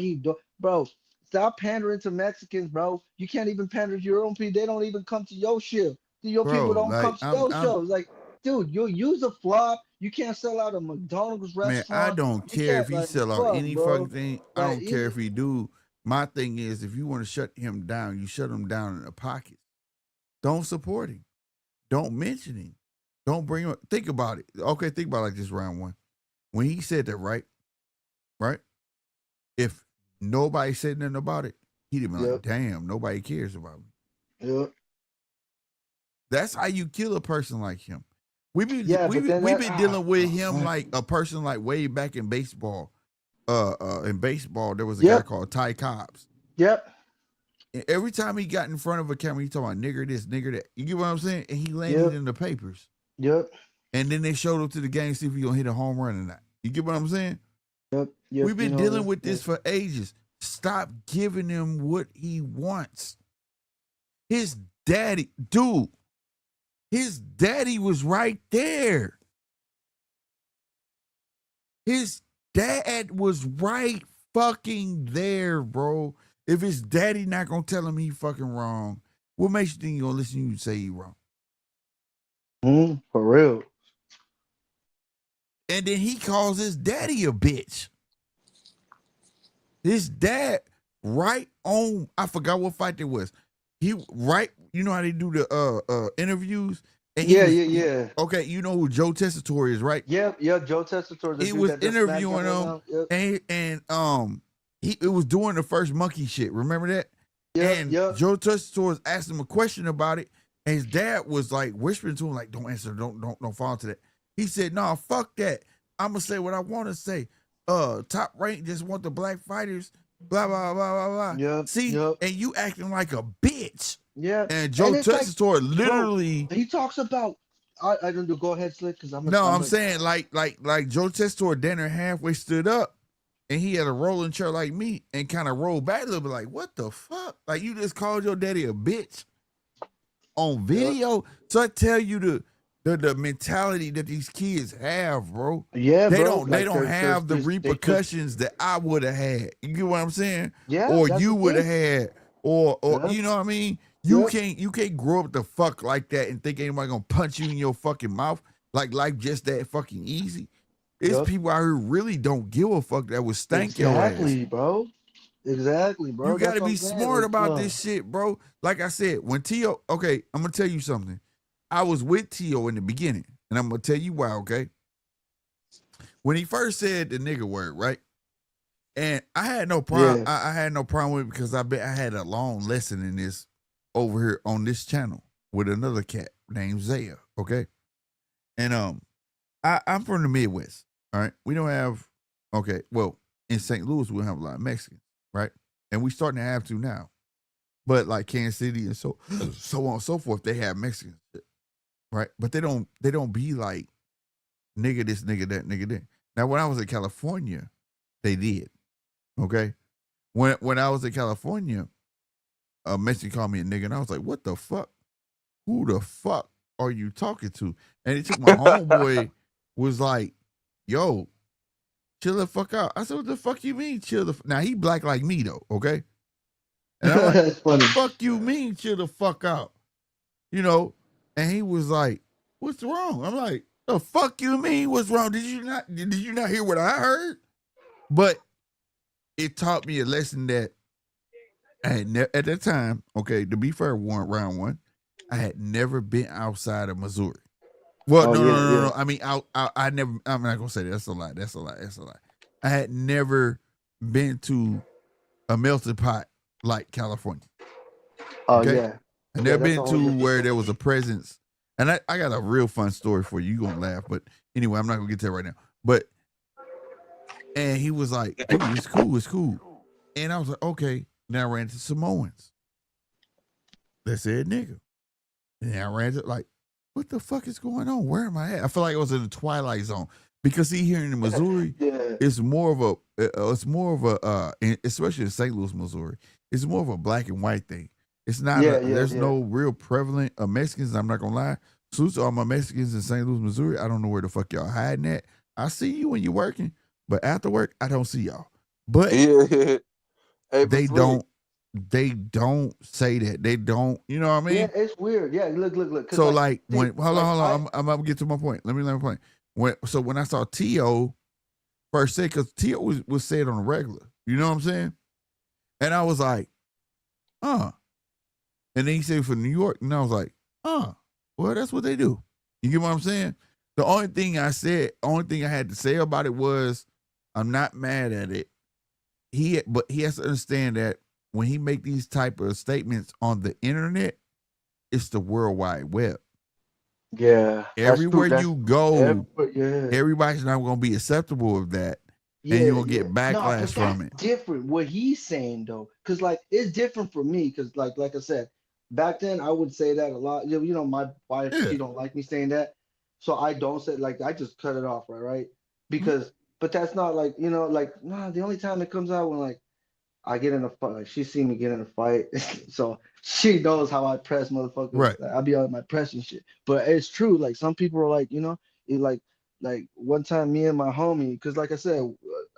bro. Stop pandering to Mexicans, bro. You can't even pander to your own people. They don't even come to your show. Your Bro, people don't like come to your shows. Like, dude, you'll use a flop. You can't sell out a McDonald's restaurant. Man, I don't care if he sell out any fucking thing. I don't care if he do. My thing is, if you want to shut him down, you shut him down in the pocket. Don't support him. Don't mention him. Don't bring him up. Think about it. Okay, think about it like this round one. When he said that, right? If nobody said nothing about it, he'd have been like, damn, nobody cares about me. Yep. That's how you kill a person like him. We've been dealing with him like a person like way back in baseball. In baseball, there was a guy called Ty Cobbs. Yep. And every time he got in front of a camera, he talking about nigger this, nigger that. You get what I'm saying? And he landed in the papers. Yep. And then they showed up to the game to see if he gonna hit a home run or not. You get what I'm saying? Yep. We've been dealing with this for ages. Stop giving him what he wants. His daddy was right there. His dad was right fucking there, bro. If his daddy not gonna tell him he fucking wrong, what makes you think he gonna listen to you and say he wrong? For real. And then he calls his daddy a bitch. His dad, right on, I forgot what fight it was. You know how they do the interviews? And yeah. Okay, you know who Joe Tessitore is, right? Yeah, Joe Tessitore. He was interviewing him, and it was doing the first monkey shit. Remember that? Joe Tessitore was asking him a question about it, and his dad was like whispering to him, like, "Don't answer, don't fall into that." He said, "No, fuck that. I'm gonna say what I want to say. Top Rank just want the black fighters. Blah blah blah blah blah." And you acting like a bitch. Yeah. And Joe Tessitore literally, he talks about I don't do. Go ahead, Slick, because I'm saying like Joe Testore dinner halfway stood up, and he had a rolling chair like me, and kind of rolled back a little bit. Like, what the fuck? Like, you just called your daddy a bitch on video? Yeah. So I tell you the mentality that these kids have, bro. Yeah, they bro. They don't have the repercussions that I would have had. You get what I'm saying? Yeah. Or you would have had, or you know what I mean? You can't grow up the fuck like that and think anybody gonna punch you in your fucking mouth like life just that fucking easy. It's people out here really don't give a fuck that would stank your ass. Exactly, bro. You gotta be smart about this shit, bro. Like I said, when T.O., okay, I'm gonna tell you something. I was with T.O. in the beginning, and I'm gonna tell you why, okay? When he first said the nigga word, right? And I had no problem. Yeah. I had no problem with it because I had a long lesson in this over here on this channel with another cat named Zaya, okay? And I'm from the Midwest, all right? We don't have, okay, well, in St. Louis, we don't have a lot of Mexicans, right? And we starting to have to now. But like Kansas City and so on and so forth, they have Mexicans, right? But they don't be like nigga this, nigga that, nigga that. Now, when I was in California, they did, okay? When I was in California, a Mexican called me a nigga, and I was like, what the fuck? Who the fuck are you talking to? And it took my homeboy was like, yo, chill the fuck out. I said, what the fuck you mean chill the Now, he black like me, though, okay? And I'm like, what the fuck you mean chill the fuck out? You know? And he was like, what's wrong? I'm like, the fuck you mean what's wrong? Did you not hear what I heard? But it taught me a lesson that I had at that time, okay, to be fair, round one, I had never been outside of Missouri. Well, no. I mean, I never. I'm not gonna say that. That's a lie. That's a lie. I had never been to a melting pot like California. Oh okay? Yeah. I never been to where there was a presence. And I got a real fun story for you. You gonna laugh, but anyway, I'm not gonna get to that right now. But and he was like, dude, it's cool. And I was like, okay. Then I ran into Samoans. They said nigga. And then I ran to like, what the fuck is going on? Where am I at? I feel like I was in the twilight zone because here in Missouri, it's more of a, especially in St. Louis, Missouri, it's more of a black and white thing. It's not. There's no real prevalent Mexicans. I'm not gonna lie. Salute to all my Mexicans in St. Louis, Missouri. I don't know where the fuck y'all hiding at. I see you when you're working, but after work, I don't see y'all. But hey, they don't say that. They don't. You know what I mean? Yeah, it's weird. Yeah, look. So like when hold on. I'm gonna get to my point. Let me point. When I saw T.O. first say, because T.O. was said on the regular. You know what I'm saying? And I was like, And then he said for New York, and I was like, well, that's what they do. You get what I'm saying? The only thing I had to say about it was, I'm not mad at it. But he has to understand that when he make these type of statements on the internet, it's the World Wide Web. Yeah. Everywhere you go, everybody's not going to be acceptable of that. And you're going to get backlash from it. Different. What he's saying, though, because, like, it's different for me. Because, like I said, back then, I would say that a lot. You know, my wife, she don't like me saying that. So I don't say, like, I just cut it off, right? Because, but that's not, like, you know, like, the only time it comes out when, like, I get in a fight. Like, she seen me get in a fight. So she knows how I press motherfuckers. Right. Like, I be on my press and shit. But it's true. Like, some people are like, you know, like one time me and my homie, because like I said,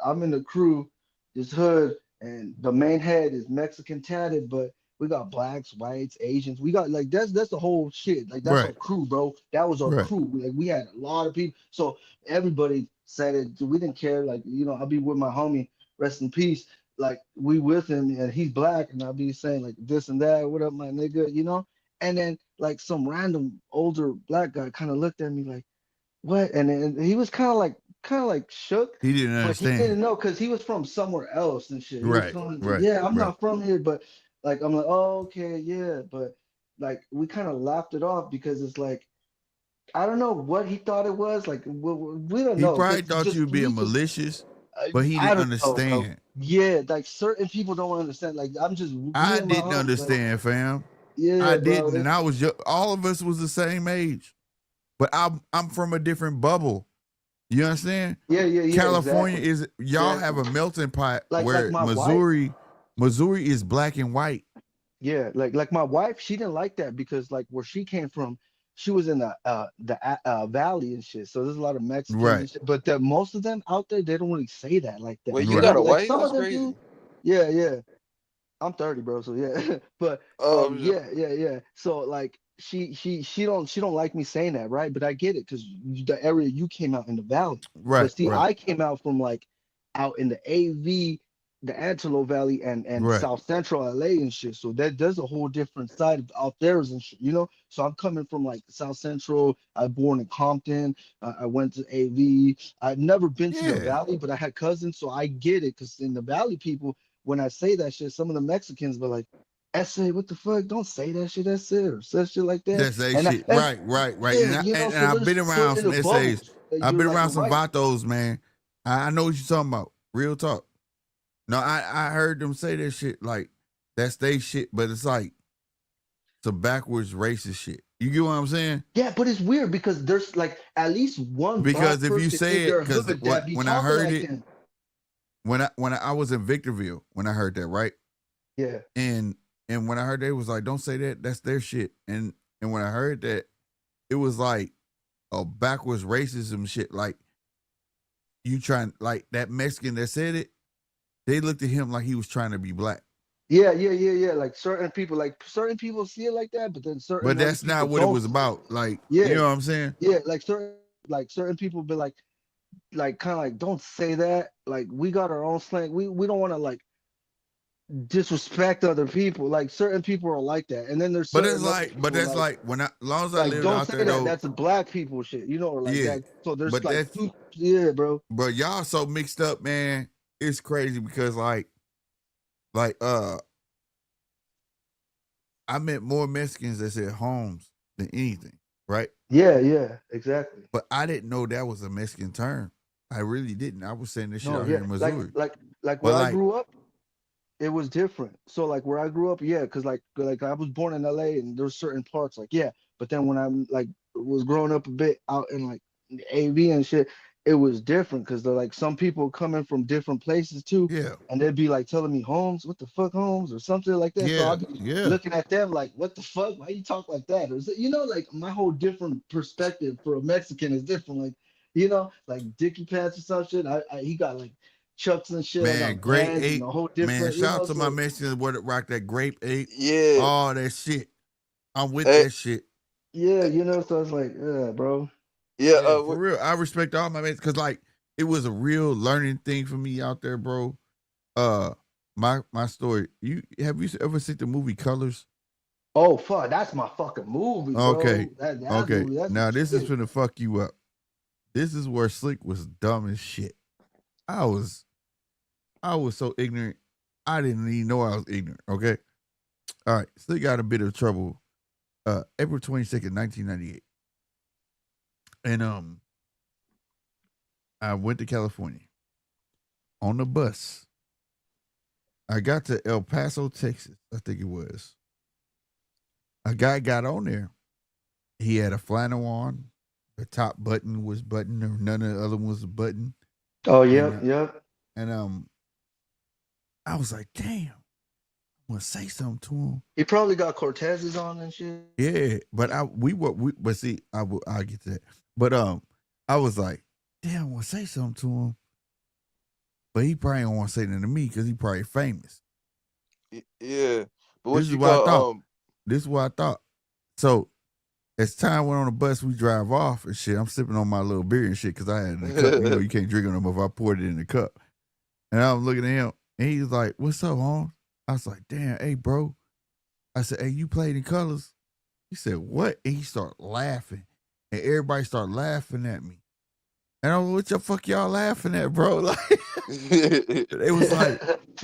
I'm in the crew, this hood, and the main head is Mexican tatted, but we got blacks, whites, Asians. We got like that's the whole shit. Like that's our crew, bro. That was our crew. Like we had a lot of people. So everybody said it. We didn't care. Like, you know, I'll be with my homie, rest in peace. Like we with him and he's black, and I'll be saying like this and that, what up, my nigga, you know? And then like some random older black guy kind of looked at me like, what? And then he was kind of like shook. He didn't understand. He didn't know because he was from somewhere else and shit. Right. Yeah, I'm not from here, but like I'm like, oh, okay, yeah. But like we kind of laughed it off because it's like, I don't know what he thought it was. Like we don't know. He probably thought you were being malicious, but he didn't understand. Yeah, like certain people don't understand. Like I didn't understand, fam. Yeah, I didn't, and I was all of us was the same age. but I'm from a different bubble. You understand? Yeah. California Exactly. is y'all have a melting pot where my Missouri is black and white. Yeah, like my wife, she didn't like that because like where she came from, she was in the valley and shit. So there's a lot of Mexicans Right. and shit. But most of them out there, they don't really say that like that. Wait, You you Right. got know, a like wife? some That's of them crazy. do. Yeah. I'm 30, bro. So yeah. But Oh, yeah. So like she don't like me saying that, right? But I get it because the area you came out in the valley. Right. But see, Right. I came out from like out in the AV, the Antelope Valley and Right. South Central LA and shit. So there's a whole different side of out there and shit, you know? So I'm coming from like South Central. I was born in Compton. I went to AV. I've never been to the Yeah. valley, but I had cousins, so I get it. Cause in the valley people, when I say that shit, some of the Mexicans be like, "Essay, what the fuck? Don't say that shit. That's it, or say shit like that." That's a And shit. Right. yeah, And so I've there's been around certain some essays. bubbles that I've you're been like around some right. vatos, man. I know what you're talking about. Real talk. No, I heard them say that shit like that's they shit, but it's like some backwards racist shit. You get what I'm saying? Yeah, but it's weird because there's like at least one Because black if you person say in it, their because hood that be when I talking heard like it, them. when I was in Victorville, when I heard that, right? Yeah. And when I heard that, it was like, don't say that, that's their shit. And when I heard that, it was like a backwards racism shit. Like you trying, like that Mexican that said it, they looked at him like he was trying to be black. Yeah. Like certain people see it like that, but then certain But other that's people not what it don't was see about. Like, it. you Yeah, know what I'm saying? yeah, like certain people be like kind of like don't say that. Like we got our own slang. We don't want to like disrespect other people. Like certain people are like that, and then there's But it's certain other like, people when as long as I like lived don't out say there that. though, That's a black people shit, you know, or like yeah. that. So there's But like that's, two, yeah, bro. but y'all so mixed up, man. It's crazy because like I met more Mexicans that said Holmes than anything, right? Yeah, exactly. But I didn't know that was a Mexican term. I really didn't. I was saying this shit No, out yeah, here in Missouri. like But where I like, grew up, it was different. So like where I grew up, yeah, because like I was born in LA and there's certain parts like yeah, but then when I'm like was growing up a bit out in like AV and shit, it was different because they're like some people coming from different places too, yeah, and they'd be like telling me Holmes, what the fuck Holmes or something like that. So yeah, I'd be yeah. looking at them like, what the fuck? Why you talk like that? Or is it, you know, like my whole different perspective for a Mexican is different. Like, you know, like Dickie Pants or some shit. He got like Chucks and shit. I Man, got Grape Vans and Ape. a whole Man, different, you shout out know. to my So Mexicans that rock that Grape Ape. Yeah. All that shit. I'm with Hey, that shit. yeah, you know. So it's like, yeah, bro. yeah. Yeah, for real. I respect all my mates because like it was a real learning thing for me out there, bro. My story. Have you ever seen the movie Colors? Oh fuck, that's my fucking movie, Okay. bro. That Okay. movie, that's Now the this is shit. finna fuck you up. This is where Slick was dumb as shit. I was so ignorant. I didn't even know I was ignorant. Okay. All right. Slick got a bit of trouble. April 22nd, 1998. And I went to California on the bus. I got to El Paso, Texas, I think it was. A guy got on there. He had a flannel on. The top button was buttoned, or none of the other ones was buttoned. Oh, yep. And I was like, damn, I'm gonna say something to him. He probably got Cortez's on and shit. Yeah, but I'll get to that. But I was like, damn, I'm gonna say something to him. But he probably don't want to say nothing to me because he probably famous. Yeah. But what This is you what I call thought. This is what I thought. So as time went on the bus, we drive off and shit. I'm sipping on my little beer and shit because I had it in the cup. You know, you can't drink on them if I poured it in the cup. And I was looking at him and he was like, what's up, Holmes? I was like, damn, hey, bro. I said, hey, you played in Colors? He said, what? And he started laughing. And everybody started laughing at me. And I was like, what the fuck y'all laughing at, bro? Like, it was like,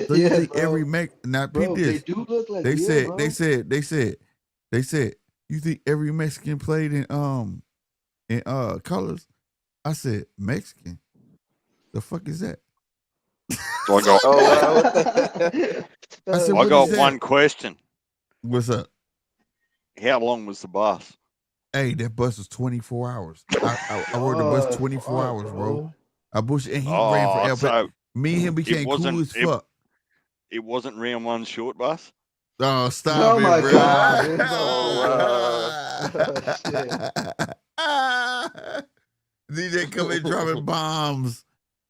so you think every now bro, peep this. they do look like They bro. said, you think every Mexican played in Colors? I said, Mexican? The fuck is that? So I got one question. What's up? How long was the bus? Hey, that bus was 24 hours. I rode the bus 24 hours, bro. I bush and he ran for LP. So Me and him became cool as fuck. It wasn't round one short bus. Oh, stop it, bro. DJ come in dropping bombs.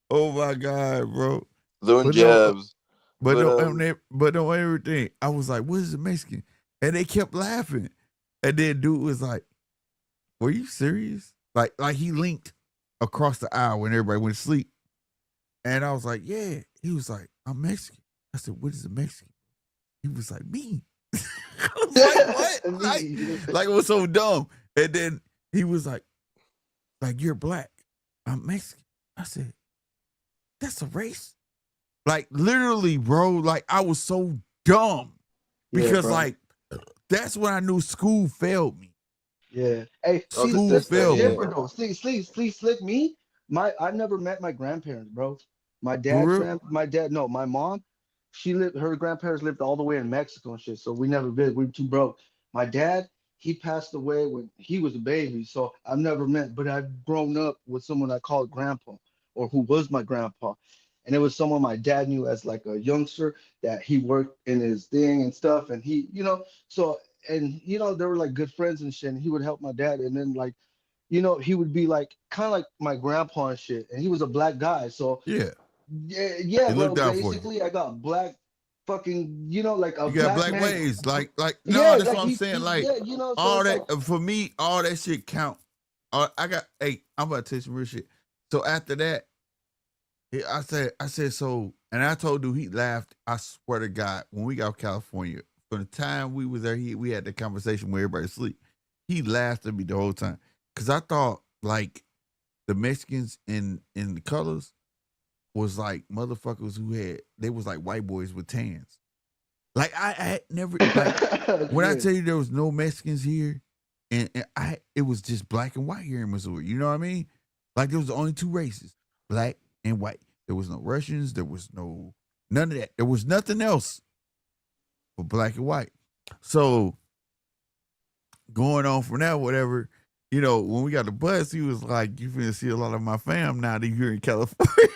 Oh my god, bro. Doing jabs. But no everything. I was like, what is a Mexican? And they kept laughing. And then dude was like, were you serious? Like he linked across the aisle when everybody went to sleep. And I was like, yeah. He was like, I'm Mexican. I said, what is a Mexican? He was like, me. I was like, what? like it was so dumb. And then he was like, you're black. I'm Mexican. I said, that's a race? Like literally, bro. Like I was so dumb. Because like that's when I knew school failed me. Yeah. Hey, school failed me. Though. Slick me. I never met my grandparents, bro. My mom, her grandparents lived all the way in Mexico and shit. So we never visited. We were too broke. My dad, he passed away when he was a baby. So I've never met, but I've grown up with someone I called grandpa, or who was my grandpa. And it was someone my dad knew as like a youngster that he worked in his thing and stuff. And he, they were like good friends and shit. And he would help my dad. And then like, he would be like kind of like my grandpa and shit. And he was a black guy. So yeah, bro. Basically, I got black fucking, like a you got black ways. Like no, that's what I'm saying. Like all that for me, all that shit count. I'm about to tell you some real shit. So after that, I said so, and I told dude, he laughed. I swear to God, when we got to California, from the time we was there, we had the conversation where everybody sleep. He laughed at me the whole time because I thought like the Mexicans in the colors was like motherfuckers they was like white boys with tans. Like I had never when I tell you there was no Mexicans here, and it was just black and white here in Missouri. You know what I mean? Like there was only two races, black and white. There was no Russians. There was none of that. There was nothing else but black and white. So going on from that, whatever, when we got the bus, he was like, you finna see a lot of my fam now that you're in California.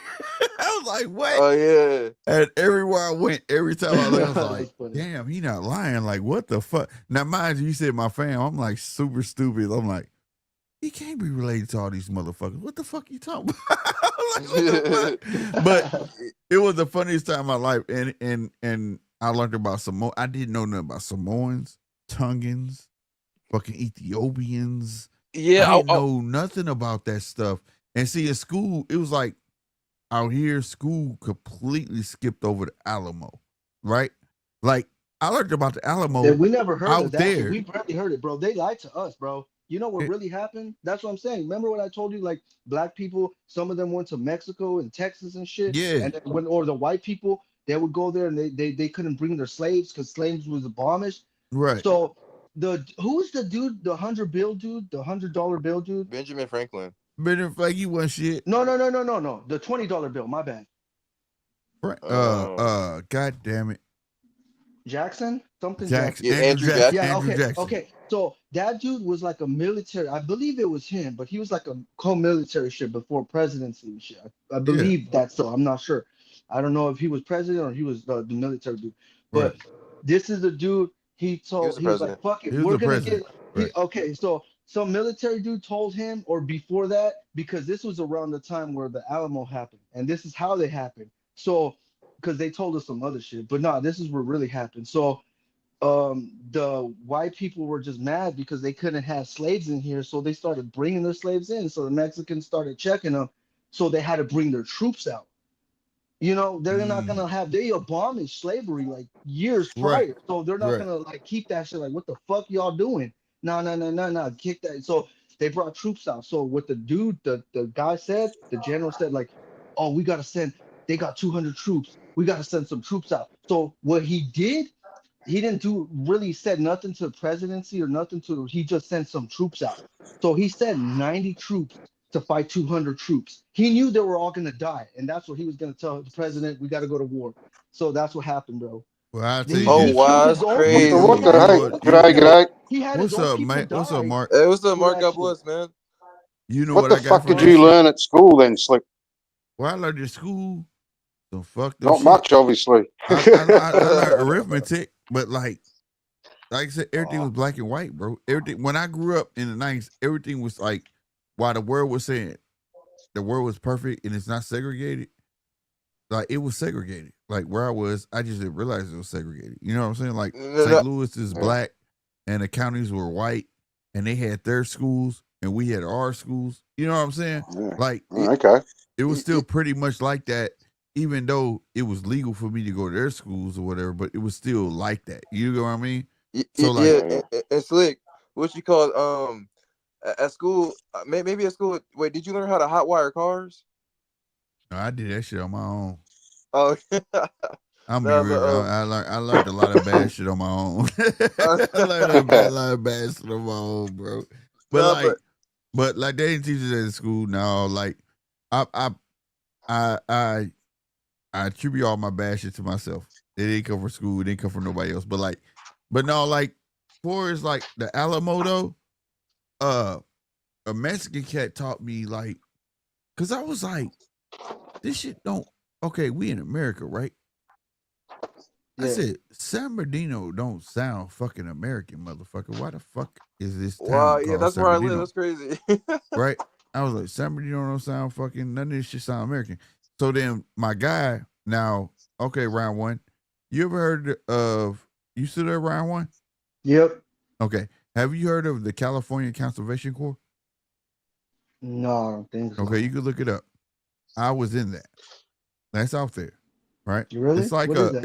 I was like, what? Oh, yeah. And everywhere I went, every time I looked, I was like, damn, he not lying. Like, what the fuck? Now, mind you said my fam. I'm like super stupid. I'm like, he can't be related to all these motherfuckers. What the fuck you talking about? Like, what the fuck? But it was the funniest time of my life. And I learned about Samoa. I didn't know nothing about Samoans, Tongans, fucking Ethiopians. Yeah. I didn't know nothing about that stuff. And see, in school, it was like out here, school completely skipped over the Alamo, right? Like, I learned about the Alamo. Yeah, we never heard of that. There. We barely heard it, bro. They lied to us, bro. You know what really happened? That's what I'm saying. Remember what I told you? Like black people, some of them went to Mexico and Texas and shit. Yeah. And then or the white people, they would go there and they couldn't bring their slaves because slaves was abolished. Right. So who's the dude, the $100 bill dude, the $100 bill dude? Benjamin Franklin. Benjamin Franklin, you want shit? No. The $20 bill. My bad. God damn it. Jackson? Jackson. Yeah, Andrew Jackson. Yeah, Andrew okay. Jackson. Okay. So that dude was like a military, I believe it was him, but he was like a co-military shit before presidency and shit. I believe that's so. I'm not sure. I don't know if he was president or he was the military dude. But this is the dude he was like, fuck it. We're going to get. Okay. So some military dude told him, or before that, because this was around the time where the Alamo happened. And this is how they happened. So, because they told us some other shit. But no, this is what really happened. So, the white people were just mad because they couldn't have slaves in here, so they started bringing their slaves in. So the Mexicans started checking them, so they had to bring their troops out. They're not gonna have, they abolished slavery like years prior, so they're not gonna like keep that shit. Like, what the fuck y'all doing? No, kick that. So they brought troops out. So what the dude, the guy said, the general said, like, oh, we gotta send. They got 200 troops. We gotta send some troops out. So what he did. He didn't really said nothing to the presidency or nothing he just sent some troops out. So he sent 90 troops to fight 200 troops. He knew they were all going to die. And that's what he was going to tell the president, we got to go to war. So that's what happened, bro. Well, I'll tell He, you Oh he this. killed wow, his that's own crazy. people. What He the had his heck? own You G'day, know people. g'day. He had his what's own up, people mate? What's up, die Mark? Hey, what's up, for Mark? that God shit. bless, man. You know What what the I got fuck from did that you shit? learn at school then, Slick? Well, I learned in school some fucked up Not shit. much, obviously. I learned arithmetic, but like I said, everything was black and white, bro. Everything when I grew up in the 90s, everything was like while the world was saying the world was perfect and it's not segregated, like it was segregated. Like where I was, I just didn't realize it was segregated. You know what I'm saying? Like St. Louis is black and the counties were white and they had their schools and we had our schools. You know what I'm saying? Yeah. Like Okay. it was still pretty much like that, even though it was legal for me to go to their schools or whatever, but it was still like that. You know what I mean? So like, Yeah, and Slick, what you call at school? Maybe at school. Wait, did you learn how to hotwire cars? no, I did that shit on my own. Oh, I'm be no, real. but I learned a lot of bad shit on my own. I learned a lot of bad shit on my own, bro. But no, like, but like they didn't teach us at school now. Like, I I attribute all my bad shit to myself. It didn't come from school. It didn't come from nobody else. But like, but no, like, for as like the Alamo though, a Mexican cat taught me like, cause I was like, this shit don't. Okay, we in America, right? I said, San Bernardino don't sound fucking American, motherfucker. Why the fuck is this town wow, called yeah, that's San where I Bernardino? live. That's crazy. Right? I was like, San Bernardino don't sound fucking, none of this shit sound American. So then my guy, now, okay, round one. You ever heard of, you still there, round one? Yep. Okay. Have you heard of the California Conservation Corps? No, I don't think so. Okay, you could look it up. I was in that. That's out there, right? Really? It's like What is that?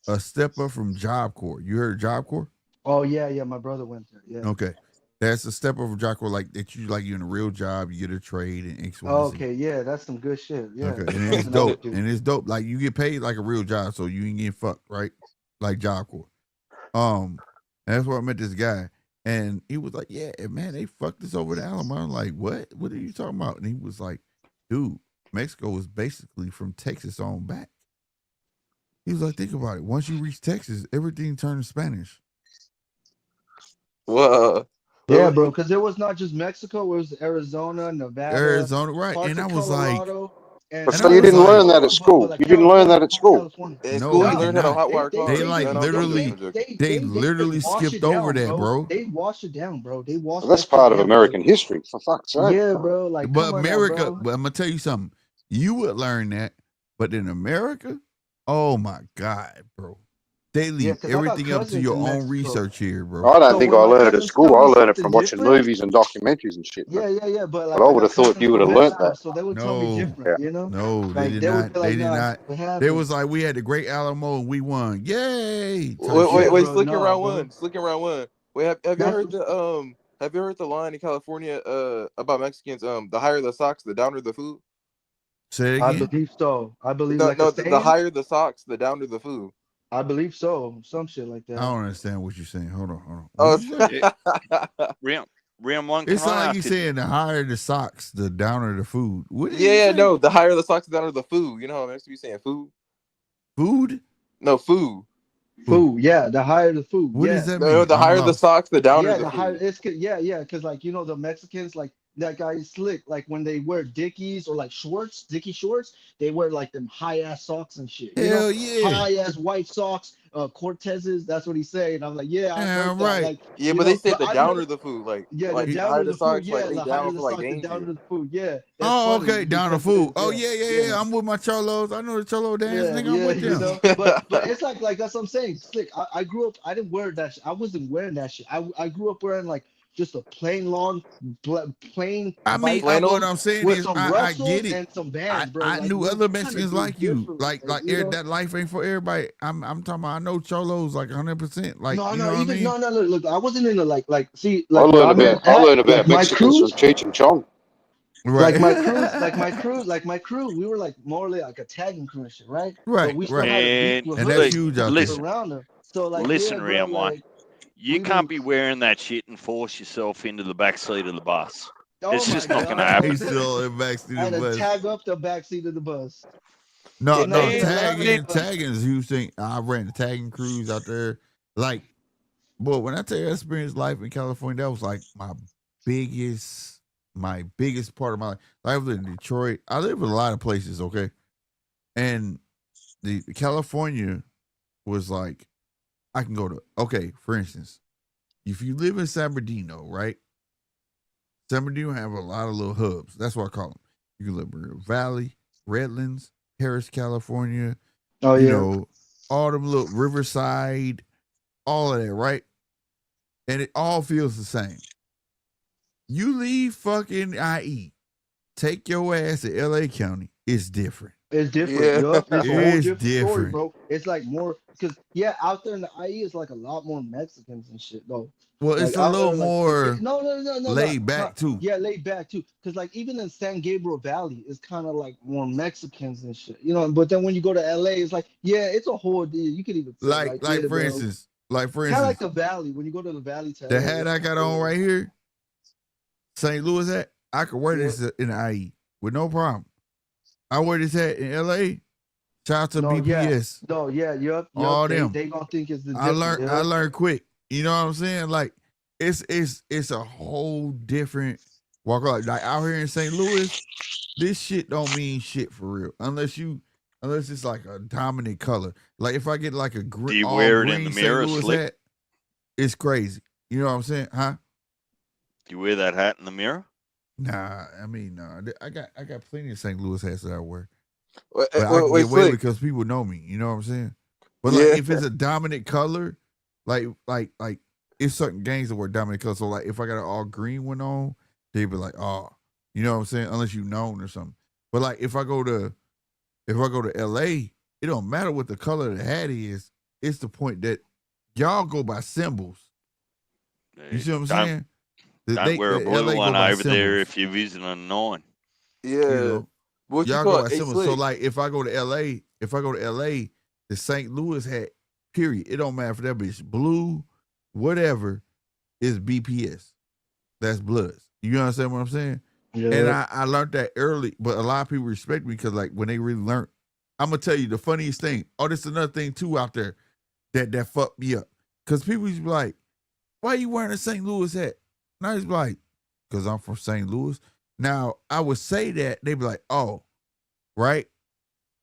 a step up from Job Corps. You heard of Job Corps? Oh yeah, my brother went there. Yeah. Okay. That's a step up from Job Corps, like that you like you're in a real job, you get a trade and X, Y, Oh, Z. okay, yeah, that's some good shit. Yeah. Okay. And it's dope. And it's dope. Like you get paid like a real job, so you ain't getting fucked, right? Like Job Corps. And that's where I met this guy. And he was like, yeah, man, they fucked us over the Alamo. I'm like, what? What are you talking about? And he was like, dude, Mexico is basically from Texas on back. He was like, think about it. Once you reach Texas, everything turns Spanish. Whoa. Yeah, bro, because it was not just Mexico, it was Arizona, Nevada, right. parts and I of was Colorado, like, and so you didn't learn that at school. like You didn't learn that at school. California. In no, school, we you did learned how to not. hotwire cars. They like literally wash skipped it down, over that, bro. They wash it down, bro. They wash Well, that's that shit part of down, American history, for fuck's sake. Yeah, bro. Like, But come on America, now, bro. but I'm gonna tell you something. You would learn that, but in America, oh my God, bro. They leave 'cause I got everything up to cousins your in own Mexico. research here, bro. I don't So think when I my learned it at cousins school. tell I me learned it something from watching different, movies and documentaries and shit. yeah, but But like I I would got have thought cousins you would from have learnt Mexico, that. so they would tell me different, you know? No, they Like did they would not. be like, They did nah, not. what They happened? was like, we had the Great Alamo and we won. Yay! Wait, bro, slicking nah, round bro. one. Slicking round one. Wait, have you heard the have you heard the line in California about Mexicans? The higher the socks, the downer the food. Say it I again. believe so. I believe No, like a the saying. higher the socks, the downer the food. I believe so. Some shit like I that. don't understand what you're saying. Hold on. What Oh, did you say? Round one. It's Can I like you ask you? saying the higher the socks, the downer the food. What did yeah, you say? no, the higher the socks, the downer the food. You know how I'm supposed to be saying food? Food? No, food. Food, yeah. The higher the food, What yeah. does that No, mean? the I'm higher the lost. socks, the downer Yeah, the the higher food. it's because like you know the Mexicans like that guy is slick. Like when they wear Dickies or like shorts, Dickie shorts, they wear like them high ass socks and shit. You know, Hell yeah. high ass white socks, Cortezes. That's what he's saying. I'm like, yeah, I've heard that. Right. Like, Yeah, you but they know, said but the I've downer never. the food, like Yeah, the like downer higher the the food. socks, Yeah, like they the higher down the for like socks, the danger. downer the food. Yeah, that's Oh, funny okay. Down the because it food. is. Oh, Yeah, yeah. I'm with my cholos. I know the cholo dance, yeah, nigga. I'm with you them. know, but it's like that's what I'm saying. Slick. I grew up. I didn't wear that. I wasn't wearing that shit. I grew up wearing like just a plain long, plain I mean, white what clothes I'm saying with is, some I get Russells it. and some Vans, bro. I Like knew we're other kind Mexicans of like you, different, like you know? that life ain't for everybody. I'm talking about. I know cholos like 100%. Like No, you know what I mean? no. Look, I wasn't into see, I like where I'm I learned at, about like my Mexicans from crews, Cheech and Chong. Right. like my crew, we were like more like a tagging crew and shit, right? Right. But we still had a beef with And that's hoods huge and out shit there. around them. So like, Listen, yeah, bro, round one. like You can't be wearing that shit and force yourself into the back seat of the bus. oh It's my just not going to God, happen. He's still in backseat I of had the to bus. tag up the back seat of the bus. No, Man, tagging is a huge thing. I ran the tagging crews out there. Like, boy, when I tell you I experienced life in California, that was like my biggest part of my life. I lived in Detroit. I live in a lot of places, okay? And the California was like, I can go to, okay, for instance, if you live in San Bernardino, right? San Bernardino have a lot of little hubs. That's what I call them. You can live in Rio Valley, Redlands, Paris, California, Oh you yeah. know, all them little Riverside, all of that, right? And it all feels the same. You leave fucking IE, take your ass to LA County, it's different. It's different. Yeah. Yup. It's a whole It's different story, different. bro. It's like more because out there in the IE is like a lot more Mexicans and shit though. Well, Like it's a out little there, like more no. laid back too. Yeah, laid back too. Cause like even in San Gabriel Valley, it's kind of like more Mexicans and shit, you know. But then when you go to LA, it's like it's a whole deal. You could even say Like for bro. instance, Kind of like the Valley. When you go to the Valley, to the LA, hat I got on right here, St. Louis hat, I could wear this in the IE with no problem. I wear this hat in LA. Shout out to BPS. Yup. All them. They gonna think it's the I different. I learned quick. You know what I'm saying? Like it's a whole different walk of life. Like out here in St. Louis, this shit don't mean shit for real. Unless it's like a dominant color. Like if I get like a green, do you all wear it green in the St. mirror, Louis Slick? hat, it's crazy. You know what I'm saying? Huh? Do you wear that hat in the mirror? Nah, I mean, no. I got plenty of St. Louis hats that I wear. Wait, But I can wait, get away with Slick. it because people know me. You know what I'm saying? But like if it's a dominant color, like it's certain gangs that wear dominant colors. So like if I got an all green one on, they'd be like, oh, you know what I'm saying? Unless you known or something. But like if I go to LA, it don't matter what the color of the hat is. It's the point that y'all go by symbols. You see what I'm saying? Don't wear a blue LA one go by over there symbols. if you're visiting a 9. Yeah. You know? What you Y'all call go by it? Hey, symbols. So Slick. like if I go to LA, the St. Louis hat, period. It don't matter if that bitch blue, whatever, is BPS. That's Bloods. You understand what I'm saying? Yeah. And I learned that early, but a lot of people respect me because like when they really learn, I'm gonna tell you the funniest thing. Oh, this is another thing too out there that fucked me up. Cause people used to be like, why you wearing a St. Louis hat? And I was like, because I'm from St. Louis. Now, I would say that, they'd be like, oh, right?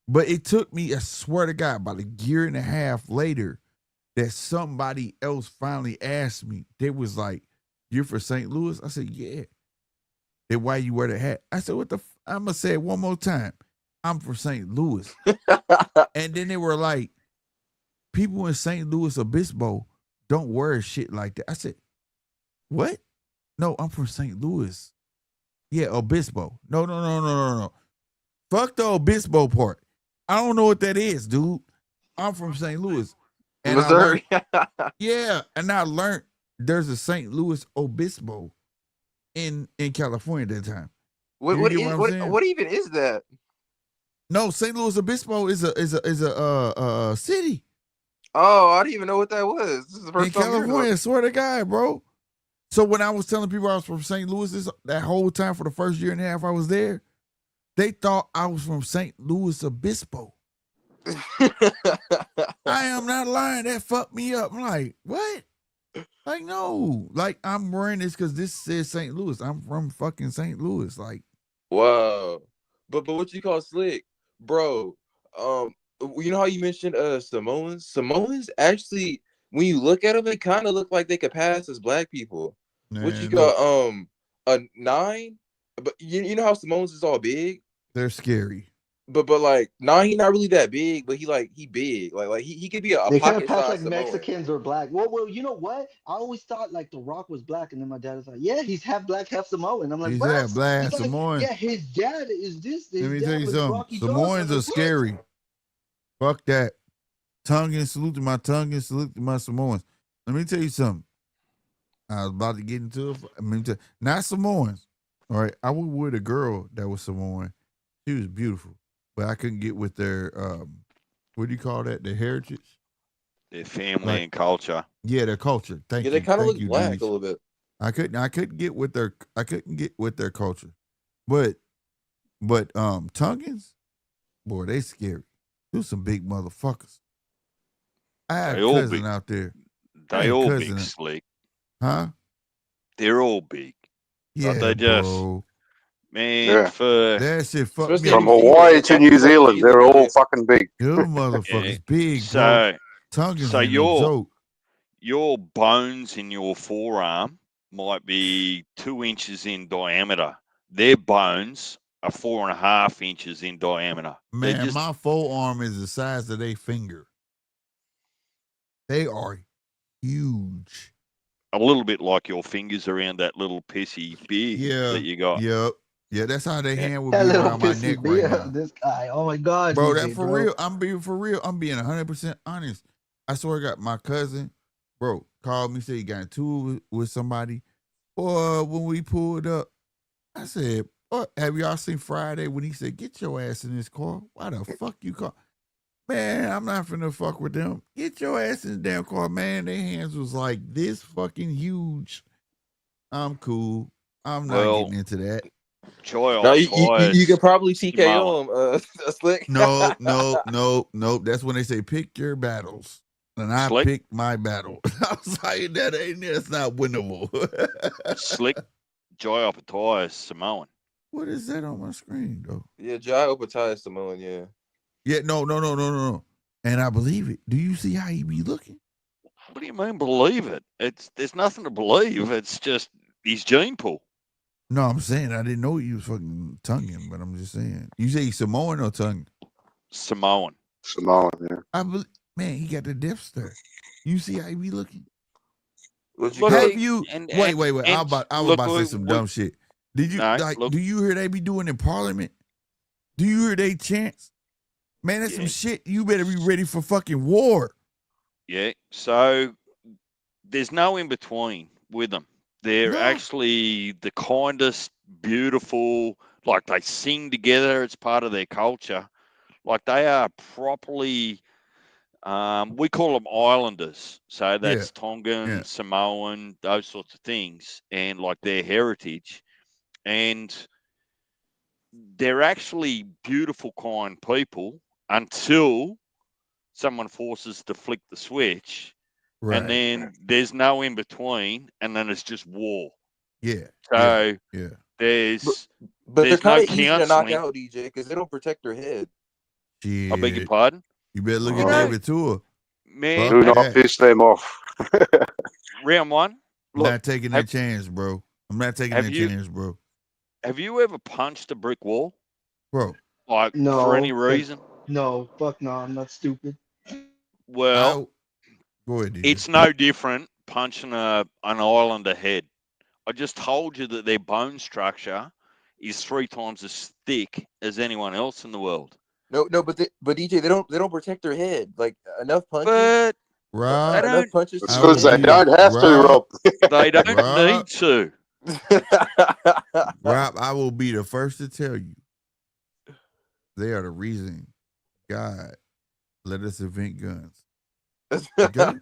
But it took me, I swear to God, about a year and a half later that somebody else finally asked me. They was like, you're from St. Louis? I said, yeah. Then why you wear the hat? I said, what the I'm going to say it one more time. I'm from St. Louis. And then they were like, people in St. Louis Obispo don't wear shit like that. I said, what? No, I'm from St. Louis. Yeah, Obispo. No. Fuck the Obispo part. I don't know what that is, dude. I'm from St. Louis. And Missouri. and I learned there's a St. Louis Obispo in California at that time. What even is that? No, St. Louis Obispo is a city. Oh, I didn't even know what that was. This is the first in time California. Swear to God, bro. So when I was telling people I was from St. Louis that whole time for the first year and a half I was there, they thought I was from St. Louis Obispo. I am not lying. That fucked me up. I'm like, what? Like, no. Like, I'm wearing this because this says St. Louis. I'm from fucking St. Louis. Like, wow. But what you call slick, bro? You know how you mentioned Samoans? Samoans actually, when you look at them, they kind of look like they could pass as black people. man, What you got? A 9. But you know how Samoans is all big. They're scary. But like 9, he not really that big, but he big. Like he could be a they pocket can't pass size like Samoan. Mexicans or black. Well, you know what? I always thought like The Rock was black, and then my dad was like, "Yeah, he's half black, half Samoan." I'm like, He's "What?" half black, He's like, Samoan. yeah, his dad is this. Let me dad tell you was something. Rocky Samoans Johnson. are scary. Fuck that. Tongue and salute to my tongue and salute to my Samoans. Let me tell you something. I was about to get into it. Not Samoans. All right. I was with a girl that was Samoan. She was beautiful. But I couldn't get with their what do you call that? Their heritage? Their family and culture. Yeah, their culture. Thank you. Yeah, they kind of look you, black Denise. a little bit. I couldn't get with their culture. But Tongans, boy, they scary. There's some big motherfuckers. I had They a all cousin big. out there. They all big, Slick. Huh? They're all big. Yeah, they just, bro. Man, for that shit fucked me From up. Hawaii to New Zealand, they're all fucking big. Them motherfuckers big, so, bro. Tongues so ain't no joke. your bones in your forearm might be 2 inches in diameter. Their bones are 4.5 inches in diameter. Man, my forearm is the size of their finger. They are huge. A little bit like your fingers around that little pissy beard that you got. Yep. Yeah, that's how they hand will That be little around my neck right now. This guy, oh my God, bro, DJ, that for real. I'm being for real. I'm being 100% honest. I swear to God, my cousin, bro, called me, said he got into it with somebody. Or when we pulled up, I said, have y'all seen Friday when he said, get your ass in this car? Why the fuck you call? Man, I'm not finna fuck with them. Get your ass in the damn car, man. Their hands was like this fucking huge. I'm cool. I'm not getting into that. No, you could probably TKO him, Slick. No. That's when they say pick your battles. And I picked my battle. I was like, that's not winnable. Slick, Jai Opetaia is Samoan. What is that on my screen, though? Yeah, Jai Opetaia is Samoan, yeah. Yeah, no. And I believe it. Do you see how he be looking? What do you mean believe it? There's nothing to believe. It's just his gene pool. No, I'm saying I didn't know he was fucking tonguing, but I'm just saying. You say he's Samoan or tongue? Samoan. Samoan, yeah. Man, he got the Death Star. You see how he be looking? Wait. I was about to say some dumb shit. Did you do you hear they be doing in Parliament? Do you hear they chants? Man, that's some shit. You better be ready for fucking war. Yeah. So there's no in between with them. They're actually the kindest, beautiful, like they sing together. It's part of their culture. Like they are properly, we call them islanders. So that's Tongan, Samoan, those sorts of things, and like their heritage. And they're actually beautiful, kind people until someone forces to flick the switch. Right. And then there's no in between, and then it's just war. Yeah. So there's but there's they're kind no of easy to knock counseling. out, DJ, because they don't protect their head. Shit. I beg your pardon? You better look at David Tua. Man, do not piss them off. Round one. I'm not taking that chance, bro. I'm not taking that chance, bro. Have you ever punched a brick wall? Bro. Like for any reason? No, fuck no, I'm not stupid. Well, go ahead, DJ. It's no different punching an islander head. I just told you that their bone structure is 3 times as thick as anyone else in the world. No, but DJ, they don't protect their head. Like enough punches. But Rob, enough punches. Because they don't have to, Rob. They don't need to. Rob, I will be the first to tell you, they are the reason God let us invent guns. Okay?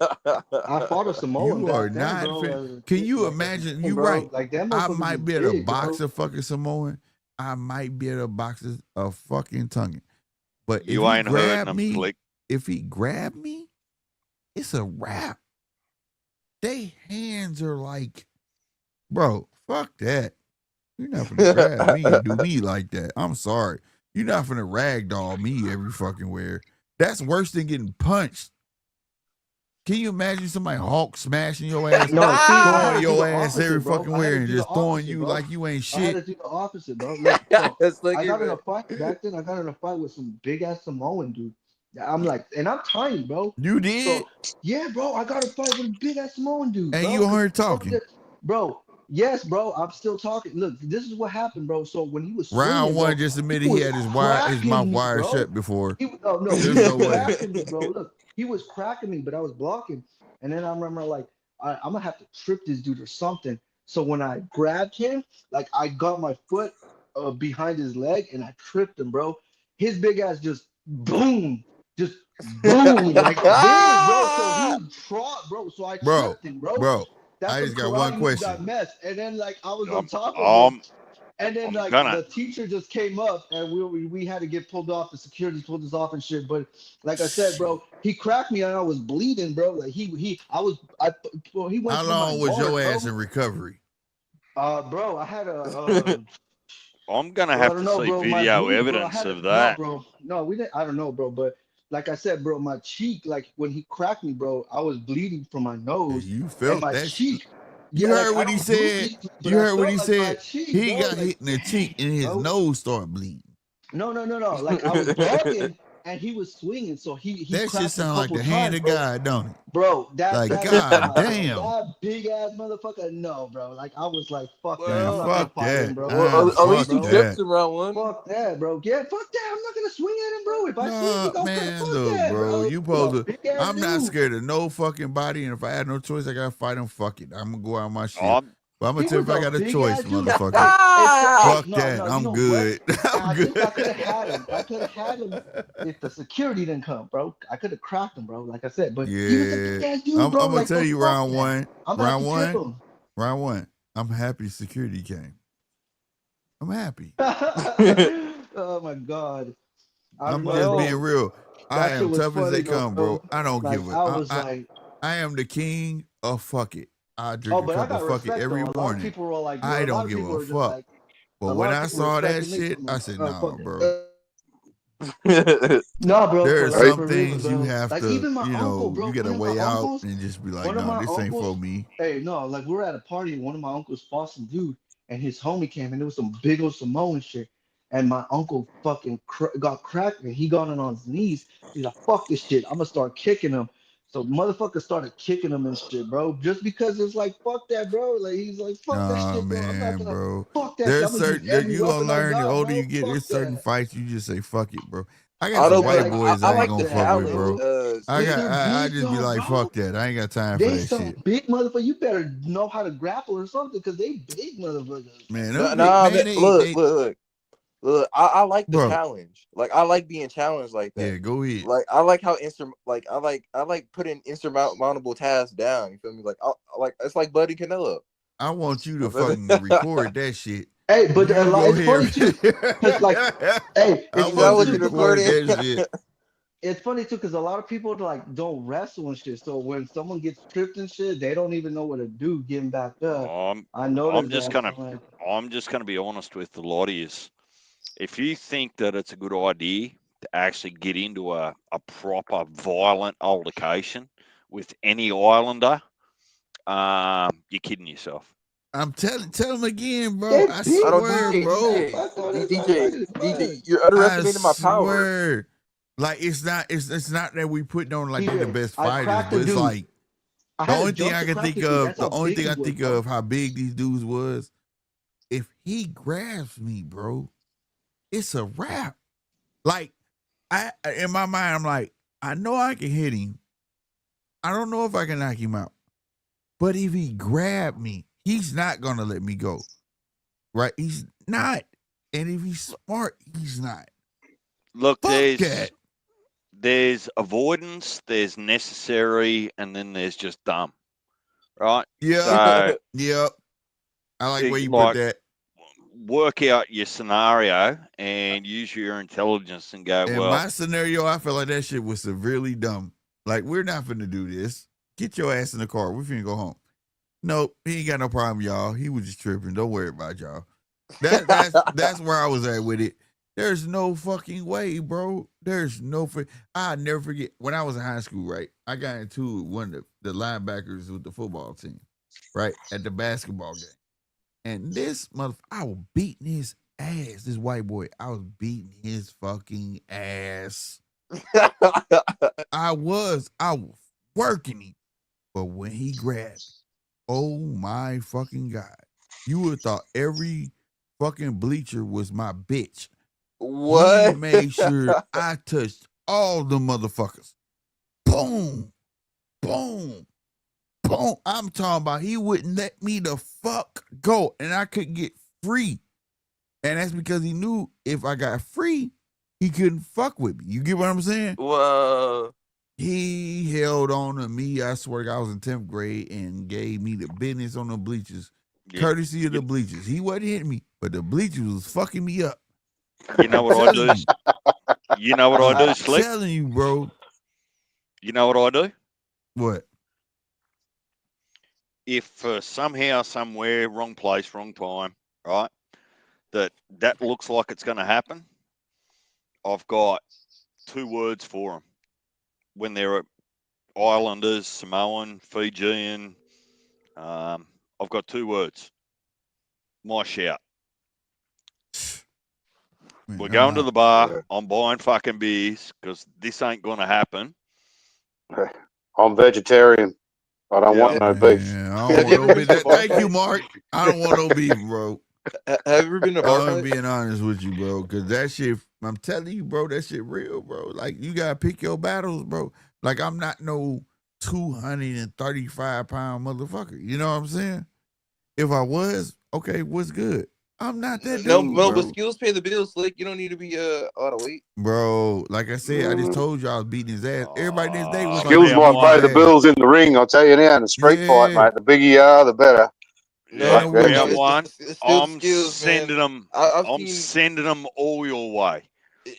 I fought a Samoan. You are not. Can you imagine? You right. Like that I might be able to box a fucking Samoan. I might be able to box a fucking tongue. But if you ain't hurting them, Slick. If he grabbed me, it's a wrap. They hands are like, bro, fuck that. You're not gonna grab me and do me like that. I'm sorry. You're not gonna ragdoll me every fucking where. That's worse than getting punched. Can you imagine somebody Hulk smashing your ass, throwing your ass every fucking where, and just throwing you like you ain't shit? I had to do the opposite, bro. Look, I got in a fight back then. I got in a fight with some big ass Samoan dude. I'm like, and I'm tiny, bro. You did? So, yeah, bro. I got a fight with a big ass Samoan dude. And bro. you heard talking, bro. Yes, bro. I'm still talking. Look, this is what happened, bro. So when he was round one, just admitted he had his mouth wired shut before. There's no way. Me, bro. Look, he was cracking me, but I was blocking. And then I remember, like, I'm gonna have to trip this dude or something. So when I grabbed him, like, I got my foot behind his leg and I tripped him, bro. His big ass just boom, like boom, bro. So he trot, bro. So I tripped him, bro. Bro. That's I just got one question. Got messed. And then, like, I was on top of him. And then like the teacher just came up and we had to get pulled off. The security pulled us off and shit. But like I said, bro, he cracked me and I was bleeding, bro. Like he went. How long was your ass in recovery? Bro, I had a. I'm gonna have to see video evidence of that. No, bro. No, we didn't. I don't know, bro. But like I said, bro, my cheek, like when he cracked me, bro, I was bleeding from my nose. You felt my that cheek. You heard what he said. You heard what he said. Cheek, he bro, got hit in the cheek and his nose started bleeding. No. Like I was walking and he was swinging, so he that shit sound like the hand of God, don't it? Bro, that God damn, that big ass motherfucker. No, bro. Like I was like, fuck that. I'm not that, bro. At least you tripped around one. Fuck that, bro. Yeah, fuck that. I'm not gonna swing at him, bro. If I swing, he gonna fuck that, bro. You supposed to. I'm not dude. scared of no fucking body, and if I had no choice, I gotta fight him. Fuck it. I'm gonna go out my shit. But I'm gonna tell you if I got a choice, motherfucker. Fuck that. I'm good. I'm good. I could have had him if the security didn't come, bro. I could have cracked him, bro. Like I said, but yeah, I'm gonna tell you round one. Round one. I'm happy security came. I'm happy. Oh my god. I'm just being real. I am tough as they come, bro. I don't give a. I am the king of fuck it. I drink a cup of fuck it every morning. I don't give a fuck. But when I saw that shit, I said, no, bro. No, bro. There's some things you have to, you get a way out and just be like, no, this ain't for me. Hey, no, like we were at a party and one of my uncles fought some dude and his homie came and there was some big old Samoan shit. And my uncle fucking got cracked and he got on his knees. He's like, fuck this shit. I'm gonna start kicking him. So motherfucker started kicking him and shit, bro. Just because it's like, fuck that, bro. Like he's like, fuck that shit, bro. I'm not gonna fuck that. There's certain you gonna learn the older you get. There's certain fights you just say, fuck it, bro. I got some white boys I ain't gonna fuck with, bro. I just be like, fuck that. I ain't got time for that shit. Big motherfucker, you better know how to grapple or something, because they big motherfuckers. Man, look, I like the challenge. Like I like being challenged like that. Yeah, go ahead. Like I like how I like putting insurmountable tasks down. You feel me? Like it's like Buddy Canelo. I want you to fucking record that shit. Hey, but it's funny too. Like, hey, it's funny too because a lot of people like don't wrestle and shit. So when someone gets tripped and shit, they don't even know what to do getting back up. I know. I'm just gonna be honest with a lot of you. If you think that it's a good idea to actually get into a proper violent altercation with any Islander, you're kidding yourself. I'm tell him again, bro. I swear, bro. DJ, you're underestimating my power. Like it's not that we put on like they're the best fighters, but it's like the only thing I can think of how big these dudes was. If he grabs me, bro, it's a wrap. Like in my mind, I'm like, I know I can hit him. I don't know if I can knock him out. But if he grabbed me, he's not gonna let me go. Right? He's not. And if he's smart, he's not. Look, there's avoidance, there's necessary, and then there's just dumb. Right? Yeah. So, yep. I like where you put that. Work out your scenario and use your intelligence and go, in my scenario, I felt like that shit was severely dumb. Like, we're not finna do this. Get your ass in the car. We're finna go home. Nope, he ain't got no problem, y'all. He was just tripping. Don't worry about y'all. That's where I was at with it. There's no fucking way, bro. There's no I'll never forget when I was in high school, right? I got into one of the linebackers with the football team, right? At the basketball game. And this motherfucker, I was beating his ass. This white boy, I was beating his fucking ass. I was working him. But when he grabbed, oh my fucking God. You would have thought every fucking bleacher was my bitch. What? He made sure I touched all the motherfuckers. Boom. Boom. Boom. I'm talking about he wouldn't let me the fuck go. And I could get free. And that's because he knew if I got free, he couldn't fuck with me. You get what I'm saying? Whoa. He held on to me. I swear I was in 10th grade and gave me the business on the bleachers. courtesy of the bleachers. He wasn't hitting me, but the bleachers was fucking me up. You know what I do? You know what I do, Slick? I'm telling you, bro. You know what I do? What? If somehow, somewhere, wrong place, wrong time, right, that looks like it's going to happen, I've got 2 words for them. When they're Islanders, Samoan, Fijian, I've got 2 words. My shout. Man, We're going to the bar. Yeah. I'm buying fucking beers because this ain't going to happen. I'm vegetarian. I don't want no beef. I don't want no beef. Thank you, Mark. I don't want no beef, bro. Have you ever been to a bar fight? I'm being honest with you, bro, because that shit, I'm telling you, bro, that shit real, bro. Like, you got to pick your battles, bro. Like, I'm not no 235-pound motherfucker. You know what I'm saying? If I was, okay, what's good? I'm not that dude, No, bro. but skills pay the bills, Slick. You don't need to be out of weight. Bro, like I said, I just told you I was beating his ass. Everybody this day was Skills like, might pay the bills in the ring, I'll tell you now. In a street fight, mate, the bigger you are, the better. No, Like round one, I'm skills, sending man. them. I'm sending them all your way.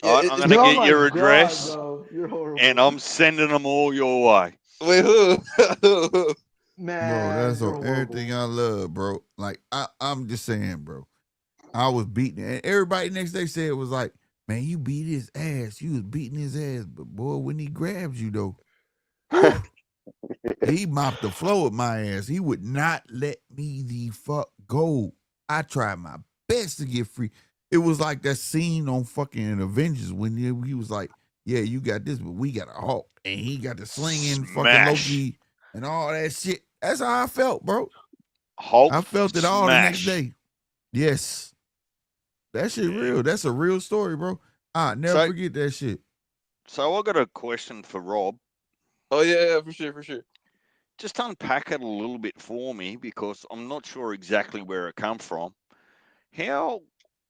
Right? I'm going Oh to get my your God, address, bro. You're horrible. and I'm sending them all your way. Wait, who? Man, bro, that's you're on everything I love, bro. Like, I'm just saying, bro. I was beating it. And everybody next day said it was like, man, you beat his ass. You was beating his ass. But boy, when he grabs you though, he mopped the floor with my ass. He would not let me the fuck go. I tried my best to get free. It was like that scene on fucking Avengers when he was like, yeah, you got this, but we got a Hulk. And he got the slinging fucking Loki and all that shit. That's how I felt, bro. Hulk I felt it all the next day. Yes. That shit real. That's a real story, bro. I never forget that shit. So I got a question for Rob. Oh yeah, for sure. Just unpack it a little bit for me because I'm not sure exactly where it come from. How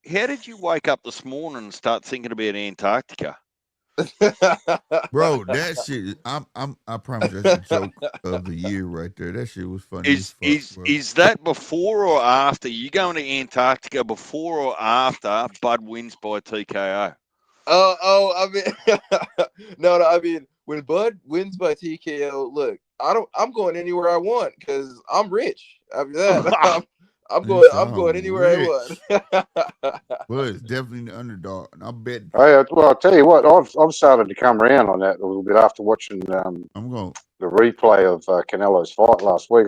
did you wake up this morning and start thinking about Antarctica? Bro, that shit. I promise that's the joke of the year right there. That shit was funny as fuck, bro. Is that before or after? You going to Antarctica before or after Bud wins by TKO? I mean, no. I mean, when Bud wins by TKO, look, I'm going anywhere I want because I'm rich. After that, I'm going anywhere I want. Well, it's definitely the underdog, and I bet. Well, I'll tell you what, I've started to come around on that a little bit after watching the replay of Canelo's fight last week.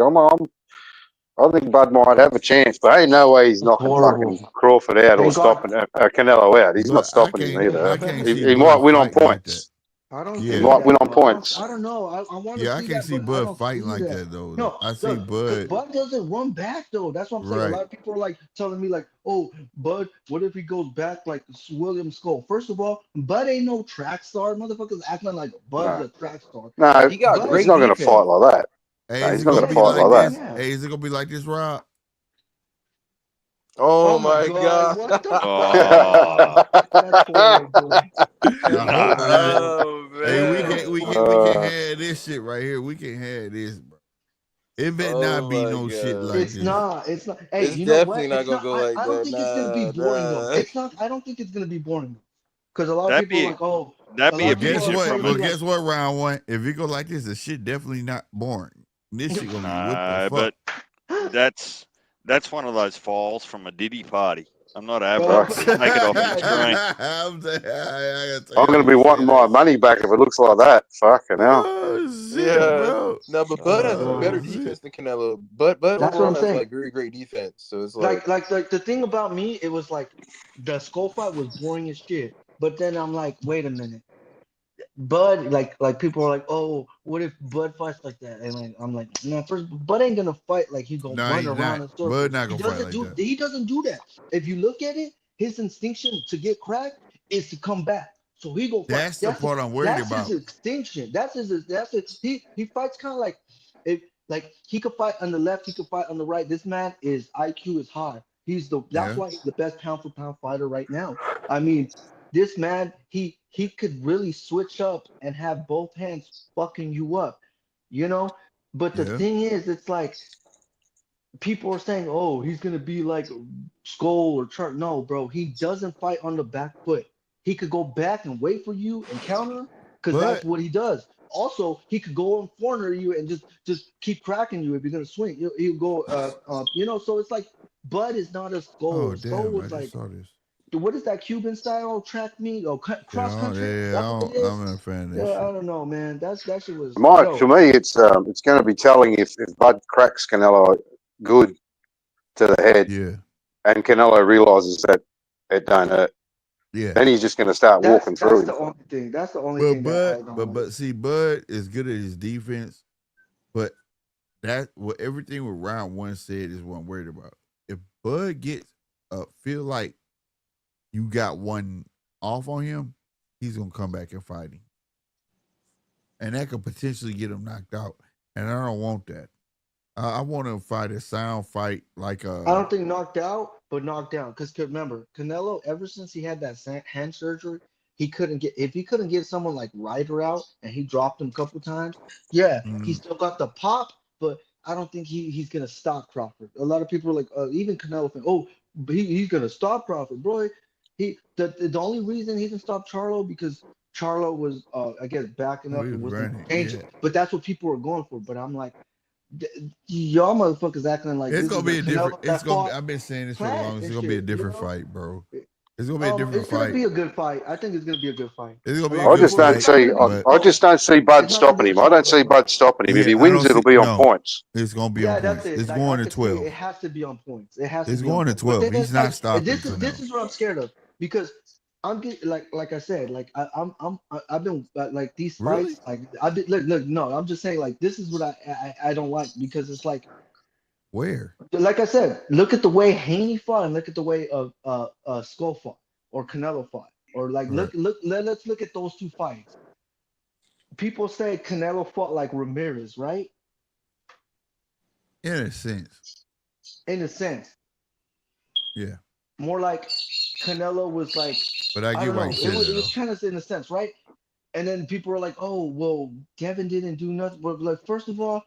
I think Bud might have a chance, but ain't no way he's knocking fucking Crawford out or stopping Canelo out. He's not stopping him either. He might win on points. I don't He might win on points. I don't know. I want to see I can't see Bud fighting like that though. No, I see Bud. Bud doesn't run back though. That's what I'm saying. A lot of people are like telling me like, "Oh, Bud, what if he goes back like William Skull?" First of all, Bud ain't no track star. Motherfuckers acting like Bud's a track star. No, he's not going to fight like that. Hey, he's not going to fight like that. Hey, is it gonna be like this, Rob? Oh my God! What the Oh man! Hey, we can't have this shit right here. We can't have this, bro. It better not be no shit like this. It's not. Hey, it's you know definitely what? not gonna go like that. I don't think it's gonna be boring though. It's not. I don't think it's gonna be boring because a lot of people are like, "Oh, that'd be a guess what? Well, guess what? Round one. If it go like this, the shit definitely not boring. This shit gonna be what the fuck? But that's one of those files from a Diddy party. I'm not having to take it off the screen. I'm going to be wanting my money back if it looks like that. Fucking hell. Bro. No, but Bud has better defense than Canelo. Bud that's what I'm has saying. like very great defense. So it's like the thing about me, it was like the Skull fight was boring as shit. But then I'm like, wait a minute. Bud, like people are like, oh, what if Bud fights like that? And like, I'm like, no, first, Bud ain't gonna fight like he's gonna run around in circles. Bud not gonna fight like that. He doesn't do that. If you look at it, his instinction to get cracked is to come back. So he go fight. That's the part I'm worried about. That's his extinction. That's it. He fights kind of like he could fight on the left, he could fight on the right. This man IQ is high. That's why he's the best pound for pound fighter right now. I mean, this man, he could really switch up and have both hands fucking you up, you know? But the thing is, it's like people are saying, "Oh, he's gonna be like Skull or Chart." No, bro, he doesn't fight on the back foot. He could go back and wait for you and counter because that's But what he does. Also, he could go and corner you and just keep cracking you if you're gonna swing. He'll go, So it's like Bud is not a Skull. oh Skull damn, I was just like, saw this. what is that Cuban style track meet or cross country? That's what it is. I'm not a fan of that Yeah, I shit. don't know, man. That shit was Mike, yo. for me, it's going to be telling if Bud cracks Canelo good to the head, Yeah, and Canelo realizes that it don't hurt. yeah. Then he's just going to start walking That's through the him. only thing. That's the only Well, thing that I Bud, don't like. but see, Bud is good at his defense, but that what everything with round one said is what I'm worried about. If Bud gets feel like you got one off on him, he's gonna come back and fight him, and that could potentially get him knocked out. And I don't want that. I want to fight a sound fight like I don't think knocked out, but knocked down. Because remember, Canelo, ever since he had that hand surgery, he couldn't get if he couldn't get someone like Ryder out, and he dropped him a couple times. Yeah, he still got the pop, but I don't think he's gonna stop Crawford. A lot of people are like, even Canelo, think, oh, but he's gonna stop Crawford, bro. The only reason he didn't stop Charlo because Charlo was I guess backing oh, up he and was wasn't running. changing. Yeah, But that's what people were going for. But I'm like. Y'all motherfuckers acting like it's this gonna is the be a different. Canelo It's that gonna be. fought I've been saying this for the Plant longest. and It's gonna be a shit, different fight, bro. It- It's gonna be a different It's gonna fight. be a good fight. I think it's gonna be a good fight. It's gonna A be a lot I of good just people. don't It's fight, not see. gonna be. but I just don't see Bud It's not gonna be stopping a him. I don't see shootout. Bud stopping him. If he yeah, I don't wins, it'll see. be on No, points. it's gonna be on Yeah, that's points. it. It's Like I going to could see 12. it has to be on points. It has to It's be on going to points. But 12. then He's it's not like stopping this Canelo. is what I'm scared of because I'm getting like I said like I've been like these Really? fights like I've been look no I'm just saying like this is what I don't like because it's Where? like I said, look at the way Haney fought and look at the way Skull fought or Canelo fought. Or like Right. let's look at those two fights. People say Canelo fought like Ramirez, right? In a sense. In a sense. Yeah. More like Canelo was like, But I I get don't why know. you said It that was though. kind of in a sense, right? And then people were like, oh, well, Devin didn't do nothing. But like, first of all,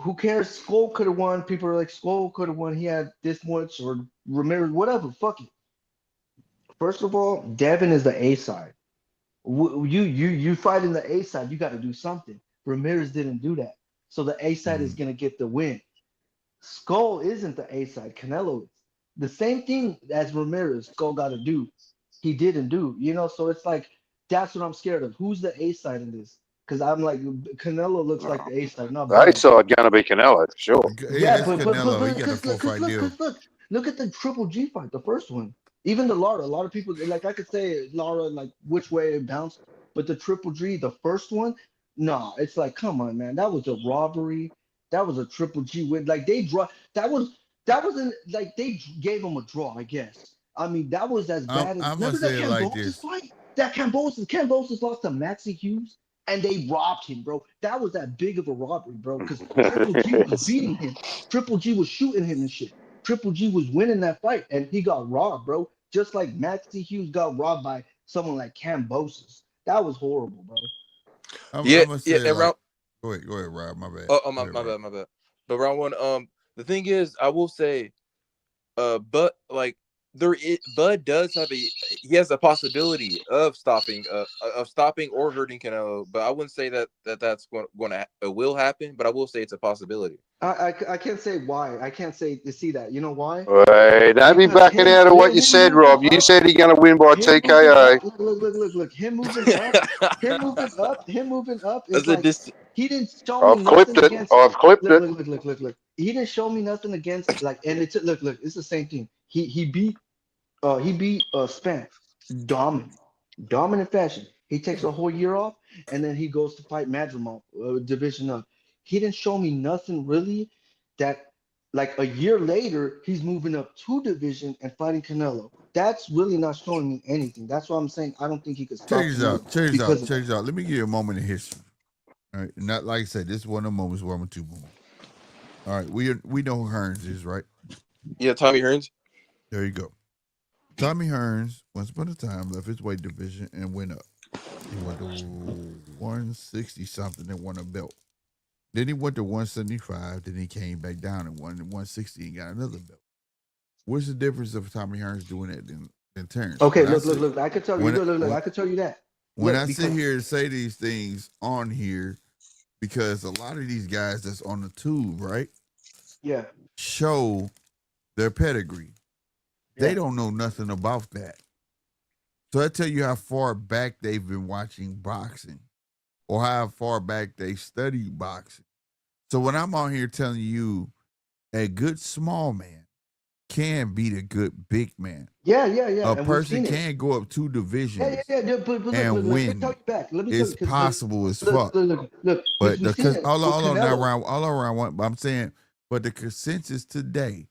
who cares? Skull could have won. People are like, Skull could have won. He had this much or Ramirez, whatever. Fuck it. First of all, Devin is the A side. You fight in the A side, you got to do something. Ramirez didn't do that, so the A side is gonna get the win. Skull isn't the A side. Canelo is the same thing as Ramirez. Skull got to do. He didn't do. So it's like that's what I'm scared of. Who's the A side in this? Because I'm like Canelo looks like the A side, not The A Bud. side going to be Canelo for sure. Yeah, Yeah, it's Canelo. He got the because full fight deal. look at the Triple G fight, the first one. Even the Lara, a lot of people like I could say Lara like which way it bounced, but the Triple G, the first one, nah, it's like come on, man, that was a robbery. That was a Triple G win. Like they draw. That wasn't like they gave him a draw. I guess. I mean that was as bad as I'm gonna remember that say it like Cambosis this. fight. That Cambosis lost to Maxie Hughes and they robbed him, bro. That was that big of a robbery, bro. Because Triple G was beating him. Triple G was shooting him and shit. Triple G was winning that fight, and he got robbed, bro. Just like Maxie Hughes got robbed by someone like Cambosis. That was horrible, bro. I'm Yeah, gonna yeah, say and like, go ahead, Rob. My bad. my bad. But round one, the thing is, I will say, but like Bud does have he has a possibility of stopping or hurting Canelo, but I wouldn't say that's going to will happen, but I will say it's a possibility. I can't say why. I can't say to see that. You know why? Hey, don't be Because backing out of what you said, Rob. You said he's going to win by him moving TKO. up. Look. Him moving up. Him moving up is like he didn't show me I've clipped nothing it. against. I've clipped it. Look. He didn't show me nothing against like, and it's look. It's the same thing. He beat Span dominant fashion. He takes a whole year off and then he goes to fight Madrimov, division up. He didn't show me nothing really that like a year later he's moving up two division and fighting Canelo. That's really not showing me anything. That's why I'm saying I don't think he could stop Canelo because of Check that. this out. Let me give you a moment of history. All right, not like I said, this is one of the moments where I'm a two moment. All right, we know who Hearns is, right? Yeah, Tommy Hearns. There you go. Tommy Hearns, once upon a time, left his weight division and went up. He went to 160 something and won a belt. Then he went to 175. Then he came back down and won 160 and got another belt. What's the difference of Tommy Hearns doing that than Terrence? Okay, look. I could tell you. Look. I could tell you that. When I sit here and say these things on here, because a lot of these guys that's on the tube, right? Yeah. Show their pedigree. They don't know nothing about that. So I tell you how far back they've been watching boxing or how far back they studied boxing. So when I'm on here telling you a good small man can beat a good big man. Yeah. A person can go up 2 divisions But and win. Let me tell you back. It's possible as fuck. Look. But hold on, not around all around one. But I'm saying, but the consensus today,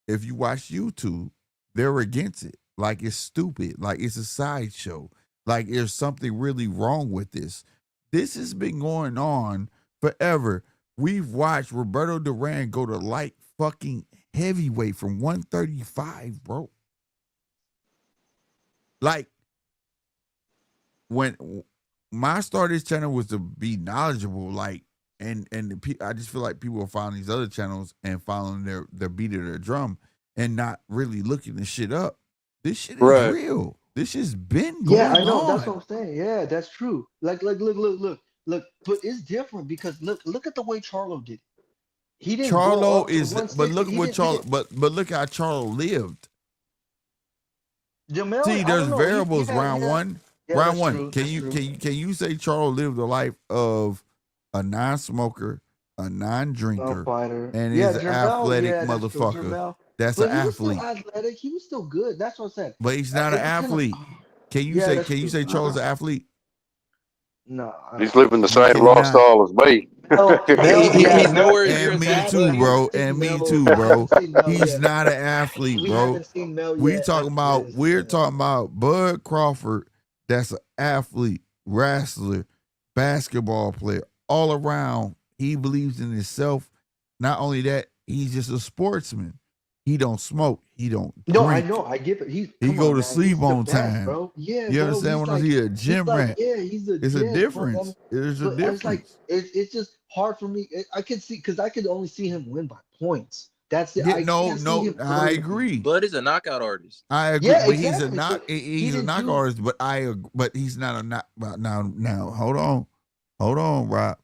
if you watch YouTube, they're against it. Like it's stupid. Like it's a sideshow. Like there's something really wrong with this. This has been going on forever. We've watched Roberto Duran go to light fucking heavyweight from 135, bro. Like when my start this channel was to be knowledgeable, like and I just feel like people are following these other channels and following their beat of their drum and not really looking this shit up. This shit is real. This shit's been going on. Yeah, I know. That's what I'm saying. Yeah, that's true. Like, look. But it's different because look at the way Charlo did it. He didn't. Charlo is, but look what Charlo, but look how Charlo lived. Jamel, see, there's variables. Round one. Can you say Charlo lived the life of a non-smoker, a non-drinker, and is an athletic motherfucker? That's an athlete. He was still athletic. He was still good. That's what I said. But he's not an athlete. Can you say Charlo's an athlete? No. He's living the same lifestyle as me. He's nowhere near and me too, bro. And me too, bro. He's not an athlete, bro. We're talking about Bud Crawford. That's an athlete, wrestler, basketball player, all around. He believes in himself. Not only that, he's just a sportsman. He don't smoke. He don't drink. No, I know. I get it. He go to sleep on time. Bro. Yeah, you understand what I'm saying? He's a gym rat. Yeah, he's a. It's a difference. There's a difference. It's like it's just hard for me. I could see because I could only see him win by points. That's it. Yeah, I agree. Bud is a knockout artist. I agree, but he's a knockout artist. But he's not a knock. Now, hold on, Rob.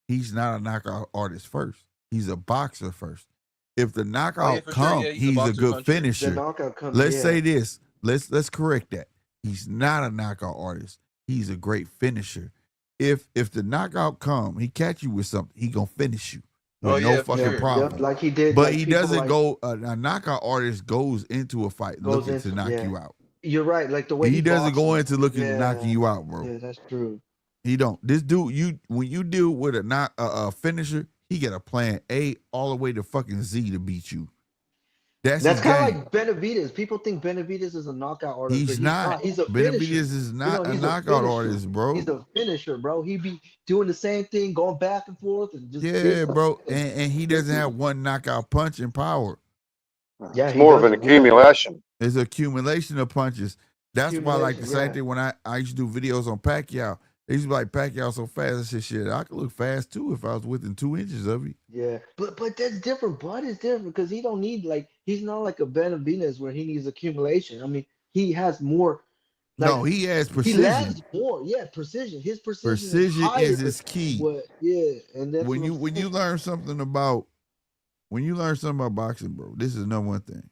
He's not a knockout artist first. He's a boxer first. If the knockout comes, he's a good finisher. Let's say this. Let's correct that. He's not a knockout artist. He's a great finisher. If the knockout come, he catch you with something, he gonna finish you. No fucking problem. Yep, like he did. But he doesn't go. A knockout artist goes into a fight looking to knock you out. You're right. Like the way he doesn't go into looking to knock you out, bro. Yeah, that's true. He don't. This dude, when you deal with a finisher, he got a plan A all the way to fucking Z to beat you. That's kind of like Benavidez. People think Benavidez is a knockout artist. He's not. He's a Benavidez finisher. is not a knockout artist, bro. He's a finisher, bro. He be doing the same thing, going back and forth, and just bro. And he doesn't have one knockout punch in power. Yeah, it's more of an accumulation. It's an accumulation of punches. That's why, like the same thing when I used to do videos on Pacquiao. They used to be like, Pacquiao so fast. I said, shit, I could look fast too if I was within 2 inches of you. Yeah, but that's different. Bud is different because he don't need he's not like a Benavidez where he needs accumulation. I mean, he has more. No, he has precision. He lands more. Yeah, precision. His precision is his key. But, and that's when you learn something about boxing, bro, this is number one thing.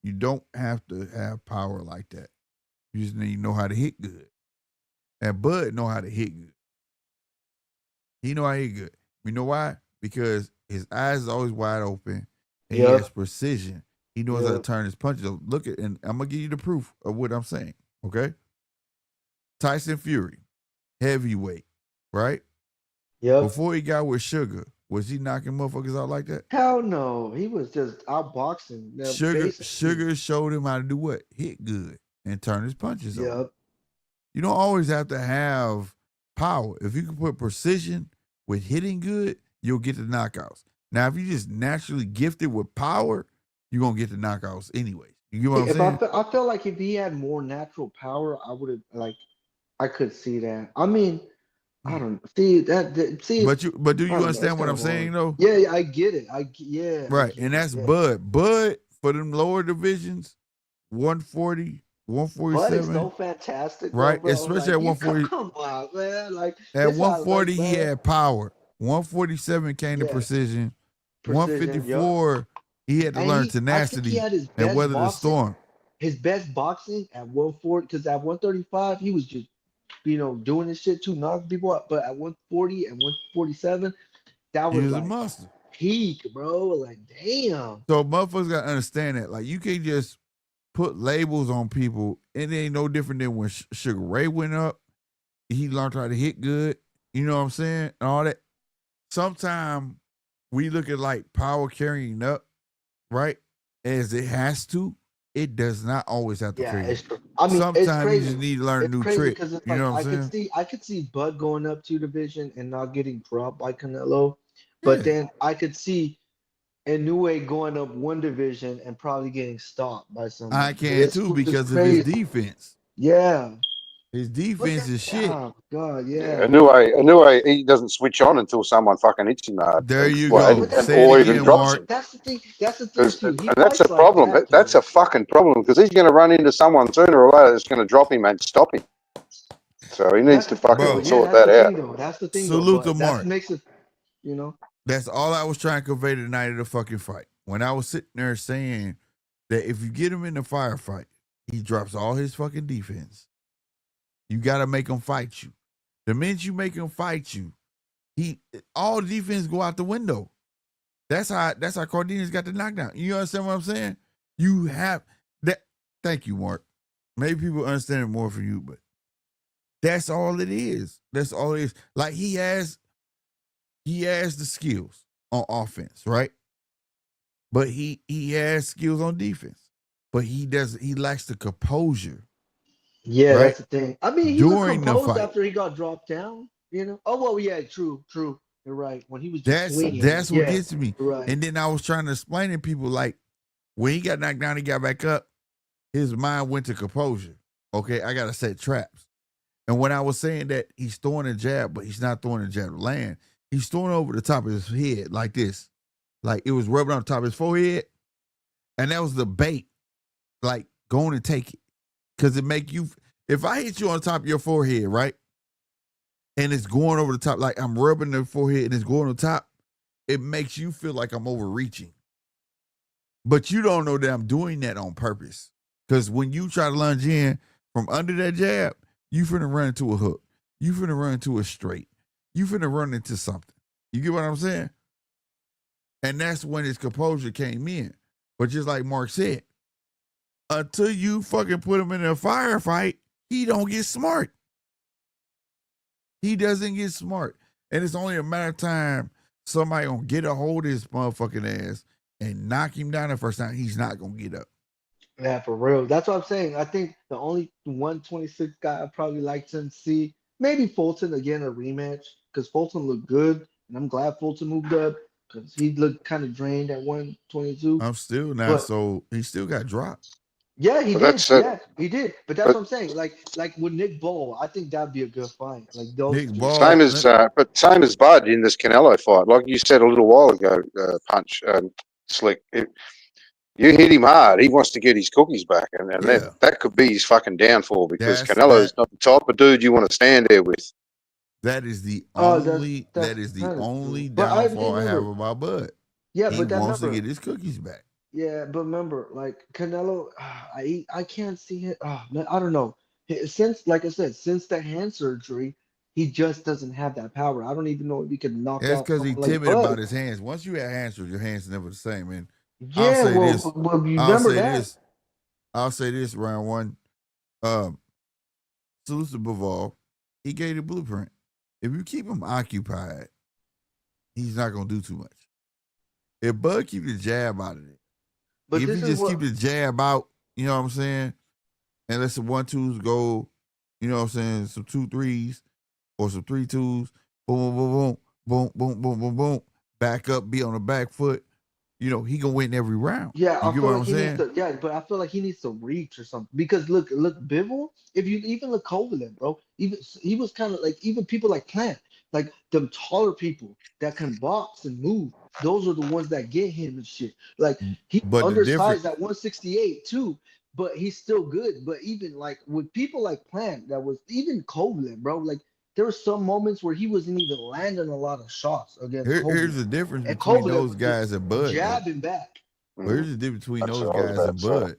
You don't have to have power like that. You just need to know how to hit good. And Bud know how to hit good. He know how to hit good. You know why? Because his eyes is always wide open. And he has precision. He knows how to turn his punches. Look at, and I'm gonna give you the proof of what I'm saying. Okay. Tyson Fury, heavyweight, right? Yeah. Before he got with Sugar, was he knocking motherfuckers out like that? Hell no. He was just outboxing. Sugar showed him how to do what? Hit good and turn his punches over. You don't always have to have power. If you can put precision with hitting good, you'll get the knockouts. Now, if you just naturally gifted with power, you're going to get the knockouts anyways. You get what I'm saying? I feel like if he had more natural power, I would have, I could see that. I mean, I don't see that. See, But do you understand what I'm saying though? Yeah, I get it. Right, and that's Bud. Bud for them lower divisions, 140, Bud is 147. so fantastic, Right, bro. especially Like, at 140. come on, man. Like At this, how I 140, like he Bud. had power. 147 came to precision. Precision, yup. 154, he had to learn I think he tenacity had his and best weather the boxing. storm. His best boxing at 140, because at 135 he was just doing this shit too, knocking people up. But at 140 and 147, that He was was a like monster. peak, bro. Like damn. So motherfuckers gotta understand that. Like you can't just put labels on people. It ain't no different than when Sugar Ray went up. He learned how to hit good. You know what I'm saying? And all that. Sometimes we look at like power carrying up, right? As it has to. It does not always have to Yeah, carry. it's true. I mean, it's Sometimes you crazy. just need to learn a It's new crazy trick. because it's You like know what I'm saying? I could see Bud going up 2 division and not getting dropped by Canelo, but Yeah. then I could see Inoue going up 1 division and probably getting stopped by someone. I can too because of his defense. Yeah. His defense is shit. Oh God, Yeah, yeah. Inoue, he doesn't switch on until someone fucking hits him hard. There you go. Say Or it even again, drops Mark. him. That's the thing. That's the thing too. He And that's a fights like problem. that, That's though. a fucking problem because he's going to run into someone sooner or later that's going to drop him and stop him. So he needs to fucking sort That's that the out. thing, though. That's the thing, though. Salute to But that Mark. makes it, you know. That's all I was trying to convey the night of the fucking fight. When I was sitting there saying that if you get him in the firefight, he drops all his fucking defense. You got to make him fight you. The minute you make him fight you, all defense go out the window. That's how Cardenas got the knockdown. You understand what I'm saying? You have that. Thank you, Mark. Maybe people understand it more for you, but that's all it is. That's all it is. Like he has the skills on offense, right? But he has skills on defense. But he lacks the composure. Yeah, right? that's the thing. I mean, he was During the composed fight. after he got dropped down. Oh well, yeah, true. You're right. When he was just That's swinging, what gets me. Right. And then I was trying to explain to people like when he got knocked down, he got back up. His mind went to composure. Okay, I gotta set traps. And when I was saying that he's throwing a jab, but he's not throwing a jab to land, he's throwing over the top of his head like this, like it was rubbing on top of his forehead, and that was the bait. Like go on and take it, because it make you. If I hit you on top of your forehead, right? And it's going over the top, like I'm rubbing the forehead and it's going on top, it makes you feel like I'm overreaching. But you don't know that I'm doing that on purpose. Because when you try to lunge in from under that jab, you finna run into a hook. You finna run into a straight. You finna run into something. You get what I'm saying? And that's when his composure came in. But just like Mark said, until you fucking put him in a firefight, he don't get smart. He doesn't get smart. And it's only a matter of time somebody gonna get a hold of his motherfucking ass and knock him down the first time. He's not gonna get up. Yeah, for real. That's what I'm saying. I think the only 126 guy I probably like to see, maybe Fulton again, a rematch, because Fulton looked good, and I'm glad Fulton moved up because he looked kind of drained at 122. I'm still not, so he still got dropped. Yeah, he But did. Yeah, he did. But that's what I'm saying. Like with Nick Ball, I think that'd be a good fight. Like those Nick two. Ball, same as Bud in this Canelo fight. Like you said a little while ago, Punch, Slick. You hit him hard. He wants to get his cookies back, and that could be his fucking downfall because Canelo's not the type of dude you want to stand there with. That is the only downfall I have about Bud. Yeah, he but wants to get his cookies back. Yeah, but remember, like Canelo, I can't see it. Man, I don't know. Since, like I said, since the hand surgery, he just doesn't have that power. I don't even know if he could knock That's out because he's someone like timid Bud. about his hands. Once you have hand surgery, your hands are never the same. And Yeah, I'll say well, this. well, you remember that. I'll say this, round one. Salute to Bivol. He gave the blueprint. If you keep him occupied, he's not gonna do too much. If Bud keep the jab out of it, but if you just keep the jab out, you know what I'm saying, and let some 1-2s go, you know what I'm saying, some 2-3s or some 3-2s, boom, boom, boom, boom, boom, boom, boom, boom, back up, be on the back foot, he gonna win every round. Yeah, You I get feel what like I'm he needs saying? to. Yeah, but I feel like he needs to reach or something. Because look, Bivol. If you even look Kovalev, bro, even he was kind of like even people like Plant, like them taller people that can box and move. Those are the ones that get him and shit. Like he's But the difference, undersized at 168 too, but he's still good. But even like with people like Plant, that was even Kovalev, bro. Like there were some moments where he wasn't even landing a lot of shots against here's Kovalev, the difference and between Kovalev those was just guys and Bud, though. jabbing back. But here's the difference between That's those what I was guys about and to say. Bud.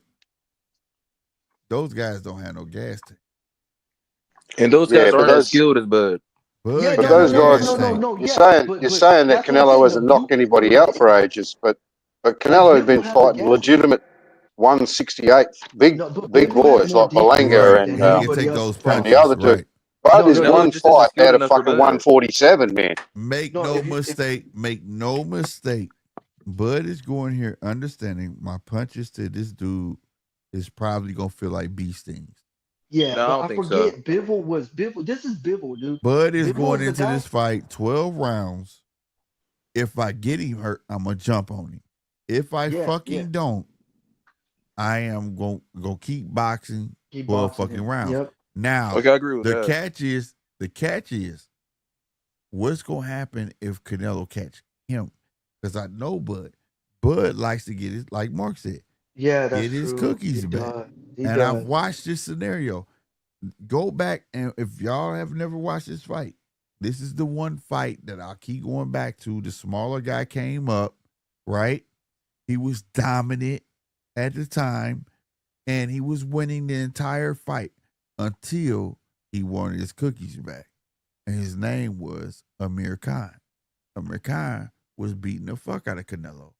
Those guys don't have no gas tank. And those Yeah, guys but aren't as those skilled as Bud. Yeah, Bud but no, got no, a those no, no, gas no, guys, no, tank. no. you're Yeah, saying but you're saying that that's what I'm Canelo saying. No, hasn't knocked anybody out for ages, but Canelo had been Bivol had a fighting gas tank. legitimate 168 No, but big Bivol had boys more like defense Right, Belanga than and he can anybody take else those in and fight. the punches. other two. Right. Bud No, is no, Canelo one just isn't fight skilled out of enough for fucking Bud. 147, man. Make no. no If you, mistake. Make no mistake. Bud is going here understanding my punches to this dude is probably gonna feel like bee stings. yeah, No, I but don't I think so. forget Bivol was Bivol. This is Bivol, dude. Bud is Bivol going is the into guy. this fight 12 rounds. If I get him hurt, I'm gonna jump on him. If I Yeah, fucking don't, I am gonna keep boxing keep 12 boxing fucking him. rounds. Yep. Now, Okay, I agree with the that. catch is, what's gonna happen if Canelo catch him? Because I know Bud. Bud likes to get his, like Mark said, Yeah, that's get his true. cookies He back. does. He And I've does. watched this scenario. Go back, and if y'all have never watched this fight, this is the one fight that I'll keep going back to. The smaller guy came up, right? He was dominant at the time, and he was winning the entire fight until he wanted his cookies back. And his name was Amir Khan. Amir Khan was beating the fuck out of Canelo.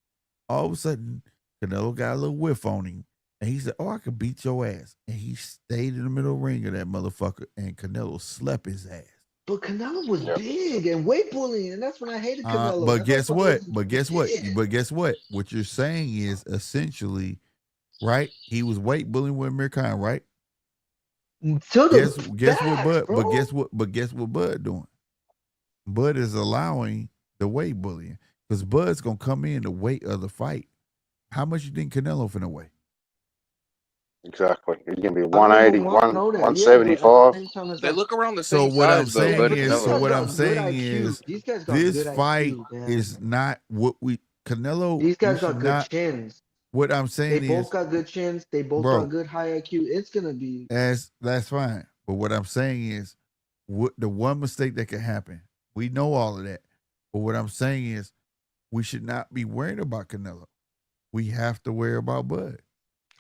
All of a sudden, Canelo got a little whiff on him. And he said, I could beat your ass. And he stayed in the middle ring of that motherfucker, and Canelo slept his ass. But Canelo was big and weight bullying, and that's when I hated Canelo. But That guess what? motherfucker But guess what? What you're saying is essentially, right? He was weight bullying with Amir Khan, right? To the Guess what back, Bud? bro. But guess what Bud doing? Bud is allowing the weight bullying because Bud's gonna come in the weight of the fight. How much you think Canelo finna weigh? Exactly. He's going to be I don't 180, know that. Yeah, but at the 175. same time, it's They like, look around the So same what I'm size though, Bud saying and is, Canelo. these guys got this good fight IQ, man. is not what we Canelo. These guys got should good not. chins. What I'm They saying both is, got good chins. They both bro, got good high IQ. It's gonna be that's fine. But what I'm saying is, what the one mistake that can happen, we know all of that. But what I'm saying is, we should not be worried about Canelo. We have to worry about Bud.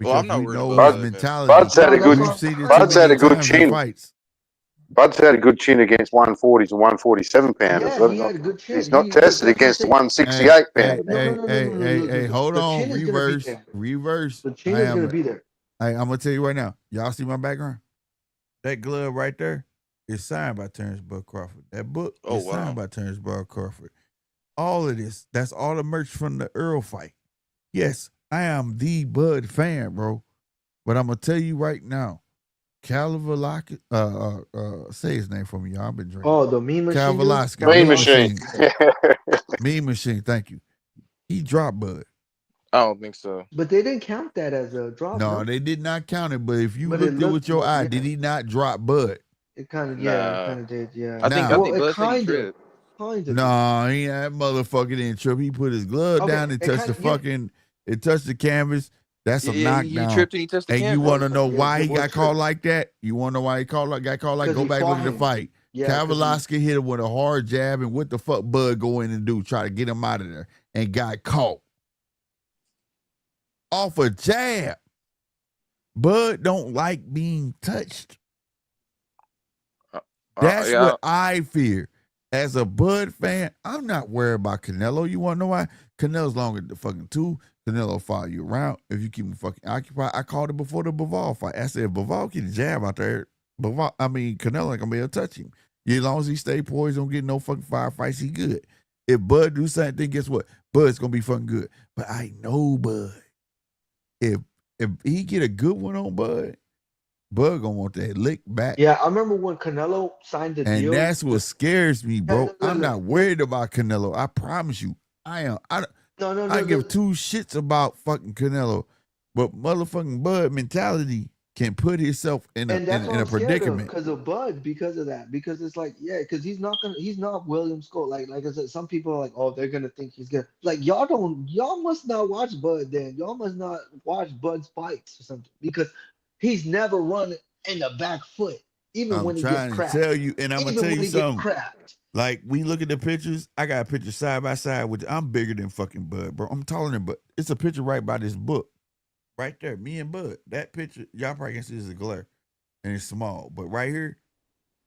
Well, I'm Because not we worried know about his Bud, man. mentality. Bud's had a good, We've seen it too Bud's had many a good times in chin. fights. Bud's had a good chin against 140s and 147 pounders. yeah. He had a good chin. He's not Look, tested that's what I'm against the saying. 168 Hey, pounders. hey, hold The on. chin is gonna be there. Reverse. The chin is gonna be there. I'm gonna tell you right now. Y'all see my background? That glove right there is signed by Terrence Bud Crawford. That book is signed by Terrence Bud Crawford. All of this, that's all the merch from the Earl fight. Yes, I am the Bud fan, bro. But I'm gonna tell you right now, Katzourakis, say his name for me, y'all. I've been drinking. Oh, the Mean Machine. Katzourakis. Mean Machine. Mean Machine, thank you. He dropped Bud. I don't think so. But they didn't count that as a drop. No, they did not count it. But if you But looked it at with your looked- eye, yeah. did he not drop Bud? It kind of, Nah. it kind of did, yeah. I think Now- Bud said he tripped. Kind of. No, he that motherfucker didn't trip. He put his glove Okay, down and it touched the kinda- yeah. fucking. It touched the canvas. That's a Yeah, he knockdown. tripped and he touched the And you canvas. want to know Yeah, why the he boy got called tripped. like that? You want to know why he got called like? Because Go he back look fought at the him. fight. Yeah, 'cause Katzourakis hit him with a hard jab, and what the fuck Bud go in and do? Try to get him out of there, and got caught off a jab. Bud don't like being touched. That's yeah. what I fear. As a Bud fan, I'm not worried about Canelo. You want to know why? Canelo's longer than fucking two. Canelo follow you around if you keep him fucking occupied. I called it before the Bivol fight. I said, Bivol get a jab out there. Canelo ain't gonna be able to touch him. As long as he stay poised, don't get no fucking firefights, he good. If Bud do something, guess what? Bud's gonna be fucking good. But I know Bud. If he get a good one on Bud, Bud gonna want that lick back. Yeah, I remember when Canelo signed the deal. And that's what scares me, bro. look. I'm not worried about Canelo. I promise you. I am. I give two shits about fucking Canelo, but motherfucking Bud mentality can put himself in a predicament because of Bud, because of that, because it's like, yeah, because he's not William Scott. Like I said, some people are like, oh, they're gonna think he's gonna, like, y'all must not watch Bud then. Y'all must not watch Bud's fights or something, because he's never run in the back foot, even when he gets cracked. I'm trying to tell you, and I'm gonna tell you something. Like, we look at the pictures. I got a picture side by side with. I'm bigger than fucking Bud, bro. I'm taller than Bud. It's a picture right by this book. Right there, me and Bud. That picture, y'all probably can see is a glare, and it's small. But right here,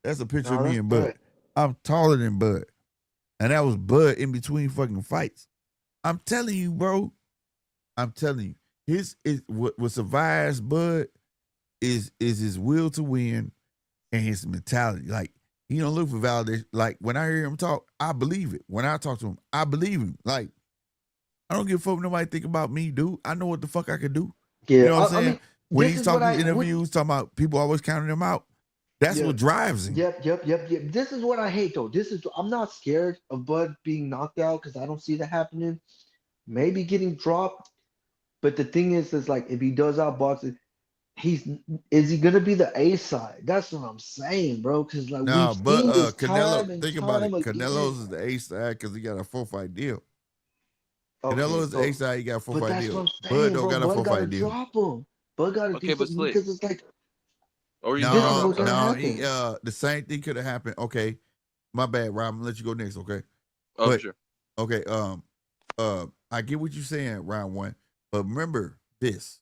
that's a picture of me and Bud. Right. I'm taller than Bud, and that was Bud in between fucking fights. I'm telling you, bro. I'm telling you, what survives Bud is his will to win and his mentality. Like, he don't look for validation. Like, when I hear him talk, I believe it. When I talk to him, I believe him. Like, I don't give a fuck what nobody think about me, dude. I know what the fuck I could do. Yeah, you know what I'm saying? I mean, when he's talking in interviews, talking about people always counting him out, that's what drives him. Yep. This is what I hate, though. I'm not scared of Bud being knocked out because I don't see that happening. Maybe getting dropped. But the thing is like, if he does outbox it, is he gonna be the A side? That's what I'm saying, bro. Because like, we've seen this Canelo, think about it. Canelo's is the A side because he got a 4-fight deal. Okay, Canelo is the A side. He got a 4-fight deal. Bud don't got a 4-fight deal. Drop him. Bud got to do something because it's like. The same thing could have happened. Okay, my bad, Rob. I'm gonna let you go next. Okay. Sure. Okay. I get what you're saying, round one, but remember this: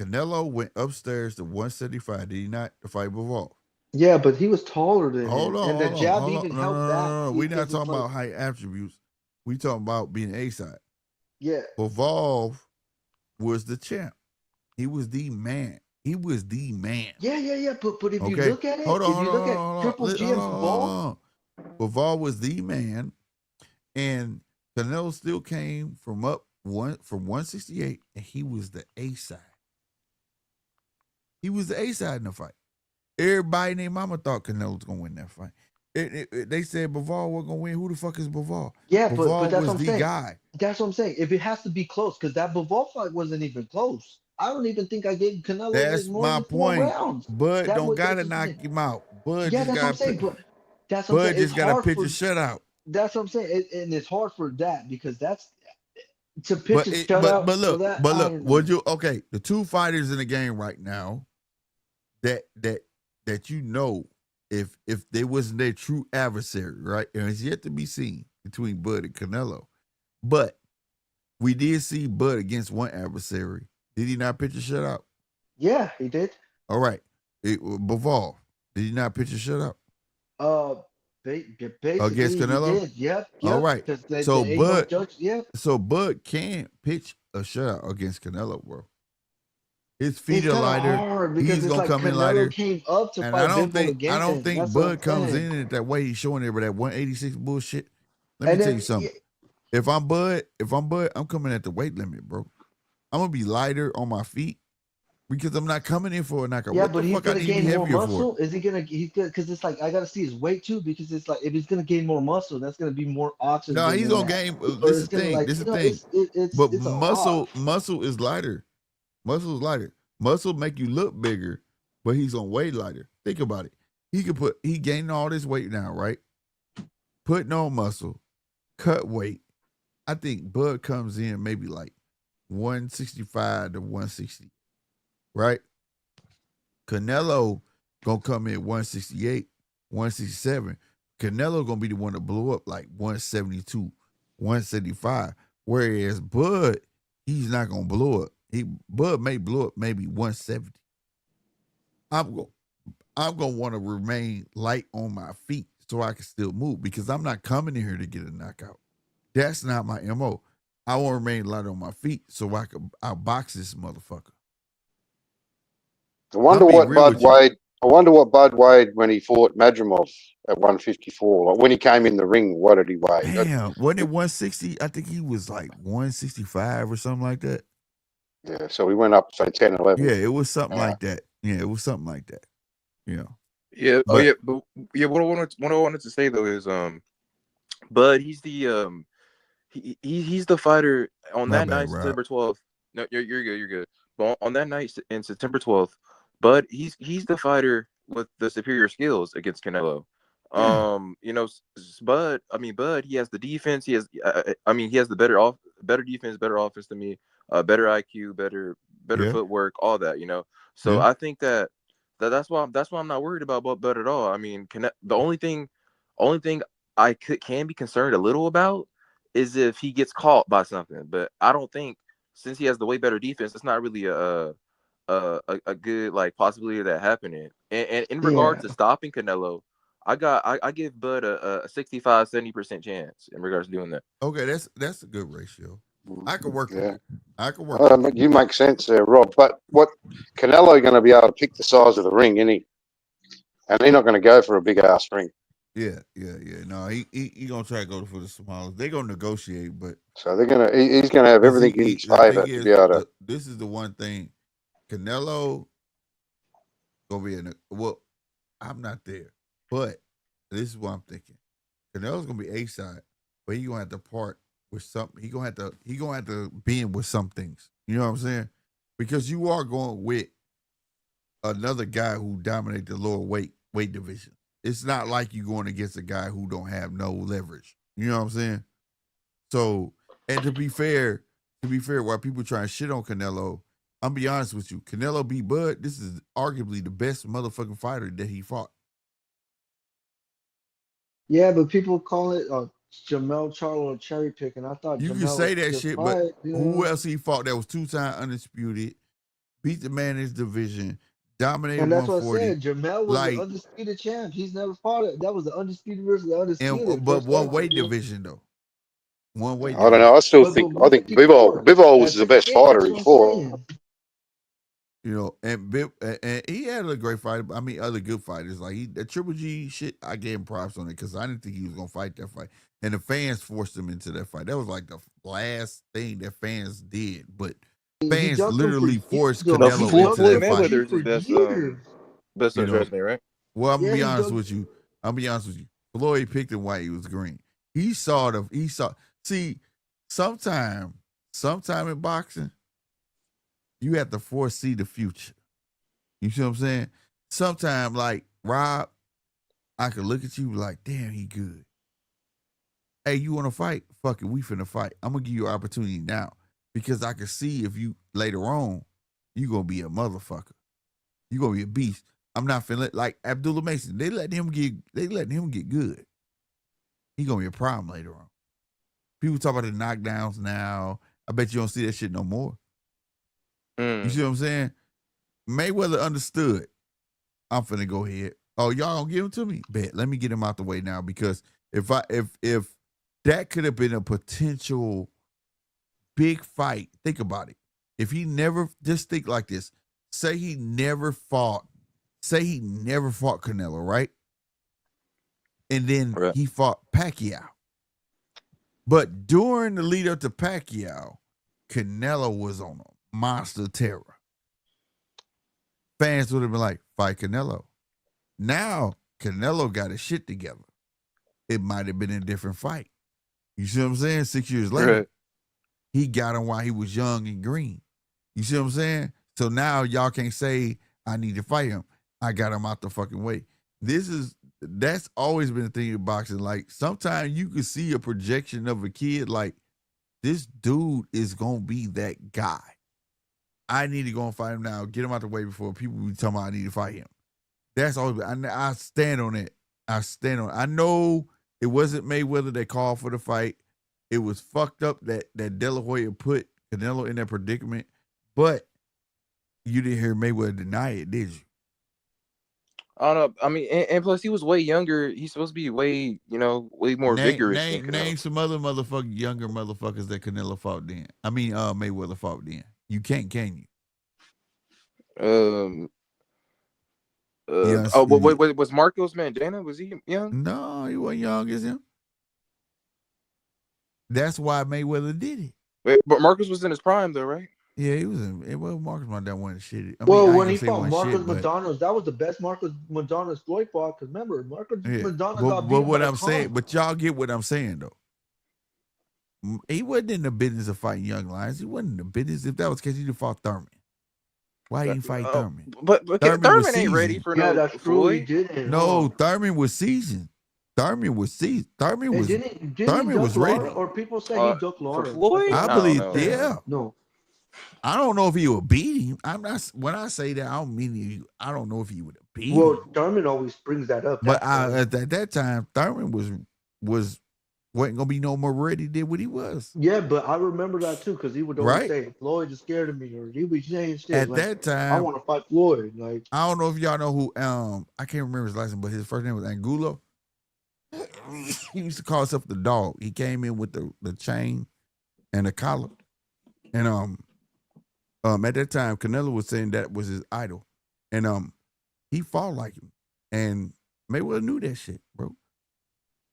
Canelo went upstairs to 175. Did he not? To fight Bivol. Yeah, but he was taller than him. And the jab even helped that. No. We're not talking about height attributes. We talking about being A side. Yeah. Bivol was the champ. He was the man. Yeah. But if you look at it, if you look at Triple G's ball, Bivol was the man, and Canelo still came from 168, and he was the A side. He was the A side in the fight. Everybody and their mama thought Canelo was gonna win that fight. They said Bivol was gonna win. Who the fuck is Bivol? Yeah, Bivol but that's was what I'm the saying. guy. That's what I'm saying. If it has to be close, because that Bivol fight wasn't even close. I don't even think I gave Canelo that's more my than 4 point. rounds. Bud don't gotta knock him out. Bud that's what I'm saying. But that's what I'm saying. Bud just gotta pitch a shutout. That's what I'm saying, and it's hard for that because that's to pitch a shutout. But look, would you? Okay, the two fighters in the game right now that you know, if they wasn't their true adversary, right? And it's yet to be seen between Bud and Canelo. But we did see Bud against one adversary. Did he not pitch a shutout? Yeah, he did. All right. Bivol, did he not pitch a shutout? Basically, against Canelo? He did. Yep. All right. So Bud can pitch a shutout against Canelo, bro. His feet are lighter. He's gonna come in lighter. Came up to and I don't think Bud comes in it that way. He's showing everybody that 186 bullshit. Let me tell you something. If I'm Bud, I'm coming at the weight limit, bro. I'm gonna be lighter on my feet because I'm not coming in for a knockout. Yeah, what but the he's fuck gonna gain more muscle. For? Is he gonna? Because it's like I gotta see his weight too. Because it's like if he's gonna gain more muscle, that's gonna be more oxygen. No, he's gonna gain. This is the thing. This is the thing. But muscle is lighter. Muscle is lighter. Muscle make you look bigger, but he's gonna weigh lighter. Think about it. He gained all this weight now, right? Putting on muscle, cut weight. I think Bud comes in maybe like 165 to 160, right? Canelo gonna come in 168, 167. Canelo gonna be the one to blow up like 172, 175. Whereas Bud, he's not gonna blow up. Bud may blow up maybe 170. I'm gonna want to remain light on my feet so I can still move because I'm not coming in here to get a knockout. That's not my MO. I want to remain light on my feet so I'll box this motherfucker. I wonder what Bud weighed when he fought Madrimov at 154. Like when he came in the ring, what did he weigh? Damn, wasn't it 160? I think he was like 165 or something like that. Yeah, so we went up to 10, 11. Yeah, it was something like that. Yeah, it was something like that. You know. Yeah. What I wanted to say though is, Bud, he's he's the fighter on My that bad, night, Rob. September 12th. No, you're good, you're good. But on that night in September 12th, Bud, he's the fighter with the superior skills against Canelo. You know, Bud, he has the defense. He has, he has the better defense, better offense than me, better IQ, better footwork, all that. You know, so I think that's why I'm not worried about Bud at all. I mean, the only thing I can be concerned a little about is if he gets caught by something. But I don't think, since he has the way better defense, it's not really a good like possibility of that happening. And in regards to stopping Canelo, I give Bud a 65-70% chance in regards to doing that. Okay, that's a good ratio. I could work with it. I could work with it. You make sense there, Rob. But what Canelo going to be able to pick the size of the ring, isn't he? And he's not going to go for a big ass ring. Yeah. No, he gonna try to go for the smallest. They're gonna negotiate, but so he's gonna have everything in his favor to be able to. This is the one thing, Canelo gonna be I'm not there, but this is what I'm thinking. Canelo's gonna be A side, but he gonna have to part with something. He gonna have to bend with some things. You know what I'm saying? Because you are going with another guy who dominates the lower weight division. It's not like you going against a guy who don't have no leverage. You know what I'm saying? So, and to be fair, while people try and shit on Canelo, I'm be honest with you. Canelo beat Bud. This is arguably the best motherfucking fighter that he fought. Yeah, but people call it Jamel Charlo cherry picking. I thought you Jamel can say that shit, fight, but who else he fought that was 2-time undisputed, beat the man in his division, dominated and that's 140. What I said. Jamel was the undisputed champ. He's never fought it. That was the undisputed versus the undisputed. But one weight division though. One weight. I don't know. I still think Bivol was the best fighter he fought. You know, and he had a great fight. I mean, other good fighters like the Triple G shit. I gave him props on it because I didn't think he was gonna fight that fight, and the fans forced him into that fight. That was like the last thing that fans did, but fans literally forced Canelo into that fight. Mayweather's best resume, right? Well, I'm gonna be honest with you. Floyd picked him while he was green. See, sometime in boxing, you have to foresee the future. You see what I'm saying? Sometimes, like Rob, I could look at you like, damn, he good. Hey, you want to fight? Fuck it, we finna fight. I'm gonna give you an opportunity now because I can see if you later on, you gonna be a motherfucker. You gonna be a beast. I'm not finna like Abdullah Mason. They letting him get good. He gonna be a problem later on. People talk about the knockdowns now. I bet you don't see that shit no more. You see what I'm saying? Mayweather understood. I'm finna go ahead. Oh, y'all gonna give him to me? Bet. Let me get him out the way now because if that could have been a potential big fight, think about it. If he never, just think like this. Say he never fought Canelo, right? And then he fought Pacquiao. But during the lead up to Pacquiao, Canelo was on a monster terror. Fans would have been like, fight Canelo. Now, Canelo got his shit together. It might have been a different fight. You see what I'm saying? 6 years later, he got him while he was young and green. You see what I'm saying? So now y'all can't say, I need to fight him. I got him out the fucking way. That's always been a thing in boxing. Like, sometimes you can see a projection of a kid like, this dude is going to be that guy. I need to go and fight him now. Get him out the way before people be talking about I need to fight him. That's always been, I stand on it. I know it wasn't Mayweather that called for the fight. It was fucked up that De La Hoya put Canelo in that predicament. But you didn't hear Mayweather deny it, did you? I don't know. I mean, and plus he was way younger. He's supposed to be way more vigorous. Name some other younger motherfuckers that Canelo fought then. I mean, Mayweather fought then. You can't, can you? Wait, was Marcos Mandana? Was he young? No, he wasn't young as him. That's why Mayweather did it. Wait, but Marcos was in his prime though, right? Yeah, he was in. Well, Marcos Mandana wasn't shitty. When he fought Marcos Madonas, that was the best Marcos Madonas Floyd fought. Because remember, Marcos Madonas got beat. But what I'm saying, but y'all get what I'm saying though. He wasn't in the business of fighting young lions. He wasn't in the business. If that was the case, he'd have fought Thurman. Why didn't he fight Thurman? But Thurman ain't ready for Yeah, no that's true. He Floyd. didn't. No, Thurman was seasoned. Thurman was seasoned. Thurman Hey, was didn't he Thurman duck was Lara? ready. Or people say he ducked Lara. For Floyd? I believe, no. yeah. No. I don't know if he would beat him. I'm not. When I say that, I don't mean I don't know if he would have beat Well, him. Thurman always brings that up. But at that time, Thurman wasn't gonna be no more ready than what he was. Yeah, but I remember that too because he would always Right. say Floyd is scared of me, or he would saying shit At like, that time, I want to fight Floyd. Like, I don't know if y'all know who. I can't remember his last name, but his first name was Angulo. He used to call himself the dog. He came in with the chain and the collar, and at that time, Canelo was saying that was his idol, and he fought like him, and Mayweather knew that shit, bro.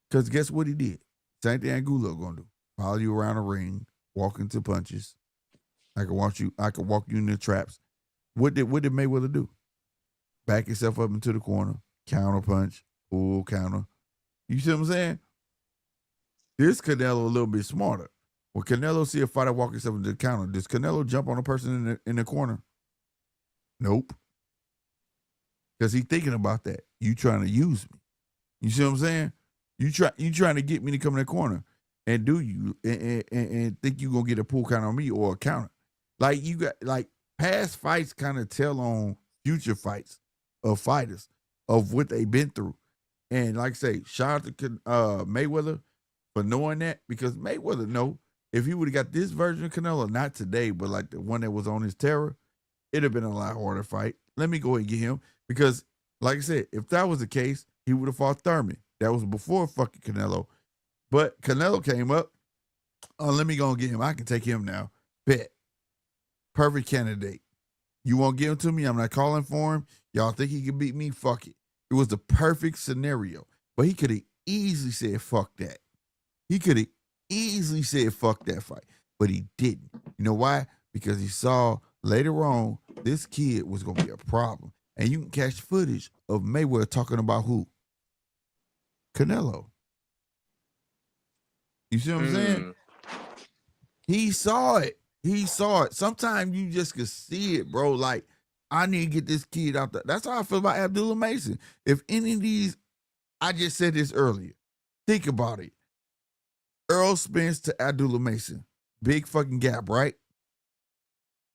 Because guess what he did? Same thing Angulo gonna do. Follow you around the ring, walk into punches. I could walk you into traps. What did Mayweather do? Back himself up into the corner, counter punch, pull counter. You see what I'm saying? This Canelo a little bit smarter. When Canelo see a fighter walk himself into the counter, does Canelo jump on a person in the corner? Nope. Because he's thinking about that. You trying to use me. You see what I'm saying? You trying to get me to come in the corner and do you and think you gonna get a pull count on me or a counter. Like you got past fights kind of tell on future fights of fighters of what they've been through. And like I say, shout out to Mayweather for knowing that, because Mayweather know if he would have got this version of Canelo, not today, but like the one that was on his terror, it'd have been a lot harder fight. Let me go ahead and get him, because like I said, if that was the case, he would have fought Thurman. That was before fucking Canelo. But Canelo came up. Let me go and get him. I can take him now. Bet. Perfect candidate. You won't give him to me? I'm not calling for him. Y'all think he can beat me? Fuck it. It was the perfect scenario. But he could have easily said, fuck that. He could have easily said, fuck that fight. But he didn't. You know why? Because he saw later on this kid was going to be a problem. And you can catch footage of Mayweather talking about who? Canelo. You see what I'm saying? He saw it. He saw it. Sometimes you just can see it, bro. Like, I need to get this kid out there. That's how I feel about Abdullah Mason. If any of these, I just said this earlier. Think about it. Earl Spence to Abdullah Mason. Big fucking gap, right?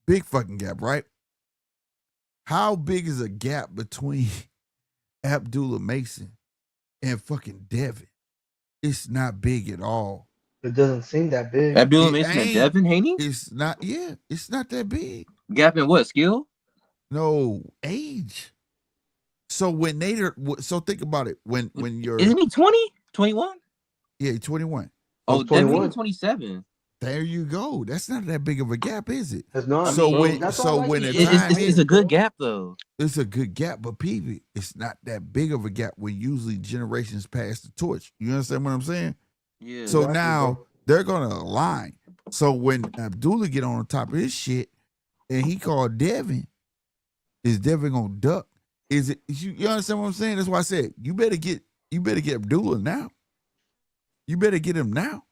Big fucking gap, right? How big is a gap between Abdullah Mason and fucking Devin? It's not big at all. It doesn't seem that big. Abdullah Mason and Devin Haney? It's not, it's not that big. Gap in what, skill? No, age. So when so think about it. When you're... Isn't he 20? 21? Yeah, he's 21. Oh, Devin 27. There you go. That's not that big of a gap, is it? It's not. So It's a good gap though. It's a good gap, but PV, it's not that big of a gap when usually generations pass the torch. You understand what I'm saying? Yeah. So now they're gonna align. So when Abdullah get on the top of his shit and he called Devin, is Devin gonna duck? Is it you understand what I'm saying? That's why I said you better get Abdullah now. You better get him now.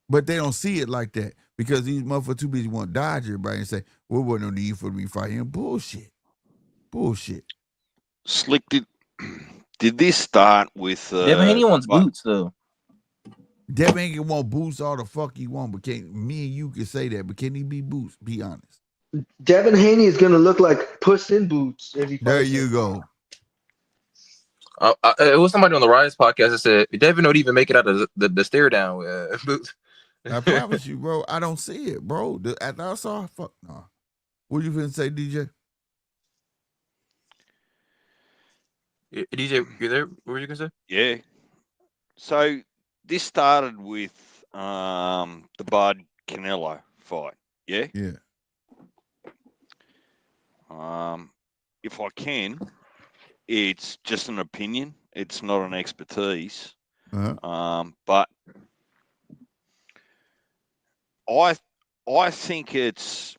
But they don't see it like that because these motherfuckers too busy want to dodge everybody and say, well, what no need for me to fight him. Bullshit. Slick, did this start with Devin Haney wants boots though. Devin Haney want boots all the fuck he want, but can't me and you can say that, but can he be boots? Be honest. Devin Haney is gonna look like Puss in Boots if he. There you go. It was somebody on the Rise podcast that said Devin don't even make it out of the stare down boots. I promise you, bro. I don't see it, bro. After I saw, fuck no. What you finna say, DJ? DJ, you there? What were you gonna say? Yeah. So this started with the Bud Canelo fight. Yeah. Yeah. If I can, it's just an opinion. It's not an expertise. But I think it's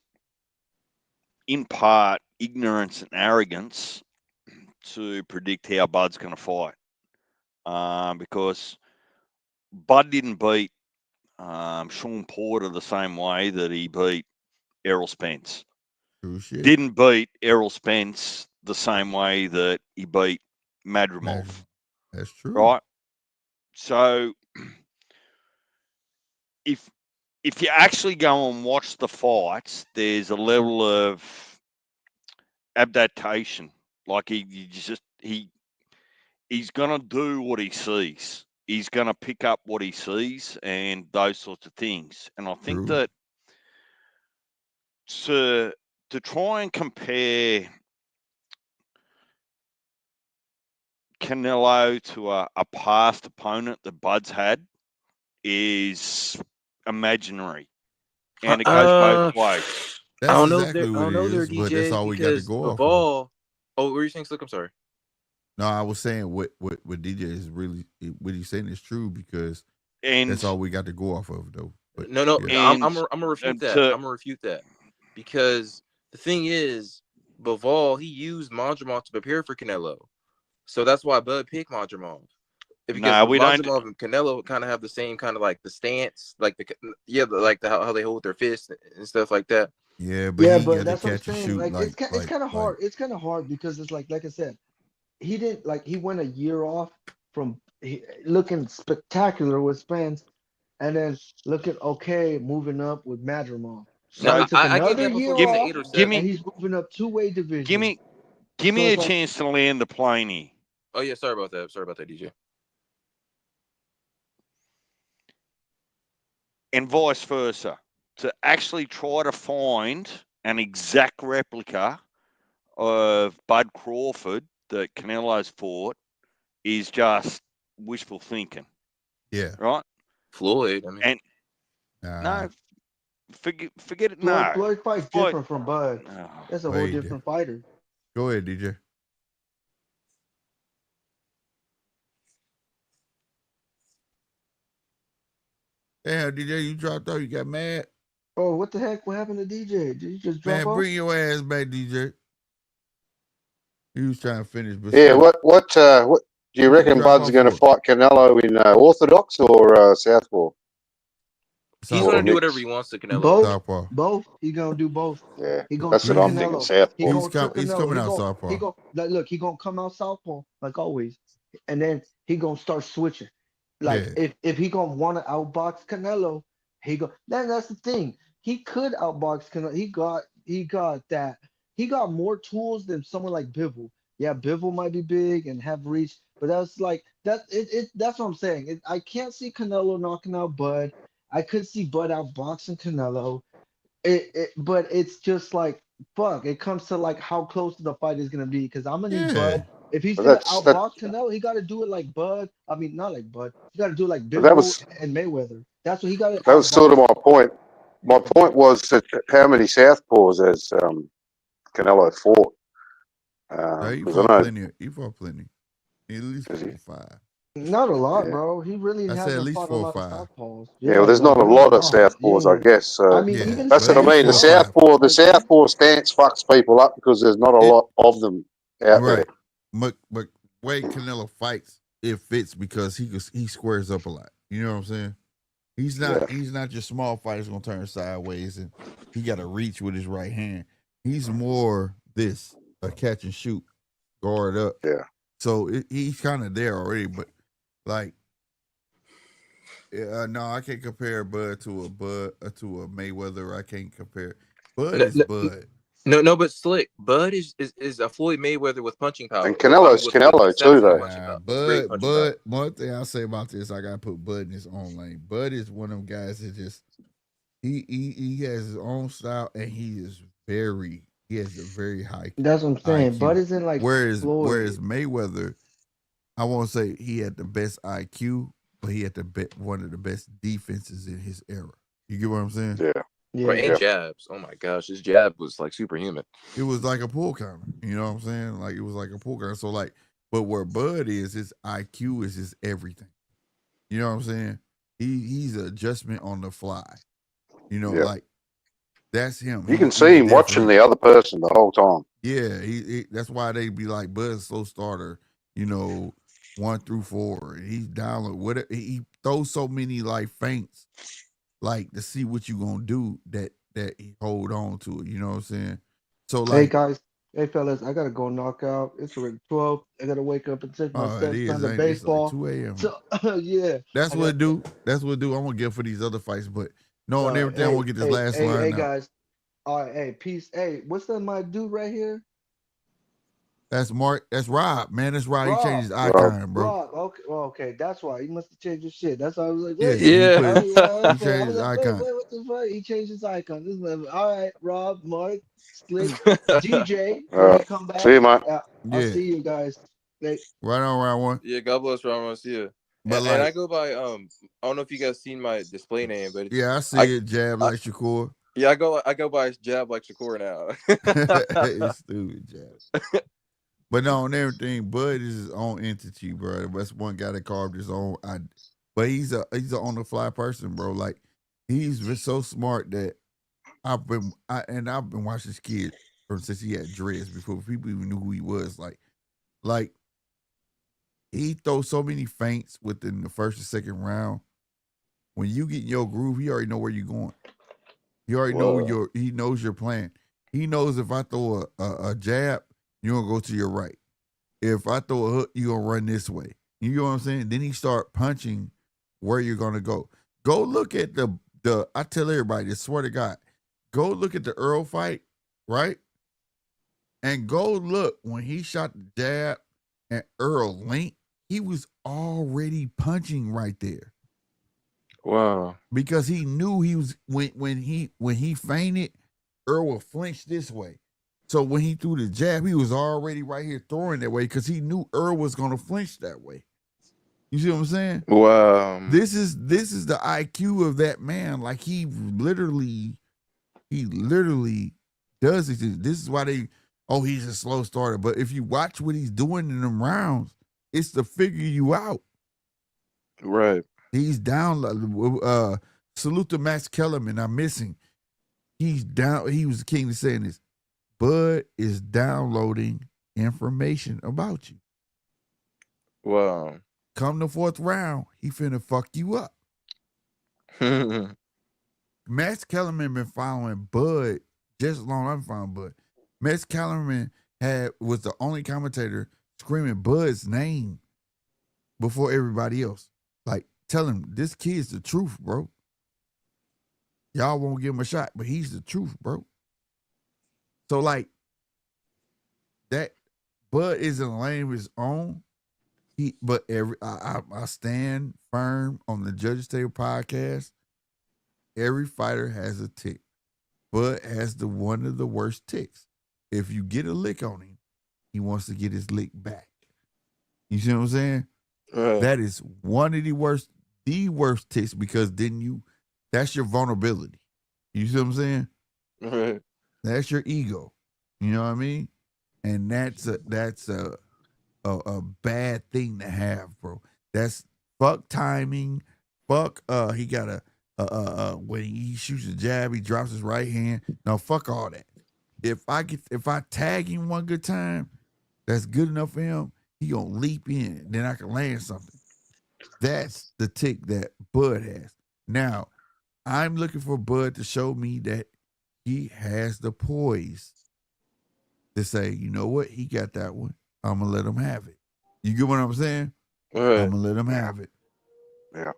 in part ignorance and arrogance to predict how Bud's going to fight, because Bud didn't beat Sean Porter the same way that he beat Errol Spence. True shit. Didn't beat Errol Spence the same way that he beat Madrimov. That's true. Right? So if you actually go and watch the fights, there's a level of adaptation. Like he's gonna do what he sees. He's gonna pick up what he sees and those sorts of things. And I think that to try and compare Canelo to a past opponent that Bud's had is imaginary, and it goes both ways. That's I don't know exactly what I don't know it there, is, but that's DJ, all we got to because go off of. Bivol. Oh, what were you saying, Slick? I'm sorry. No, I was saying what DJ is really what he's saying is true because And that's all we got to go off of, though. But, No, yeah. I'm gonna refute that. I'm gonna refute that because the thing is, Bivol, he used Madrimov to prepare for Canelo, so that's why Bud picked Madrimov. Because Madrimov and Canelo kind of have the same kind of like the stance, like how they hold their fists and stuff like that. Yeah, but he got that's to what I'm catch and saying. shoot. Like, it's kind of hard. It's kind of hard because it's like I said, he didn't he went a year off from looking spectacular with Spence, and then looking okay, moving up with Madrimov. So No, he took I gave another that before year he was off, 8 or 7. and he's moving up two-weight division. Give me So a it's like, chance to land the plane here. Oh yeah, sorry about that. Sorry about that, DJ. And vice versa. To actually try to find an exact replica of Bud Crawford that Canelo's fought is just wishful thinking. Yeah. Right? Floyd, I mean. And no, forget it. Floyd fights different from Bud. That's a whole different fighter. Go ahead, DJ. Damn, DJ, you dropped out. You got mad. Oh, what the heck? What happened to DJ? Did you just drop off? Man, bring your ass back, DJ. He was trying to finish. But yeah, what do you reckon Bud's going to fight Canelo in Orthodox or Southpaw? He's going to do whatever he wants to Canelo. Both. He's going to do both. Yeah, he gonna that's what I'm thinking. Southpaw. He's coming out Southpaw. Look, he gonna come out Southpaw like always, and then he gonna start switching. Like if he gonna want to outbox Canelo, that's the thing. He could outbox Canelo. He got that. He got more tools than someone like Bivol. Yeah, Bivol might be big and have reach, but that's like that. That's what I'm saying. I can't see Canelo knocking out Bud. I could see Bud outboxing Canelo. But it's just like fuck. It comes to like how close the fight is gonna be because I'm gonna need Bud. If he's gonna outbox Canelo, he got to do it like Bud. I mean, not like Bud. He got to do it like Bivol and Mayweather. That's what he got to. That was sort of my point. My point was that how many Southpaws has Canelo fought? He fought plenty. He fought plenty. At least 4 or 5. Not a lot, bro. He really hasn't at least fought 4 a or lot 5. of southpaws. Yeah, well, there's not a lot of Southpaws, I guess. So I mean, even that's what I mean. The Southpaw stance fucks people up because there's not a lot of them out there. But way Canelo fights, it fits because he squares up a lot. You know what I'm saying? He's not just small fighters gonna turn sideways and he got to reach with his right hand. He's more a catch and shoot, guard up. Yeah. So he's kind of there already, but like, no, I can't compare Bud to a Mayweather. I can't compare. Bud is Bud. No, but Slick, Bud is a Floyd Mayweather with punching power. And Canelo's Canelo too, though. Bud. One thing I'll say about this, I gotta put Bud in his own lane. Bud is one of them guys that just he has his own style and he has a very high. That's what I'm saying. IQ. Bud isn't like whereas Mayweather, I won't say he had the best IQ, but he had one of the best defenses in his era. You get what I'm saying? Yeah. Right, and jabs. Oh my gosh, his jab was like superhuman. It was like a pull counter. You know what I'm saying? Like it was like a pull counter. So like, but where Bud is, his IQ is his everything. You know what I'm saying? He's an adjustment on the fly. You know, like that's him. You can see him watching the other person the whole time. Yeah, that's why they be like Bud's slow starter. 1 through 4. He's down. He throws so many like feints like to see what you gonna do that he hold on to it. You know what I'm saying? So Hey like, guys, hey fellas, I gotta go knock out. It's already 12. I gotta wake up and take my oh, it stepson is. to Ain't it? It's like baseball. 2 a.m. So yeah, That's I what got. it do. That's what it do. I'm gonna get for these other fights, but no, and everything. I'm Hey, gonna get this last line hey out. guys. All right, hey, peace. Hey, what's that? My dude right here, That's Mark. That's Rob, man. That's Rob. He changed his Rob. icon, bro. Rob. Okay, well, okay, that's why he must have changed his shit. That's why I was like, Yeah, wait. he Yeah. put Oh his, yeah, he okay. I changed was his like, icon. what the fuck? He changed his icon. This is all right, Rob, Mark, Slick, DJ. When you come See back, you, mate. I'll Yeah, see you guys. Like, right on, round one. Yeah, God bless Ramos. Yeah. But And I like, go by I don't know if you guys seen my display name, but it's yeah, I see it. Jab like Shakur. yeah, I go by Jab like Shakur now. It's stupid, Jab. But no, on everything, Bud is his own entity, bro. That's one guy that carved his own. But he's a on the fly person, bro. Like he's been so smart that I've been watching this kid from since he had dreads before people even knew who he was. Like he throws so many feints within the first and second round. When you get in your groove, he already know where you're going. He already know he knows your plan. He knows if I throw a jab, you're gonna go to your right. If I throw a hook, you're gonna run this way. You know what I'm saying? Then he start punching where you're gonna go. Go look at the I tell everybody, I swear to God, go look at the Earl fight, right? And go look when he shot the jab and Earl linked, he was already punching right there. Wow. Because he knew he was when he feinted, Earl would flinch this way. So when he threw the jab, he was already right here throwing that way because he knew Earl was gonna flinch that way. You see what I'm saying? Wow. This is the IQ of that man. Like he literally does it. This is why he's a slow starter. But if you watch what he's doing in them rounds, it's to figure you out. Right. He's down. Salute to Max Kellerman. I'm missing. He's down. He was the king of saying this. Bud is downloading information about you. Wow. Come the fourth round, he finna fuck you up. Max Kellerman been following Bud just as long as I'm following Bud. Max Kellerman was the only commentator screaming Bud's name before everybody else. Like, tell him this kid's the truth, bro. Y'all won't give him a shot, but he's the truth, bro. So like that Bud is in a lane of his own. I stand firm on the Judge's Table podcast. Every fighter has a tick. Bud has one of the worst ticks. If you get a lick on him, he wants to get his lick back. You see what I'm saying? Right. That is one of the worst ticks because that's your vulnerability. You see what I'm saying? Right. That's your ego. You know what I mean? And that's a bad thing to have, bro. That's fuck timing. Fuck he got when he shoots a jab, he drops his right hand. No, fuck all that. If I tag him one good time, that's good enough for him, he gonna leap in, then I can land something. That's the tick that Bud has. Now, I'm looking for Bud to show me that he has the poise to say, you know what, he got that one. I'm gonna let him have it. You get what I'm saying? Right. I'm gonna let him have it. Yeah.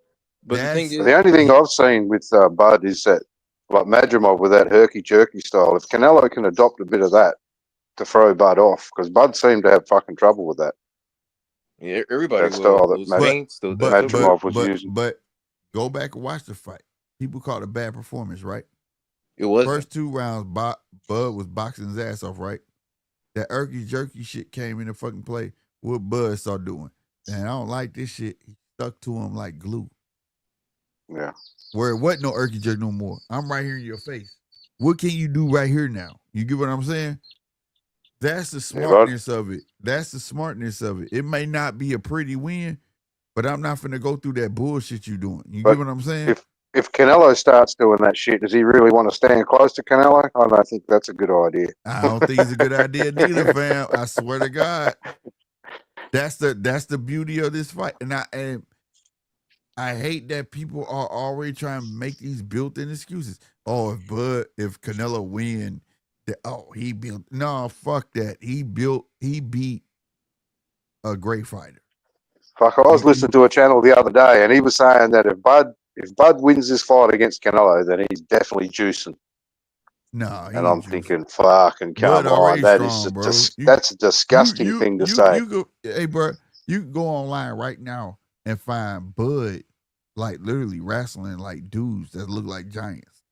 But the thing is, the only thing I've seen with Bud is that, like Madrimov with that herky jerky style, if Canelo can adopt a bit of that to throw Bud off, because Bud seemed to have fucking trouble with that. Yeah, everybody that style that Madrimov was using. But go back and watch the fight. People call it a bad performance, right? It was. First 2 rounds, Bud was boxing his ass off, right? That erky jerky shit came into fucking play. What Bud started doing. And I don't like this shit. He stuck to him like glue. Yeah. Where it wasn't no erky jerky no more. I'm right here in your face. What can you do right here now? You get what I'm saying? That's the smartness of it. That's the smartness of it. It may not be a pretty win, but I'm not finna go through that bullshit you doing. You get what I'm saying? If Canelo starts doing that shit, does he really want to stand close to Canelo? I don't think that's a good idea. I don't think it's a good idea neither, fam. I swear to God. That's the beauty of this fight. And I hate that people are already trying to make these built-in excuses. Oh, if Canelo win, he built. No, fuck that. He beat a great fighter. Fuck, I was listening to a channel the other day, and he was saying that if Bud wins this fight against Canelo, then he's definitely juicing. No, and I'm thinking, fucking come on, that's a disgusting thing to say. Hey, bro, you can go online right now and find Bud like literally wrestling like dudes that look like giants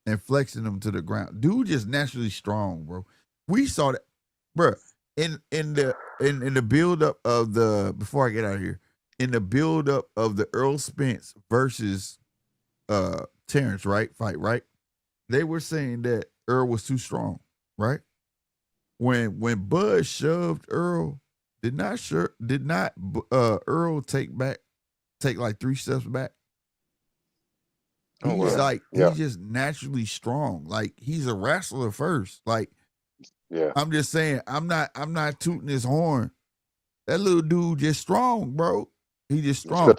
and flexing them to the ground. Dude just naturally strong, bro. We saw that, bro. In the build up of the before I get out of here, in the build up of the Earl Spence versus Terrence fight, right? They were saying that Earl was too strong, right? When Bud shoved Earl, did not Earl take like 3 steps back? He's he's just naturally strong. Like he's a wrestler first. Like I'm just saying, I'm not tooting his horn. That little dude just strong, bro. He just strong.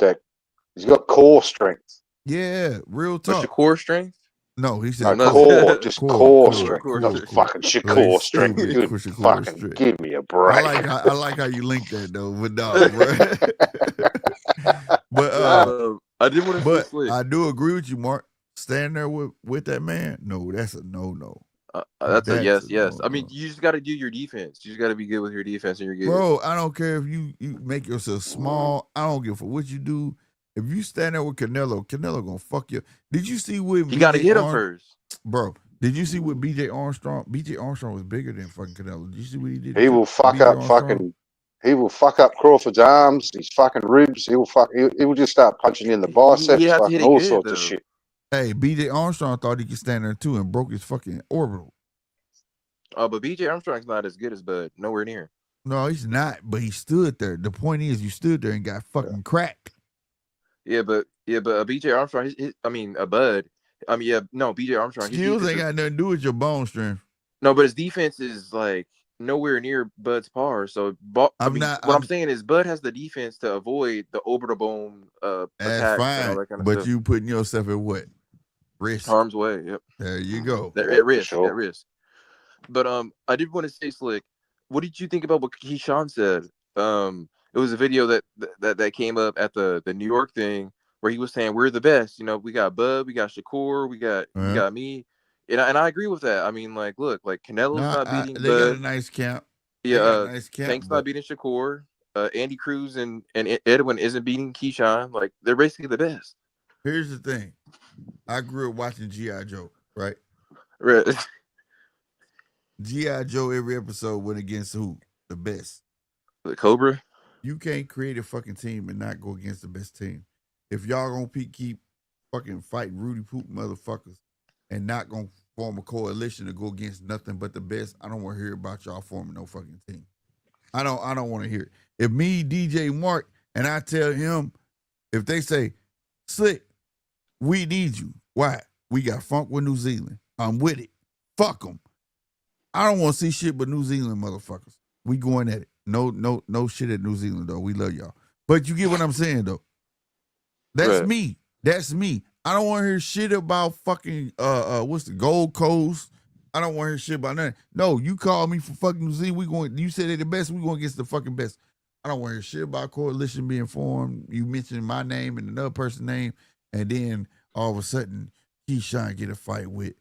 He's got core strength. Yeah, real What's talk. your core strength? No, he said core, just core strength. Not fucking core strength. Fucking give me a break. I like how you link that though, but no, bro. But I did want to say I do agree with you, Mark. Stand there with that man. No, that's a no. That's a yes. I mean, you just got to do your defense. You just got to be good with your defense, and you're good. Bro, I don't care if you make yourself small. I don't give a what you do. If you stand there with Canelo gonna fuck you. Did you see what you got to hit him first, bro? Did you see what BJ Armstrong? BJ Armstrong was bigger than fucking Canelo. Did you see what he did? He will fuck up He will fuck up Crawford's arms, his fucking ribs. He will just start punching in the biceps, fucking all sorts of shit. Hey, BJ Armstrong thought he could stand there too and broke his fucking orbital. Oh, but BJ Armstrong's not as good as Bud. Nowhere near. No, he's not. But he stood there. The point is, you stood there and got fucking cracked. Yeah, but BJ Armstrong. Bud. BJ Armstrong. Skills ain't got nothing to do with your bone strength. No, but his defense is like nowhere near Bud's par. So I'm saying is Bud has the defense to avoid the over the bone attacks and all that kind of stuff. But you putting yourself at what? Risk. Harm's way. Yep. There you go. At risk. Sure. At risk. But I did want to say, Slick, what did you think about what Keyshawn said? It was a video that came up at the New York thing where he was saying we're the best. You know, we got Bud, we got Shakur, we got me, and I agree with that. I mean, like, look, like Canelo's not beating. They got a nice camp. Yeah, Tank's not beating Shakur. Andy Cruz and Edwin isn't beating Keyshawn. Like, they're basically the best. Here's the thing. I grew up watching G.I. Joe, right? Right. G.I. Joe every episode went against who? The best. The Cobra? You can't create a fucking team and not go against the best team. If y'all gonna keep fucking fighting Rudy Poop motherfuckers and not gonna form a coalition to go against nothing but the best, I don't want to hear about y'all forming no fucking team. I don't want to hear it. If me, DJ Mark, and I tell him, if they say, Slick, we need you. Why? We got funk with New Zealand. I'm with it. Fuck them. I don't want to see shit but New Zealand motherfuckers. We going at it. No shit at New Zealand though. We love y'all. But you get what I'm saying though. That's me. That's me. I don't want to hear shit about fucking what's the Gold Coast. I don't want to hear shit about nothing. No, you call me for fucking New Zealand. You say they're the best. We going against the fucking best. I don't want to hear shit about coalition being formed. You mentioning my name and another person's name, and then all of a sudden Keyshawn get a fight with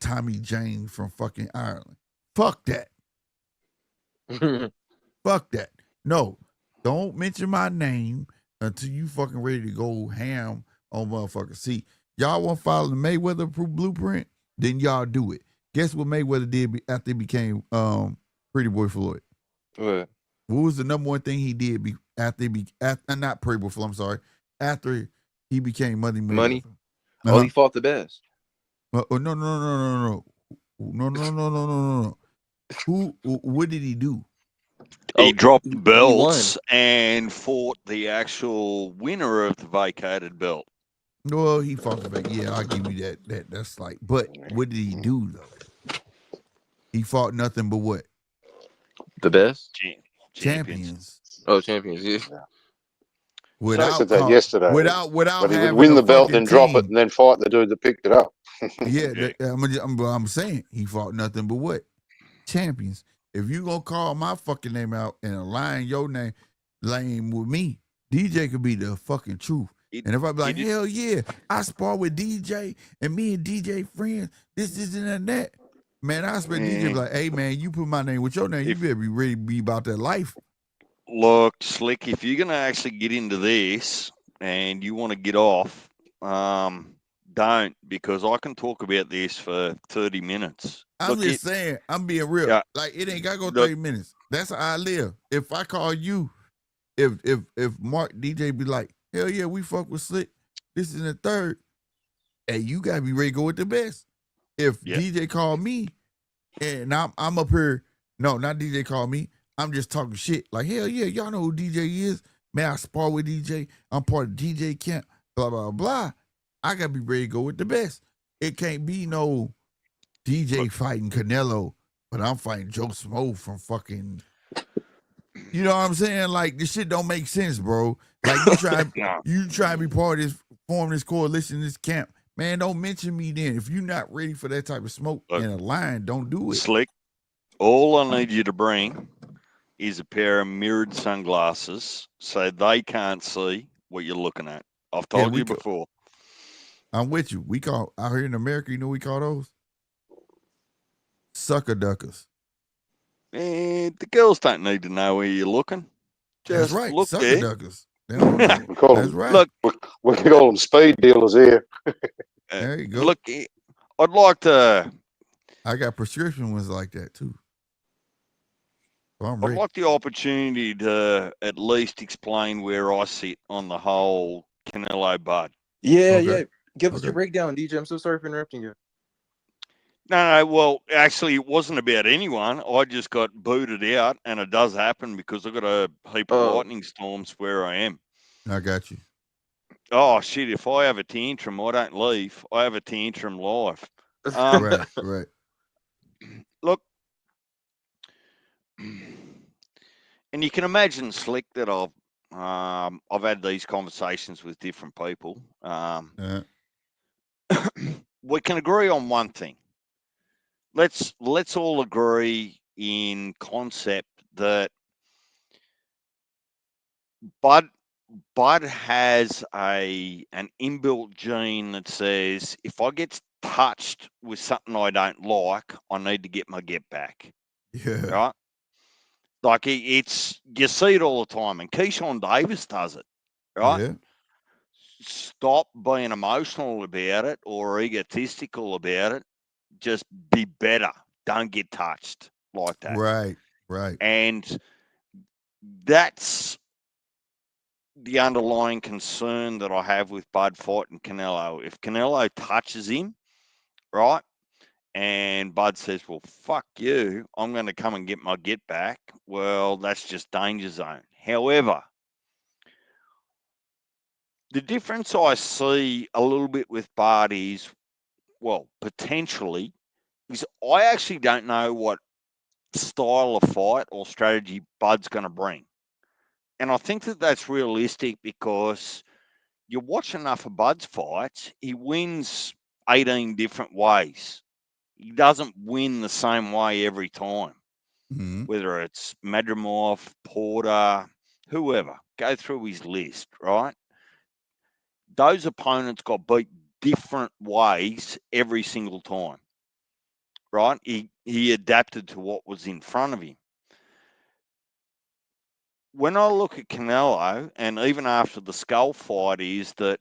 Tommy Jane from fucking Ireland. Fuck that. Fuck that. No, don't mention my name until you fucking ready to go ham on motherfuckers. See, y'all want to follow the Mayweather blueprint? Then y'all do it. Guess what Mayweather did after he became Pretty Boy Floyd? What? What was the number one thing he did after not Pretty Boy Floyd? I'm sorry. After he became Money Mayweather. Money. Oh, he fought the best. No. What did he do? He dropped belts and fought the actual winner of the vacated belt. Well, he fought the back. Yeah, I'll give you that. That's like, but what did he do though? He fought nothing but what? The best? Champions. Oh, champions. Yeah. I said that yesterday. Without but he would having win a the belt, then fucking drop it, team. and then fight the dude that picked it up. Yeah, I'm saying he fought nothing but what? Champions. If you gonna call my fucking name out and align your name with me, DJ could be the fucking truth. And if I be like, hell yeah, I spar with DJ and me and DJ friends, this and that. Man, I expect DJ to be like, hey man, you put my name with your name, you better be ready to be about that life. Look, Slick, if you're gonna actually get into this and you want to get off, don't, because I can talk about this for 30 minutes. I'm just saying, I'm being real. Yeah, like it ain't gotta go 30 minutes. That's how I live. If I call you, if Mark DJ be like, hell yeah, we fuck with Slick, this is the third, and you gotta be ready to go with the best. If DJ call me and I'm up here, no, not DJ call me, I'm just talking shit. Like, hell yeah, y'all know who DJ is. Man, I spar with DJ. I'm part of DJ camp, blah, blah, blah. I gotta be ready to go with the best. It can't be no DJ fighting Canelo, but I'm fighting Joe Smo from fucking. You know what I'm saying? Like, this shit don't make sense, bro. Like, you try to be part of this, form this coalition, this camp. Man, don't mention me then. If you're not ready for that type of smoke in a line, don't do it. Slick, all I need you to bring is a pair of mirrored sunglasses so they can't see what you're looking at. I've told you before. I'm with you. We call, out here in America, you know what we call those? Sucker duckers. And the girls don't need to know where you're looking. Just That's right. Look Sucker there. duckers. They don't know. That's right. Look, we call them speed dealers here. There you go. Look, I'd like to. I got prescription ones like that too. So I'm I'd ready. like the opportunity to at least explain where I sit on the whole Canelo Bud. Yeah. Give us your breakdown, DJ. I'm so sorry for interrupting you. No, well, actually, it wasn't about anyone. I just got booted out, and it does happen because I've got a heap of lightning storms where I am. I got you. Oh, shit, if I have a tantrum, I don't leave. I have a tantrum live. Right. Look, and you can imagine, Slick, that I've had these conversations with different people. We can agree on one thing. Let's all agree in concept that Bud has an inbuilt gene that says if I get touched with something I don't like, I need to get my get back. Yeah. Right? Like it's you see it all the time, and Keyshawn Davis does it. Right? Yeah. Stop being emotional about it or egotistical about it. Just be better. Don't get touched like that. Right. And that's the underlying concern that I have with Bud fighting Canelo. If Canelo touches him, right, and Bud says, well, fuck you, I'm going to come and get my get back, well, that's just danger zone. However, the difference I see a little bit with Bud is, well, potentially, is I actually don't know what style of fight or strategy Bud's going to bring. And I think that that's realistic because you watch enough of Bud's fights, he wins 18 different ways. He doesn't win the same way every time. Mm-hmm. Whether it's Madrimov, Porter, whoever, go through his list, right? Those opponents got beat different ways every single time, right? He adapted to what was in front of him. When I look at Canelo, and even after the Skull fight, is that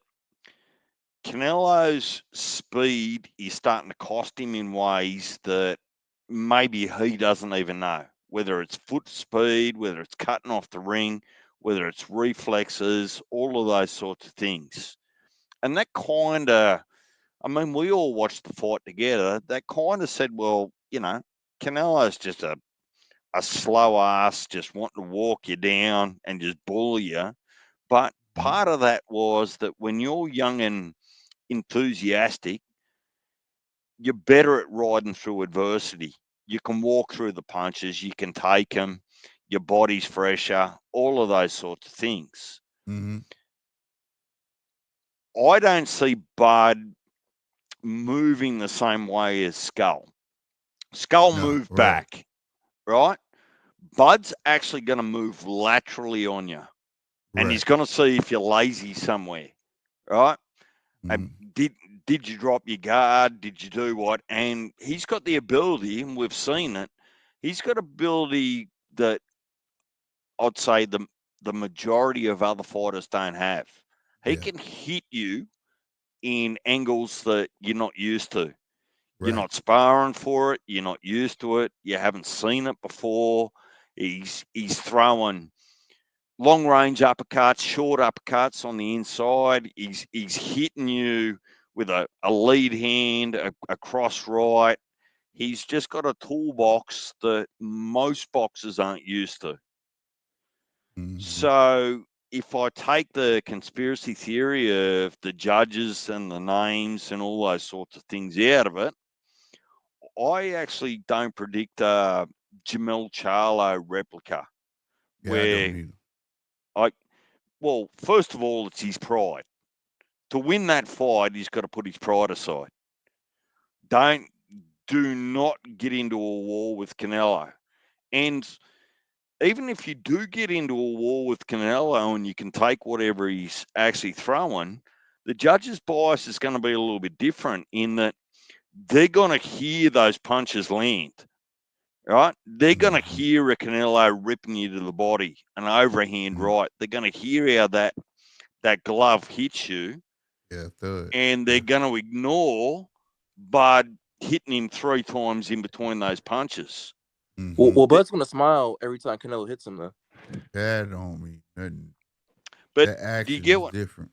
Canelo's speed is starting to cost him in ways that maybe he doesn't even know. Whether it's foot speed, whether it's cutting off the ring, whether it's reflexes, all of those sorts of things. And that kind of, I mean, we all watched the fight together. That kind of said, well, you know, Canelo's just a slow ass, just wanting to walk you down and just bully you. But part of that was that when you're young and enthusiastic, you're better at riding through adversity. You can walk through the punches, you can take them, your body's fresher, all of those sorts of things. Mm-hmm. I don't see Bud moving the same way as Skull. Skull moved back, right? Bud's actually going to move laterally on you, and he's going to see if you're lazy somewhere, right? And did you drop your guard? Did you do what? And he's got the ability, and we've seen it. He's got ability that I'd say the majority of other fighters don't have. He can hit you in angles that you're not used to. You're not sparring for it. You're not used to it. You haven't seen it before. He's throwing long range uppercuts, short uppercuts on the inside. He's hitting you with a lead hand, a cross right. He's just got a toolbox that most boxers aren't used to. So if I take the conspiracy theory of the judges and the names and all those sorts of things out of it, I actually don't predict a Jamel Charlo replica. Well, first of all, it's his pride. To win that fight, he's got to put his pride aside. Do not get into a war with Canelo. And even if you do get into a war with Canelo and you can take whatever he's actually throwing, the judge's bias is going to be a little bit different in that they're going to hear those punches land, right? They're going to hear a Canelo ripping you to the body, an overhand right. They're going to hear how that glove hits you. And they're going to ignore Bud hitting him 3 times in between those punches. Well, Bud's going to smile every time Canelo hits him, though. That don't mean nothing. But that action do you get what different?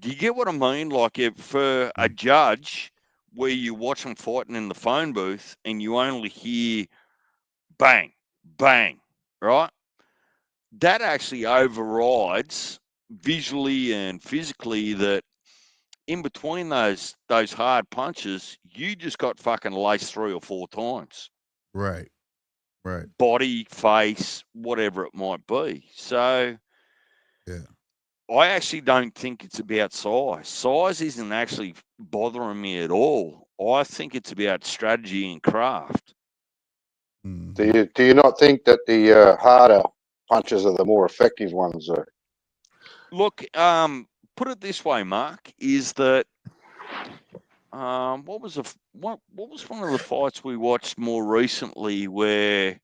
Do you get what I mean? Like if for a judge where you watch them fighting in the phone booth and you only hear bang, bang, right? That actually overrides visually and physically that in between those hard punches, you just got fucking laced 3 or 4 times. Right. Body, face, whatever it might be. So I actually don't think it's about size. Size isn't actually bothering me at all. I think it's about strategy and craft. Do you not think that the harder punches are the more effective ones, though? Look, put it this way, Mark, is that what was one of the fights we watched more recently where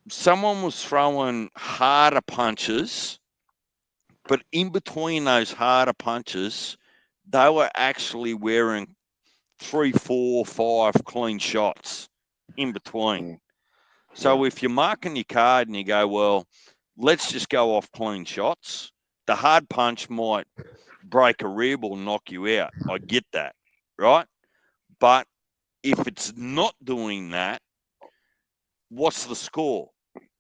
someone was throwing harder punches, but in between those harder punches, they were actually wearing 3, 4, 5 clean shots in between. So if you're marking your card and you go, well, let's just go off clean shots, the hard punch might break a rib or knock you out. I get that, right? But if it's not doing that, what's the score?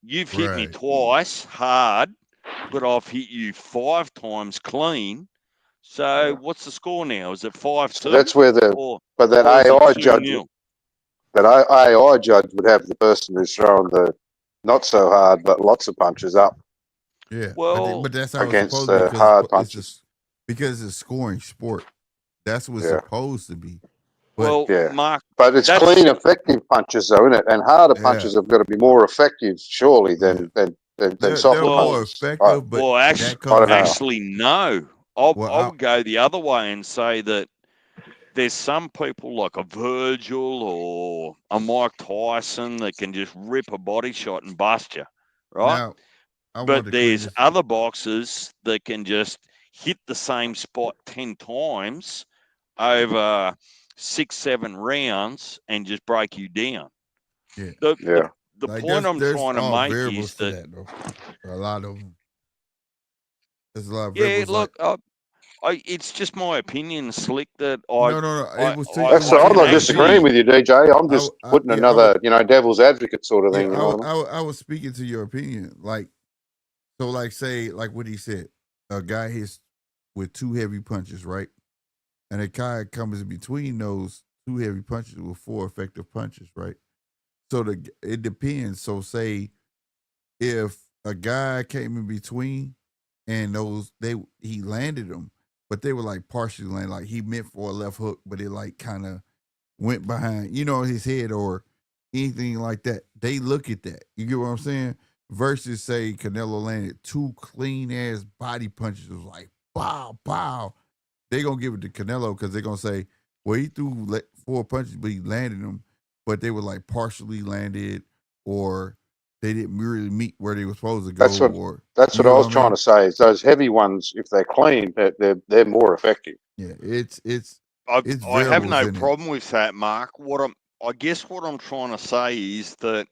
You've hit me twice hard, but I've hit you 5 times clean. So what's the score now? Is it 5-2? So that's where that AI judge, AI judge would have the person who's throwing the not so hard but lots of punches up. Yeah, well, but that's how against it's supposed to be hard punches. because it's a scoring sport. That's what it's supposed to be. But, Mark, but it's clean, effective punches, though, isn't it? And harder punches have got to be more effective, surely, than softer punches. Effective, but actually, no. I'll go the other way and say that there's some people like a Virgil or a Mike Tyson that can just rip a body shot and bust you, right? But there's other boxers that can just hit the same spot 10 times over 6-7 rounds and just break you down. The point I'm trying to make is that a lot of them. There's a lot of variables. Look, it's just my opinion, Slick. That I'm not disagreeing with you, DJ. I'm just putting another, devil's advocate sort of thing. I was speaking to your opinion, like say what he said. A guy hits with 2 heavy punches, right? And a guy comes in between those 2 heavy punches with 4 effective punches, right? So it depends. So say if a guy came in between and he landed them, but they were like partially landed. Like he meant for a left hook, but it like kind of went behind, his head or anything like that. They look at that. You get what I'm saying? Versus say Canelo landed 2 clean ass body punches. It was like pow, pow. They gonna give it to Canelo because they're gonna say, well, he threw 4 punches, but he landed them, but they were like partially landed or they didn't really meet where they were supposed to go. That's what I was trying to say. Is those heavy ones, if they're clean, they're more effective. Yeah, it's I have no problem with that, Mark. I guess what I'm trying to say is that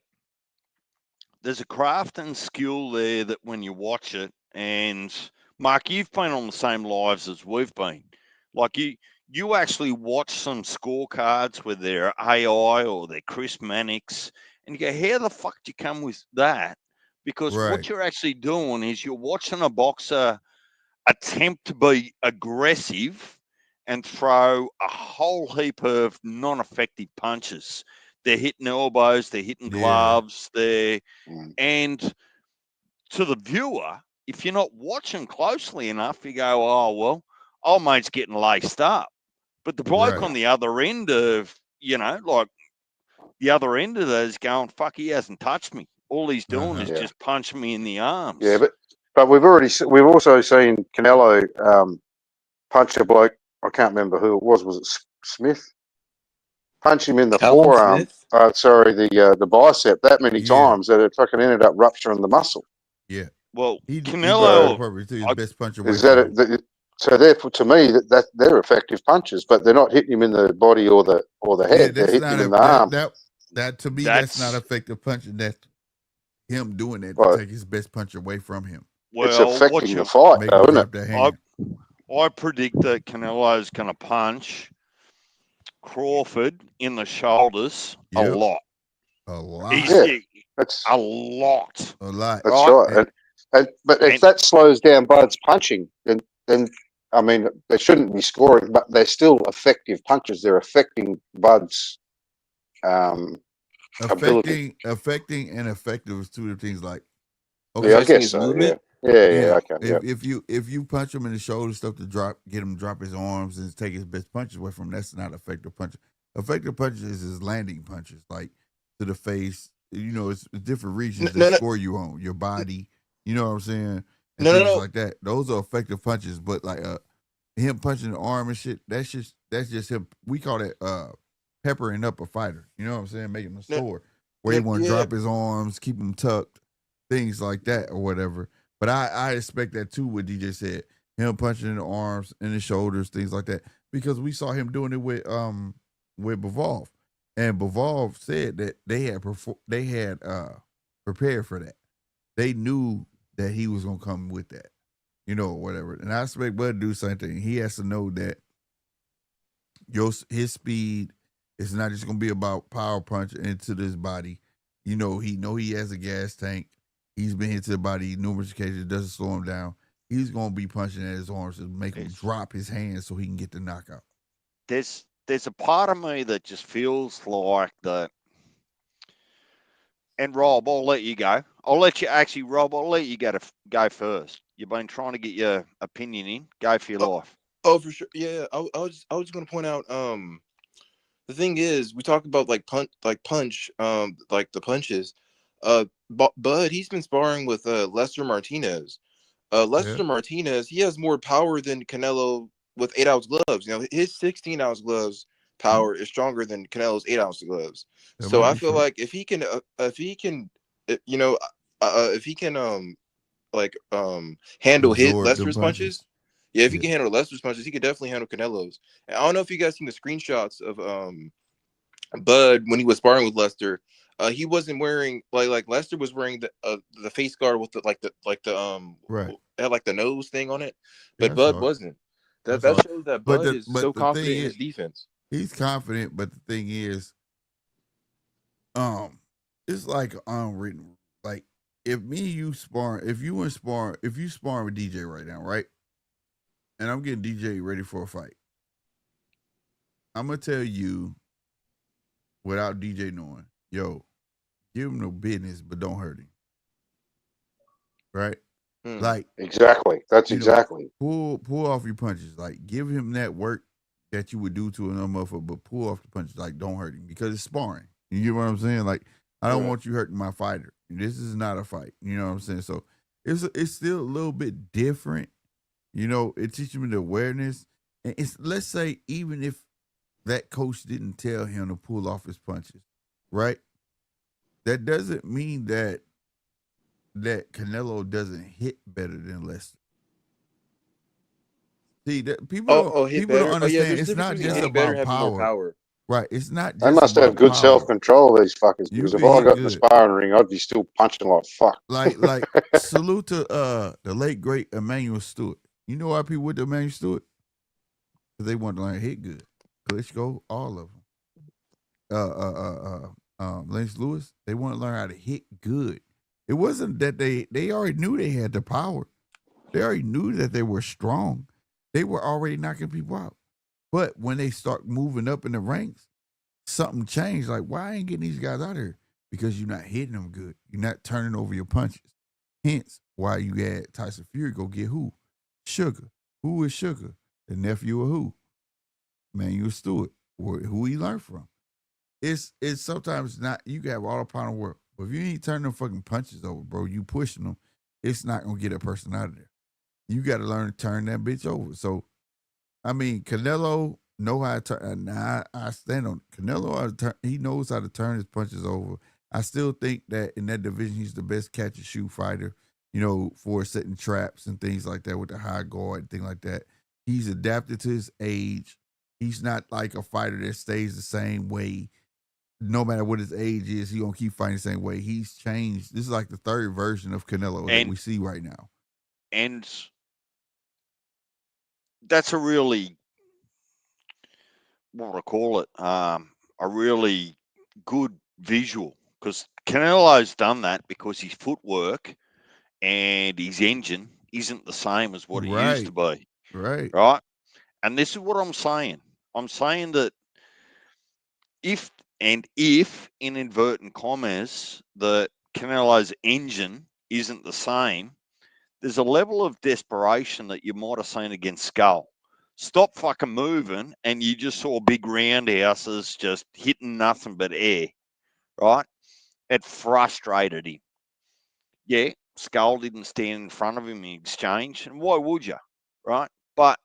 there's a craft and skill there that when you watch it, and Mark, you've been on the same lives as we've been. Like you actually watch some scorecards with their AI or their Chris Mannix, and you go, how the fuck do you come with that? Because what you're actually doing is you're watching a boxer attempt to be aggressive and throw a whole heap of non-effective punches. They're hitting elbows, they're hitting gloves, and to the viewer, if you're not watching closely enough, you go, oh, well, old mate's getting laced up. But the bloke on the other end of, like the other end of that is going, fuck, he hasn't touched me. All he's doing is just punching me in the arms. Yeah, but we've also seen Canelo punch a bloke. I can't remember who it was. Was it Smith? Punch him in the forearm. The bicep that many times that it fucking ended up rupturing the muscle. Yeah. Well, Canelo his best puncher. So therefore, to me, that they're effective punches, but they're not hitting him in the body or the head. They're hitting him in the arm. That to me, that's not effective punching. That's him doing that to take his best punch away from him. Well, it's affecting the fight, though, isn't it? I predict that Canelo's going to punch Crawford in the shoulders a lot. A lot. That's a lot. A lot. That's right. But if that slows down Bud's punching, then I mean, they shouldn't be scoring, but they're still effective punches. They're affecting Bud's ability. Affecting and effective is two different things. Like, okay, I guess so. Yeah. Okay. If you punch him in the shoulder stuff to get him to drop his arms and take his best punches away from him, that's not effective punches. Effective punches is his landing punches, like to the face. It's different regions that score you on your body. You know what I'm saying? And things like that. Those are effective punches, but like him punching the arm and shit, that's just him. We call that peppering up a fighter. You know what I'm saying? Making him sore. Where he want to drop his arms, keep him tucked, things like that or whatever. But I expect that too, what DJ said. Him punching in the arms, in the shoulders, things like that. Because we saw him doing it with Bivol. And Bivol said that they had prepared for that. They knew that he was gonna come with that, whatever. And I expect Bud to do the same thing. He has to know that his speed is not just gonna be about power punch into this body. He has a gas tank. He's been hit to the body numerous occasions. It doesn't slow him down. He's gonna be punching at his arms to make him drop his hands so he can get the knockout. There's a part of me that just feels like that. And Rob, I'll let you go. Rob, I'll let you go first. You've been trying to get your opinion in. Go for your life. Oh, for sure. Yeah, I was going to point out. The thing is, we talk about like the punches. Bud, he's been sparring with Lester Martinez. Lester Martinez, he has more power than Canelo with 8-ounce gloves. His 16-ounce gloves power is stronger than Canelo's 8-ounce gloves. So I feel like if he can handle Lester's punches. Yeah, if he can handle Lester's punches, he could definitely handle Canelo's. And I don't know if you guys seen the screenshots of Bud when he was sparring with Lester. He wasn't wearing like Lester was wearing the face guard with had like the nose thing on it, but Bud wasn't. That shows that Bud is so confident in his defense. He's confident, but the thing is, it's like unwritten. Like if me and you sparring, if you sparring with DJ right now, right? And I'm getting DJ ready for a fight. I'm gonna tell you, without DJ knowing, yo, give him no business, but don't hurt him. Right? Like exactly. That's exactly. Pull off your punches. Like give him that work that you would do to another motherfucker, but pull off the punches. Like don't hurt him because it's sparring. You get what I'm saying? Like I don't want you hurting my fighter. This is not a fight. You know what I'm saying? So it's still a little bit different. It teaches me the awareness. And let's say even if that coach didn't tell him to pull off his punches, right? That doesn't mean that Canelo doesn't hit better than Lester. See, that people don't understand. It's not just about power. Right. It's not just They must have good self-control, these fuckers, because if I got in the sparring ring, I'd be still punching like fuck. Like salute to the late great Emmanuel Stewart. You know why people went to Emmanuel Stewart? Because they want to learn to hit good. Klitschko, all of them. Lance Lewis, they want to learn how to hit good. It wasn't that they already knew they had the power. They already knew that they were strong. They were already knocking people out. But when they start moving up in the ranks, something changed. Like, why I ain't getting these guys out here? Because you're not hitting them good. You're not turning over your punches. Hence, why you had Tyson Fury go get who? Sugar. Who is Sugar? The nephew of who? Emmanuel Stewart. Who he learned from. It's sometimes not, you can have all the power in the world. But if you ain't turning them fucking punches over, bro, you pushing them, it's not going to get that person out of there. You got to learn to turn that bitch over. So, I mean, Canelo know how to turn. Now, I stand on it. Canelo, he knows how to turn his punches over. I still think that in that division, he's the best catch and shoot fighter, for setting traps and things like that with the high guard and things like that. He's adapted to his age. He's not like a fighter that stays the same way. No matter what his age is, he gonna keep fighting the same way. He's changed. This is like the third version of Canelo that we see right now. And that's a really, what would I call it? A really good visual, because Canelo's done that because his footwork and his engine isn't the same as what it used to be. Right. And this is what I'm saying. I'm saying that if in inadvertent commas, that Canelo's engine isn't the same, there's a level of desperation that you might have seen against Skull. Stop fucking moving, and you just saw big roundhouses just hitting nothing but air, right? It frustrated him. Yeah, Skull didn't stand in front of him in exchange, and why would you, right? But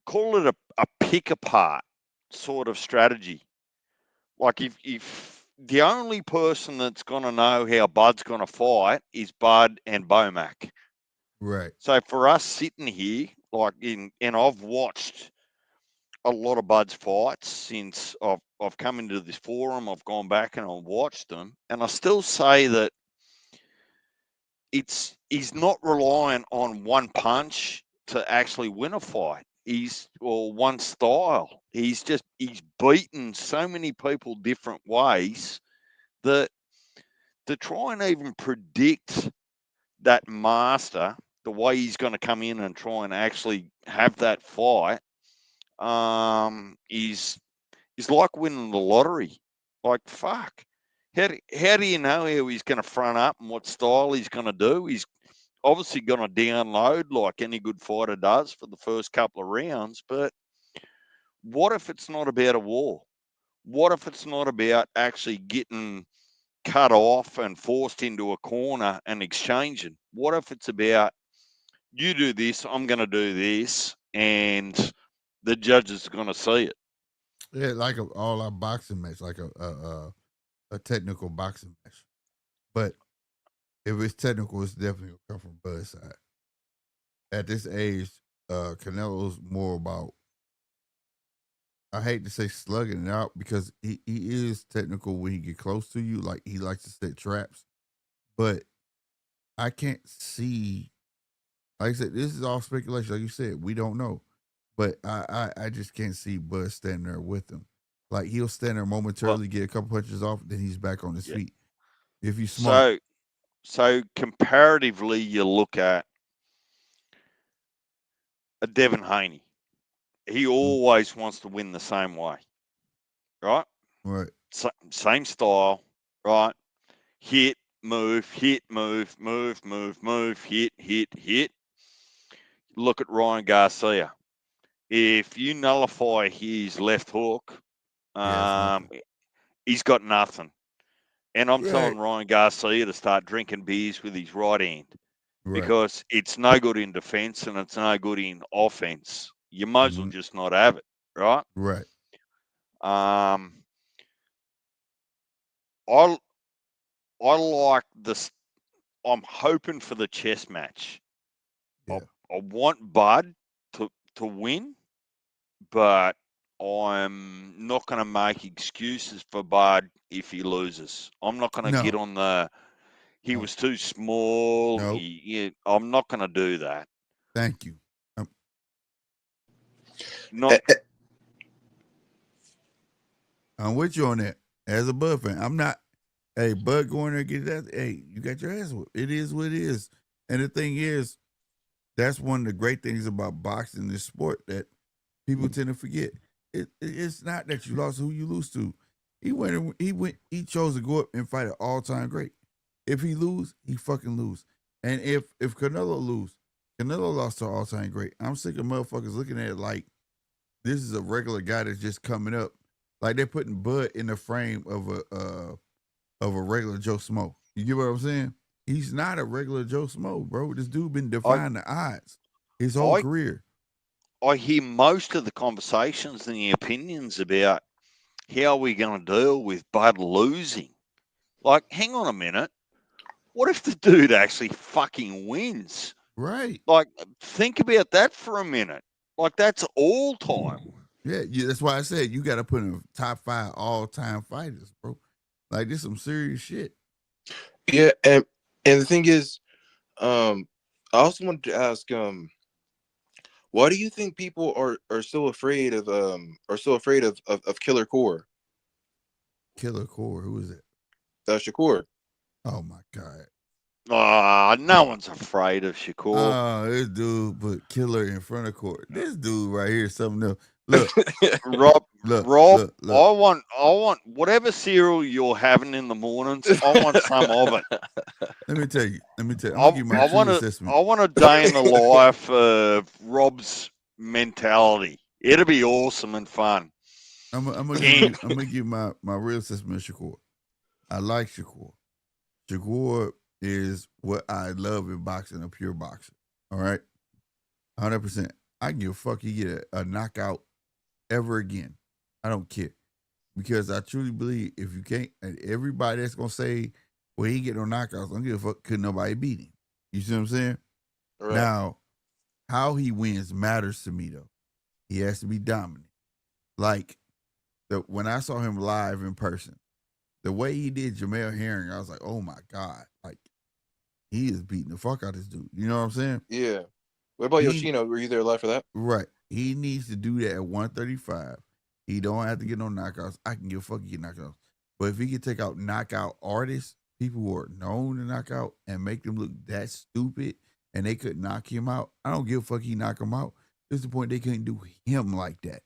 call it a pick apart sort of strategy. Like if the only person that's going to know how Bud's going to fight is Bud and Bomac. Right. So for us sitting here, and I've watched a lot of Bud's fights since I've come into this forum. I've gone back and I've watched them, and I still say that he's not relying on one punch to actually win a fight. Or one style. He's beaten so many people different ways that to try and even predict that master, the way he's going to come in and try and actually have that fight, is like winning the lottery. Like, fuck. How do you know how he's going to front up and what style he's going to do? He's obviously going to download like any good fighter does for the first couple of rounds, but what if it's not about a war? What if it's not about actually getting cut off and forced into a corner and exchanging? What if it's about, you do this, I'm going to do this, and the judges are going to see it? Yeah, like all our boxing match, like a technical boxing match. But if it's technical, it's definitely going to come from Bud's side. At this age, Canelo's more about, I hate to say slugging it out, because he is technical when he get close to you. Like, he likes to set traps. But I can't see, like I said, this is all speculation. Like you said, we don't know. But I just can't see Bud standing there with him. Like, he'll stand there momentarily, get a couple punches off, then he's back on his feet. If you smart. So comparatively, you look at a Devin Haney. He always wants to win the same way, right? Right. Same style, right? Hit, move, hit, move, move, move, move, hit, hit, hit. Look at Ryan Garcia. If you nullify his left hook, he's got nothing. And I'm telling Ryan Garcia to start drinking beers with his right hand because it's no good in defense and it's no good in offense. You might as well just not have it, right? Right. I like this. I'm hoping for the chess match. Yeah. I want Bud to win, but I'm not going to make excuses for Bud if he loses. I'm not going to get on the he was too small. Nope. I'm not going to do that. Thank you. I'm with you on that. As a Bud fan, I'm not. Hey, Bud, go in there and get that. Hey, you got your ass whooped. It is what it is. And the thing is, that's one of the great things about boxing, this sport, that people tend to forget. It's not that you lost who you lose to. He chose to go up and fight an all-time great. If he lose, he fucking lose. And if Canelo lose, Canelo lost to an all-time great. I'm sick of motherfuckers looking at it like this is a regular guy that's just coming up. Like they're putting Bud in the frame of a regular Joe Smo. You get what I'm saying? He's not a regular Joe Smo, bro. This dude been defying the odds his whole career. I hear most of the conversations and the opinions about how we're going to deal with Bud losing. Like, hang on a minute. What if the dude actually fucking wins? Right. Like, think about that for a minute. Like, that's all time. Yeah, that's why I said you got to put in top 5 all-time fighters, bro. Like, this some serious shit. Yeah, and the thing is, I also wanted to ask, why do you think people are so afraid of Killer Core? Killer Core, who is it? Shakur. Oh my God. No one's afraid of Shakur. Oh, this dude put Killer in front of Core. This dude right here is something else. Look, Rob, look. I want whatever cereal you're having in the mornings. I want some of it. Let me tell you. I'm gonna give my true assessment. I want a day in the life of Rob's mentality. It'll be awesome and fun. I'm gonna give you my real assessment of Shakur. I like Shakur. Shakur is what I love in boxing, a pure boxer. All right, 100%. I can give a fuck he get a knockout ever again. I don't care, because I truly believe if you can't, everybody that's gonna say, well, he get no knockouts, I don't give a fuck, could nobody beat him. You see what I'm saying? Right. Now, how he wins matters to me though. He has to be dominant. Like when I saw him live in person, the way he did Jamel Herring, I was like, oh my God, like he is beating the fuck out of this dude. You know what I'm saying? Yeah. What about Yoshino? Were you there live for that? Right. He needs to do that at 135. He don't have to get no knockouts. I can give a fuck he get knockouts. But if he can take out knockout artists, people who are known to knock out, and make them look that stupid and they could knock him out, I don't give a fuck he knock him out. It's the point they couldn't do him like that.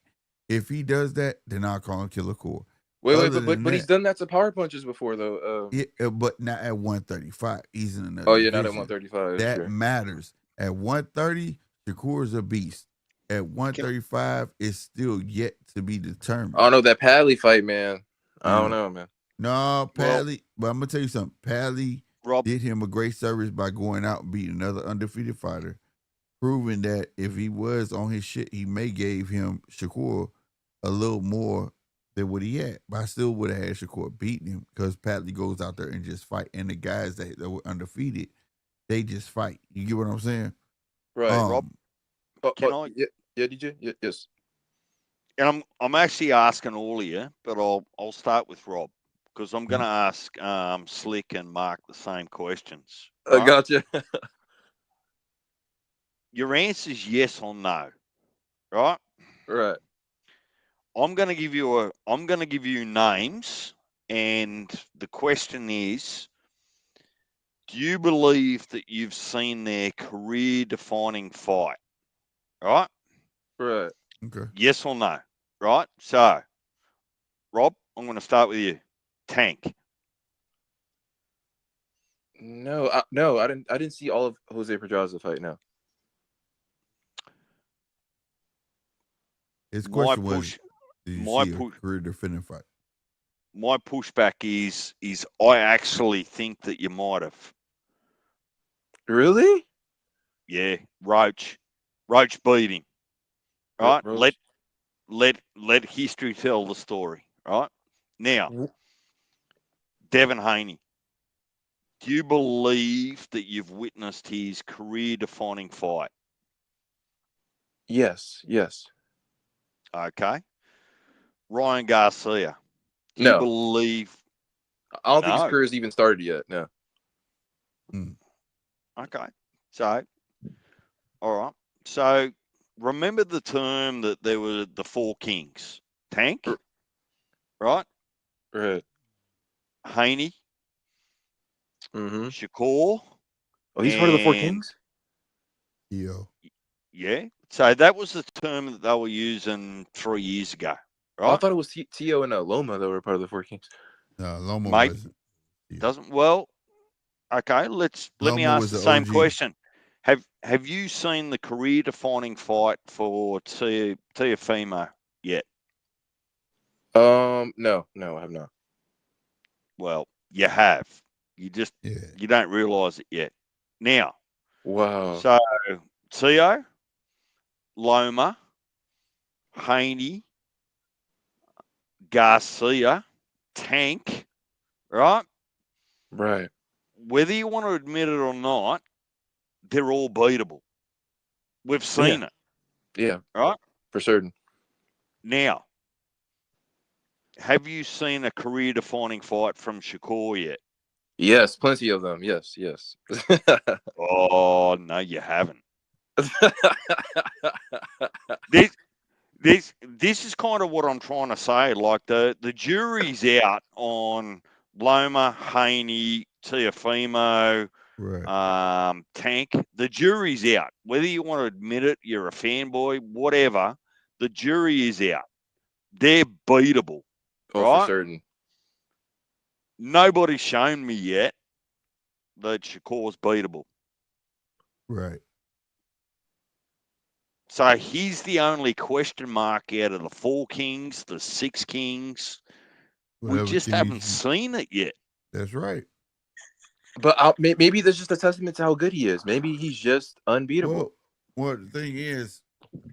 If he does that, then I'll call him Killer Core. But he's done that to power punches before though. Yeah, but not at 135. He's in another. Oh yeah, division. not at 135. That matters. At 130, Shakur's a beast. At 135, it's still yet to be determined. I don't know that Padley fight, man. I don't know, man. No, Padley. But I'm gonna tell you something. Padley did him a great service by going out and beating another undefeated fighter, proving that if he was on his shit, he may gave him Shakur a little more than what he had. But I still would have had Shakur beating him, because Padley goes out there and just fight. And the guys that were undefeated, they just fight. You get what I'm saying? Right, Rob. Can I? Yeah, DJ. Yes. And I'm actually asking all of you, but I'll start with Rob, because I'm going to ask Slick and Mark the same questions. Right? I gotcha. Your answer is yes or no, right? Right. I'm going to give you names, and the question is, do you believe that you've seen their career-defining fight? Right? Right. Okay. Yes or no? Right? So, Rob, I'm going to start with you. Tank. No, I didn't see all of Jose Pedraza fight. No. His question was, did you see a career-defending fight? My pushback is I actually think that you might have. Really? Yeah, Roach beat him. Right? Roach. Let history tell the story. Right? Now, Devin Haney, do you believe that you've witnessed his career-defining fight? Yes. Okay. Ryan Garcia, do you believe? I don't think his career's even started yet. No. Okay. So, all right. So, remember the term that there were the four kings? Tank, right? Right. Haney, Shakur. Oh, he's part of the four kings? Yeah. So that was the term that they were using 3 years ago, right? Oh, I thought it was Tio and Loma that were part of the four kings. No, Loma wasn't. Doesn't. Well, okay. Let me ask the same question. Have you seen the career-defining fight for Teofimo yet? No, I have not. Well, you have. You just you don't realise it yet. Now, wow. So Teo, Loma, Haney, Garcia, Tank, right? Right. Whether you want to admit it or not, they're all beatable. We've seen it. Yeah. Right? For certain. Now, have you seen a career-defining fight from Shakur yet? Yes, plenty of them. Yes. Oh, no, you haven't. This is kind of what I'm trying to say. Like the jury's out on Loma, Haney, Teofimo, Tank. The jury's out. Whether you want to admit it, you're a fanboy, whatever. The jury is out. They're beatable. Oh, right? for certain. Nobody's shown me yet that Shakur's beatable. Right. So he's the only question mark out of the 4 kings, the 6 kings. We just haven't seen it yet. That's right. But maybe that's just a testament to how good he is. Maybe he's just unbeatable. Well, the thing is,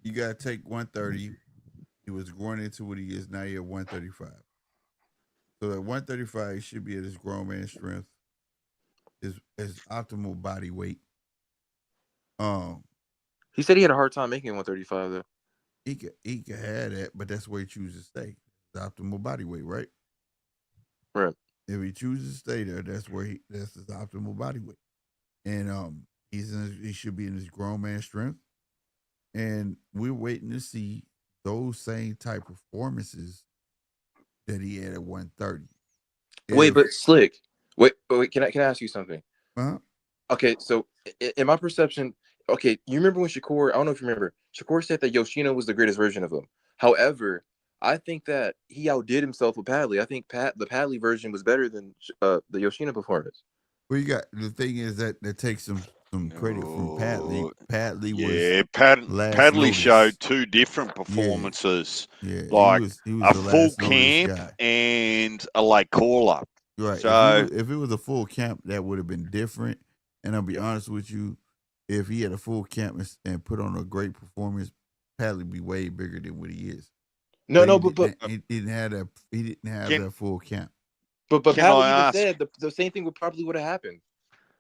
you got to take 130. He was growing into what he is now. You're at 135. So at 135, he should be at his grown man strength, his optimal body weight. He said he had a hard time making 135 though. He could have that, but that's where he chooses to stay. The optimal body weight, right? Right. If he chooses to stay there, that's his optimal body weight. And he should be in his grown man strength. And we're waiting to see those same type of performances that he had at 130. Wait, but Slick. Wait, can I ask you something? Uh-huh. Okay, so in my perception, okay, you remember when Shakur, I don't know if you remember, Shakur said that Yoshino was the greatest version of him. However, I think that he outdid himself with Padley. I think the Padley version was better than the Yoshino performance. Well, the thing is that takes some credit from Padley. Padley was Padley showed 2 different performances. Yeah. Like he was a full camp and a late call-up. Right. So if it was a full camp, that would have been different. And I'll be honest with you, if he had a full camp and put on a great performance, Padley would be way bigger than what he is. But he didn't have that full camp. But Padley even said the same thing would have happened.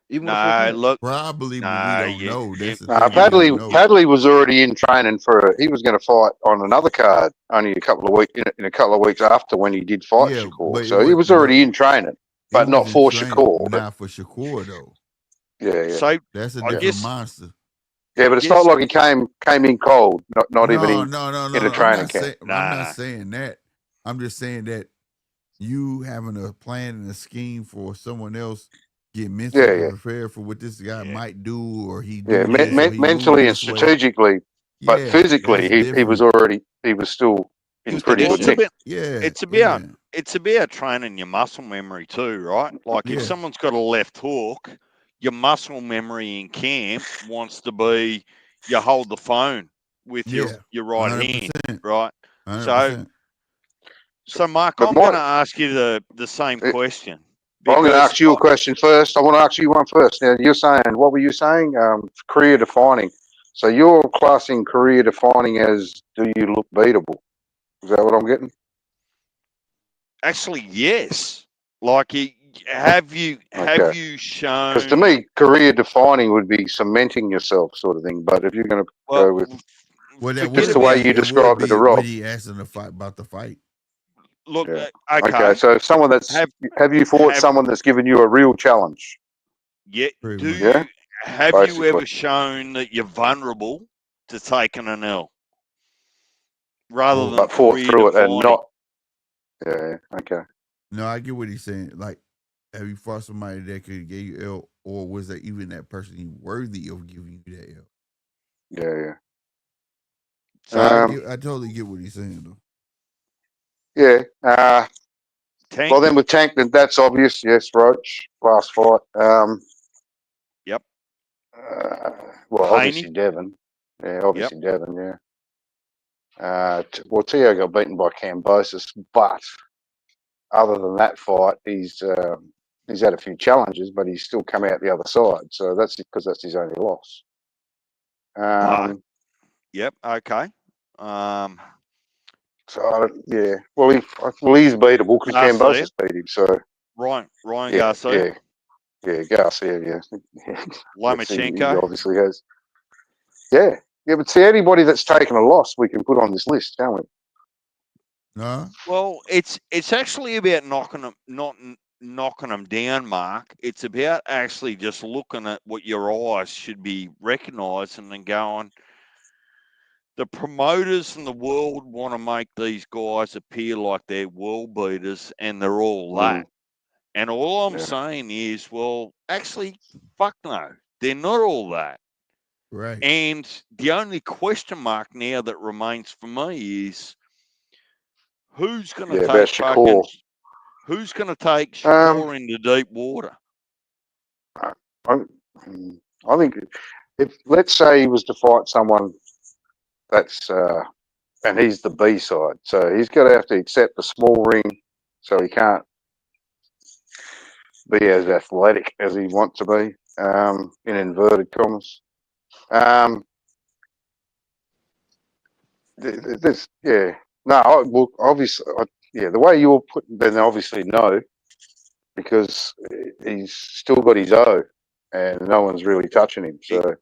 Even probably, but we don't know. Padley was already in training he was going to fight on another card only a couple of weeks after when he did fight Shakur. So he was already in training, but not for Shakur. Not for Shakur though. Yeah. So that's a different monster. Yeah, but it's not like he came in cold, not even in a training camp. I'm not saying that. I'm just saying that you having a plan and a scheme for someone else get mentally prepared for what this guy might do or he do mentally and strategically, but physically he was still in pretty good nick. It's about training your muscle memory too, right? Like if someone's got a left hook, your muscle memory in camp wants to be you hold the phone with your right 100%. hand, right? 100%. So Mark, I'm going to ask you the same question. I'm going to ask you a question first. I want to ask you one first. Now, you're saying, what were you saying? Career defining. So you're classing career defining as, do you look beatable? Is that what I'm getting? Actually, yes. Like, have you shown? Because to me, career defining would be cementing yourself, sort of thing. But if you're going to go with just the way you described it to Rob, when he asked him about the fight. Look, okay. So if someone that's have you fought someone that's given you a real challenge? Yeah. Yeah. Have you ever shown that you're vulnerable to taking an L, rather than fought through it and defining? not? Yeah. Okay. No, I get what he's saying. Like, have you fought somebody that could give you L, or was that even that person worthy of giving you that L? Yeah. So I totally get what he's saying, though. Yeah. Well, then with Tank, then that's obvious. Yes, Roach, last fight. Yep. Well, obviously Devon. Yeah, obviously Devon. Yeah. Well, Teo got beaten by Cambosis, but other than that fight, he's had a few challenges, but he's still come out the other side. So that's because that's his only loss. Yep. Okay. So yeah, well, he's beatable because Cambosis beat him. So Ryan Garcia. Yeah, Garcia. Yeah, Lomachenko. He obviously has. Yeah, but see, anybody that's taken a loss, we can put on this list, can't we? No. Well, it's actually about knocking them down, Mark. It's about actually just looking at what your eyes should be recognizing and going. The promoters in the world want to make these guys appear like they're world beaters, and they're all that. And all I'm saying is, well, actually, fuck no, they're not all that. Right. And the only question mark now that remains for me is, who's going to take Shakur into deep water? I think if, let's say he was to fight someone that's and he's the B side, so he's going to have to accept the small ring, so he can't be as athletic as he wants to be, in inverted commas. Well, obviously, the way you're putting, then obviously no, because he's still got his O, and no one's really touching him. So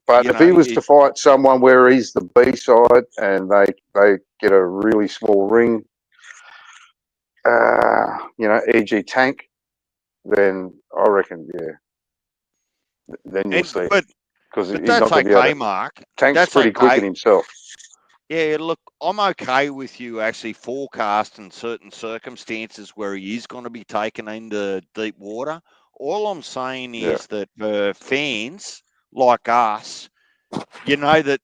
but if he was to fight someone where he's the B side and they get a really small ring, e.g. Tank, then I reckon, then you'll see. Because he's not going to be able to. Mark. Tank's pretty quick in himself. Yeah, look, I'm okay with you actually forecasting certain circumstances where he is going to be taken into deep water. All I'm saying is that for fans like us, you know that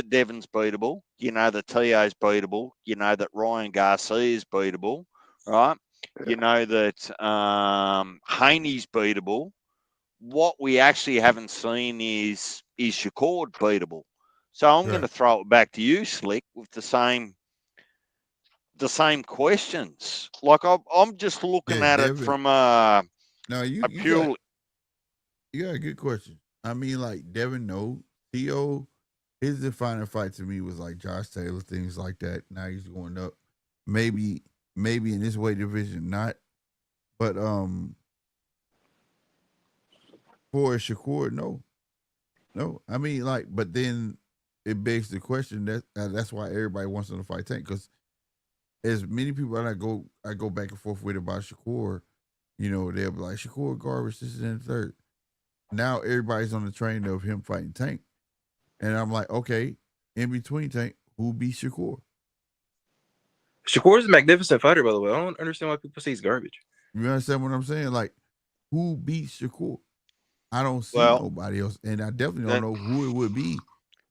Devon's beatable, you know that Teo's beatable, you know that Ryan Garcia is beatable, right? You know that Haney's beatable. What we actually haven't seen is Shakur beatable. So I'm going to throw it back to you, Slick, with the same questions. Like I'm just looking at Devin, it from a purely. You got a good question. I mean, like Devin, no. Theo, his defining fight to me was like Josh Taylor, things like that. Now he's going up. Maybe in this weight division, not. But for Shakur, no. I mean, like, but then it begs the question that's why everybody wants him to fight Tank, because as many people I go back and forth with about Shakur, they'll be like, Shakur garbage, this and the third. Now everybody's on the train of him fighting Tank, and I'm like, okay, in between Tank, who beats Shakur? Shakur's a magnificent fighter, by the way. I don't understand why people say he's garbage. You understand what I'm saying? Like, who beats Shakur? I don't see nobody else, and I definitely don't know who it would be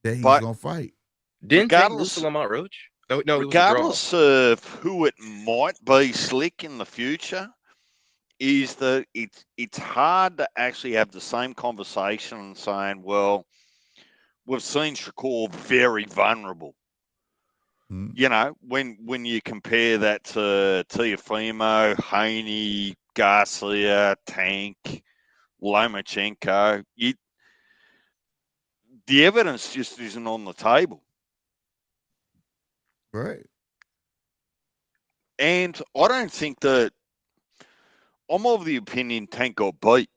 that he's gonna fight. Didn't Tank lose to Lamont Roach? No, regardless of who it might be, Slick, in the future, is that it's hard to actually have the same conversation and saying, well, we've seen Shakur very vulnerable. You know, when you compare that to Teofimo, Haney, Garcia, Tank, Lomachenko, the evidence just isn't on the table. Right. And I don't think that I'm of the opinion Tank got beat.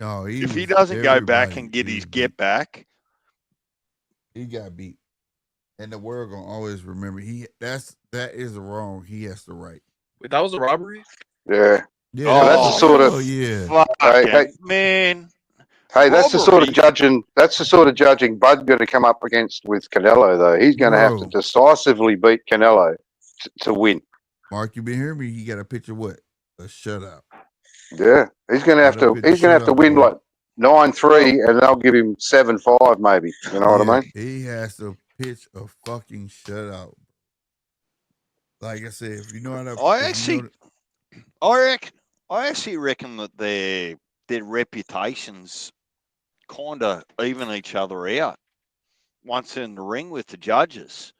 No, if he doesn't go back and get his get back, he got beat. And the world gonna always remember that is wrong. He has the right. Wait, that was a robbery? Yeah. Yeah, that's the sort of man. Hey, that's the sort of judging. That's the sort of judging Bud's going to come up against with Canelo, though. He's going to have to decisively beat Canelo to win. Mark, you been hearing me? He got a picture what? A shutout. Yeah, he's going to have to. He's going to have to win like 9-3, and they'll give him 7-5, maybe. You know what I mean? He has to pitch a fucking shutout. Like I said, if you know how to, I actually reckon that their reputations kind of even each other out once in the ring with the judges.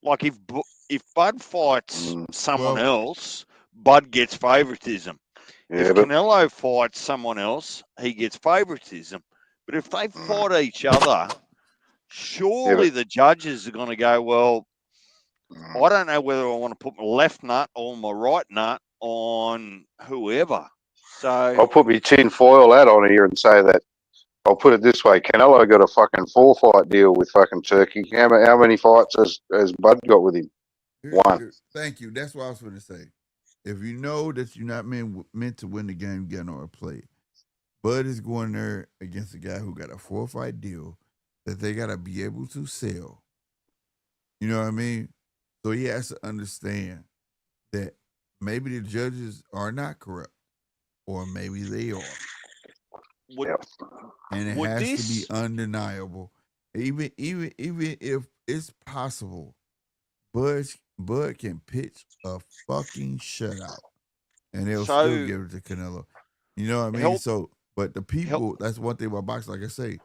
Like if Bud fights someone else, Bud gets favoritism. If Canelo fights someone else, he gets favoritism. But if they fight each other, surely the judges are going to go, well, I don't know whether I want to put my left nut or my right nut on whoever. So I'll put my tin foil hat on here and say that. I'll put it this way: Canelo got a fucking 4-fight deal with fucking Turkey. How many fights has Bud got with him? 1. Thank you. That's what I was going to say. If you know that you're not meant to win the game, you got no play. Bud is going there against a guy who got a 4-fight deal that they got to be able to sell. You know what I mean? So he has to understand that maybe the judges are not corrupt, or maybe they are. And it has to be undeniable. Even if it's possible, Bud can pitch a fucking shutout, and they'll still give it to Canelo. You know what I mean? But the people, that's one thing about boxing. Like I say,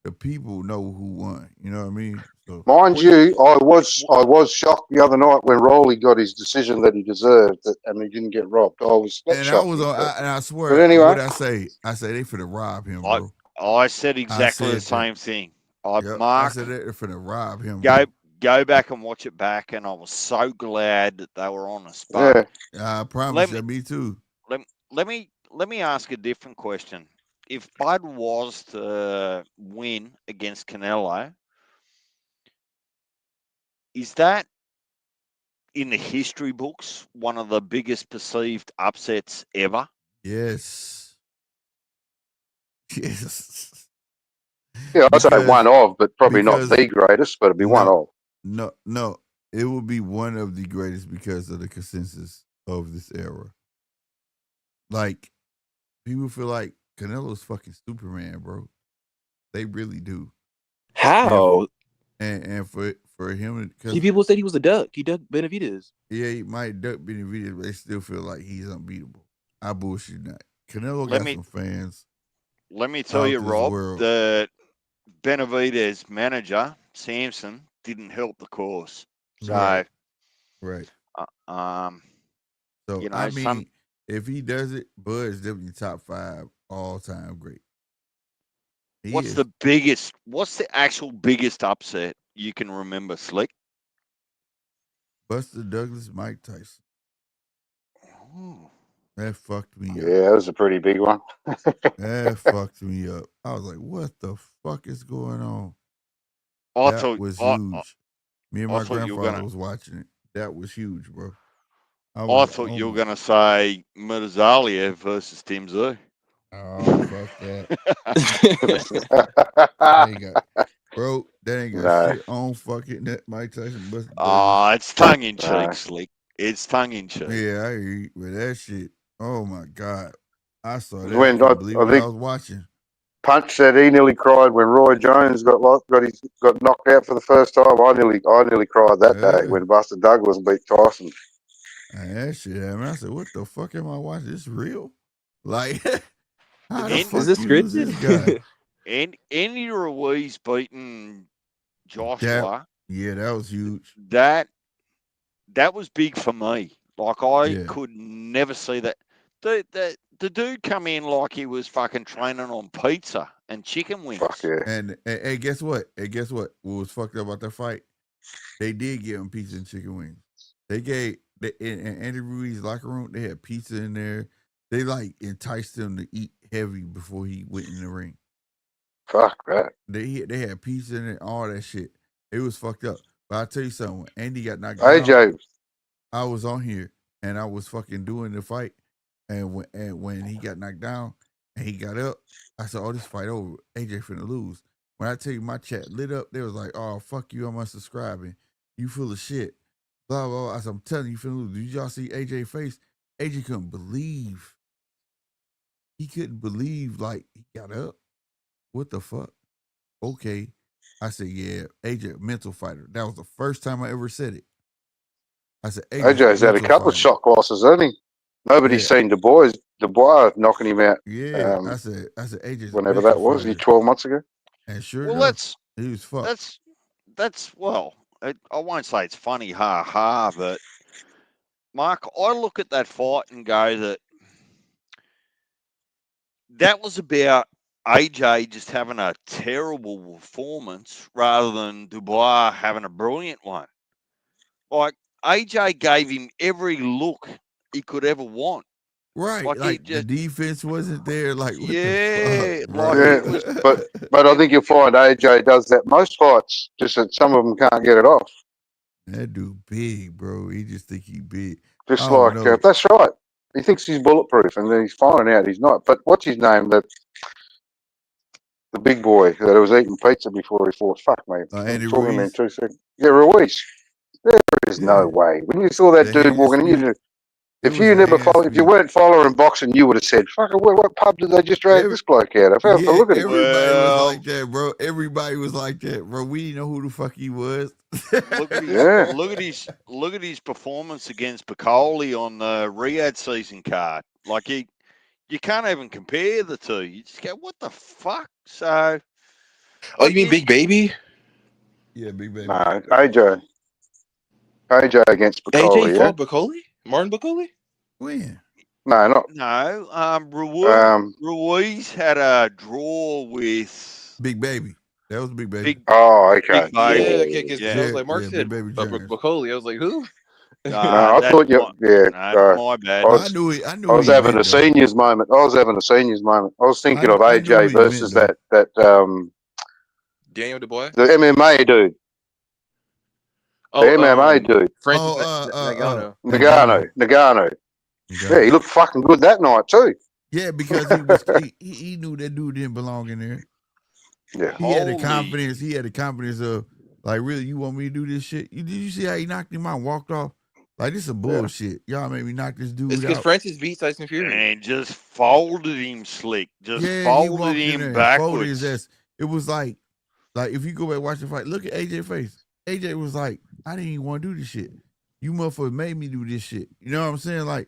the people know who won. You know what I mean? So, mind you, I was shocked the other night when Rowley got his decision that he deserved, and he didn't get robbed. I was shocked. And I swear, but anyway, what I say they finna rob him, bro. I said exactly the same thing. Mark, I said they're finna rob him. Go back and watch it back, and I was so glad that they were on a spot. Yeah, I promise you, me too. Let me ask a different question. If Bud was to win against Canelo, is that in the history books one of the biggest perceived upsets ever? Yes. Yes. Yeah, I'd say one of, but probably not the greatest, but it'd be one of. No, it will be one of the greatest because of the consensus of this era. Like, people feel like Canelo's fucking Superman, bro. They really do. How? And for him, see, people said he was a duck. He ducked Benavidez. Yeah, he might duck Benavidez, but they still feel like he's unbeatable. I bullshit not. Canelo got some fans. Let me tell you, Rob, that Benavidez manager Samson didn't help the cause. So, right. So you know, I mean, if he does it, Bud is definitely top 5 all-time great. What's the actual biggest upset you can remember, Slick? Buster Douglas, Mike Tyson. Ooh. That fucked me up. Yeah, that was a pretty big one. That fucked me up. I was like, what the fuck is going on? That was huge. Me and my grandfather was watching it. That was huge, bro. I thought you were going to say Murtazalia versus Tim Zoo. Oh, fuck that. Bro, that ain't got shit on fucking that Mike Tyson. It's tongue in cheek, Slick. It's tongue in cheek. Yeah, I agree with that shit. Oh my God. I saw that. I couldn't believe what I was watching. punch that he nearly cried when Roy Jones got knocked out for the first time. I nearly cried that day when Buster Douglas beat Tyson. That shit happened. I said, "What the fuck am I watching? This real? Like, how the Is fuck this you lose this guy?" And Andy Ruiz beating Joshua. That was huge. That was big for me. Like I could never see that. The dude come in like he was fucking training on pizza and chicken wings. Fuck yeah. And guess what? What was fucked up about that fight? They did give him pizza and chicken wings. They gave in Andy Ruiz's locker room. They had pizza in there. They like enticed him to eat heavy before he went in the ring. Fuck that. They had pizza in it, all that shit. It was fucked up. But I'll tell you something. When Andy got knocked AJ. down, I was on here and I was fucking doing the fight. And when he got knocked down and he got up, I said, "Oh, this fight over. AJ finna lose." When I tell you my chat lit up, they was like, "Oh, fuck you, I'm unsubscribing. You full of shit." Blah, blah, blah. I said, "I'm telling you, finna lose." Did y'all see AJ face? AJ couldn't believe. He couldn't believe, like, he got up. What the fuck? Okay. I said, "Yeah, AJ, mental fighter." That was the first time I ever said it. I said, AJ's had a couple of shot losses, hasn't he? Nobody's seen Dubois knocking him out. Yeah, I said, AJ's whenever that was, 12 months ago. And sure enough, he was fucked. That's I won't say it's funny, but Mark, I look at that fight and go that was about AJ just having a terrible performance rather than Dubois having a brilliant one. Like AJ gave him every look he could ever want. Right, like the defense wasn't there. Like, what the fuck? But I think you'll find AJ does that most fights. Just that some of them can't get it off. That dude big, bro. He just think he big. Just like that's right. He thinks he's bulletproof, and then he's finding out he's not. But what's his name? The big boy that was eating pizza before he fought. Fuck me. Andy Ruiz. In 2 seconds. Yeah, Ruiz. There is no way. When you saw that dude walking in, if you weren't following boxing, you would have said, "Fuck, what pub did they just drag this bloke out of?" Look at him. Everybody was like that, bro. Everybody was like that, bro. We didn't know who the fuck he was. Look at his performance against Piccoli on the Riyadh season card. Like you can't even compare the two. You just go, "What the fuck?" So, you mean Big Baby? Yeah, Big Baby. No, AJ against Piccoli. AJ fought Piccoli? Martin Piccoli? When? No. Ruiz had a draw with Big Baby. That was Big Baby. Oh, okay. Big Baby. Yeah, okay. Because I was like, Mark said Piccoli. I was like, who? No, I thought you. My bad. I knew I was having a seniors moment. I was thinking of AJ versus that Daniel Dubois, the MMA dude. The MMA dude. Nagano. Yeah, he looked fucking good that night too. Yeah, because he knew that dude didn't belong in there. Yeah, he had the confidence. He had the confidence of like, really, you want me to do this shit? Did you see how he knocked him out and walked off? Like, this is bullshit. Y'all made me knock this dude out. It's because Francis beat Tyson Fury and just folded him slick. Folded him backwards. Folded his ass. It was like if you go back and watch the fight, look at AJ's face. AJ was like, "I didn't even want to do this shit. You motherfuckers made me do this shit." You know what I'm saying? Like,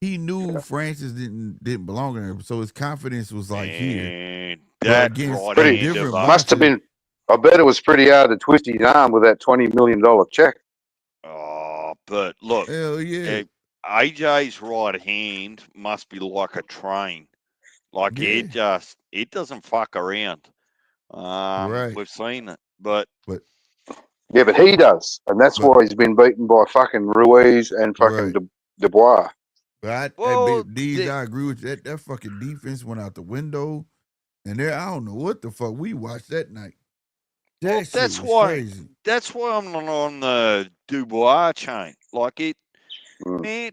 he knew Francis didn't belong in there, so his confidence was like here. That must have been. I bet it was pretty hard to twist his arm with that $20 million check. Oh, but look, hell yeah. AJ's right hand must be like a train. Like it doesn't fuck around. Right. We've seen it, but yeah, but he does, and that's why he's been beaten by fucking Ruiz and fucking Dubois. But I agree with that. That fucking defense went out the window, and I don't know what the fuck we watched that night. That's why I'm not on the Dubois chain. Like it, man.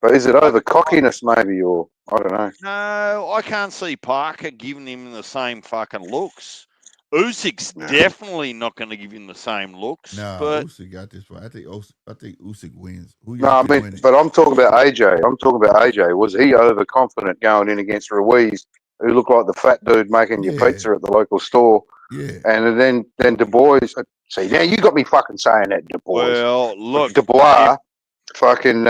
But is it over cockiness, maybe, or I don't know? No, I can't see Parker giving him the same fucking looks. Usyk's definitely not going to give him the same looks. No, but Usyk got this fight. I think Usyk wins. But I'm talking about AJ. Was he overconfident going in against Ruiz, who looked like the fat dude making your pizza at the local store. Yeah. And then Du Bois. See, now you got me fucking saying that, Du Bois. Well, look, Dubois, fucking,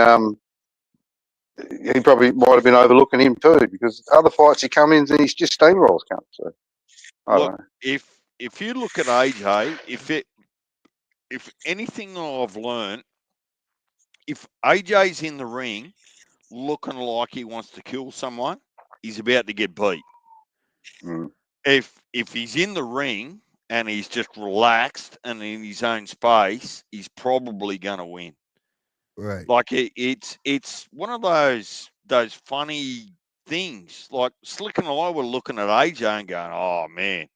he probably might have been overlooking him too, because other fights he come in and he's just steamrolls come. So I don't know. If you look at AJ, if anything I've learned, if AJ's in the ring looking like he wants to kill someone, he's about to get beat. Mm. If he's in the ring and he's just relaxed and in his own space, he's probably going to win. Right. Like it's one of those funny things. Like Slick and I were looking at AJ and going, "Oh man,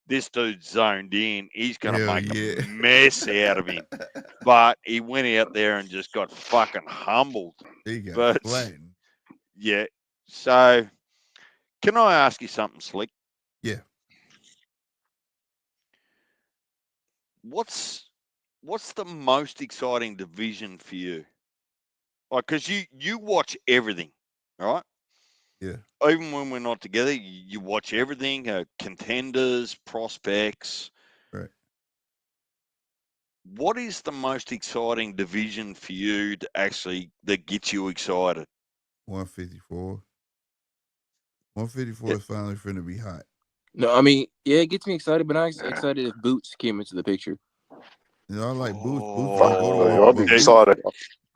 this dude's zoned in. He's going to make a mess out of him." But he went out there and just got fucking humbled. He got flattened. Yeah. So, can I ask you something, Slick? Yeah. What's the most exciting division for you? Like, because you watch everything, right? Yeah. Even when we're not together, you watch everything, contenders, prospects. Right. What is the most exciting division for you that gets you excited? 154. 154 is finally finna be hot. No, I mean, yeah, it gets me excited, but I'm excited if Boots came into the picture. You know, I like Boots. I'd be excited.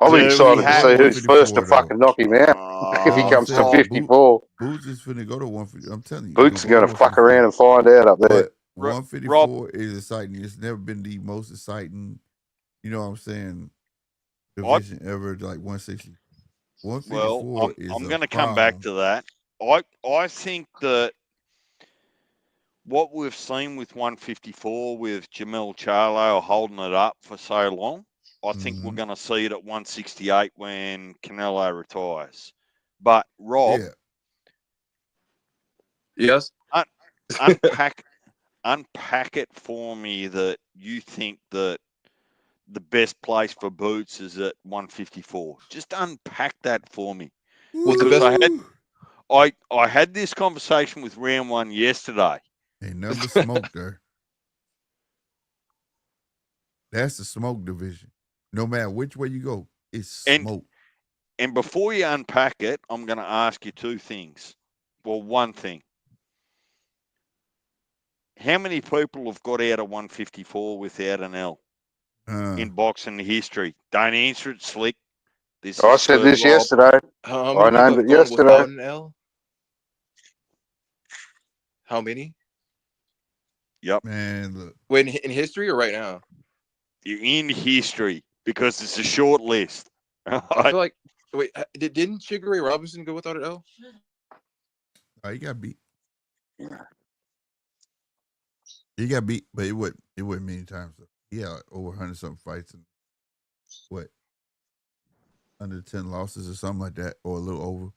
I'll be excited to see who's first to fucking knock him out if he comes to 54. Boots is finna go to 150. I'm telling you. Boots is going to fuck around and find out up there. But 154 is exciting. It's never been the most exciting, you know what I'm saying, division ever, like 160. 154 is I'm going to come back to that. I think that what we've seen with 154 with Jamel Charlo holding it up for so long, I think we're going to see it at 168 when Canelo retires. But Rob, yes, unpack it for me that you think that the best place for Boots is at 154. Just unpack that for me. I had this conversation with Round One yesterday. Ain't never smoked there. That's the smoke division. No matter which way you go, it's smoke. And before you unpack it, I'm going to ask you two things. Well, one thing. How many people have got out of 154 without an L in boxing history? Don't answer it, Slick. I said this yesterday. I named it yesterday. An L? How many? Yep. Man, look. Wait, in history or right now? In history, because it's a short list. I feel like, wait, didn't Sugar Ray Robinson go without an L? Oh, he got beat. He got beat, but it wasn't many times. He had over 100-something fights and under 10 losses or something like that, or a little over.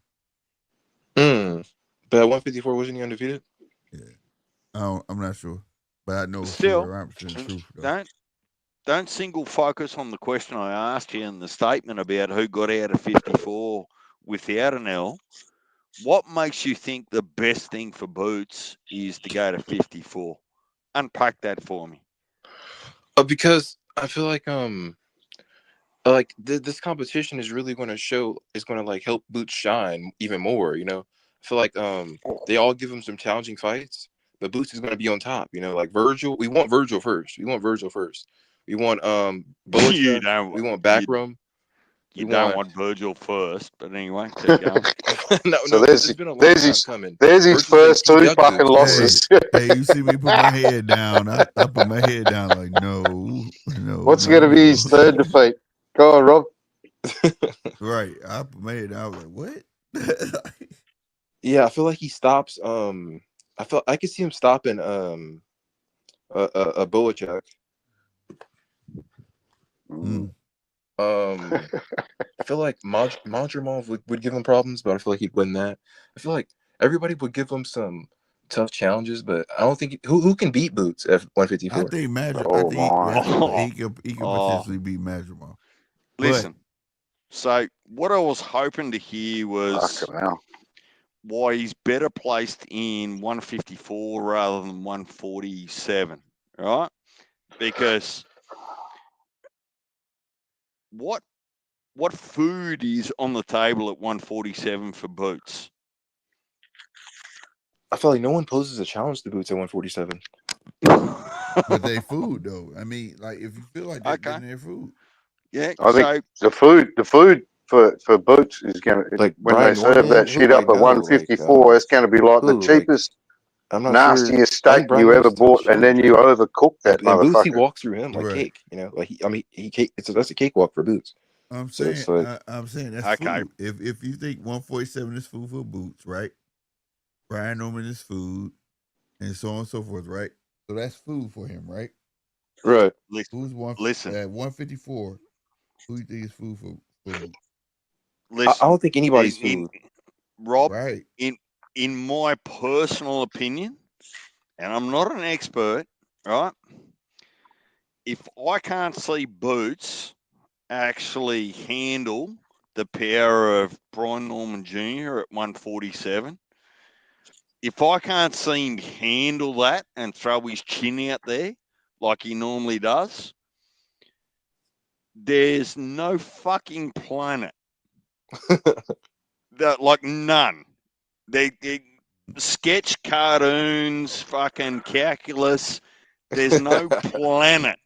But at 154, wasn't he undefeated? Yeah. I'm not sure. But I know still, truth, don't single focus on the question I asked you in the statement about who got out of 54 without an L. What makes you think the best thing for Boots is to go to 54? Unpack that for me. Because I feel like this competition is really going to like help Boots shine even more. You know, I feel like they all give him some challenging fights, but Boots is going to be on top. You know, like Virgil. We want Virgil first. We want Bullet. We want Backroom. You don't want Virgil first, but anyway, keep going. It's been a long time coming. There's his first two fucking losses. Hey, you see me put my head down. I put my head down like, no. What's going to be his third defeat? Go on, Rob. Right. I put my head down. I was like, what? Yeah, I feel like he stops. I could see him stopping a Boachuk. I feel like Madrimov would give him problems, but I feel like he'd win that. I feel like everybody would give him some tough challenges, but I don't think who can beat Boots at 154. I think he can potentially beat Madrimov. Listen, so what I was hoping to hear was why he's better placed in 154 rather than 147, right? Because what food is on the table at 147 for Boots? I feel like no one poses a challenge to Boots at 147. But they food though. I mean, like if you feel like that, getting their food. Yeah, I think the food for Boots is gonna like when Brian they serve Norman, that shit up at 154. It's gonna be like the cheapest, I'm not nastiest sure. I steak think Brian you Norman's ever bought, and then you overcook that and Boots, he motherfucker. walks through him like cake. You know, like he cake. That's a cakewalk for Boots. I'm So saying, it's like, I'm saying that's food. If you think 147 is food for Boots, right? Brian Norman is food, and so on and so forth, right? So that's food for him, right? Right. Who's Listen. at 154? Who you think is food for Boots? Listen, I don't think anybody's food. Rob, right. In my personal opinion, and I'm not an expert, right? If I can't see Boots actually handle the power of Brian Norman Jr. at 147, if I can't see him handle that and throw his chin out there like he normally does, there's no fucking planet that, like, none. They sketch cartoons, fucking calculus. There's no planet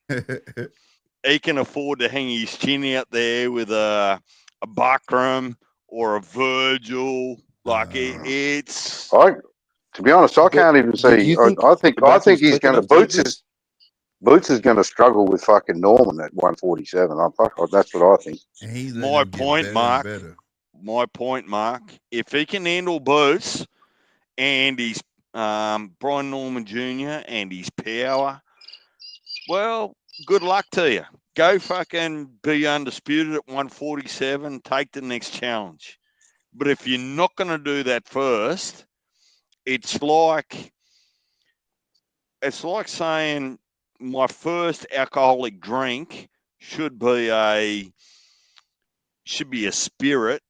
he can afford to hang his chin out there with a Buckram or a Virgil. Like it's. To be honest, I can't even see. I think he's going to Boots is going to struggle with fucking Norman at 147. That's what I think. My point, Mark. My point, Mark. If he can handle Boots and his Brian Norman Jr. and his power, well, good luck to you. Go fucking be undisputed at 147. Take the next challenge. But if you're not going to do that first, it's like saying my first alcoholic drink should be a spirit,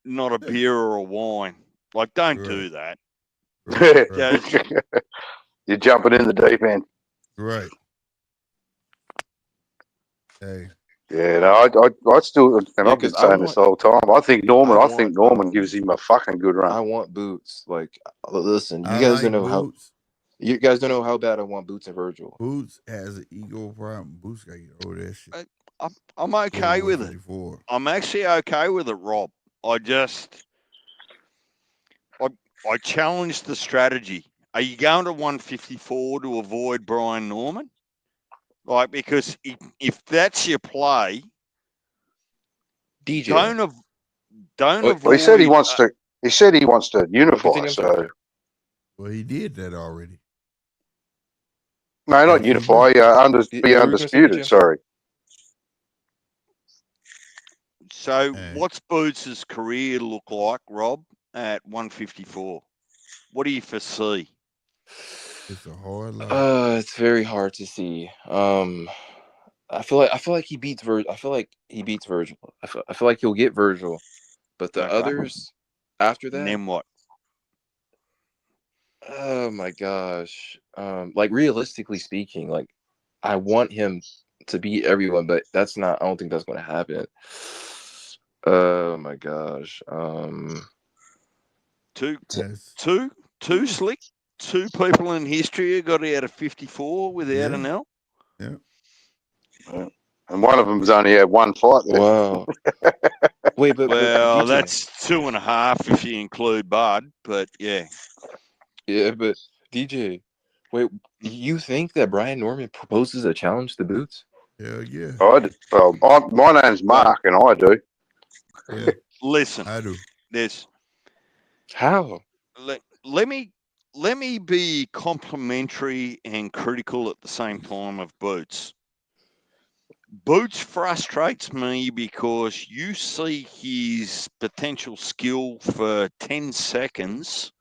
not a beer or a wine. Like, don't do that. You're jumping in the deep end. Right. Hey. Yeah, no, I still, and I've been saying this the whole time. I think Norman gives him a fucking good run. I want Boots. Like, listen, you guys don't know Boots. You guys don't know how bad I want Boots and Virgil. Boots has an ego problem. Boots got to get over that shit. I'm okay with it. I'm actually okay with it, Rob. I challenged the strategy. Are you going to 154 to avoid Brian Norman? Like, because if that's your play, DJ, don't avoid. Well, he said he wants to. He said he wants to unify. So, well, he did that already. No, not unify. Be undisputed. Sorry. So, what's Boots' career look like, Rob, at 154? What do you foresee? It's a hard life. It's very hard to see. I feel like he beats Virgil. I feel like he beats Virgil. I feel like he'll get Virgil, but the others after that. And then what? Oh my gosh. Like, realistically speaking, like, I want him to beat everyone, but that's not. I don't think that's going to happen. Oh my gosh. Two slick. Two people in history got out of 54 without an L. Yeah. And one of them's only had one fight. Wow. Wait, but well, DJ, that's 2.5 if you include Bud. But yeah. Yeah, but DJ, wait, you think that Brian Norman proposes a challenge to Boots? Hell yeah. My name's Mark, and I do. Yeah. Listen, I do. This. How? Let me be complimentary and critical at the same time of Boots. Boots frustrates me because you see his potential skill for 10 seconds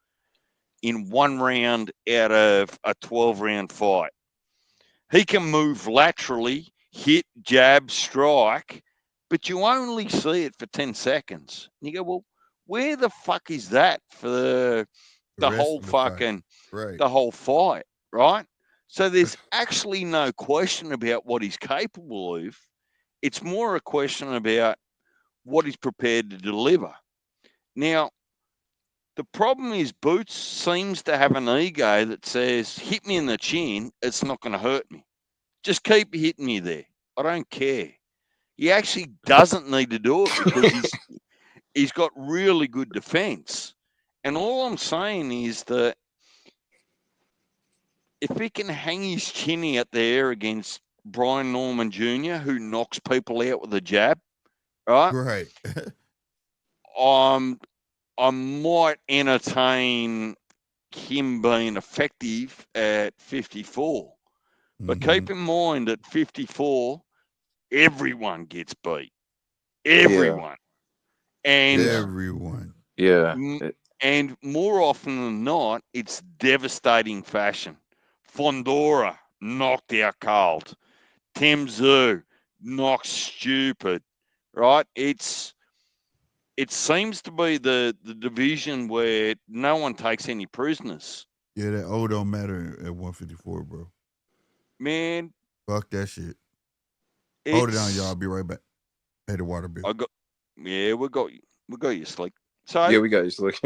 in one round out of a 12-round fight. He can move laterally, hit, jab, strike, but you only see it for 10 seconds. And you go, well, Where the fuck is that for the whole fucking the whole fight, right? So there's actually no question about what he's capable of. It's more a question about what he's prepared to deliver. Now, the problem is Boots seems to have an ego that says, hit me in the chin, it's not going to hurt me. Just keep hitting me there. I don't care. He actually doesn't need to do it because he's got really good defense. And all I'm saying is that if he can hang his chinny out there against Brian Norman Jr., who knocks people out with a jab, right? Right. I might entertain him being effective at 54. But keep in mind at 54, everyone gets beat. Everyone. And everyone. Yeah. And more often than not, it's devastating fashion. Fondora knocked out cold. Temzu knocked stupid. Right? It seems to be the division where no one takes any prisoners. Yeah, that O don't matter at 154, bro. Man. Fuck that shit. Hold it down, y'all. I'll be right back. Pay the water bill. We got you, Slick. So yeah, we got you, Slick.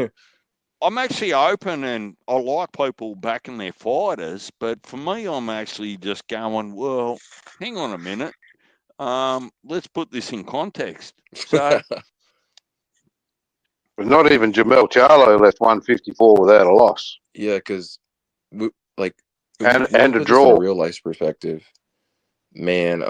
I'm actually open and I like people backing their fighters, but for me, I'm actually just going, well, hang on a minute. Let's put this in context. So, but not even Jamel Charlo left 154 without a loss. Yeah, because like and a draw. In a real life perspective, man.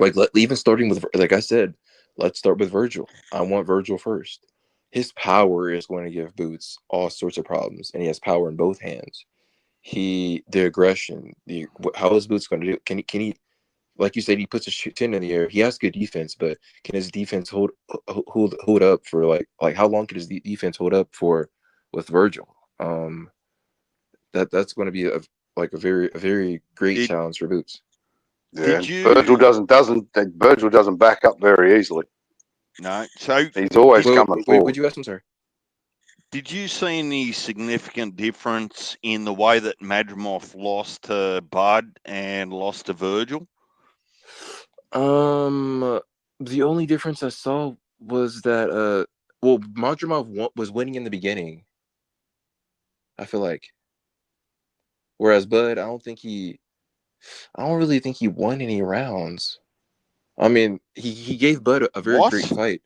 Like even starting with, like I said, let's start with Virgil. I want Virgil first. His power is going to give Boots all sorts of problems, and he has power in both hands. The aggression, how is Boots going to do? Can he, like you said, he puts his chin in the air. He has good defense, but can his defense hold up for like how long can his defense hold up for with Virgil? That's going to be a very great challenge for Boots. Yeah, Virgil doesn't back up very easily. No, so he's always coming forward. Would you ask him, sir? Did you see any significant difference in the way that Madrimov lost to Bud and lost to Virgil? The only difference I saw was that Madrimov was winning in the beginning. I feel like, whereas Bud, I don't really think he won any rounds. I mean, he gave Bud a very great fight.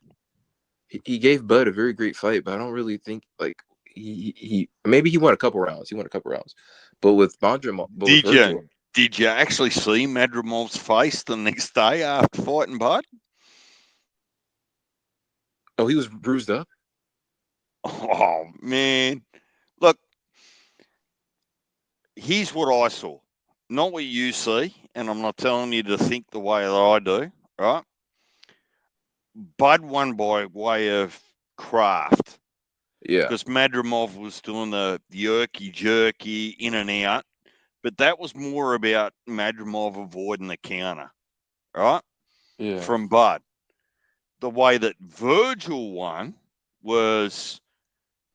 He gave Bud a very great fight, but I don't really think like he maybe he won a couple rounds. But with Madrimov, did you actually see Madrimov's face the next day after fighting Bud? Oh, he was bruised up. Oh man, look, here's what I saw, not what you see, and I'm not telling you to think the way that I do, right? Bud won by way of craft. Yeah. Because Madrimov was doing the jerky in and out, but that was more about Madrimov avoiding the counter, right? Yeah. From Bud. The way that Virgil won was,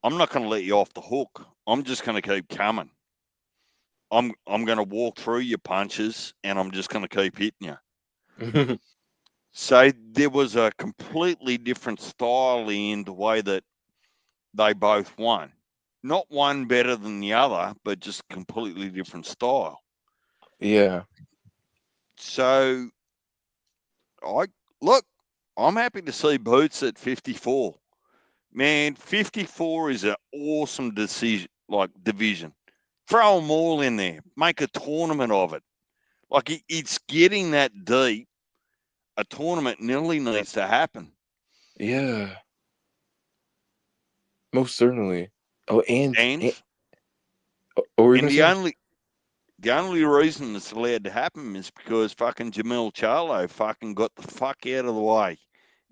I'm not going to let you off the hook. I'm just going to keep coming. I'm going to walk through your punches, and I'm just going to keep hitting you. So there was a completely different style in the way that they both won. Not one better than the other, but just completely different style. Yeah. So I'm happy to see Boots at 54. Man, 54 is an awesome division. Throw them all in there. Make a tournament of it. Like it's getting that deep. A tournament nearly needs to happen. Yeah. Most certainly. Oh, and the only reason it's allowed to happen is because fucking Jamel Charlo fucking got the fuck out of the way.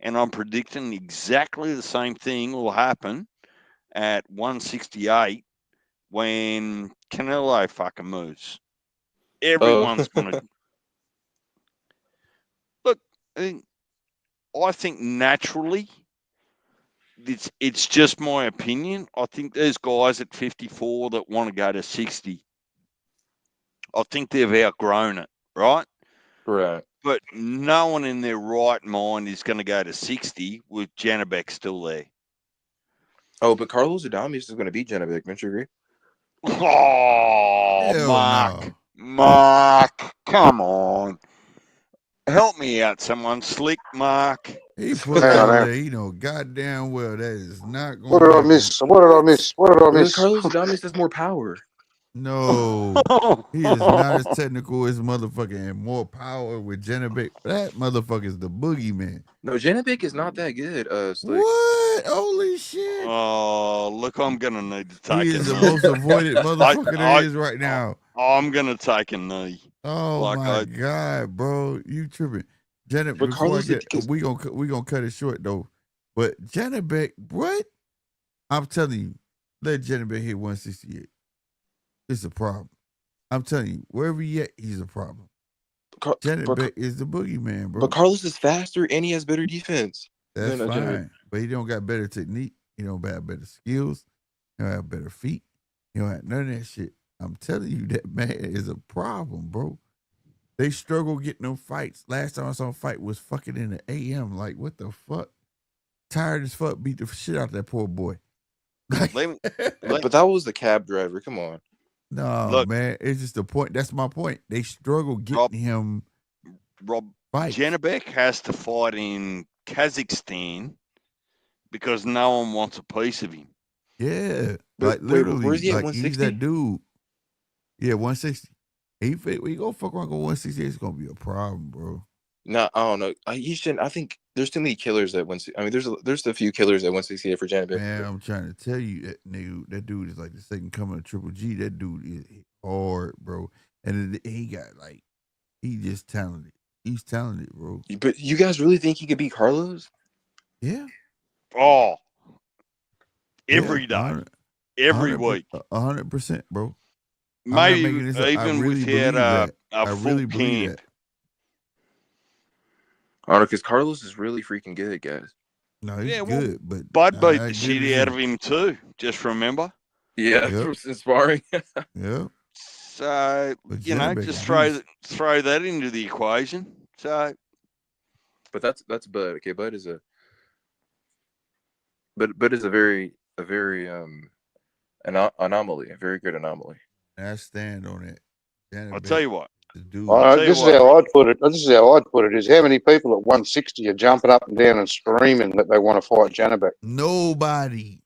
And I'm predicting exactly the same thing will happen at 168 when Canelo fucking moves. Everyone's going to... Look, I think naturally it's just my opinion. I think there's guys at 54 that want to go to 60. I think they've outgrown it, right? Right. But no one in their right mind is going to go to 60 with Janabek still there. Oh, but Carlos Adames is going to beat Janabek. Don't you agree? Oh, Hell Mark. no. Mark, come on. Help me out, someone. Slick Mark. He put Hang that on, on hang on. there. He know goddamn well that is not What going did to I happen. miss? What did I miss? What did I Because miss? Carlos Adames has more power. No. He is not as technical as motherfucking and more power with Janabek. That motherfucker's the boogeyman. No, Janabek is not that good. Slick. What? Holy shit. Oh, look, I'm going to need to take He a is the knee. most avoided motherfucker there is right now. I'm going to take a knee. Oh Like my God, bro. You tripping. Janet, But before I Carlos, get we gonna cut it short though. But Janabek, what? I'm telling you, let Janabek hit 168. It's a problem. I'm telling you, wherever he at, he's a problem. Janabek is the boogeyman, bro. But Carlos is faster and he has better defense. That's fine. But he don't got better technique. He don't have better skills. He don't have better feet. He don't have none of that shit. I'm telling you, that man is a problem, bro. They struggle getting them fights. Last time I saw a fight was fucking in the AM. Like, what the fuck? Tired as fuck, beat the shit out of that poor boy. But that was the cab driver. Come on. No, look, man. It's just the point. That's my point. They struggle getting him. Fights. Janabek has to fight in Kazakhstan because no one wants a piece of him. Yeah. Like, literally. Where's he at, like, 160? He's that dude. Yeah, 160. He go fuck around go 168. It's gonna be a problem, bro. No, I don't know. He shouldn't. I think there's too many killers at 160. I mean, there's a few killers at 168 for Janabek. Man, I'm trying to tell you that dude is like the second coming of Triple G. That dude is hard, bro. And he got like, he just talented. He's talented, bro. But you guys really think he could beat Carlos? Yeah. Oh, every day, every week, 100%, bro. Maybe even really without a full really camp. I don't know, because Carlos is really freaking good, guys. No, he's good, but Bud beat the shit out of him too. Just remember. Yeah, from sparring. Yeah. So just throw that into the equation. So, but that's Bud. Okay, Bud is a very anomaly, a very good anomaly. I stand on it. I'll tell you what. This is how I'd put it. This is how I'd put it: is how many people at 160 are jumping up and down and screaming that they want to fight Janabek? Nobody.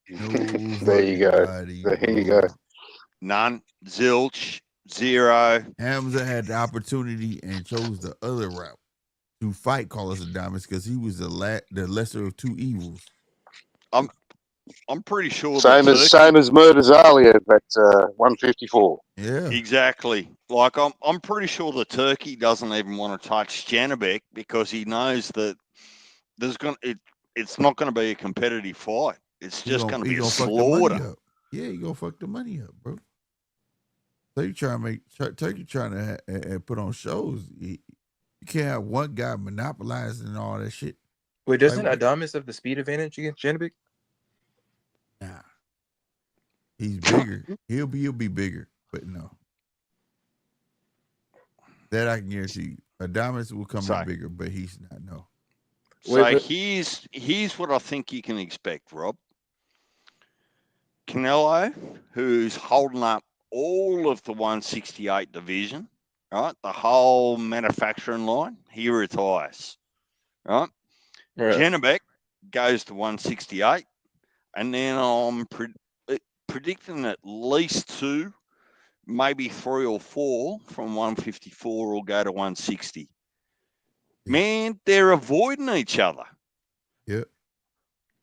There you go. There you go. None. Zilch. Zero. Hamza had the opportunity and chose the other route to fight Carlos Adames because he was the lesser of two evils. I'm pretty sure same as Murtazalia at 154. Yeah, exactly. Like I'm pretty sure the Turkey doesn't even want to touch Janabek because he knows that it's not going to be a competitive fight. It's just going to be a slaughter. Yeah, you gonna fuck the money up, bro. So you Turkey trying to put on shows. You can't have one guy monopolizing all that shit. Wait, doesn't Adames have the speed advantage against Janabek? Nah, he's bigger. he'll be bigger, but no. That I can guarantee you. Adames will come in bigger, but he's not. No. So here's what I think you can expect, Rob. Canelo, who's holding up all of the 168 division, right? The whole manufacturing line, he retires, right? Janabek goes to 168, and then I'm predicting at least 2, maybe 3 or 4 from 154 will go to 160. Yeah. Man, they're avoiding each other. Yeah.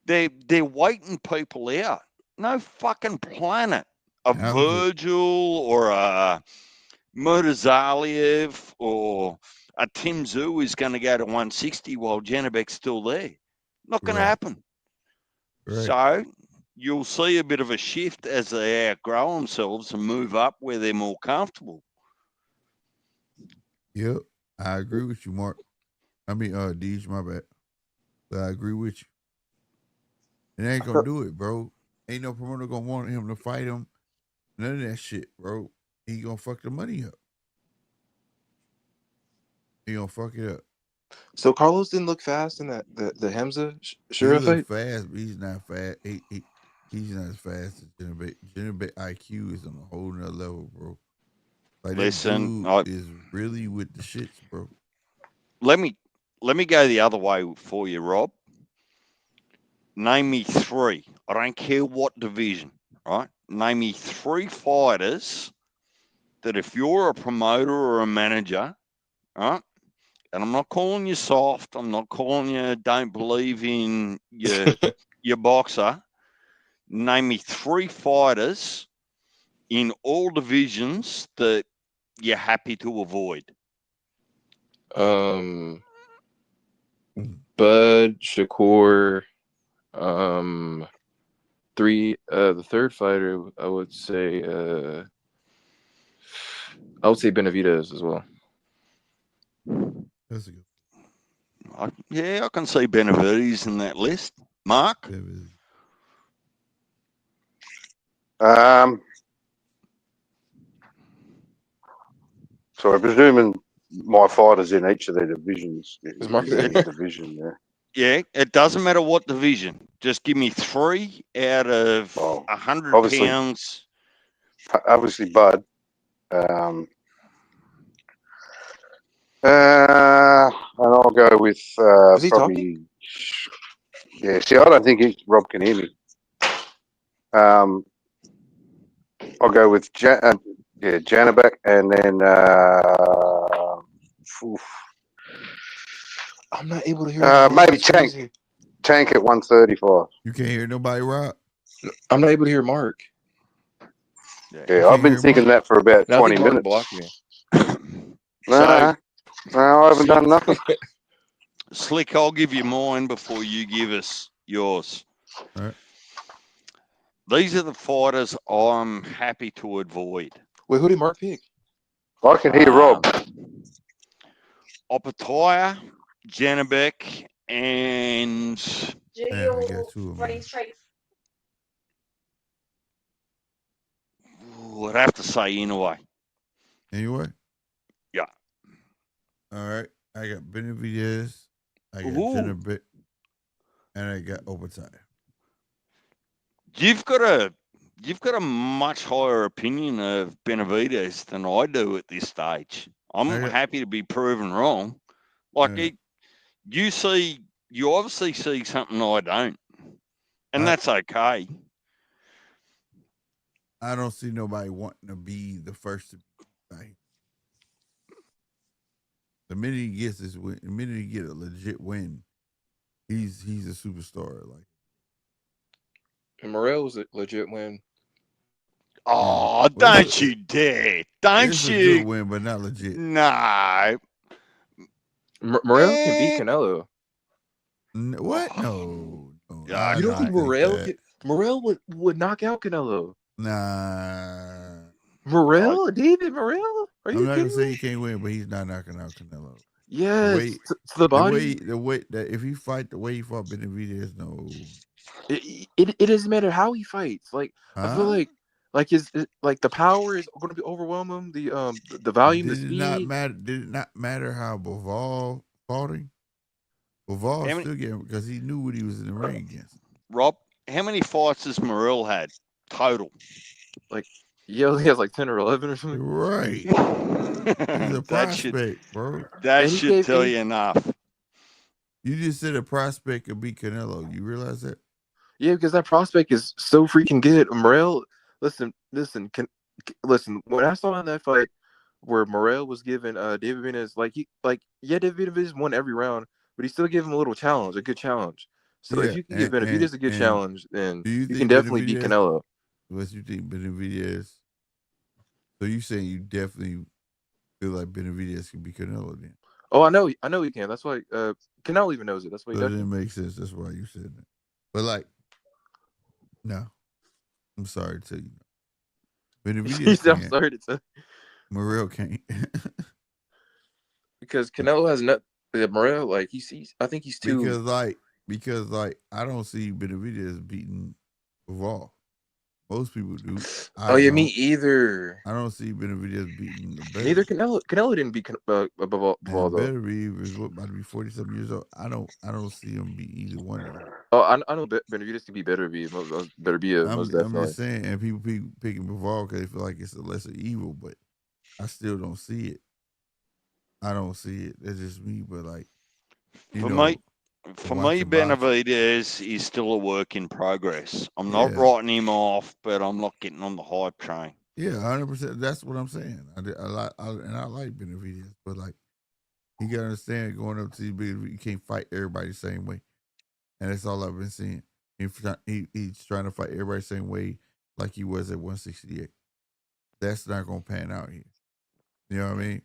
They're waiting people out. No fucking planet. A Virgil or a Murtazaliev or a Tim Tszyu is going to go to 160 while Janabek's still there. Not going to happen. Right. So you'll see a bit of a shift as they outgrow themselves and move up where they're more comfortable. Yep. I agree with you, Mark. I mean, Deej, my bad. But I agree with you. And they ain't gonna do it, bro. Ain't no promoter gonna want him to fight him. None of that shit, bro. He gonna fuck the money up. He gonna fuck it up. So Carlos didn't look fast in that the Hamza He Shura look fight. fast, but he's not fast. He's not as fast as Jenna. Jenna IQ is on a whole nother level, bro. Like Listen, that dude is really with the shits, bro. Let me go the other way for you, Rob. Name me 3. I don't care what division, right? Name me 3 fighters that if you're a promoter or a manager, right? And I'm not calling you soft. I'm not calling you don't believe in your boxer. Name me 3 fighters in all divisions that you're happy to avoid. Bud, Shakur, 3. The third fighter, I would say Benavidez as well. That's a good. I can see Benavidez in that list. Mark? So I'm presuming my fighters in each of their divisions. Is Mark in each division, yeah. Yeah, it doesn't matter what division. Just give me 3 out of 100 pounds. Obviously, Bud. And I'll go with probably. Talking? Yeah, see, I don't think Rob can hear me. I'll go with Janabek, and then I'm not able to hear. Maybe Tank at 135. You can't hear nobody, Rob? I'm not able to hear Mark. Yeah, I've been thinking that for about 20 minutes. Blocked me. No, I haven't done nothing. Slick, I'll give you mine before you give us yours. All right. These are the fighters I'm happy to avoid. Wait, who did Mark pick? I can hear Rob. Opataya, Janabek, and... Yeah, we got 2 of them. I'd have to say anyway. Anyway? Yeah. All right. I got Benavidez. I got Janabek. And I got Opataya. You've got a much higher opinion of Benavidez than I do at this stage. I'm happy to be proven wrong. Like you obviously see something I don't, and that's okay. I don't see nobody wanting to be the first to fight. The minute he gets this win, the minute he get a legit win, he's a superstar. Like. And Morel was a legit win. Oh, don't you dare. Don't it's you. It's a good win, but not legit. No. Morel can beat Canelo. What? No. You don't think Morel would knock out Canelo? Nah. David Morel? Are you I'm not kidding gonna say me? he can't win, but he's not knocking out Canelo. Yes, the body. The way that if he fight the way he fought Benavidez, no. It doesn't matter how he fights. Like I feel like the power is going to be overwhelming. The volume, the speed. Did it not matter how Bivol fought him? Bivol still get him because he knew what he was in the ring against. Rob, how many fights has Morel had total? He has like 10 or 11 or something. Right. He's a prospect, bro. That should tell you enough. You just said a prospect could beat Canelo. You realize that? Yeah, because that prospect is so freaking good. Morel, listen. When I saw in that fight where Morel was given David Benavidez, David Benavidez won every round, but he still gave him a little challenge, a good challenge. So if you can give Benavidez a good challenge, then you can definitely beat Canelo. What you think, Benavidez? So you saying you definitely feel like Benavidez can beat Canelo then? Oh, I know he can. That's why Canelo even knows it. That's why he does. That didn't make sense. That's why you said that. But no, I'm sorry to tell you. Benavidez I'm sorry to tell you. Morel can't. Because Canelo has Morel, I think he's too. Because because like I don't see Benavidez beating Bivol. Most people do. Oh yeah, me either. I don't see Benavidez beating the better. Neither Canelo. Canelo didn't beat Bivol though. Benavidez is about to be 40-something years old. I don't see him beat either one of them. Oh, I know Benavidez can be better. Most definitely. I'm just saying, and people picking Bivol because they feel like it's a lesser evil, but I still don't see it. I don't see it. That's just me. But like, for me, Benavidez is still a work in progress. I'm not writing him off, but I'm not getting on the hype train. Yeah, 100%. That's what I'm saying. I like Benavidez, but like, you gotta understand, going up to the big, you can't fight everybody the same way, and that's all I've been seeing. He's trying to fight everybody the same way, like he was at 168. That's not gonna pan out here. You know what I mean?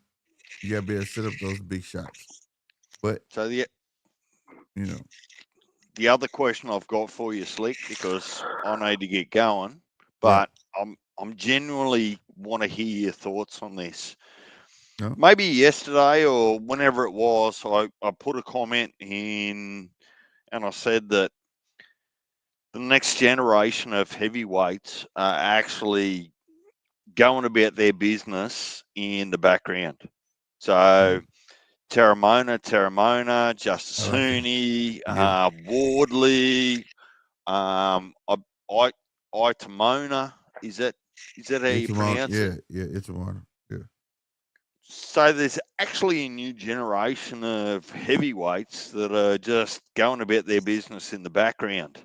You gotta be able to set up those big shots. But so the other question I've got for you, Slick, because I need to get going, but I'm genuinely want to hear your thoughts on this. No? Maybe yesterday or whenever it was, I put a comment in and I said that the next generation of heavyweights are actually going about their business in the background. So Terramona, Justice Hooney, Wardley, Itamona. Is that how you pronounce it? Yeah, Itamona. Yeah. So there's actually a new generation of heavyweights that are just going about their business in the background.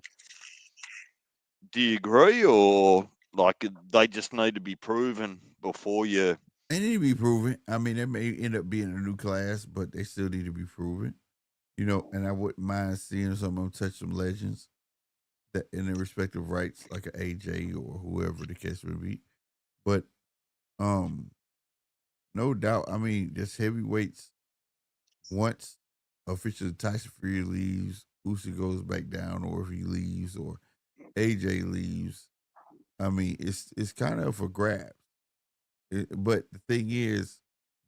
Do you agree, or like they just need to be proven before you? They need to be proven. I mean, they may end up being a new class, but they still need to be proven. And I wouldn't mind seeing some of them touch some legends that in their respective rights, like an AJ or whoever the case would be. But no doubt, I mean, just heavyweights. Once officially Tyson Fury leaves, Usyk goes back down, or if he leaves, or AJ leaves, I mean, it's kind of a grab. But the thing is,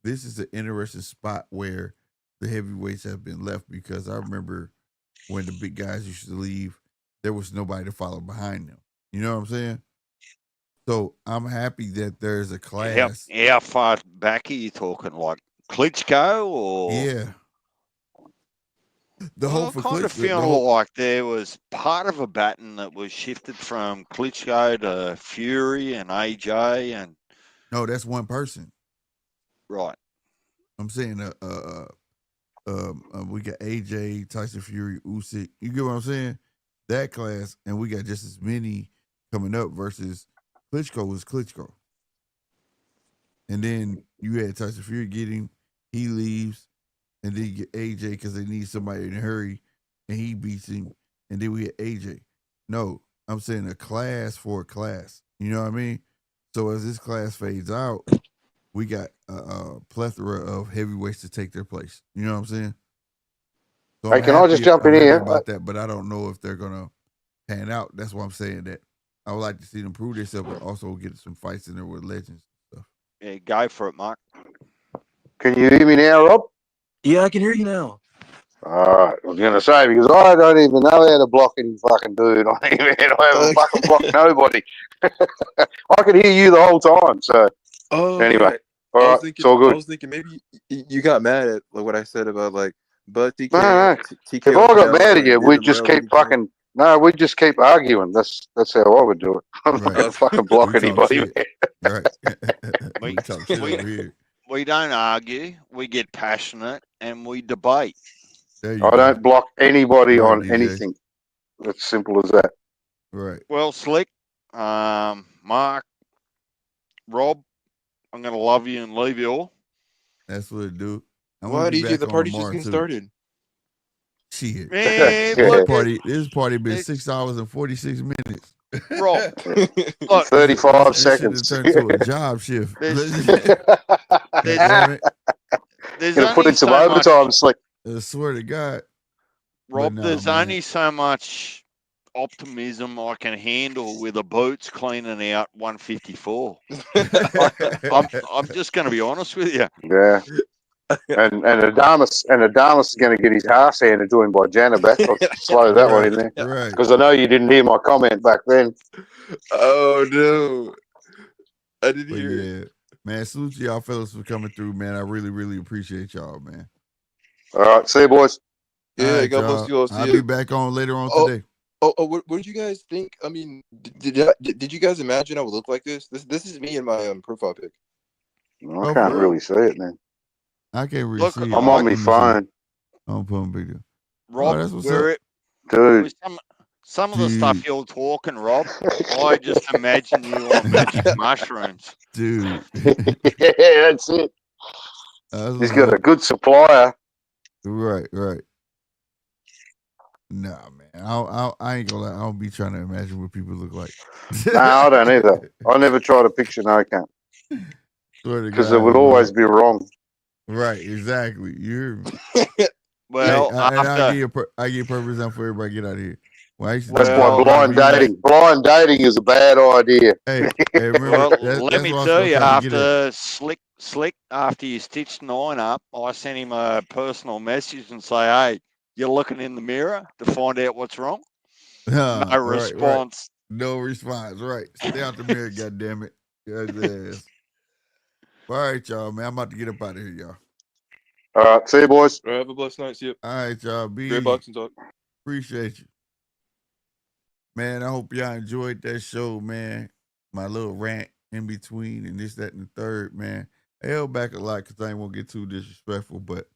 this is an interesting spot where the heavyweights have been left, because I remember when the big guys used to leave, there was nobody to follow behind them. You know what I'm saying? So I'm happy that there's a class. How far back are you talking? Like Klitschko or? Yeah. The whole for kind of feeling like there was part of a baton that was shifted from Klitschko to Fury and AJ and. No, that's one person. Right. I'm saying we got AJ, Tyson Fury, Usyk. You get what I'm saying? That class, and we got just as many coming up versus Klitschko was Klitschko. And then you had Tyson Fury get him, he leaves, and then you get AJ because they need somebody in a hurry, and he beats him, and then we had AJ. No, I'm saying a class for a class. You know what I mean? So as this class fades out, we got a plethora of heavyweights to take their place. You know what I'm saying? So hey, can I just jump in here? About that, but I don't know if they're gonna pan out. That's why I'm saying that I would like to see them prove themselves, but also get some fights in there with legends and stuff. Yeah, go for it, Mark. Can you hear me now, Rob? Yeah, I can hear you now. All right, I was going to say, because I don't even know how to block any fucking dude. I haven't fucking blocked nobody. I could hear you the whole time. So anyway, all right, it's all good. I was thinking maybe you got mad at what I said about like, but TK. No. TK if I got mad at you, we'd just keep fucking. No, we'd just keep arguing. That's how I would do it. I'm not going to fucking block anybody. Right. We don't argue. We get passionate and we debate. I don't block anybody on anything. It's simple as that. Right. Well, Slick, Mark, Rob, I'm going to love you and leave you all. That's what it do. What, DJ? The party's just getting started. Shit. Man, this party been 6 hours and 46 minutes. Rob, look, 35 seconds. Turned to a job shift. There's gonna put in some overtime, Slick. I swear to God, Rob. There's only so much optimism I can handle with the boots cleaning out 154. I'm just going to be honest with you. Yeah. And Adamas is going to get his ass handed to him by Janabak. I'll slow that one in there. Right. Because I know you didn't hear my comment back then. Oh, no. I didn't hear it. Man, salute to y'all fellas for coming through, man. I really, really appreciate y'all, man. All right. See you, boys. Yeah, right, God bless you all. I'll be back on later on today. What did you guys think? I mean, did you guys imagine I would look like this? This is me in my profile pic. I can't really see it, man. I can't really see it. I'm on my phone. I'm putting bigger. Rob, that's what's where up. Dude. Some of the stuff you're talking, Rob, I just imagine you on magic mushrooms. Dude. Yeah, that's it. He's got a good supplier. Right. Nah, man. I ain't gonna lie. I don't be trying to imagine what people look like. Nah, I don't either. I never try to picture no account. Because it would always be wrong. Right, exactly. You hear me? Well, I give a perfect example for everybody get out of here. That's why blind dating is a bad idea. Hey, remember, let me tell you, after Slick, after you stitched 9 up, I sent him a personal message and say, "Hey, you're looking in the mirror to find out what's wrong." No response. Right. No response. Right. Stay out the mirror, goddammit. Ass. All right, y'all, man. I'm about to get up out of here, y'all. All right. See you, boys. All right, have a blessed night. See you. All right, y'all. Great boxing talk. Appreciate you. Man, I hope y'all enjoyed that show, man. My little rant in between and this, that, and the third, man. I held back a lot because I didn't want to get too disrespectful, but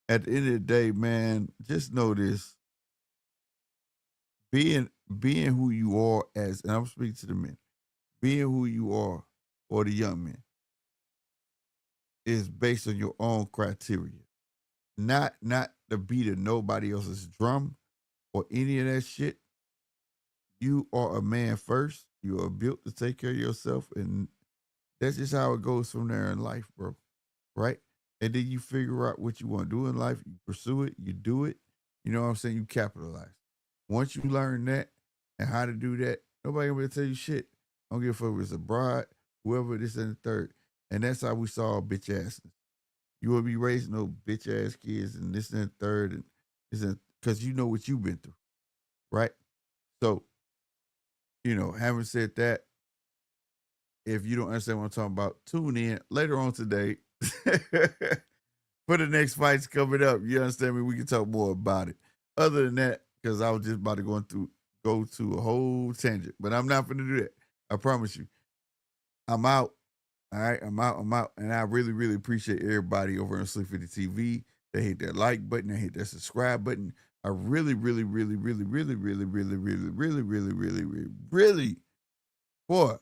at the end of the day, man, just know this. Being who you are and I'm speaking to the men, being who you are or the young men is based on your own criteria. Not the beat of nobody else's drum or any of that shit. You are a man first. You are built to take care of yourself, and that's just how it goes from there in life, bro. Right? And then you figure out what you want to do in life. You pursue it. You do it. You know what I'm saying? You capitalize. Once you learn that and how to do that, nobody gonna be able to tell you shit. I don't give a fuck if it's a bride, whoever, this and the third. And that's how we saw bitch asses. You will be raising no bitch ass kids and this and the third, and this and because you know what you've been through, right? So, having said that, if you don't understand what I'm talking about, tune in later on today for the next fights coming up. You understand me? We can talk more about it. Other than that, because I was just about to go to a whole tangent, but I'm not going to do that. I promise you. I'm out. All right, I'm out. And I really, really appreciate everybody over on Slick 50 TV. They hit that like button, they hit that subscribe button. I really, really, really, really, really, really, really, really, really, really, really, really, really, boy,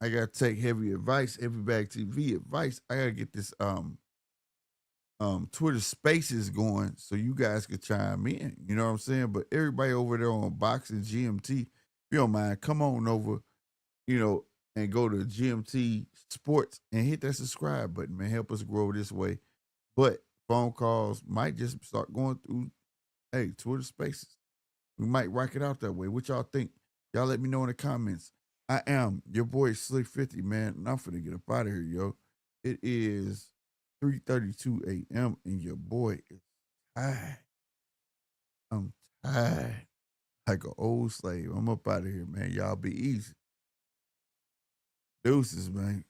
I gotta take heavy bag TV advice. I gotta get this Twitter Spaces going so you guys could chime in. You know what I'm saying? But everybody over there on Boxing GMT, if you don't mind, come on over, and go to GMT Sports and hit that subscribe button, man. Help us grow this way. But phone calls might just start going through, Twitter Spaces. We might rock it out that way. What y'all think? Y'all let me know in the comments. I am your boy Slick 50, man, and I'm finna get up out of here, yo. It is 3:32 a.m. and your boy is tired. I'm tired. Like an old slave. I'm up out of here, man. Y'all be easy. Deuces, man.